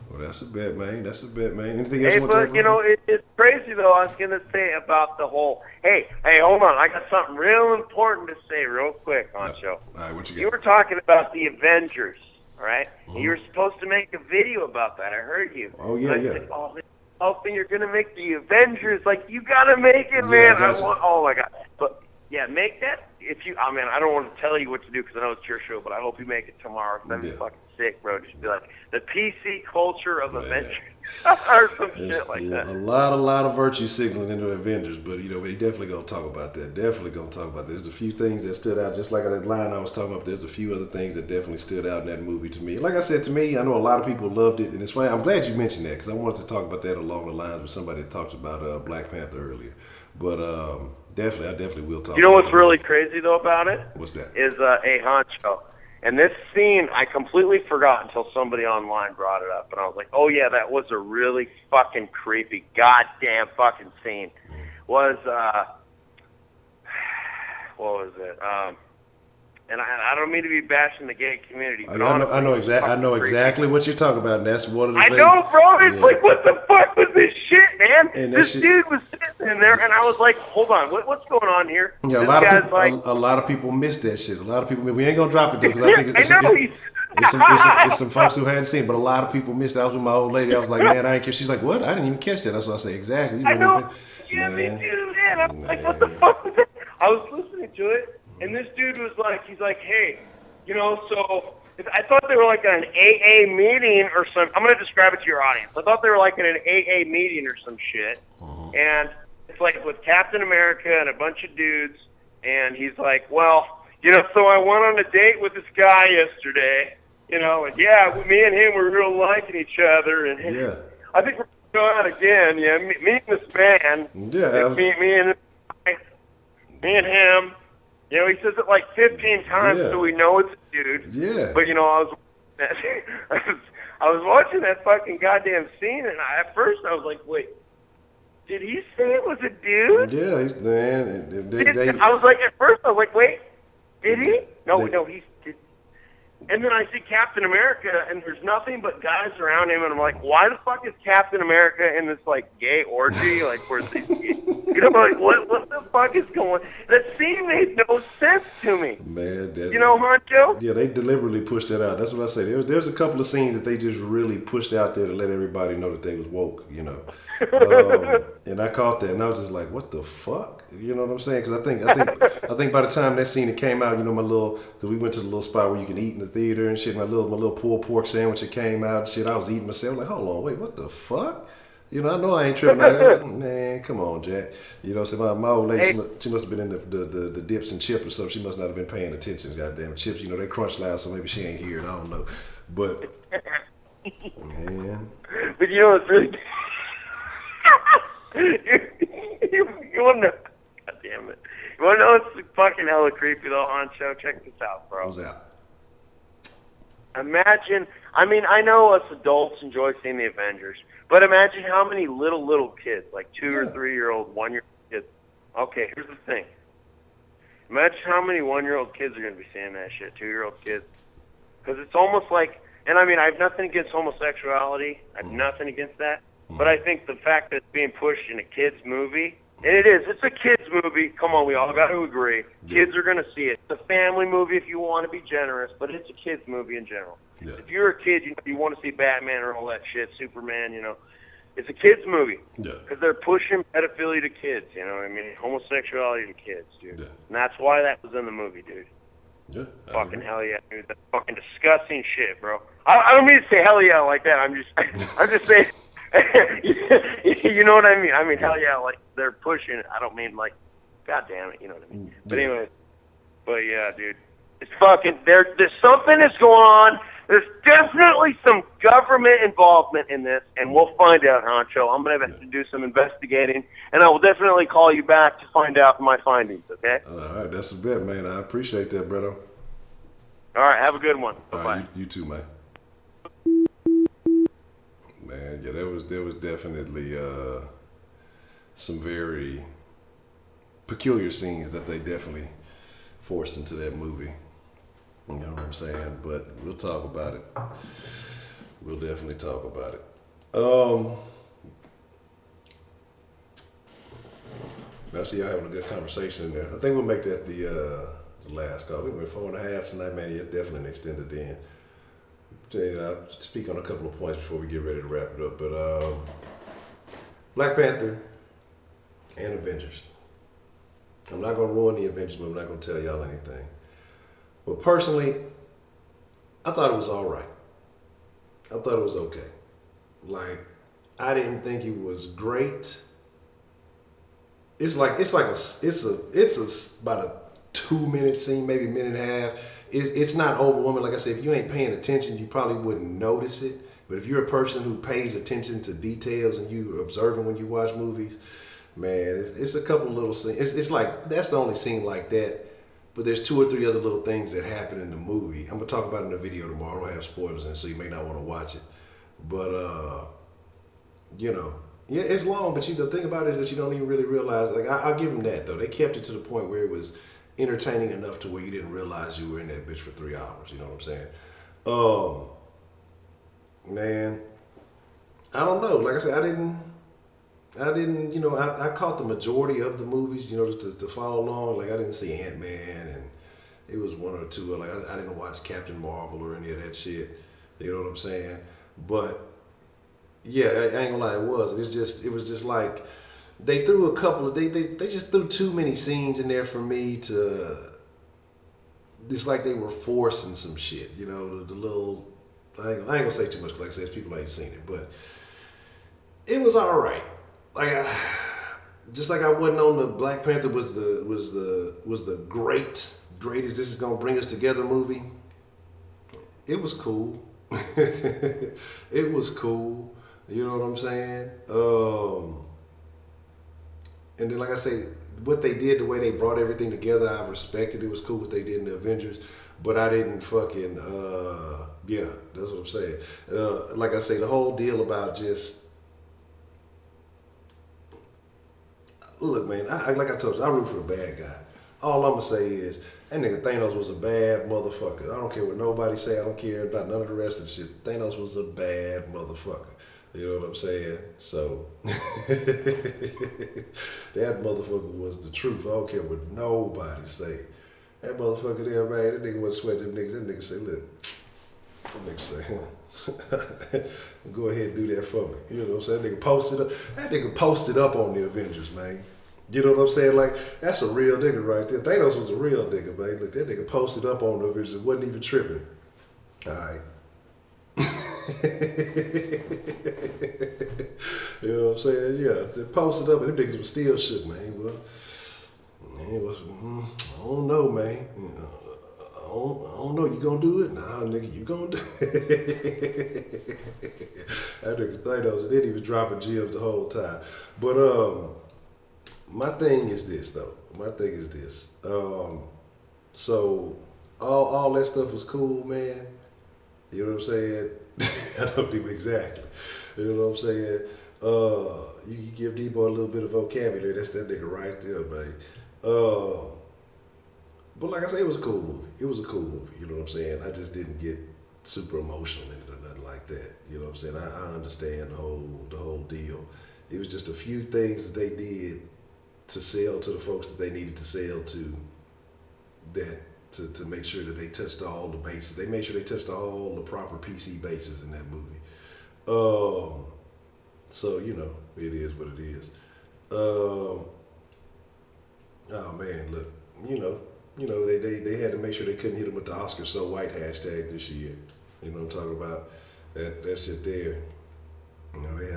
Well, that's a bet, man. Anything else Hey, you want to talk but, you know, it's crazy, though. I was going to say about the whole, hey, hold on. I got something real important to say real quick, Honcho. All right, what you got? You were talking about the Avengers, all right? And you were supposed to make a video about that. I heard you. Oh, yeah, and I yeah. said, oh, hoping you're going to make the Avengers. Like, you got to make it, man. I got you. Oh, my God. But, yeah, make that. If you, I mean, I don't want to tell you what to do because I know it's your show, but I hope you make it tomorrow because I'm fucking sick, bro. Just be like, the PC culture of Avengers or some shit like that. A lot of virtue signaling into Avengers, but, you know, we definitely going to talk about that. There's a few things that stood out, just like that line I was talking about. There's a few other things that definitely stood out in that movie to me. Like I said, to me, I know a lot of people loved it, and it's funny. I'm glad you mentioned that because I wanted to talk about that along the lines with somebody that talked about Black Panther earlier. But I definitely will talk. You know about what's really crazy though about it? What's that? Is a Honcho. And this scene, I completely forgot until somebody online brought it up, and I was like, "Oh yeah, that was a really fucking creepy, goddamn fucking scene." Was what was it? And I don't mean to be bashing the gay community, but I know exactly what you're talking about, and that's one of the things. I know, bro. It's like, what the fuck was this shit, man? And this dude was sitting in there, and I was like, hold on, what's going on here? Yeah, a lot of people missed that shit. A lot of people. We ain't gonna drop it though, because I think it's some folks who hadn't seen it, but a lot of people missed it. I was with my old lady. I was like, man, I didn't care. She's like, what? I didn't even catch that. That's what I say. Exactly. I know. Yeah, me too, man. I'm like, what the fuck was that? I was listening to it. And this dude was like, he's like, hey, you know, so I thought they were like at an AA meeting or something. I'm going to describe it to your audience. I thought they were like at an AA meeting or some shit. And it's like with Captain America and a bunch of dudes. And he's like, well, you know, so I went on a date with this guy yesterday, you know, and yeah, me and him were real liking each other. And I think we're going out again. Yeah, me and this man. Yeah. Me and him. You know, he says it like 15 times, so we know it's a dude. Yeah. But, you know, I was watching that fucking goddamn scene, and at first I was like, wait, did he say it was a dude? Yeah, man. I was like, at first I was like, wait, did he? No, he's. And then I see Captain America, and there's nothing but guys around him, and I'm like, why the fuck is Captain America in this, like, gay orgy? Like, where's these you know, like, what the fuck is going on? That scene made no sense to me. Man, you know, Honcho? Yeah, they deliberately pushed that out. That's what I say. There's a couple of scenes that they just really pushed out there to let everybody know that they was woke, you know. And I caught that, and I was just like, what the fuck? You know what I'm saying? Because I think by the time that scene came out, you know, because we went to the little spot where you can eat in the theater and shit, my little pulled pork sandwich that came out and shit, I was eating myself like, hold on, wait, what the fuck? You know, I know I ain't tripping out there. Man, come on, Jack. You know, so my old lady, she must have been in the dips and chips or something. She must not have been paying attention. Goddamn chips, you know, they crunch loud, so maybe she ain't here. I don't know, but man. But you know, it's really you want to know? God damn it! You want to know what's fucking hella creepy though, Honcho? Check this out, bro. What's that? Imagine. I mean, I know us adults enjoy seeing the Avengers. But imagine how many little kids, like 2 or 3 year old, 1 year old kids. Okay, here's the thing. Imagine how many 1 year old kids are going to be seeing that shit, 2 year old kids. Because it's almost like, and I mean, I have nothing against homosexuality. I have nothing against that. But I think the fact that it's being pushed in a kid's movie, and it's a kid's movie. Come on, we all got to agree. Kids are going to see it. It's a family movie if you want to be generous, but it's a kid's movie in general. Yeah. If you're a kid, you want to see Batman or all that shit, Superman, you know. It's a kid's movie. Because they're pushing pedophilia to kids, you know what I mean? Homosexuality to kids, dude. Yeah. And that's why that was in the movie, dude. Yeah. Fucking hell yeah, dude. That's fucking disgusting shit, bro. I don't mean to say hell yeah like that. I'm just saying, you know what I mean? I mean, hell yeah, like they're pushing it. I don't mean like, God damn it, you know what I mean? But anyway, yeah, dude. It's fucking, there's something that's going on. There's definitely some government involvement in this, and we'll find out, Honcho. I'm going to have to do some investigating, and I will definitely call you back to find out my findings, okay? All right, that's a bet, man. I appreciate that, brother. All right, have a good one. All Bye-bye. right, you too, man. Man, yeah, there was definitely some very peculiar scenes that they definitely forced into that movie. You know what I'm saying? But we'll talk about it. We'll definitely talk about it. I see y'all having a good conversation in there. I think we'll make that the last call. We went 4.5 tonight, man. It's definitely an extended in. I'll speak on a couple of points before we get ready to wrap it up. But Black Panther and Avengers. I'm not going to ruin the Avengers, but I'm not going to tell y'all anything. But personally, I thought it was all right. I thought it was okay. Like, I didn't think it was great. It's about a 2-minute scene, maybe a minute and a half. It's not overwhelming. Like I said, if you ain't paying attention, you probably wouldn't notice it. But if you're a person who pays attention to details and you're observing when you watch movies, man, it's a couple little scenes. It's like, that's the only scene like that. But there's 2 or 3 other little things that happen in the movie. I'm going to talk about it in the video tomorrow. I don't have spoilers in, so you may not want to watch it. But, you know, yeah, it's long, but the thing about it is that you don't even really realize. Like, I'll give them that, though. They kept it to the point where it was entertaining enough to where you didn't realize you were in that bitch for 3 hours. You know what I'm saying? Man, I don't know. Like I said, I didn't, you know, I caught the majority of the movies, you know, to follow along. Like, I didn't see Ant-Man, and it was 1 or 2. Like, I didn't watch Captain Marvel or any of that shit. You know what I'm saying? But yeah, I ain't gonna lie, it was. It was just like they threw a couple of they just threw too many scenes in there for me to. It's like they were forcing some shit, you know. The little I ain't gonna say too much because, like I said, people ain't seen it, but it was all right. Like just like I wasn't on the Black Panther was the greatest this is gonna bring us together movie. It was cool. It was cool. You know what I'm saying? And then, like I say, what they did, the way they brought everything together, I respected. It was cool what they did in the Avengers, but I didn't fucking, yeah, that's what I'm saying. Like I say, the whole deal about just, look, man, like I told you, I root for the bad guy. All I'm gonna say is, that nigga Thanos was a bad motherfucker. I don't care what nobody say. I don't care about none of the rest of the shit. Thanos was a bad motherfucker. You know what I'm saying? So, that motherfucker was the truth. I don't care what nobody say. That motherfucker there, man, that nigga wasn't sweating them niggas. That nigga say, look, that nigga say, go ahead and do that for me. You know what I'm saying? That nigga posted up on the Avengers, man. You know what I'm saying? Like, that's a real nigga right there. Thanos was a real nigga, man. Look, that nigga posted up on the Avengers and wasn't even tripping. All right. You know what I'm saying? Yeah, they posted up and them niggas was still shook, man. Well, man, it was, I don't know, man. You know, I don't know. You gonna do it? Nah, nigga, you gonna do it. That nigga Thanos, and didn't even dropping gems the whole time. But my thing is this, though. So all that stuff was cool, man. You know what I'm saying? I don't do exactly. You know what I'm saying? You give D-Boy a little bit of vocabulary. That's that nigga right there, man. But like I said, it was a cool movie. It was a cool movie. You know what I'm saying? I just didn't get super emotional in it or nothing like that. You know what I'm saying? I understand the whole deal. It was just a few things that they did to sell to the folks that they needed to sell to, that to make sure that they touched all the bases. They made sure they touched all the proper PC bases in that movie. So, you know, it is what it is. Oh man, look, you know, they had to make sure they couldn't hit them with the Oscar so white hashtag this year. You know what I'm talking about? That shit there. You know, they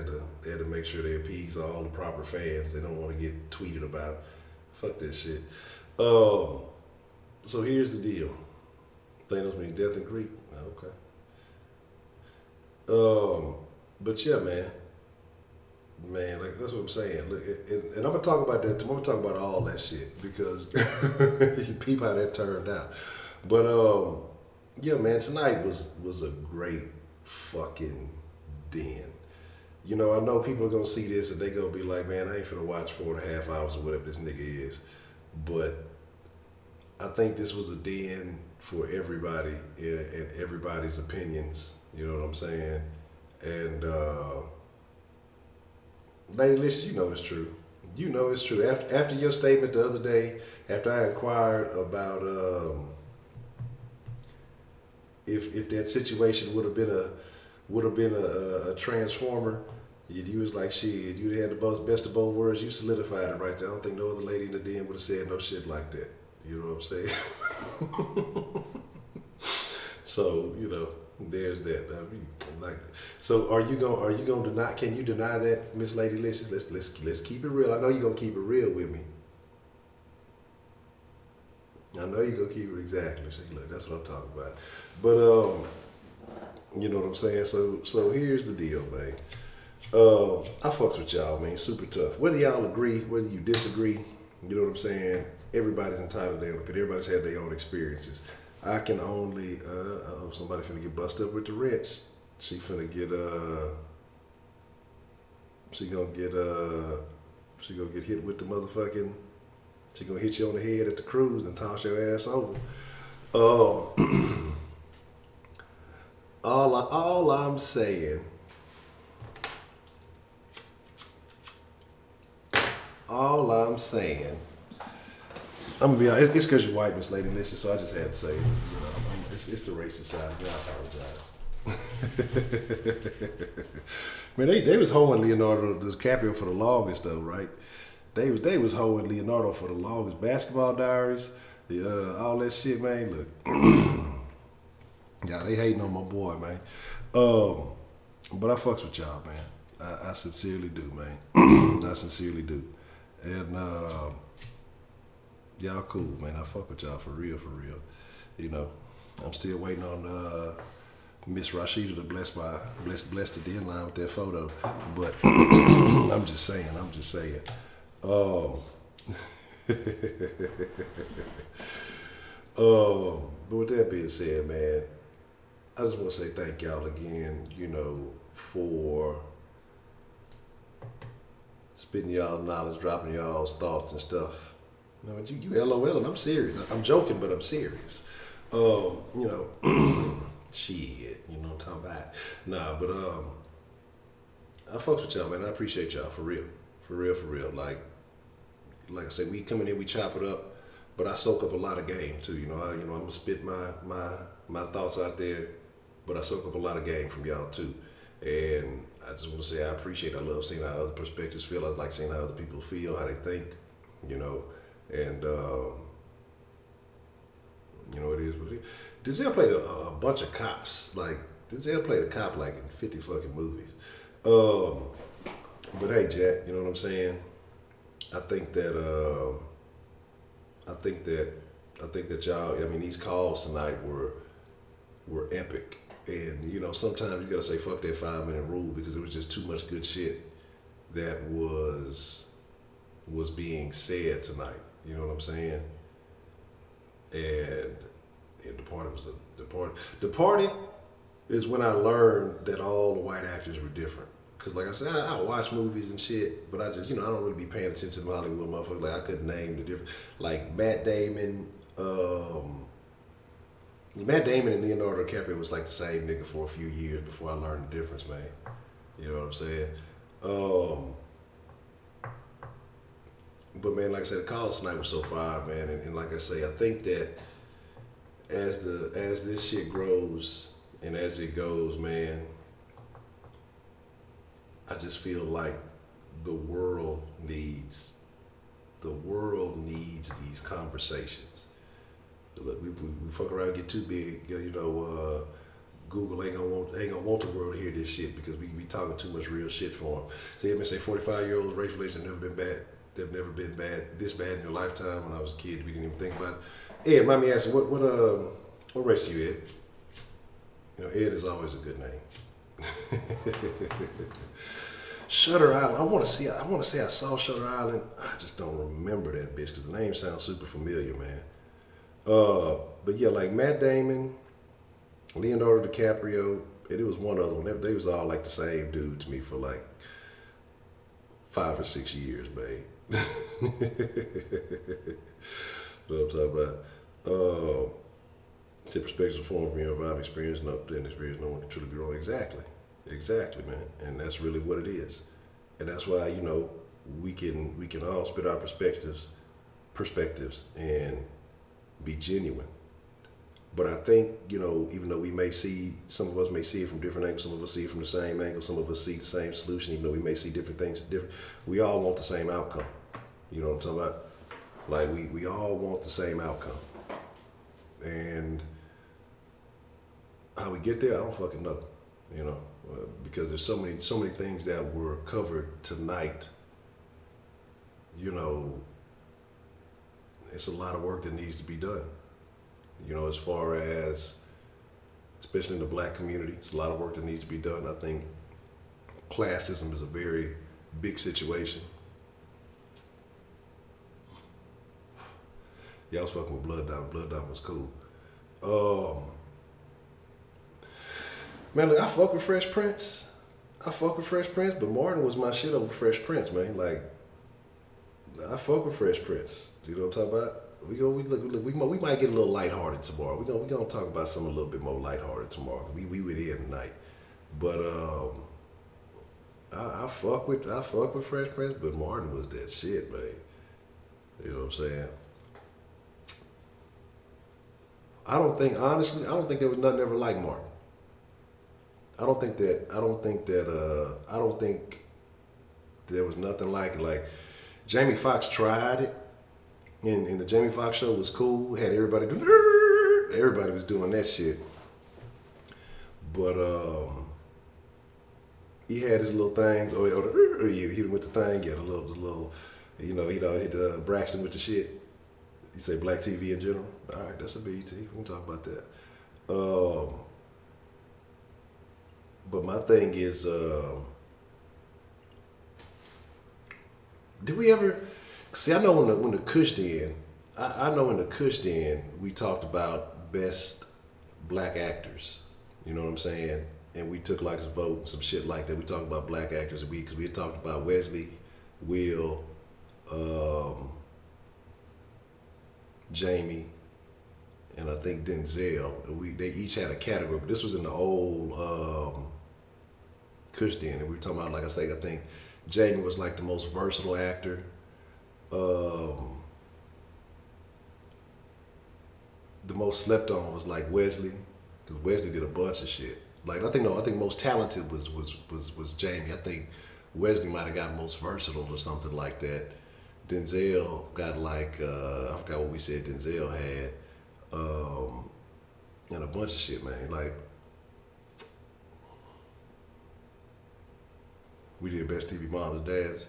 had to make sure they appease all the proper fans. They don't want to get tweeted about. Fuck that shit. So here's the deal. Thanos means death in Greek. Okay. But yeah, man, like that's what I'm saying. Look, and I'm gonna talk about that. I'm gonna talk about all that shit because you peep how that turned out. But Yeah, man, tonight was a great fucking den. You know, I know people are gonna see this and they gonna be like, man, I ain't finna watch 4.5 hours or whatever this nigga is. But I think this was a den for everybody and everybody's opinions. You know what I'm saying? And Lady Licious, you know it's true. You know it's true. After your statement the other day, after I inquired about if that situation would have been a transformer, you was like, shit, you had the best of both worlds. You solidified it right there. I don't think no other lady in the den would have said no shit like that. You know what I'm saying? So, you know, there's that. I mean, like, so are you gonna deny? Can you deny that, Miss Lady Licious? Let's keep it real. I know you're gonna keep it real with me. I know you're gonna keep it exactly. See, look, that's what I'm talking about. But you know what I'm saying. So here's the deal, man. I fucks with y'all, man. Super tough. Whether y'all agree, whether you disagree, you know what I'm saying. Everybody's entitled to their own opinion. Everybody's had their own experiences. I can only somebody finna get busted up with the wrench. She finna get she gonna get hit with the motherfucking. She gonna hit you on the head at the cruise and toss your ass over. All I'm saying. I'm gonna be honest. It's because you're white, Miss Lady Licious, so I just had to say it. You know, it's the racist side. I apologize. Man, they was holding Leonardo DiCaprio for the longest, though, right? They was holding Leonardo for the longest. Basketball Diaries, all that shit, man. Look, yeah, they hating on my boy, man. But I fucks with y'all, man. I sincerely do, man. I sincerely do. And y'all cool, man. I fuck with y'all for real, for real. You know, I'm still waiting on Miss Rashida to bless the den line with that photo. But I'm just saying. But with that being said, man, I just want to say thank y'all again, you know, for spitting y'all knowledge, dropping y'all's thoughts and stuff. You know, you LOL, and I'm serious. I'm joking, but I'm serious. You know, shit, you know what I'm talking about. Nah, but I fucks with y'all, man. I appreciate y'all for real. For real. Like I said, we come in here, we chop it up, but I soak up a lot of game too. You know, I'm gonna spit my thoughts out there, but I soak up a lot of game from y'all too. And I just want to say I appreciate it. I love seeing how other perspectives feel. I like seeing how other people feel, how they think, you know. And, you know, it is what it is. Denzel played a bunch of cops. Like, Denzel played a cop like in 50 fucking movies. But hey, Jack, you know what I'm saying? I think that y'all, I mean, these calls tonight were epic. And, you know, sometimes you gotta say fuck that 5-minute rule because it was just too much good shit that was being said tonight. You know what I'm saying? And the party was the party. The party is when I learned that all the white actors were different. Cause like I said, I watch movies and shit, but I just, you know, I don't really be paying attention to Hollywood motherfuckers. Like I couldn't name the difference. Like Matt Damon and Leonardo DiCaprio was like the same nigga for a few years before I learned the difference, man. You know what I'm saying? But man, like I said, the calls tonight was so fire, man. And like I say, I think that as this shit grows and as it goes, man, I just feel like the world needs these conversations. Look, we fuck around and get too big, you know. Google ain't gonna want the world to hear this shit because we be talking too much real shit for them. See, let me say 45-year-olds race relations have never been bad. They've never been this bad in your lifetime. When I was a kid, we didn't even think about it. Ed, mind me asking, what race are you, Ed? You know, Ed is always a good name. Shutter Island. I want to say I saw Shutter Island. I just don't remember that bitch because the name sounds super familiar, man. But yeah, like Matt Damon Leonardo DiCaprio, and it was one other one. They was all like the same dude to me for like 5 or 6 years, babe. Know what I'm talking about? Said perspectives are formed from your environment experience, and experience no one can truly be wrong. Exactly, man. And that's really what it is. And that's why, you know, we can all spit our perspectives and be genuine. But I think, you know, even though some of us may see it from different angles, some of us see it from the same angle, some of us see the same solution, even though we may see different things we all want the same outcome. You know what I'm talking about? Like we all want the same outcome. And how we get there, I don't fucking know, you know, because there's so many things that were covered tonight. You know, it's a lot of work that needs to be done. You know, as far as, especially in the black community, it's a lot of work that needs to be done. I think classism is a very big situation. Yeah, I was fucking with Blood Diamond. Blood Diamond was cool. Man, look, I fuck with Fresh Prince. But Martin was my shit over Fresh Prince, man. Like, I fuck with Fresh Prince. You know what I'm talking about? We might get a little lighthearted tomorrow. We gonna talk about something a little bit more lighthearted tomorrow. We were here tonight, but I fuck with Fresh Prince, but Martin was that shit, man. You know what I'm saying? Honestly, I don't think there was nothing ever like Martin. I don't think there was nothing like it. Like, Jamie Foxx tried it, and the Jamie Foxx show was cool. Had everybody was doing that shit. But he had his little things. He hit him with the thing. He had the little, you know, hit Braxton with the shit. You say black TV in general? All right, that's a BET. We can talk about that. But my thing is, did we ever see? I know when the Kush Den, I know in the Kush Den we talked about best black actors. You know what I'm saying? And we took like a vote, some shit like that. We talked about black actors because we had talked about Wesley, Will, Jamie, and I think Denzel. They each had a category, but this was in the old Kush Den, and we were talking about, like I say, I think Jamie was like the most versatile actor. The most slept on was like Wesley, because Wesley did a bunch of shit. Like I think most talented was Jamie. I think Wesley might have got most versatile or something like that. Denzel got like I forgot what we said Denzel had, and a bunch of shit, man. Like we did best TV moms and dads.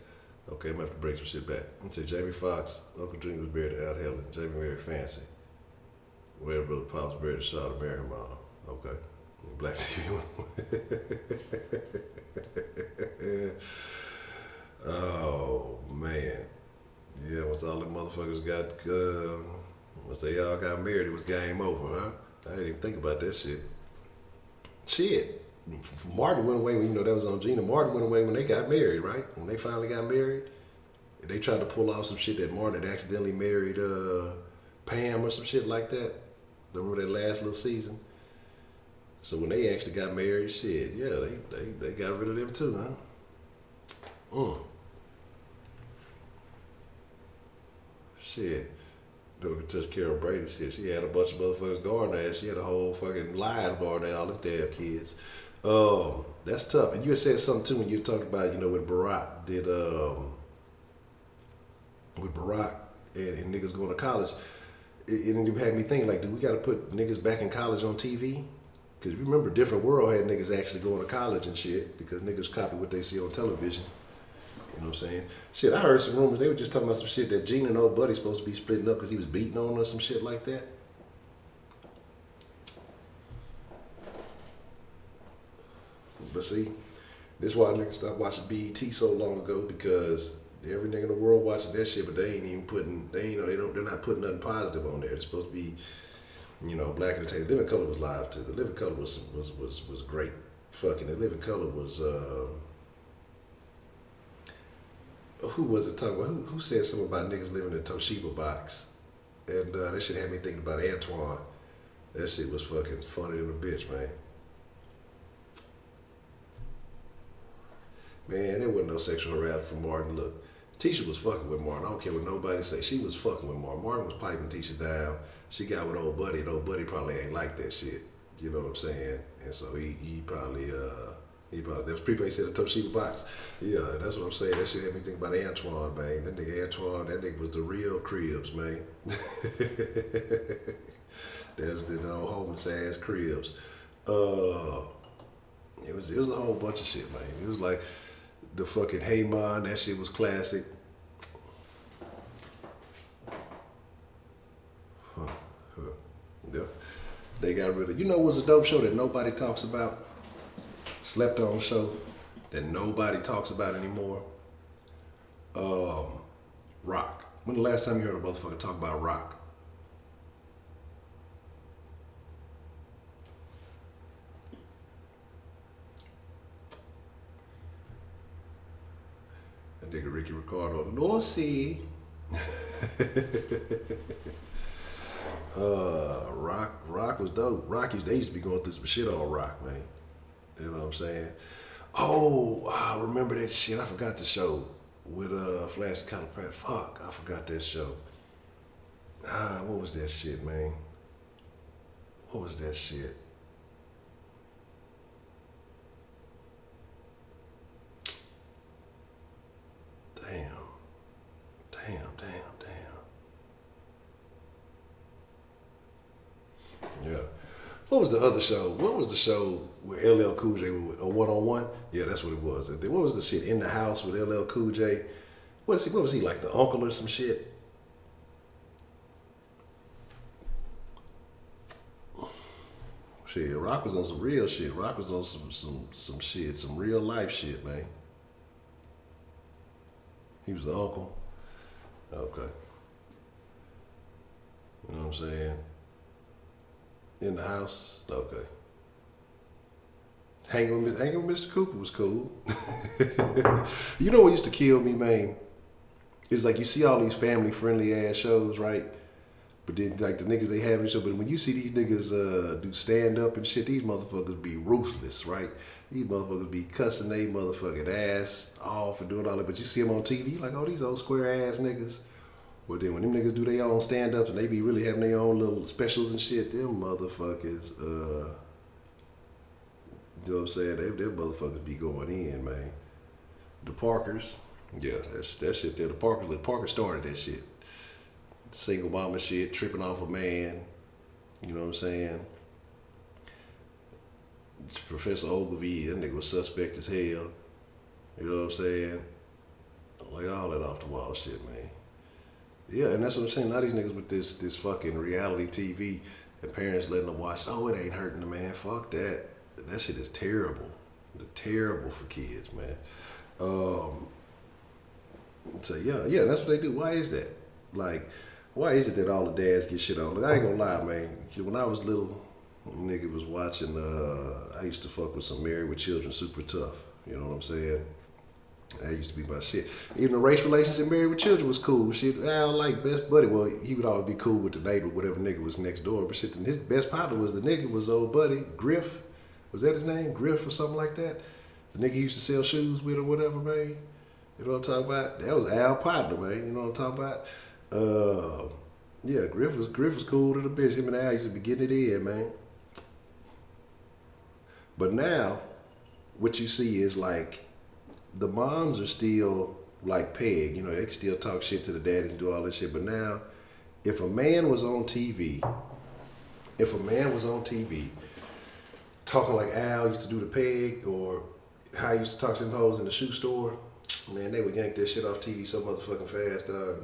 Okay, I'm gonna have to break some shit back. I'm gonna say Jamie Foxx, Uncle Dream was married to Al Helen, Jamie married Fancy. Where Brother Pops married to Shaw to marry her mom. Okay. Black TV. Oh man. Yeah, once all the motherfuckers got, once they all got married, it was game over, huh? I didn't even think about that shit. Shit. Martin went away when, you know, that was on Gina. Martin went away when they got married, right? When they finally got married, they tried to pull off some shit that Martin had accidentally married Pam or some shit like that. Remember that last little season? So when they actually got married, shit, yeah, they got rid of them too, huh? Shit. Don't could touch Carol Brady shit. She had a bunch of motherfuckers guarding her. She had a whole fucking line guarding all them damn kids. That's tough. And you had said something too when you talked about, you know, with Barack and niggas going to college. It had me thinking, like, do we got to put niggas back in college on TV? Because remember, Different World had niggas actually going to college and shit because niggas copy what they see on television. You know what I'm saying? Shit, I heard some rumors. They were just talking about some shit that Gene and old buddy supposed to be splitting up because he was beating on her or some shit like that. But see, this is why niggas stopped watching BET so long ago, because every nigga in the world watching that shit, but they ain't even putting, they're not putting nothing positive on there. It's supposed to be, You know, Black Entertainment. Living Color was live too. The Living Color was great. Fucking the Living Color was. Who was it talking about? Who said something about niggas living in a Toshiba box? And that shit had me thinking about Antoine. That shit was fucking funny than a bitch, man. Man, there wasn't no sexual harassment from Martin. Look, Tisha was fucking with Martin. I don't care what nobody say. She was fucking with Martin. Martin was piping Tisha down. She got with old buddy, and old buddy probably ain't like that shit. You know what I'm saying? And so he probably there's people ain't said the Toshiba box. Yeah, that's what I'm saying. That shit had me think about Antoine, man. That nigga Antoine, that nigga was the real Cribs, man. That was the old homeless ass Cribs. It was a whole bunch of shit, man. It was like the fucking Hey Man, that shit was classic. Yeah. They got rid of, you know what's a dope show that nobody talks about? Slept on show that nobody talks about anymore. Rock. When the last time you heard a motherfucker talk about Rock? That nigga Ricky Ricardo, no see. Rock was dope. They used to be going through some shit on Rock, man. You know what I'm saying? Oh, I remember that shit. I forgot the show with Flash and Color Pat. Fuck, I forgot that show. What was that shit, man? What was that shit? Damn. Yeah. What was the other show? What was the show where LL Cool J was a one-on-one? Yeah, that's what it was. What was the shit In the House with LL Cool J? What was he like, the uncle or some shit? Shit, Rock was on some real shit. Rock was on some shit, some real life shit, man. He was the uncle. Okay. You know what I'm saying? In the House? Okay. Hanging with Mr. Cooper was cool. You know what used to kill me, man? It's like you see all these family-friendly ass shows, right? But then, like, the niggas they have and shit. But when you see these niggas do stand-up and shit, these motherfuckers be ruthless, right? These motherfuckers be cussing they motherfucking ass off and doing all that. But you see them on TV, like, oh, these old square-ass niggas. But then when them niggas do their own stand-ups and they be really having their own little specials and shit, them motherfuckers, you know what I'm saying? Them motherfuckers be going in, man. The Parkers, yeah, that shit there. The Parker started that shit. Single mama shit, tripping off a man, you know what I'm saying? Professor Ogilvy, that nigga was suspect as hell, you know what I'm saying? Like all that off the wall shit, man. Yeah, and that's what I'm saying. Now these niggas with this fucking reality TV and parents letting them watch, oh, it ain't hurting the man. Fuck that. That shit is terrible. Terrible for kids, man. So yeah, that's what they do. Why is that? Like, why is it that all the dads get shit on? Like, I ain't gonna lie, man. When I was little, nigga was watching, I used to fuck with some Married with Children Super Tough. You know what I'm saying? That used to be my shit. Even the race relations in Married with Children was cool. Shit, I don't like best buddy. Well, he would always be cool with the neighbor, whatever nigga was next door. But shit, his best partner was the nigga was old buddy, Griff. Was that his name? Griff or something like that? The nigga he used to sell shoes with or whatever, man. You know what I'm talking about? That was Al partner, man. You know what I'm talking about? Yeah, Griff was cool to the bitch. Him and Al used to be getting it in, man. But now, what you see is like, the moms are still like Peg, you know, they can still talk shit to the daddies and do all this shit. But now, if a man was on TV talking like Al used to do to Peg, or how he used to talk to them hoes in the shoe store, man, they would yank that shit off TV so motherfucking fast, dog.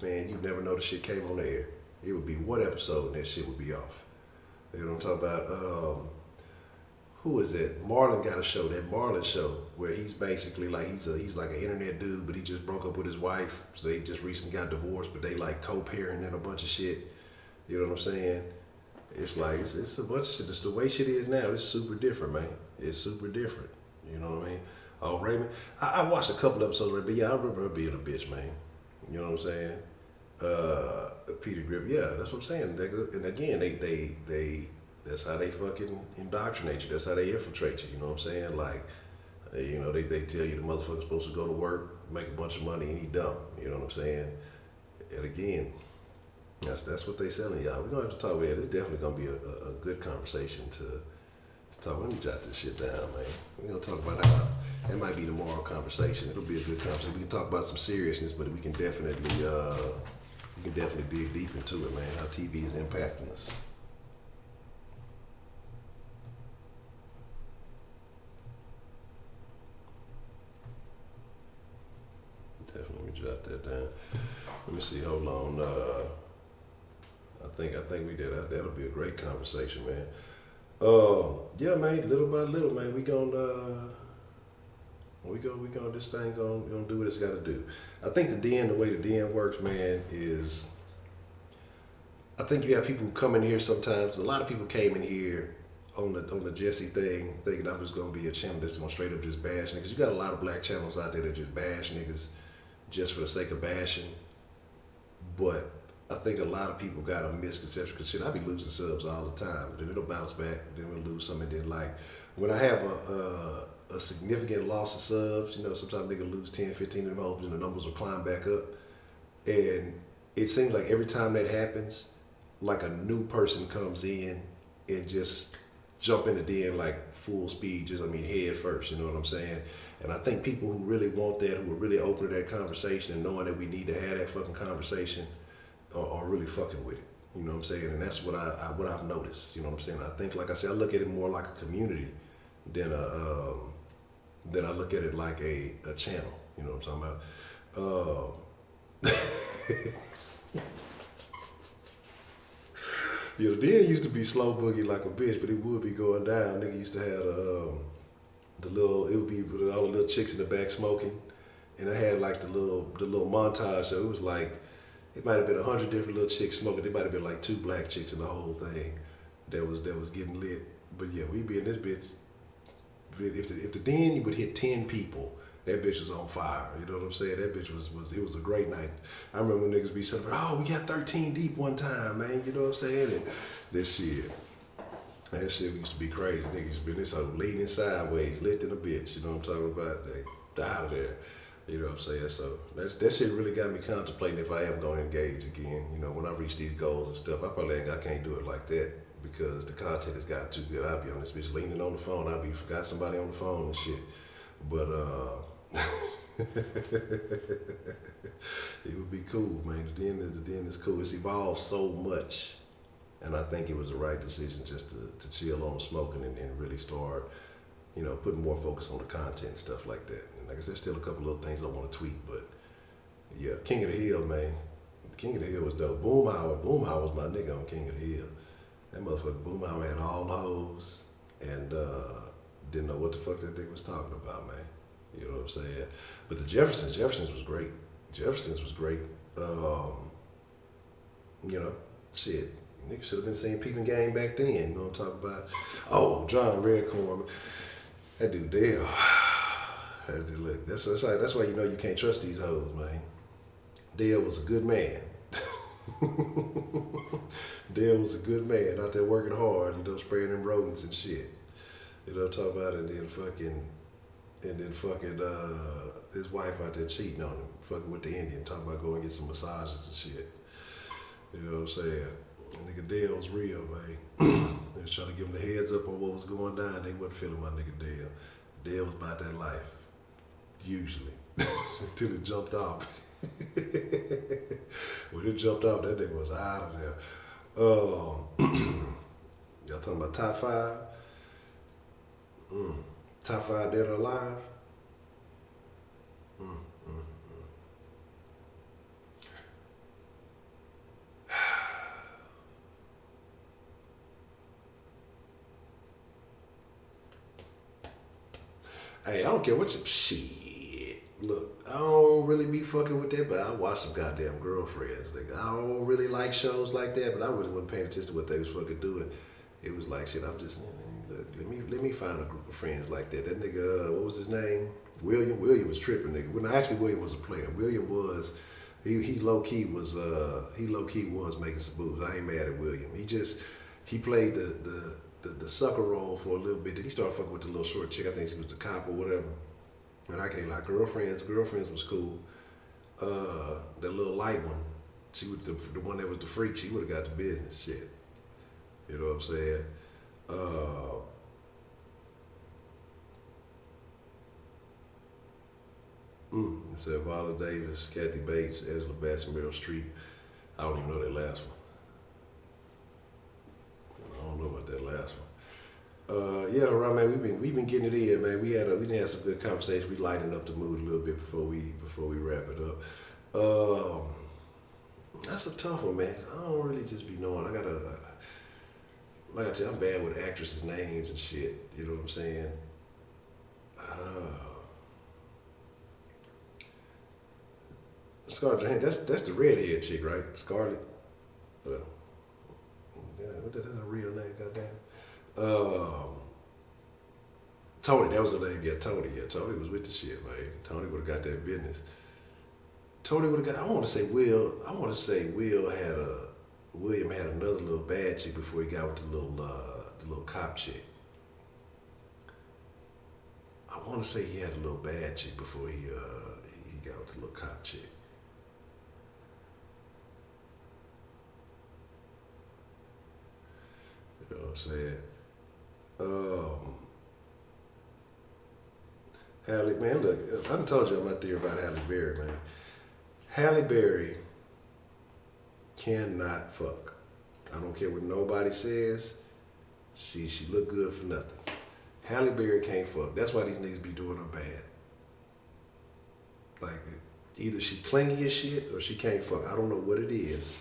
You'd never know the shit came on air. It would be one episode and that shit would be off. You know what I'm talking about? Who is it? Marlon got a show, that Marlon show, where he's basically like, he's like an internet dude, but he just broke up with his wife. So they just recently got divorced, but they like co-parenting and a bunch of shit. You know what I'm saying? It's like it's a bunch of shit. Just the way shit is now, it's super different, man. It's super different. You know what I mean? Oh, Raymond, I watched a couple episodes of Raymond, but yeah, I remember her being a bitch, man. You know what I'm saying? Peter Griffin, yeah, that's what I'm saying. And again, they that's how they fucking indoctrinate you. That's how they infiltrate you. You know what I'm saying? Like, you know, they tell you the motherfucker's supposed to go to work, make a bunch of money, and he dumb. You know what I'm saying? And again, that's what they selling y'all. We're gonna have to talk about it. It's definitely gonna be a good conversation to talk. Let me jot this shit down, man. We're gonna talk about how that might be tomorrow conversation. It'll be a good conversation. We can talk about some seriousness, but we can definitely dig deep into it, man. How TV is impacting us. Definitely, let me jot that down. Let me see. Hold on. I think we did. That'll be a great conversation, man. Yeah, man. Little by little, man. We gonna this thing gonna do what it's got to do. I think the way the den works, man, is I think you have people who come in here sometimes. A lot of people came in here on the Jesse thing, thinking I was gonna be a channel that's gonna straight up just bash niggas. You got a lot of black channels out there that just bash niggas just for the sake of bashing. But I think a lot of people got a misconception because shit, I be losing subs all the time. Then it'll bounce back, then we'll lose some, and then like when I have a significant loss of subs, you know, sometimes nigga lose 10, 15 of them hoes and the numbers will climb back up. And it seems like every time that happens, like a new person comes in and just jump in the den like full speed, head first, you know what I'm saying? And I think people who really want that, who are really open to that conversation and knowing that we need to have that fucking conversation are really fucking with it. You know what I'm saying? And that's what I've noticed. You know what I'm saying? I think, like I said, I look at it more like a community than I look at it like a channel. You know what I'm talking about? Yeah, the den used to be slow boogie like a bitch, but it would be going down. Nigga used to have it would be with all the little chicks in the back smoking, and I had like the little montage. So it was like it might have been 100 different little chicks smoking. There might have been like 2 black chicks in the whole thing that was getting lit. But yeah, we be in this bitch. If the den you would hit 10 people, that bitch was on fire. You know what I'm saying? That bitch was it was a great night. I remember when niggas be saying, oh, we got 13 deep one time, man. You know what I'm saying? And that shit used to be crazy. Niggas used to be this leaning sideways, lit in a bitch. You know what I'm talking about? They out of there. You know what I'm saying? So that shit really got me contemplating if I am going to engage again. You know, when I reach these goals and stuff, I can't do it like that because the content has got too good. I'll be on this bitch leaning on the phone. Forgot somebody on the phone and shit. But it would be cool, man. The den is cool. It's evolved so much, and I think it was the right decision just to chill on smoking and really start, you know, putting more focus on the content and stuff like that. And like I said, still a couple little things I want to tweak, but yeah, King of the Hill, man. King of the Hill was dope. Boomhauer was my nigga on King of the Hill. That motherfucker Boomhauer had all the hoes and didn't know what the fuck that nigga was talking about, man. You know what I'm saying? But the Jeffersons was great. You know, shit. Niggas should have been seeing Peeping Game back then. You know what I'm talking about? Oh, John Redcorn. That dude, Dale. That dude, look, that's why you know you can't trust these hoes, man. Dale was a good man. Dale was a good man out there working hard, you know, spraying them rodents and shit. You know what I'm talking about? And then fucking his wife out there cheating on him, fucking with the Indian, talking about going and get some massages and shit. You know what I'm saying? And nigga Dale's real, man. They was trying to give him the heads up on what was going down. They wasn't feeling my nigga Dale. Dale was about that life, usually, until it jumped off. When it jumped off, that nigga was out of there. Y'all talking about top 5? Top 5 dead or alive? Hey, I don't care what you shit. Look, I don't really be fucking with that, but I watch some goddamn girlfriends. Nigga. I don't really like shows like that, but I really wasn't paying attention to what they was fucking doing. It was like shit. I'm just look, let me find a group of friends like that. That nigga, what was his name? William. William was tripping, nigga. When actually William was a player. William was he low key was making some moves. I ain't mad at William. He played the sucker role for a little bit. Then he started fucking with the little short chick. I think she was the cop or whatever. And I can't lie, girlfriends was cool. That little light one, she was the one that was the freak. She would have got the business. Shit, you know what I'm saying? It said Viola Davis, Kathy Bates, Angela Bassett, Meryl Streep. I don't even know that last one. I don't know about that last one. Yeah, right, man. We've been getting it in, man. We didn't have some good conversation. We lightened up the mood a little bit before we wrap it up. That's a tough one, man. I don't really just be knowing. I gotta, like I tell you, I'm bad with actresses' names and shit. You know what I'm saying? Scarlett Johansson. That's the redhead chick, right? Scarlett. That's a real name, goddamn. Tony, that was her name. Yeah, Tony. Yeah, Tony was with the shit, man. Tony would have got that business. Tony would have got. I want to say William had another little bad chick before he got with the little cop chick. I want to say he had a little bad chick before he got with the little cop chick. You know what I'm saying? Halle, man, look, I done told you my theory about Halle Berry, man. Halle Berry cannot fuck. I don't care what nobody says. She look good for nothing. Halle Berry can't fuck. That's why these niggas be doing her bad. Like, either she clingy as shit or she can't fuck. I don't know what it is.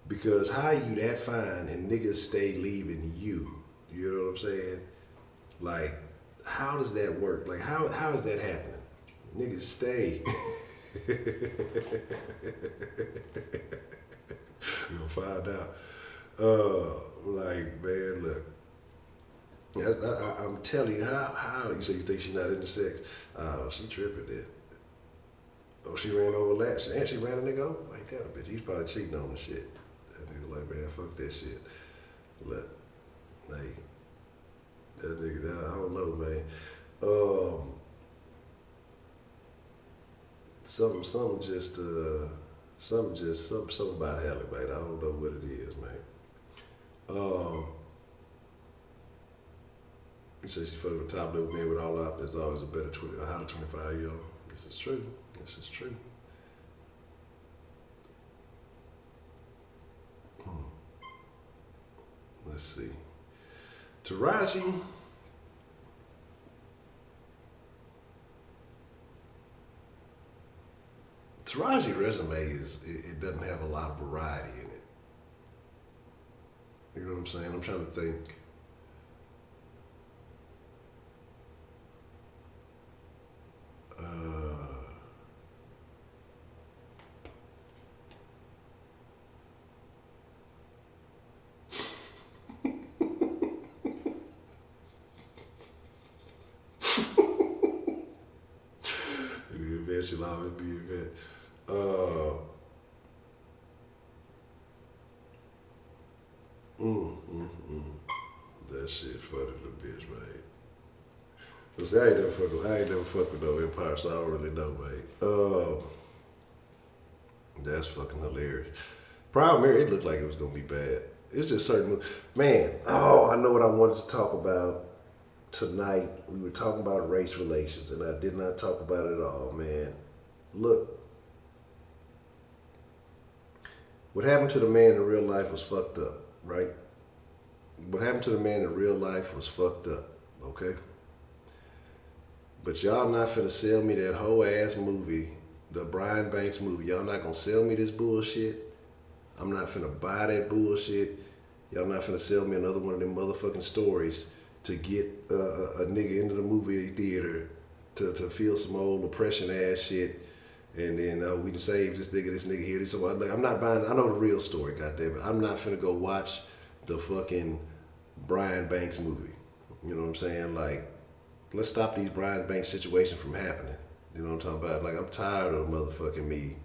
Because how you that fine and niggas stay leaving you? You know what I'm saying? Like, how does that work? Like, how is that happening? Niggas stay. You'll find out. Like, man, look. I'm telling you, how you say you think she's not into sex? She tripping there. Oh, she ran over last, and she ran a nigga over. Like that, a bitch. He's probably cheating on the shit. That nigga like, man, fuck that shit. Look, like that nigga, I don't know, man. Something about Halle, man. I don't know what it is, man. You say she fucked with top level men with all up. There's always a better 25-year-old. This is true. Let's see. Taraji. Taraji's resume it doesn't have a lot of variety in it. You know what I'm saying? I'm trying to think. She'll always be a vet. That shit funny to the bitch, man. Cause I ain't never fuck with no Empire, so I don't really know, man. That's fucking hilarious. Problem here, it looked like it was gonna be bad. It's just certain, man. Oh, I know what I wanted to talk about tonight. We were talking about race relations, and I did not talk about it at all, man. Look, what happened to the man in real life was fucked up, right? What happened to the man in real life was fucked up, okay? But y'all not finna sell me that whole ass movie, the Brian Banks movie. Y'all not gonna sell me this bullshit. I'm not finna buy that bullshit. Y'all not finna sell me another one of them motherfucking stories to get a nigga into the movie theater to feel some old oppression ass shit. And then we can save this nigga here. So I'm not buying. I know the real story. Goddamn it, I'm not finna go watch the fucking Brian Banks movie. You know what I'm saying? Like, let's stop these Brian Banks situations from happening. You know what I'm talking about? Like, I'm tired of the motherfucking me.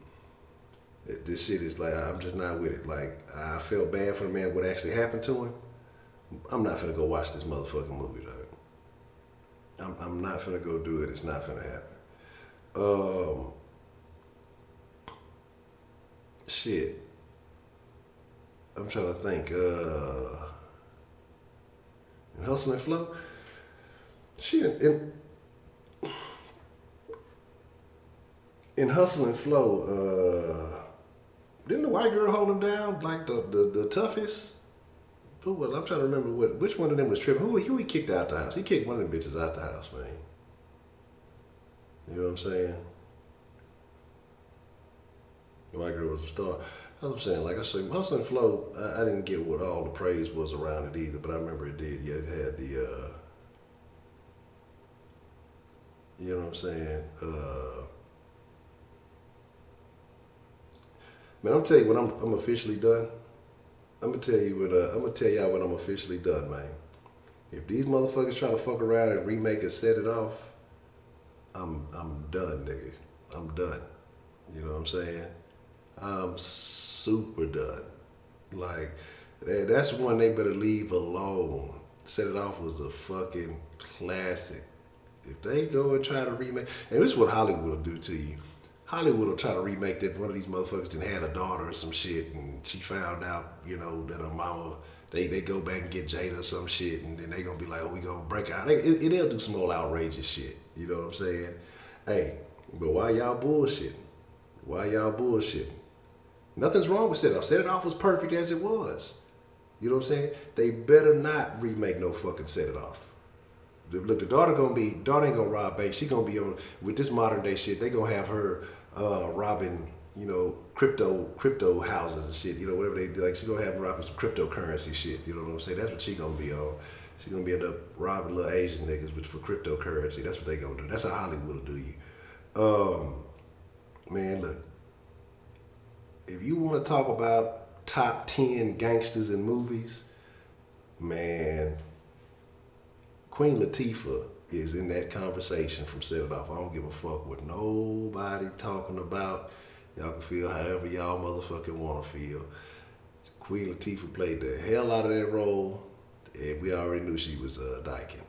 This shit is like, I'm just not with it. Like, I felt bad for the man. What actually happened to him? I'm not finna go watch this motherfucking movie, dog. I'm not finna go do it. It's not finna happen. Shit. I'm trying to think. In Hustle and Flow? Shit, in Hustle and Flow, didn't the white girl hold him down like the toughest? Who was? I'm trying to remember which one of them was tripping. Who he kicked out the house? He kicked one of them bitches out the house, man. You know what I'm saying? The white girl was a star. That's what I'm saying. Like I said, Hustle and Flow, I didn't get what all the praise was around it either, but I remember it did. Yeah, it had the, you know what I'm saying? Man, I'm tell you when I'm officially done. I'm gonna tell y'all when I'm officially done, man. If these motherfuckers try to fuck around and remake and set it off, I'm done, nigga. I'm done. You know what I'm saying? I'm super done. Like, that's one they better leave alone. Set It Off was a fucking classic. If they go and try to remake, and this is what Hollywood will do to you. Hollywood will try to remake that one of these motherfuckers didn't had a daughter or some shit, and she found out, you know, that her mama, they go back and get Jada or some shit, and then they gonna be like, oh, we gonna break out. They'll do some old outrageous shit. You know what I'm saying? Hey, but why y'all bullshitting? Why y'all bullshitting? Nothing's wrong with Set It Off. Set It Off was perfect as it was. You know what I'm saying? They better not remake no fucking Set It Off. Look, the daughter ain't gonna rob banks. She gonna be on, with this modern day shit, they gonna have her robbing, you know, crypto houses and shit, you know, whatever they do. Like, she gonna have her robbing some cryptocurrency shit, you know what I'm saying? That's what she gonna be on. She gonna be end up robbing little Asian niggas for cryptocurrency. That's what they gonna do. That's how Hollywood will do you. Man, look, if you wanna talk about top 10 gangsters in movies, man, Queen Latifah is in that conversation from Set It Off. I don't give a fuck what nobody talking about. Y'all can feel however y'all motherfucking want to feel. Queen Latifah played the hell out of that role, and we already knew she was dyking.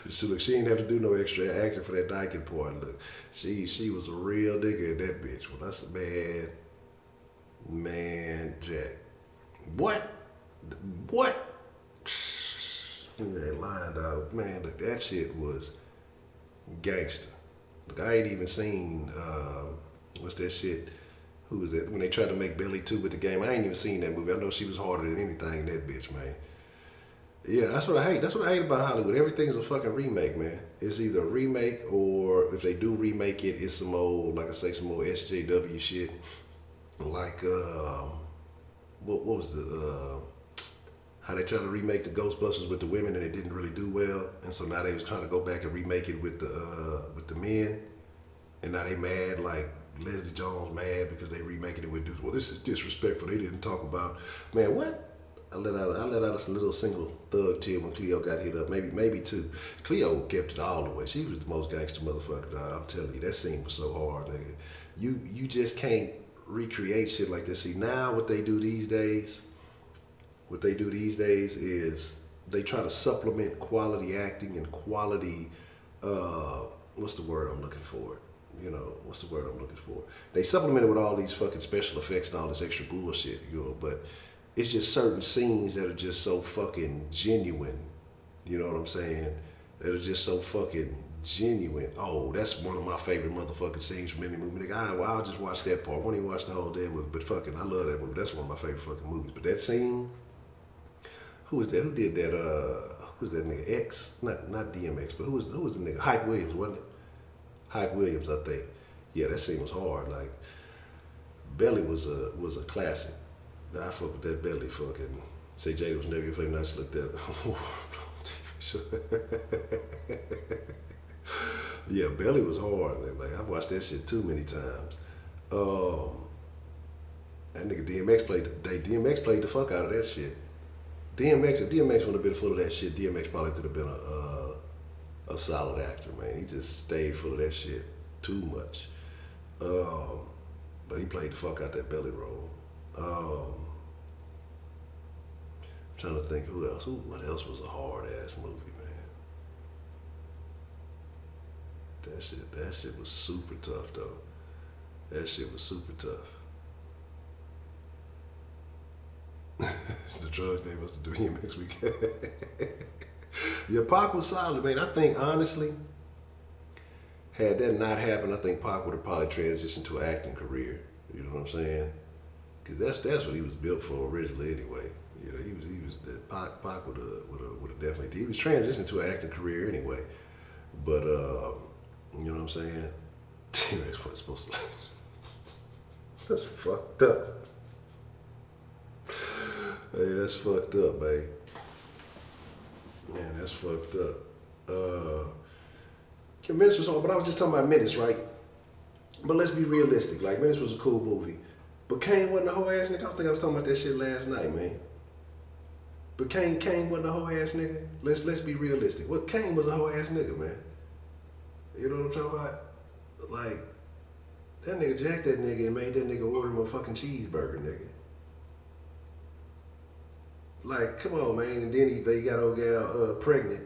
So look, she didn't have to do no extra acting for that dyking part. Look, she was a real nigga in that bitch. When I said, man, Jack, what? That line, dog. Man, look, that shit was gangster. Look, I ain't even seen, what's that shit? Who was that? When they tried to make Belly 2 with the game, I ain't even seen that movie. I know she was harder than anything, that bitch, man. Yeah, that's what I hate. That's what I hate about Hollywood. Everything's a fucking remake, man. It's either a remake, or if they do remake it, it's some old, like I say, some old SJW shit. Like, what was the, how they tried to remake the Ghostbusters with the women and it didn't really do well, and so now they was trying to go back and remake it with the men, and now they mad, like Leslie Jones mad because they remaking it with dudes. Well, this is disrespectful. They didn't talk about, man, what? I let out a little single thug tear when Cleo got hit up, maybe two. Cleo kept it all the way. She was the most gangster motherfucker, dog. I'm telling you, that scene was so hard, nigga. You just can't recreate shit like this. See, now what they do these days is they try to supplement quality acting and quality, what's the word I'm looking for? They supplement it with all these fucking special effects and all this extra bullshit, you know, but it's just certain scenes that are just so fucking genuine, you know what I'm saying? That are just so fucking genuine. Oh, that's one of my favorite motherfucking scenes from any movie. Nigga, I'll just watch that part. I won't even watch the whole damn movie, but fucking, I love that movie. That's one of my favorite fucking movies. But that scene, who was that? Who did that? Who was that nigga? X? Not DMX, but who was the nigga? Hype Williams, wasn't it? Hype Williams, I think. Yeah, that scene was hard. Like, Belly was a classic. I fuck with that Belly fucking Say Jada was never your favorite. I just looked at yeah, Belly was hard. Like I watched that shit too many times. That nigga DMX played the fuck out of that shit. DMX, if DMX would have been full of that shit, DMX probably could have been a solid actor, man. He just stayed full of that shit too much. But he played the fuck out that Belly role. I'm trying to think who else. What else was a hard ass movie, man? That shit was super tough though. That shit was super tough. The drug name was the DMX weekend. Yeah, Pac was solid, man. I think honestly, had that not happened, I think Pac would have probably transitioned to an acting career. You know what I'm saying? Because that's what he was built for originally, anyway. You know, he was that Pac would have definitely. He was transitioning to an acting career anyway. But you know what I'm saying? DMX wasn't supposed to. That's fucked up. Hey, that's fucked up, babe. Man, that's fucked up. Menace was on, but I was just talking about Menace, right? But let's be realistic. Like, Menace was a cool movie. But Kane wasn't a whole ass nigga. I was talking about that shit last night, man. But Kane wasn't a whole ass nigga. Let's be realistic. Well, Kane was a whole ass nigga, man. You know what I'm talking about? Like, that nigga jacked that nigga and made that nigga order him a fucking cheeseburger, nigga. Like, come on, man. And then they got old gal pregnant.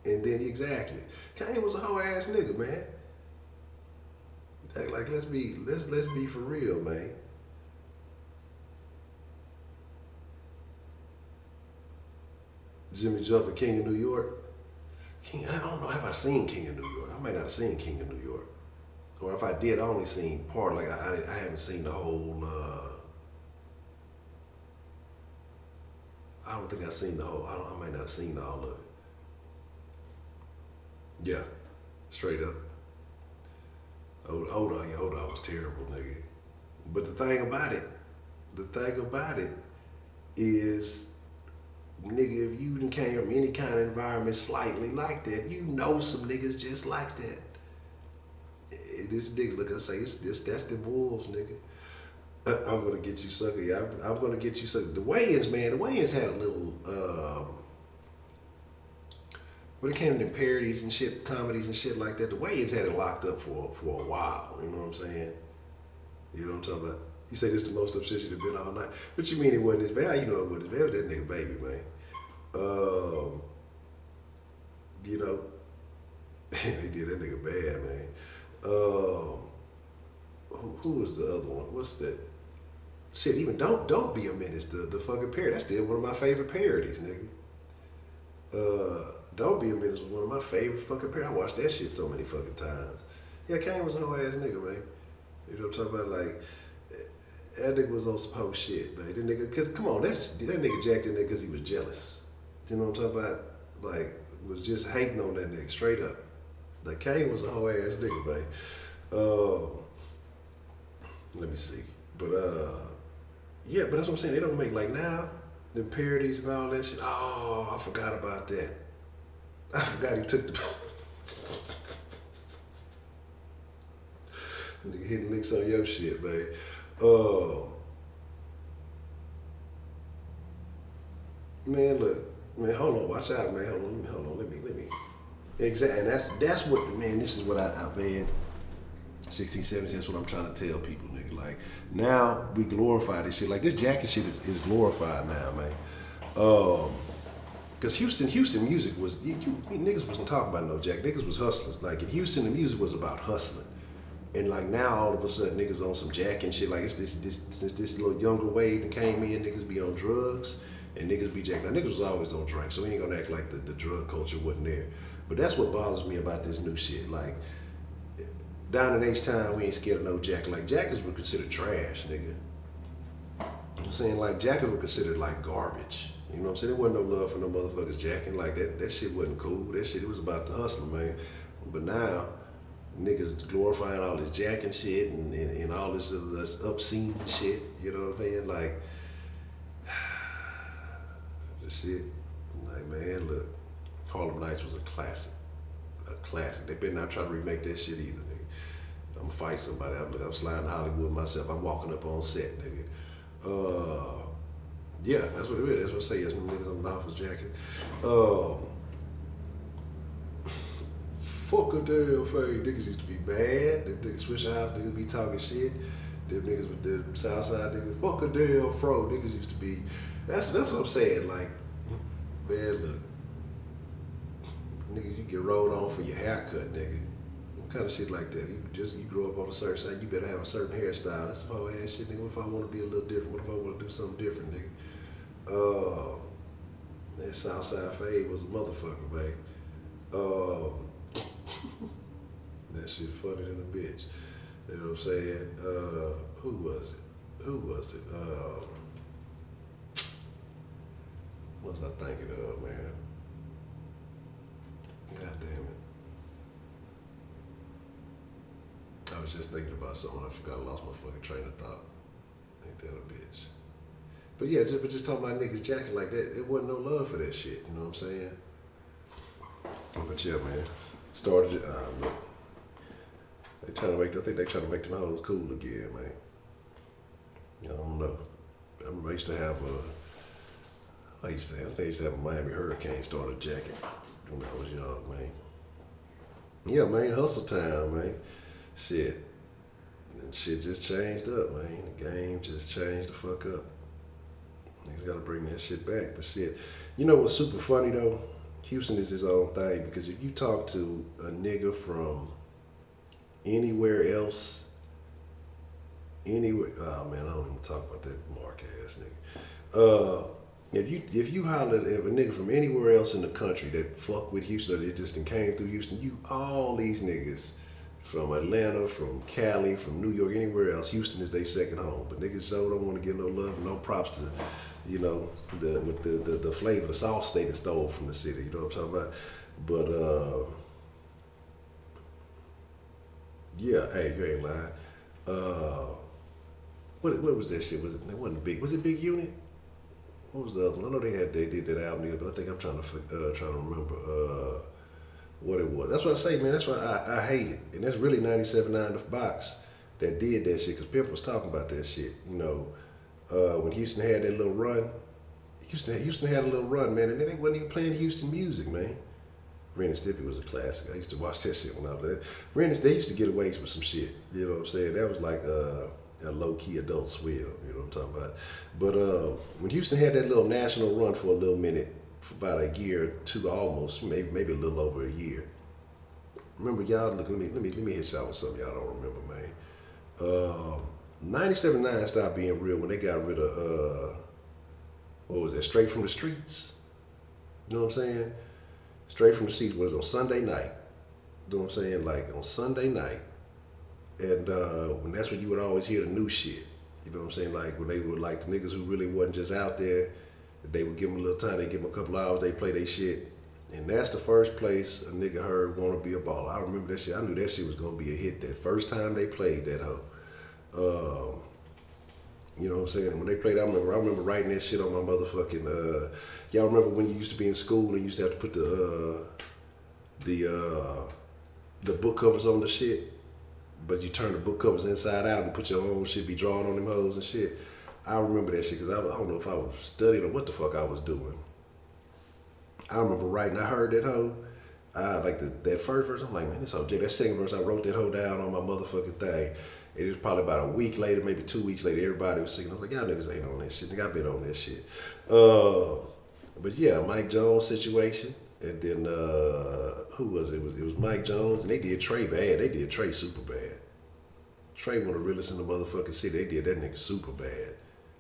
And then exactly. Kane was a whole ass nigga, man. Like, let's be for real, man. Jimmy Jumper, King of New York. I don't know, have I seen King of New York? I might not have seen King of New York. Or if I did, I only seen part. Like, I haven't seen the whole, I don't think I've seen the whole, I might not have seen all of it. Yeah, straight up. Hold on, was terrible, nigga. But the thing about it is, nigga, if you done came from any kind of environment slightly like that, you know some niggas just like that. This nigga, look, I say, that's the wolves, nigga. I'm gonna get you, sucker. Yeah, I'm gonna get you, sucker. The Wayans, man, the Wayans had a little, when it came to them parodies and shit, comedies and shit like that, the Wayans had it locked up for a while. You know what I'm saying? You know what I'm talking about? You say this the most upset you've been all night. What you mean it wasn't his bad? How you know it wasn't his bad? It was that nigga baby, man. You know, he did that nigga bad, man. Who was the other one? What's that? Shit, even don't be a menace. The fucking parody. That's still one of my favorite parodies, nigga. Don't Be a Menace was one of my favorite fucking parodies. I watched that shit so many fucking times. Yeah, Kane was a whole ass nigga, man. You know what I'm talking about? Like, that nigga was on some whole shit, man. That nigga, cause come on, that nigga jacked that nigga because he was jealous. You know what I'm talking about? Like, was just hating on that nigga straight up. Like, Kane was a whole ass nigga, man. Let me see. But yeah, but that's what I'm saying. They don't make, like, now, the parodies and all that shit. Oh, I forgot about that. I forgot he took the nigga hitting licks on your shit, man. Man, look, man, hold on, watch out, man. Hold on, let me. Exactly, and that's what, man. This is what I man. 16, 17, that's what I'm trying to tell people, nigga. Like, now we glorify this shit. Like, this jacket shit is glorified now, man. Because Houston music was, niggas wasn't talking about no jacket. Niggas was hustlers. Like, in Houston, the music was about hustling. And, like, now all of a sudden, niggas on some jack and shit. Like, it's this little younger wave that came in, niggas be on drugs and niggas be jacking. Now, niggas was always on drink, so we ain't gonna act like the drug culture wasn't there. But that's what bothers me about this new shit. Like, down in H-Town, we ain't scared of no jacket. Like, jackets were considered trash, nigga. I'm saying, like, jackets were considered, like, garbage. You know what I'm saying? There wasn't no love for no motherfuckers jacking. Like, that shit wasn't cool. That shit, it was about the hustle, man. But now, niggas glorifying all this jacking shit and all this obscene shit. You know what I'm saying? Like, The shit, like, man, look, Harlem Nights was a classic. A classic. They better not try to remake that shit either, nigga. I'm gonna fight somebody. I'm sliding to Hollywood myself. I'm walking up on set, nigga. Yeah, that's what it is. That's what I say. Yes, them niggas on the office jacket. Fuck a damn thing. Niggas used to be mad. Them niggas switch house, niggas be talking shit. Them niggas with the south side niggas, fuck a damn fro. Niggas used to be, that's what I'm saying. Like, man, look. Niggas, you get rolled on for your haircut, nigga. What kind of shit like that? You grow up on a certain side, you better have a certain hairstyle. That's some whole ass shit, nigga. What if I want to be a little different? What if I want to do something different, nigga? That Southside fade was a motherfucker, man. That shit funny than a bitch. You know what I'm saying? Who was it? What was I thinking of, man? God damn it. I was just thinking about something. I forgot. I lost my fucking train of thought. Ain't that a bitch? But yeah, just talking about niggas jacking like that, it wasn't no love for that shit. You know what I'm saying? But yeah, man. Started, look. I think they trying to make them hoes cool again, man. I don't know. I remember I used to have I used to have a Miami Hurricane starter jacket when I was young, man. Yeah, man, hustle time, man. Shit. And shit just changed up, man. The game just changed the fuck up. Niggas gotta bring that shit back, but shit. You know what's super funny though? Houston is his own thing, because if you talk to a nigga from anywhere else, oh man, I don't even talk about that mark ass nigga. If you holler at a nigga from anywhere else in the country that fuck with Houston or they just came through Houston, all these niggas from Atlanta, from Cali, from New York, anywhere else, Houston is their second home. But niggas so don't want to give no love and no props to, you know, the flavor, the sauce they stole from the city. You know what I'm talking about? But yeah, hey, you ain't lying. What was that shit? It wasn't big. Was it Big Unit? What was the other one? I know they did that album here, but I think I'm trying to remember what it was. That's what I say, man. That's why I hate it. And that's really 97.9 The Box that did that shit, because Pimp was talking about that shit. You know, when Houston had that little run, Houston had a little run, man, and then they wasn't even playing Houston music, man. Ren and Stimpy was a classic. I used to watch that shit when I was there. Ren and Stimpy used to get away with some shit. You know what I'm saying? That was like a low-key Adult Swim. You know what I'm talking about? But when Houston had that little national run for a little minute, for about a year or two, almost, maybe a little over a year. Remember, y'all, look, let me hit y'all with something y'all don't remember, man. 97.9 stopped being real when they got rid of, what was that, Straight from the Streets? You know what I'm saying? Straight from the Streets was on Sunday night. You know what I'm saying? Like on Sunday night. And when that's when you would always hear the new shit. You know what I'm saying? Like when they would, like the niggas who really wasn't just out there, they would give them a little time, they give them a couple hours, they play their shit. And that's the first place a nigga heard Wanna Be a Baller. I remember that shit. I knew that shit was gonna be a hit that first time they played that hoe. You know what I'm saying? And when they played, I remember writing that shit on my motherfucking, y'all remember when you used to be in school and you used to have to put the book covers on the shit, but you turn the book covers inside out and put your own shit, be drawn on them hoes and shit. I remember that shit because I don't know if I was studying or what the fuck I was doing. I remember writing, I heard that hoe, like that first verse, I'm like, man, this hoe, that second verse, I wrote that hoe down on my motherfucking thing. It was probably about a week later, maybe 2 weeks later, everybody was singing. I was like, y'all niggas ain't on that shit. Nigga, I been on that shit. But yeah, Mike Jones situation. And then, who was it? It was Mike Jones, and they did Trey bad. They did Trey super bad. Trey one of the realest in the motherfucking city. They did that nigga super bad.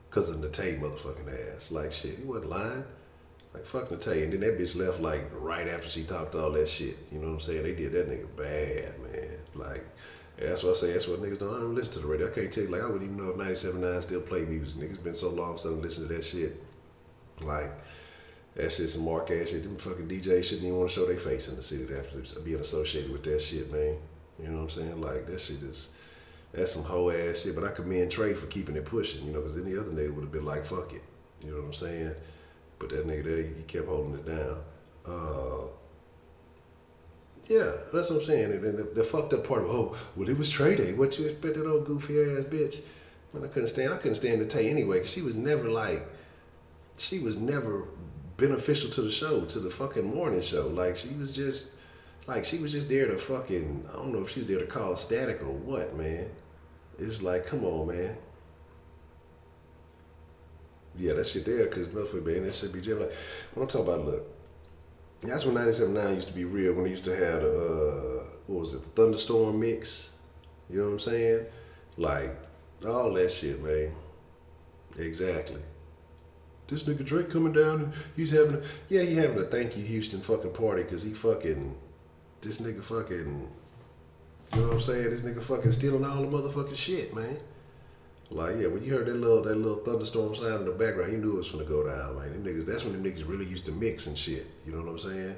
Because of Natay motherfucking ass. Like, shit, he wasn't lying. Like, fuck Natay. And then that bitch left, like, right after she talked all that shit. You know what I'm saying? They did that nigga bad, man. Like, yeah, that's what I say. That's what niggas don't. I don't listen to the radio. I can't tell you. Like, I wouldn't even know if 97.9 still play music. Niggas been so long since I listen to that shit. Like, that shit's some mark ass shit. Them fucking DJs shouldn't even want to show their face in the city after being associated with that shit, man. You know what I'm saying? Like, that shit is, that's some hoe ass shit. But I commend Trey for keeping it pushing, you know, because any other nigga would have been like, fuck it. You know what I'm saying? But that nigga there, he kept holding it down. Yeah, that's what I'm saying. And then the fucked up part of, oh, well, it was Trey Day. What you expect, that old goofy ass bitch? Man, I couldn't stand the Tay anyway, because she was never beneficial to the show, to the fucking morning show. Like, she was just there to fucking, I don't know if she was there to cause static or what, man. It's like, come on, man. Yeah, that shit there, because motherfucker, man, that shit be just like, what I'm talking about, look. That's when 97.9 used to be real, when they used to have what was it, the Thunderstorm mix? You know what I'm saying? Like, all that shit, man. Exactly. This nigga Drake coming down and he's having a thank you Houston fucking party, because this nigga fucking, you know what I'm saying? This nigga fucking stealing all the motherfucking shit, man. Like, yeah, when you heard that little thunderstorm sound in the background, you knew it was finna go down, man. Them niggas, that's when them niggas really used to mix and shit. You know what I'm saying?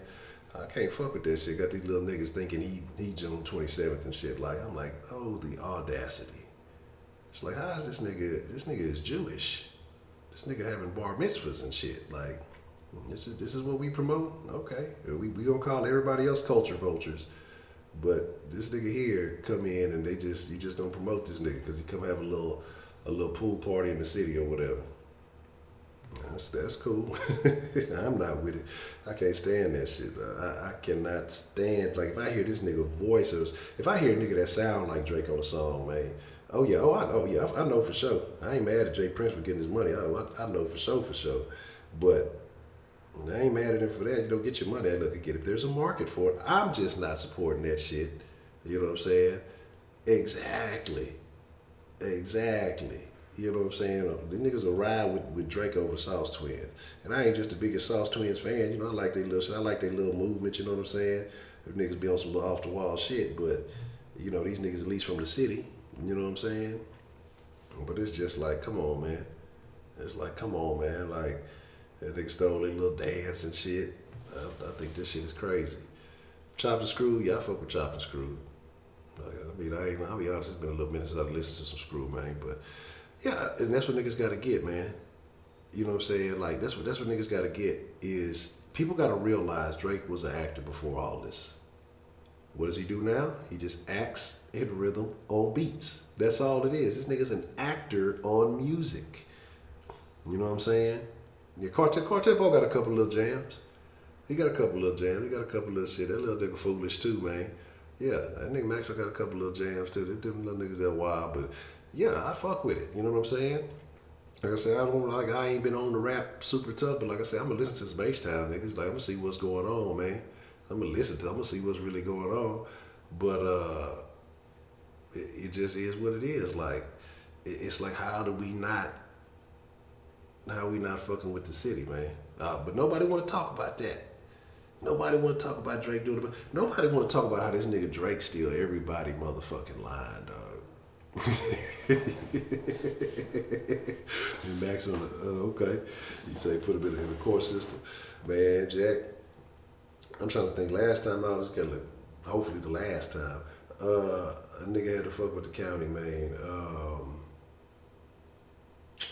I can't fuck with that shit. Got these little niggas thinking he June 27th and shit. Like, I'm like, oh, the audacity. It's like, how is this nigga is Jewish. This nigga having bar mitzvahs and shit. Like, this is what we promote? Okay. We gonna call everybody else culture vultures. But this nigga here come in and you just don't promote this nigga because he come have a little pool party in the city or whatever. That's cool. I'm not with it. I can't stand that shit. I cannot stand, like, if I hear this nigga voices, if I hear a nigga that sound like Drake on a song, man. I know for sure. I ain't mad at Jay Prince for getting his money. I know for sure. But I ain't mad at him for that. You don't get your money. Look again, if there's a market for it, I'm just not supporting that shit. You know what I'm saying? Exactly. You know what I'm saying? The niggas will ride with Drake over the Sauce Twins. And I ain't just the biggest Sauce Twins fan. You know, I like their little shit. I like their little movement, you know what I'm saying? If niggas be on some little off the wall shit, but you know, these niggas at least from the city. You know what I'm saying? But it's just like, come on, man. It's like, come on, man. Like, that nigga stole their little dance and shit. I think this shit is crazy. Chopped and Screw, yeah, I fuck with Chopped and Screw. I'll be honest, it's been a little minute since I've listened to some Screw, man. But yeah, and that's what niggas gotta get, man. You know what I'm saying? Like, that's what niggas gotta get is people gotta realize Drake was an actor before all this. What does he do now? He just acts in rhythm on beats. That's all it is. This nigga's an actor on music. You know what I'm saying? Yeah, Quartet-Bo got a couple little jams. He got a couple little jams. He got a couple little shit. That little nigga foolish too, man. Yeah, that nigga Maxwell got a couple little jams too. Them little niggas that wild, but yeah, I fuck with it. You know what I'm saying? Like I said, I ain't been on the rap super tough, but like I said, I'm gonna listen to some H-Town niggas. Like, I'm gonna see what's going on, man. I'm gonna see what's really going on. But it just is what it is. Like, it's like, how we not fucking with the city, man? But nobody want to talk about that. Nobody want to talk about Drake doing it. Nobody want to talk about how this nigga Drake steal everybody motherfucking line, dog. And Max on okay. You say put a bit in the court system. Man, Jack, I'm trying to think. Last time I was hopefully the last time, a nigga had to fuck with the county, man.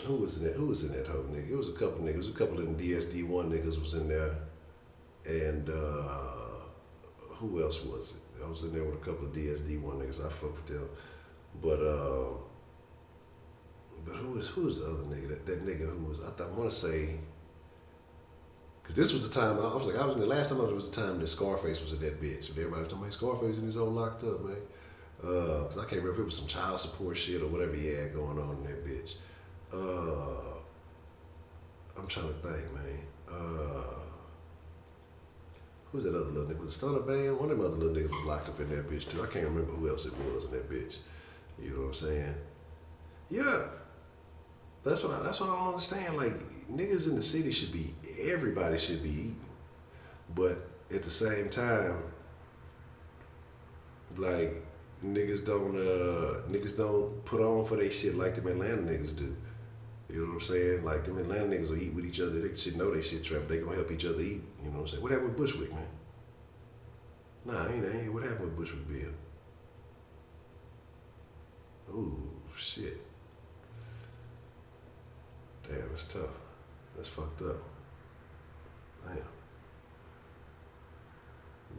Who was in that whole nigga? It was a couple niggas. A couple of them DSD1 niggas was in there. And who else was it? I was in there with a couple of DSD1 niggas. I fuck with them. But who was the other nigga? That nigga who was, I want to say, because this was the time, last time I was the time that Scarface was in that bitch. And everybody was talking about Scarface in his own locked up, man. Because I can't remember if it was some child support shit or whatever he had going on in that bitch. I'm trying to think, man. Who's that other little nigga? Was it Stunner Band? One of them other little niggas was locked up in that bitch too. I can't remember who else it was in that bitch. You know what I'm saying? Yeah. That's what I don't understand. Like, niggas in the city everybody should be eating. But at the same time, like, niggas don't put on for they shit like them Atlanta niggas do. You know what I'm saying? Like, them Atlanta niggas will eat with each other. They should know they shit trapped. They gonna help each other eat. You know what I'm saying? What happened with Bushwick, man? Nah, ain't. What happened with Bushwick Bill? Ooh, shit. Damn, it's tough. That's fucked up. Damn.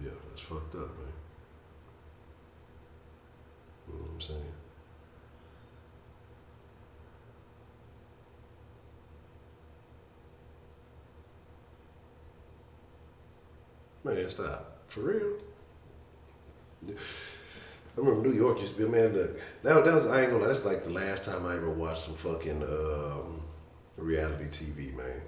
Yeah, that's fucked up, man. You know what I'm saying? Man, stop. For real? I remember New York used to be, man, look, that was, I ain't gonna lie, that's like the last time I ever watched some fucking reality TV, man.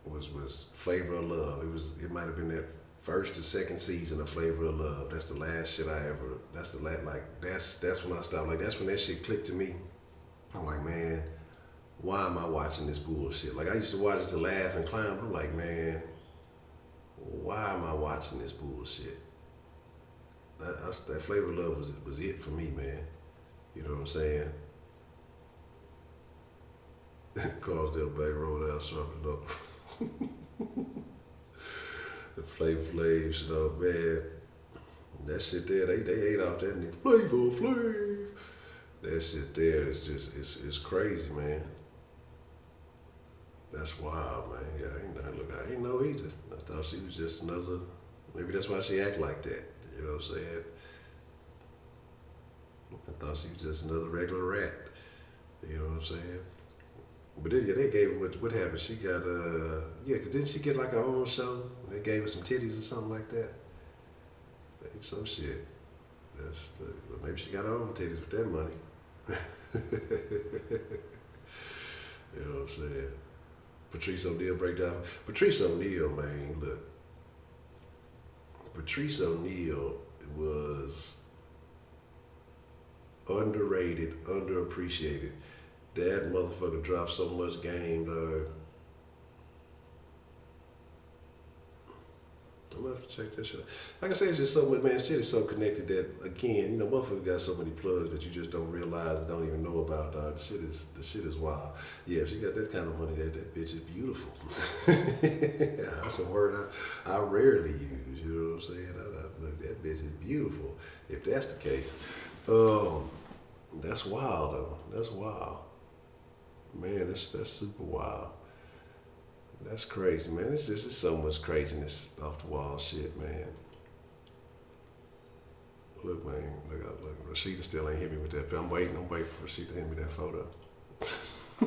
Was Flavor of Love. It might have been that first or second season of Flavor of Love. That's the last shit I ever, that's the last, like, that's when I stopped. Like, that's when that shit clicked to me. I'm like, man, why am I watching this bullshit? Like, I used to watch it to laugh and clown, but I'm like, man, why am I watching this bullshit? That Flavor of Love was it for me, man. You know what I'm saying? Carsdale Bay rolled out something up. The Flavor Flav, you know, man. That shit there, they ate off that nigga. Flavor Flav. That shit there is just, it's crazy, man. That's wild, man. Yeah, I didn't know either. I thought she was just another, maybe that's why she act like that. You know what I'm saying? I thought she was just another regular rat. You know what I'm saying? But then, yeah, they gave her, what happened? She got, yeah, cause didn't she get like her own show? They gave her some titties or something like that. Some shit. Maybe she got her own titties with that money. You know what I'm saying? Patrice O'Neal breakdown. Patrice O'Neal, man, look. Patrice O'Neal was underrated, underappreciated. That motherfucker dropped so much game, dog. I'm gonna have to check that shit out. Like I say, it's just so much, man, shit is so connected that, again, you know, motherfucker got so many plugs that you just don't realize and don't even know about, dog. The shit is wild. Yeah, if she got that kind of money, that bitch is beautiful. That's a word I rarely use, you know what I'm saying? Look, that bitch is beautiful, if that's the case. That's wild, though. That's wild. Man, that's super wild. That's crazy, man. It's just so much craziness off the wall shit, man. Look, man, look. Rashida still ain't hit me with that. I'm waiting for Rashida to hit me that photo. Yeah,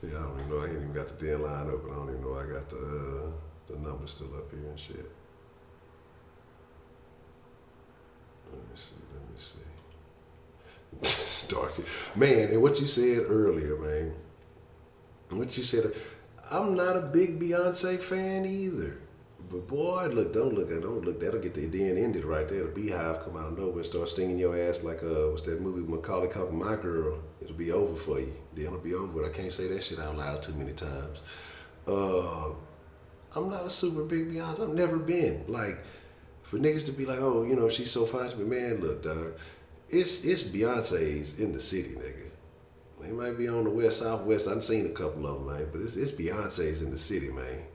I don't even know. I ain't even got the damn line open. I don't even know I got the number still up here and shit. Let me see. Started. Man, and what you said earlier, man. What you said, I'm not a big Beyonce fan either. But boy, look, don't look, that'll get the then ended right there. The beehive come out of nowhere and start stinging your ass like, what's that movie with Macaulay Culkin, My Girl? It'll be over for you. Then it'll be over, but I can't say that shit out loud too many times. I'm not a super big Beyonce. I've never been. Like, for niggas to be like, oh, you know, she's so fine to me. Man, look, dog, it's Beyonce's in the city, nigga. They might be on the west, southwest. I've seen a couple of them, man. But it's Beyonce's in the city, man.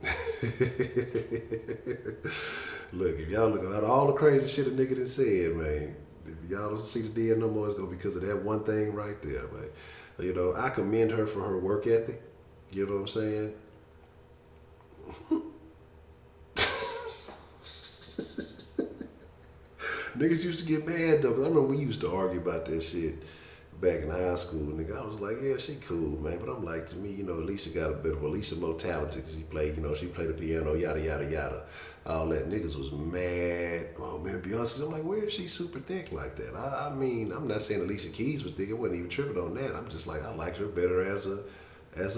Look, if y'all look at all the crazy shit a nigga done said, man, if y'all don't see the deal no more, it's going to be because of that one thing right there, man. You know, I commend her for her work ethic. You know what I'm saying? Niggas used to get mad, though. 'Cause I remember we used to argue about that shit back in high school, nigga. I was like, yeah, she cool, man. But I'm like, to me, you know, Alicia got a bit of Alicia more talented because she played, you know, she played the piano, yada, yada, yada. All that. Niggas was mad. Oh, man, Beyonce. I'm like, where is she super thick like that? I mean, I'm not saying Alicia Keys was thick. I wasn't even tripping on that. I'm just like, I liked her better as an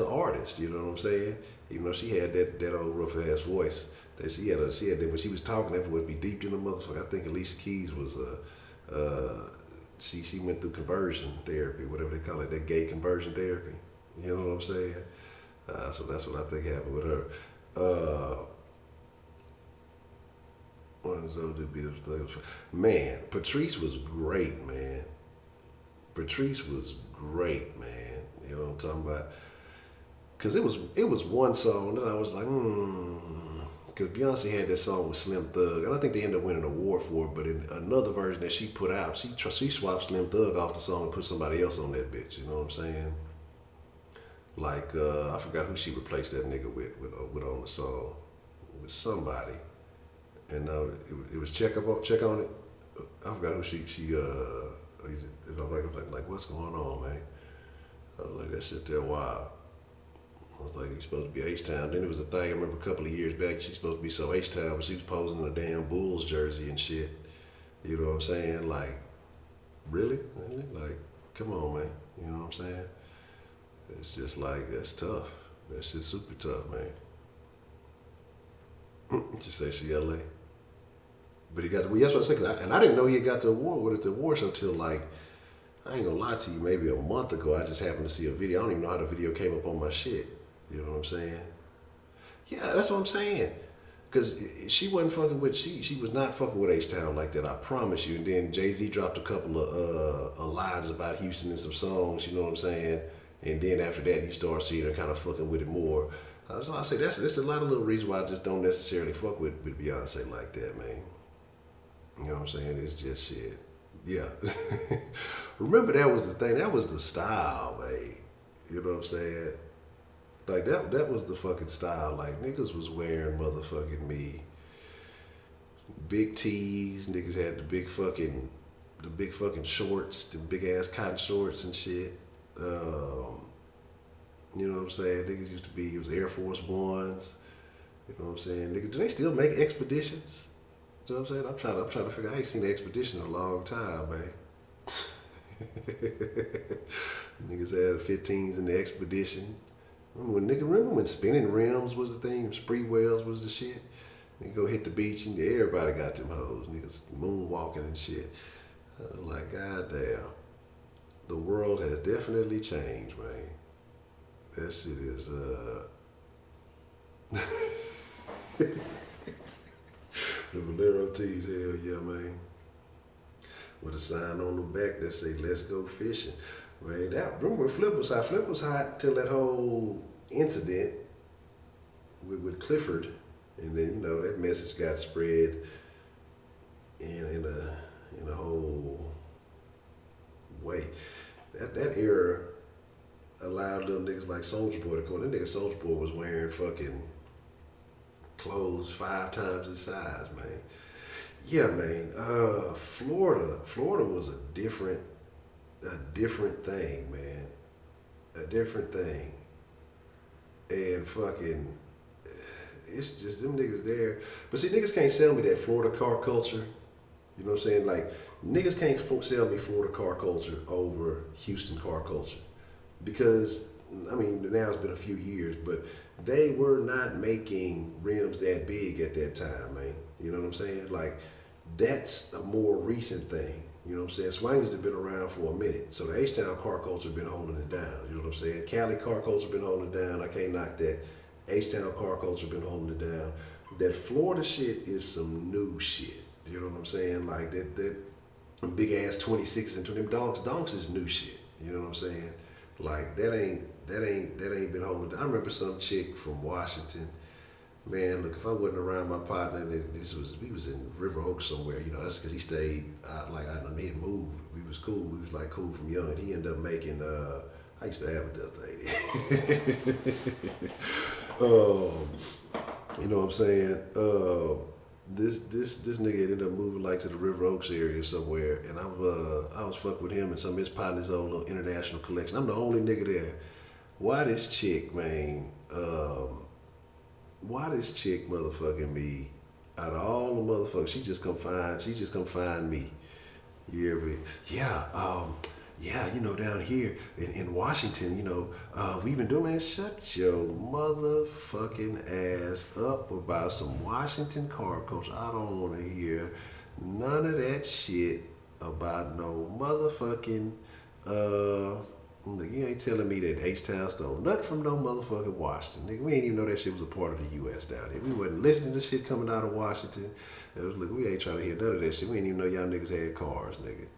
artist. You know what I'm saying? Even though she had that old rough ass voice. That she had that when she was talking, that voice be deep in the motherfucker. I think Alicia Keys was she went through conversion therapy, whatever they call it, that gay conversion therapy. You know what I'm saying? So that's what I think happened with her. One of those man, Patrice was great, man. Patrice was great, man. You know what I'm talking about? Cause it was one song that I was like, Because Beyonce had that song with Slim Thug, and I think they ended up winning an award for it, but in another version that she put out, she swapped Slim Thug off the song and put somebody else on that bitch, you know what I'm saying? Like I forgot who she replaced that nigga with on the song, with somebody, and it was check on it. I forgot who like what's going on, man? I was like, that shit there wild. I was like, you supposed to be H-Town. Then it was a thing, I remember a couple of years back, she's supposed to be so H-Town, but she was posing in a damn Bulls jersey and shit. You know what I'm saying? Like, really? Like, come on, man. You know what I'm saying? It's just like, that's tough. That shit's super tough, man. Just say she LA. But he got that's what I said, and I didn't know he had got the award with it, the award show until like, I ain't gonna lie to you, maybe a month ago, I just happened to see a video. I don't even know how the video came up on my shit. You know what I'm saying? Yeah, that's what I'm saying. Cause she wasn't fucking with, she was not fucking with H-Town like that, I promise you. And then Jay-Z dropped a couple of lines about Houston in some songs, you know what I'm saying? And then after that, you start seeing her kind of fucking with it more. So I say that's a lot of little reasons why I just don't necessarily fuck with Beyonce like that, man. You know what I'm saying? It's just shit. Yeah. Remember that was the thing. That was the style, man. You know what I'm saying? Like that was the fucking style. Like niggas was wearing motherfucking me. Big tees. Niggas had the big fucking shorts, the big ass cotton shorts and shit. You know what I'm saying? Niggas used to be, it was Air Force Ones. You know what I'm saying? Niggas, do they still make Expeditions? You know what I'm saying? I'm trying to figure. I ain't seen the Expedition in a long time, man. Niggas had 15s in the Expedition. Remember when spinning rims was the thing? Spree wells was the shit. Nigga go hit the beach and everybody got them hoes. Niggas moonwalking and shit. Like, goddamn. The world has definitely changed, man. That shit is the Valero tees, hell yeah, man. With a sign on the back that say, let's go fishing. Man, remember when Flip was hot? Flip was hot till that whole incident with Clifford. And then, you know, that message got spread in a whole way. That era allowed them niggas like Soulja Boy to come. That nigga Soulja Boy was wearing fucking clothes 5 times his size, man. Yeah, man. Florida was a different thing, man. A different thing. And fucking, it's just them niggas there. But see, niggas can't sell me that Florida car culture. You know what I'm saying? Like, niggas can't sell me Florida car culture over Houston car culture. Because, I mean, now it's been a few years, but they were not making rims that big at that time, man. You know what I'm saying? Like, that's a more recent thing. You know what I'm saying? Swangers have been around for a minute. So the H-Town car culture been holding it down. You know what I'm saying? Cali car culture been holding it down. I can't knock that. H-Town car culture been holding it down. That Florida shit is some new shit. You know what I'm saying? Like that big ass 26 and 20 donks is new shit. You know what I'm saying? Like that ain't been holding it down. I remember some chick from Washington. Man, look, if I wasn't around my partner, we was in River Oaks somewhere, you know, that's because he stayed out, like, I don't know, he had moved. We was cool. We was like cool from young. And he ended up making, I used to have a Delta 80. You know what I'm saying? This nigga ended up moving like to the River Oaks area somewhere, and I was fucking with him and some of his partners' old little international collection. I'm the only nigga there. Why this chick, man? Why this chick motherfucking me? Out of all the motherfuckers, she just come find me. Yeah, you know, down here in Washington, you know, we've been doing, man, shut your motherfucking ass up about some Washington car culture. I don't want to hear none of that shit about no motherfucking, you ain't telling me that H-Town stole nothing from no motherfucking Washington. Nigga, we ain't even know that shit was a part of the U.S. down here. We wasn't listening to shit coming out of Washington. It was like, we ain't trying to hear none of that shit. We ain't even know y'all niggas had cars, nigga.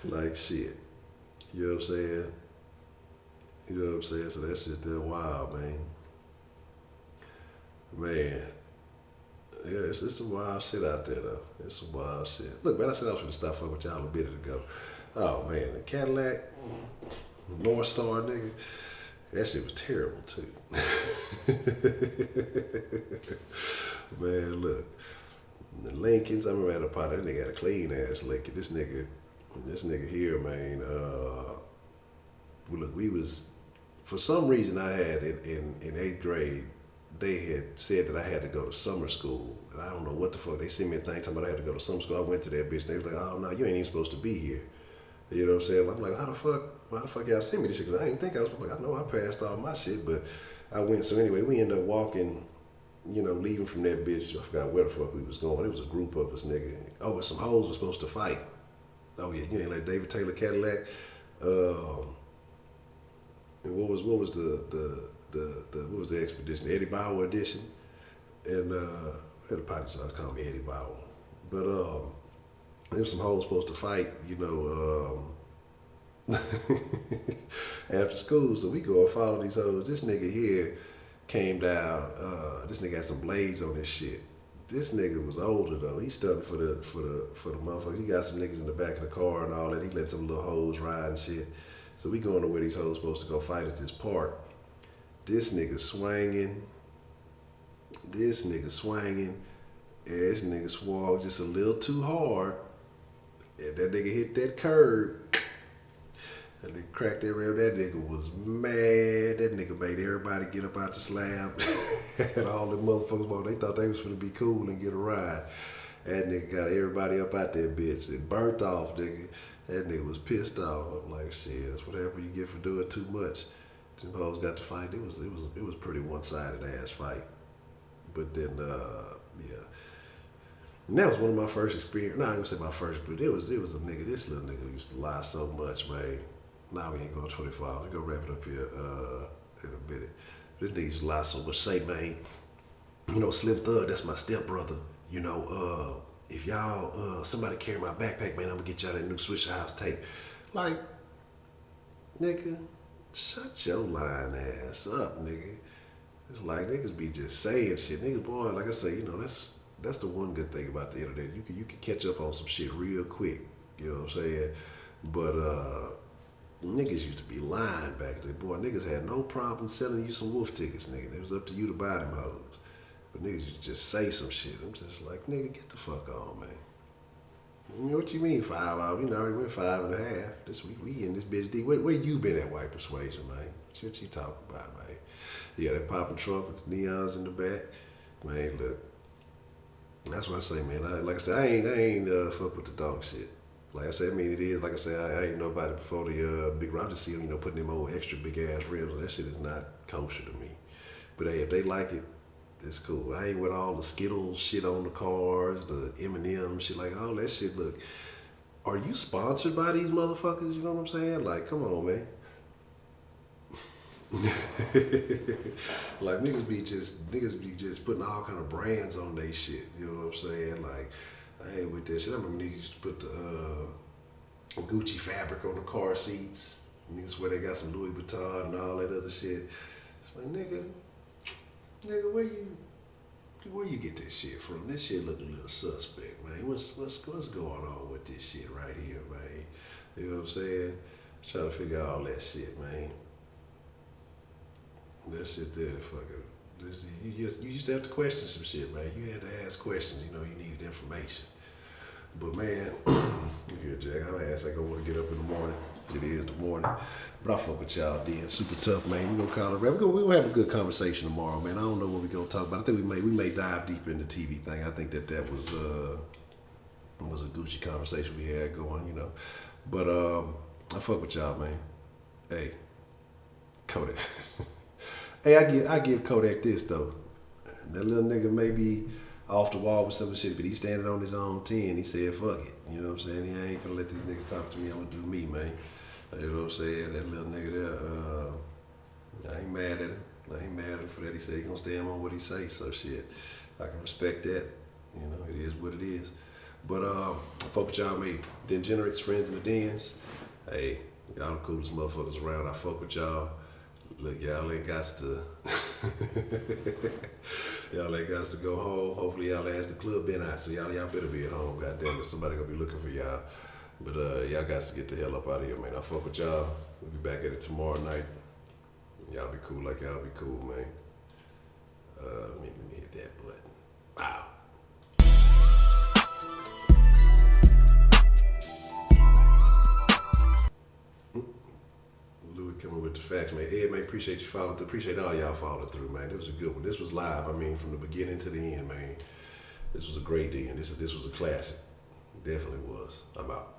Like shit. You know what I'm saying? You know what I'm saying? So that shit there wild, man. Man. Yeah, it's some wild shit out there, though. It's some wild shit. Look, man, I said I was going to stop fucking with y'all a bit ago. Oh, man, the Cadillac. North Star, nigga. That shit was terrible too. Man, look. The Lincolns, I remember at a pot, that nigga had a clean ass Lincoln. This nigga here, man, look, we was, for some reason I had in 8th grade, they had said that I had to go to summer school. And I don't know what the fuck, they sent me a thing talking about I had to go to summer school. I went to that bitch and they was like, oh no, you ain't even supposed to be here. You know what I'm saying? I'm like, why the fuck y'all send me this shit? Because I didn't think I was, like, I know I passed all my shit, but I went. So anyway, we ended up walking, you know, leaving from that bitch. I forgot where the fuck we was going. It was a group of us, nigga. Oh, and some hoes were supposed to fight. Oh yeah, you ain't like David Taylor Cadillac. And what was the what was the expedition? The Eddie Bauer edition. And had a party song called me Eddie Bauer. But there was some hoes supposed to fight, you know, after school. So we go and follow these hoes. This nigga here came down. This nigga had some blades on his shit. This nigga was older though. He stunned for the motherfuckers. He got some niggas in the back of the car and all that. He let some little hoes ride and shit. So we going to where these hoes supposed to go fight at this park. This nigga swinging. And this nigga swung just a little too hard. And that nigga hit that curb. And they cracked that rail. That nigga was mad. That nigga made everybody get up out the slab. And all the motherfuckers, they thought they was finna be cool and get a ride. That nigga got everybody up out that bitch. It burnt off, nigga. That nigga was pissed off. I'm like, shit, that's what happened. You get for doing too much. Them hoes got to fight. It was pretty one-sided ass fight. But then, yeah. And that was one of my first experiences. No, I ain't gonna say my first, but it was a nigga, this little nigga used to lie so much, man. Now we ain't going 24 hours. We're gonna wrap it up here in a minute. This nigga used to lie so much. Say, man, you know, Slim Thug, that's my stepbrother. You know, if y'all, somebody carry my backpack, man, I'm gonna get y'all that new Swisher House tape. Like, nigga, shut your lying ass up, nigga. It's like niggas be just saying shit. Niggas, boy, like I say, you know, that's the one good thing about the internet. You can catch up on some shit real quick. You know what I'm saying? But niggas used to be lying back then. Boy, niggas had no problem selling you some wolf tickets, nigga. It was up to you to buy them hoes. But niggas used to just say some shit. I'm just like, nigga, get the fuck on, man. You know what you mean 5 hours? We already went 5.5. This week we in this bitch deep. Where you been at White Persuasion, man? What you talking about, man? You got that popping trunk with the neons in the back. Man, look. That's what I say, man. Like I said, I ain't fuck with the dog shit. Like I said, I mean, it is. Like I said, I ain't nobody before the big rims. I just see them, you know, putting them old extra big ass rims. That shit is not kosher to me. But hey, if they like it, it's cool. I ain't with all the Skittles shit on the cars, the M&M shit, like all that shit. Look, are you sponsored by these motherfuckers? You know what I'm saying? Like, come on, man. Like niggas be just putting all kind of brands on they shit. You know what I'm saying? Like, I ain't with that shit. I remember niggas used to put the Gucci fabric on the car seats. Niggas swear they got some Louis Vuitton and all that other shit. It's like, nigga, where you get this shit from? This shit look a little suspect, man. What's going on with this shit right here, man? You know what I'm saying? Trying to figure out all that shit, man. That shit there, fucking. You used to have to question some shit, man. You had to ask questions. You know, you needed information. But man, look here, Jack. I'm ass like I want to get up in the morning. It is the morning. But I fuck with y'all then. Super tough, man. We gonna call it rap. We gonna have a good conversation tomorrow, man. I don't know what we gonna talk about. I think we may dive deeper into the TV thing. I think that was a Gucci conversation we had going, you know. But I fuck with y'all, man. Hey, Kodak. Hey, I give Kodak this though. That little nigga may be off the wall with some shit, but he's standing on his own 10. He said, fuck it. You know what I'm saying? He ain't finna let these niggas talk to me. I'm gonna do me, man. You know what I'm saying? That little nigga there, I ain't mad at him. I ain't mad at him for that. He said he gonna stand on what he say, so shit. I can respect that. You know, it is what it is. But I fuck with y'all, man. Degenerates, friends, and the dens. Hey, y'all the coolest motherfuckers around. I fuck with y'all. Look, y'all ain't got to go home. Hopefully y'all ass the club been out, so y'all better be at home. God damn it, somebody gonna be looking for y'all. But y'all got to get the hell up out of here, man. I fuck with y'all. We'll be back at it tomorrow night. Y'all be cool like y'all be cool, man. Let me hit that button. Wow. Louis coming with the facts, man. Ed, man, appreciate you following through. Appreciate all y'all following through, man. It was a good one. This was live. I mean, from the beginning to the end, man. This was a great day, and this was a classic. It definitely was. I'm out.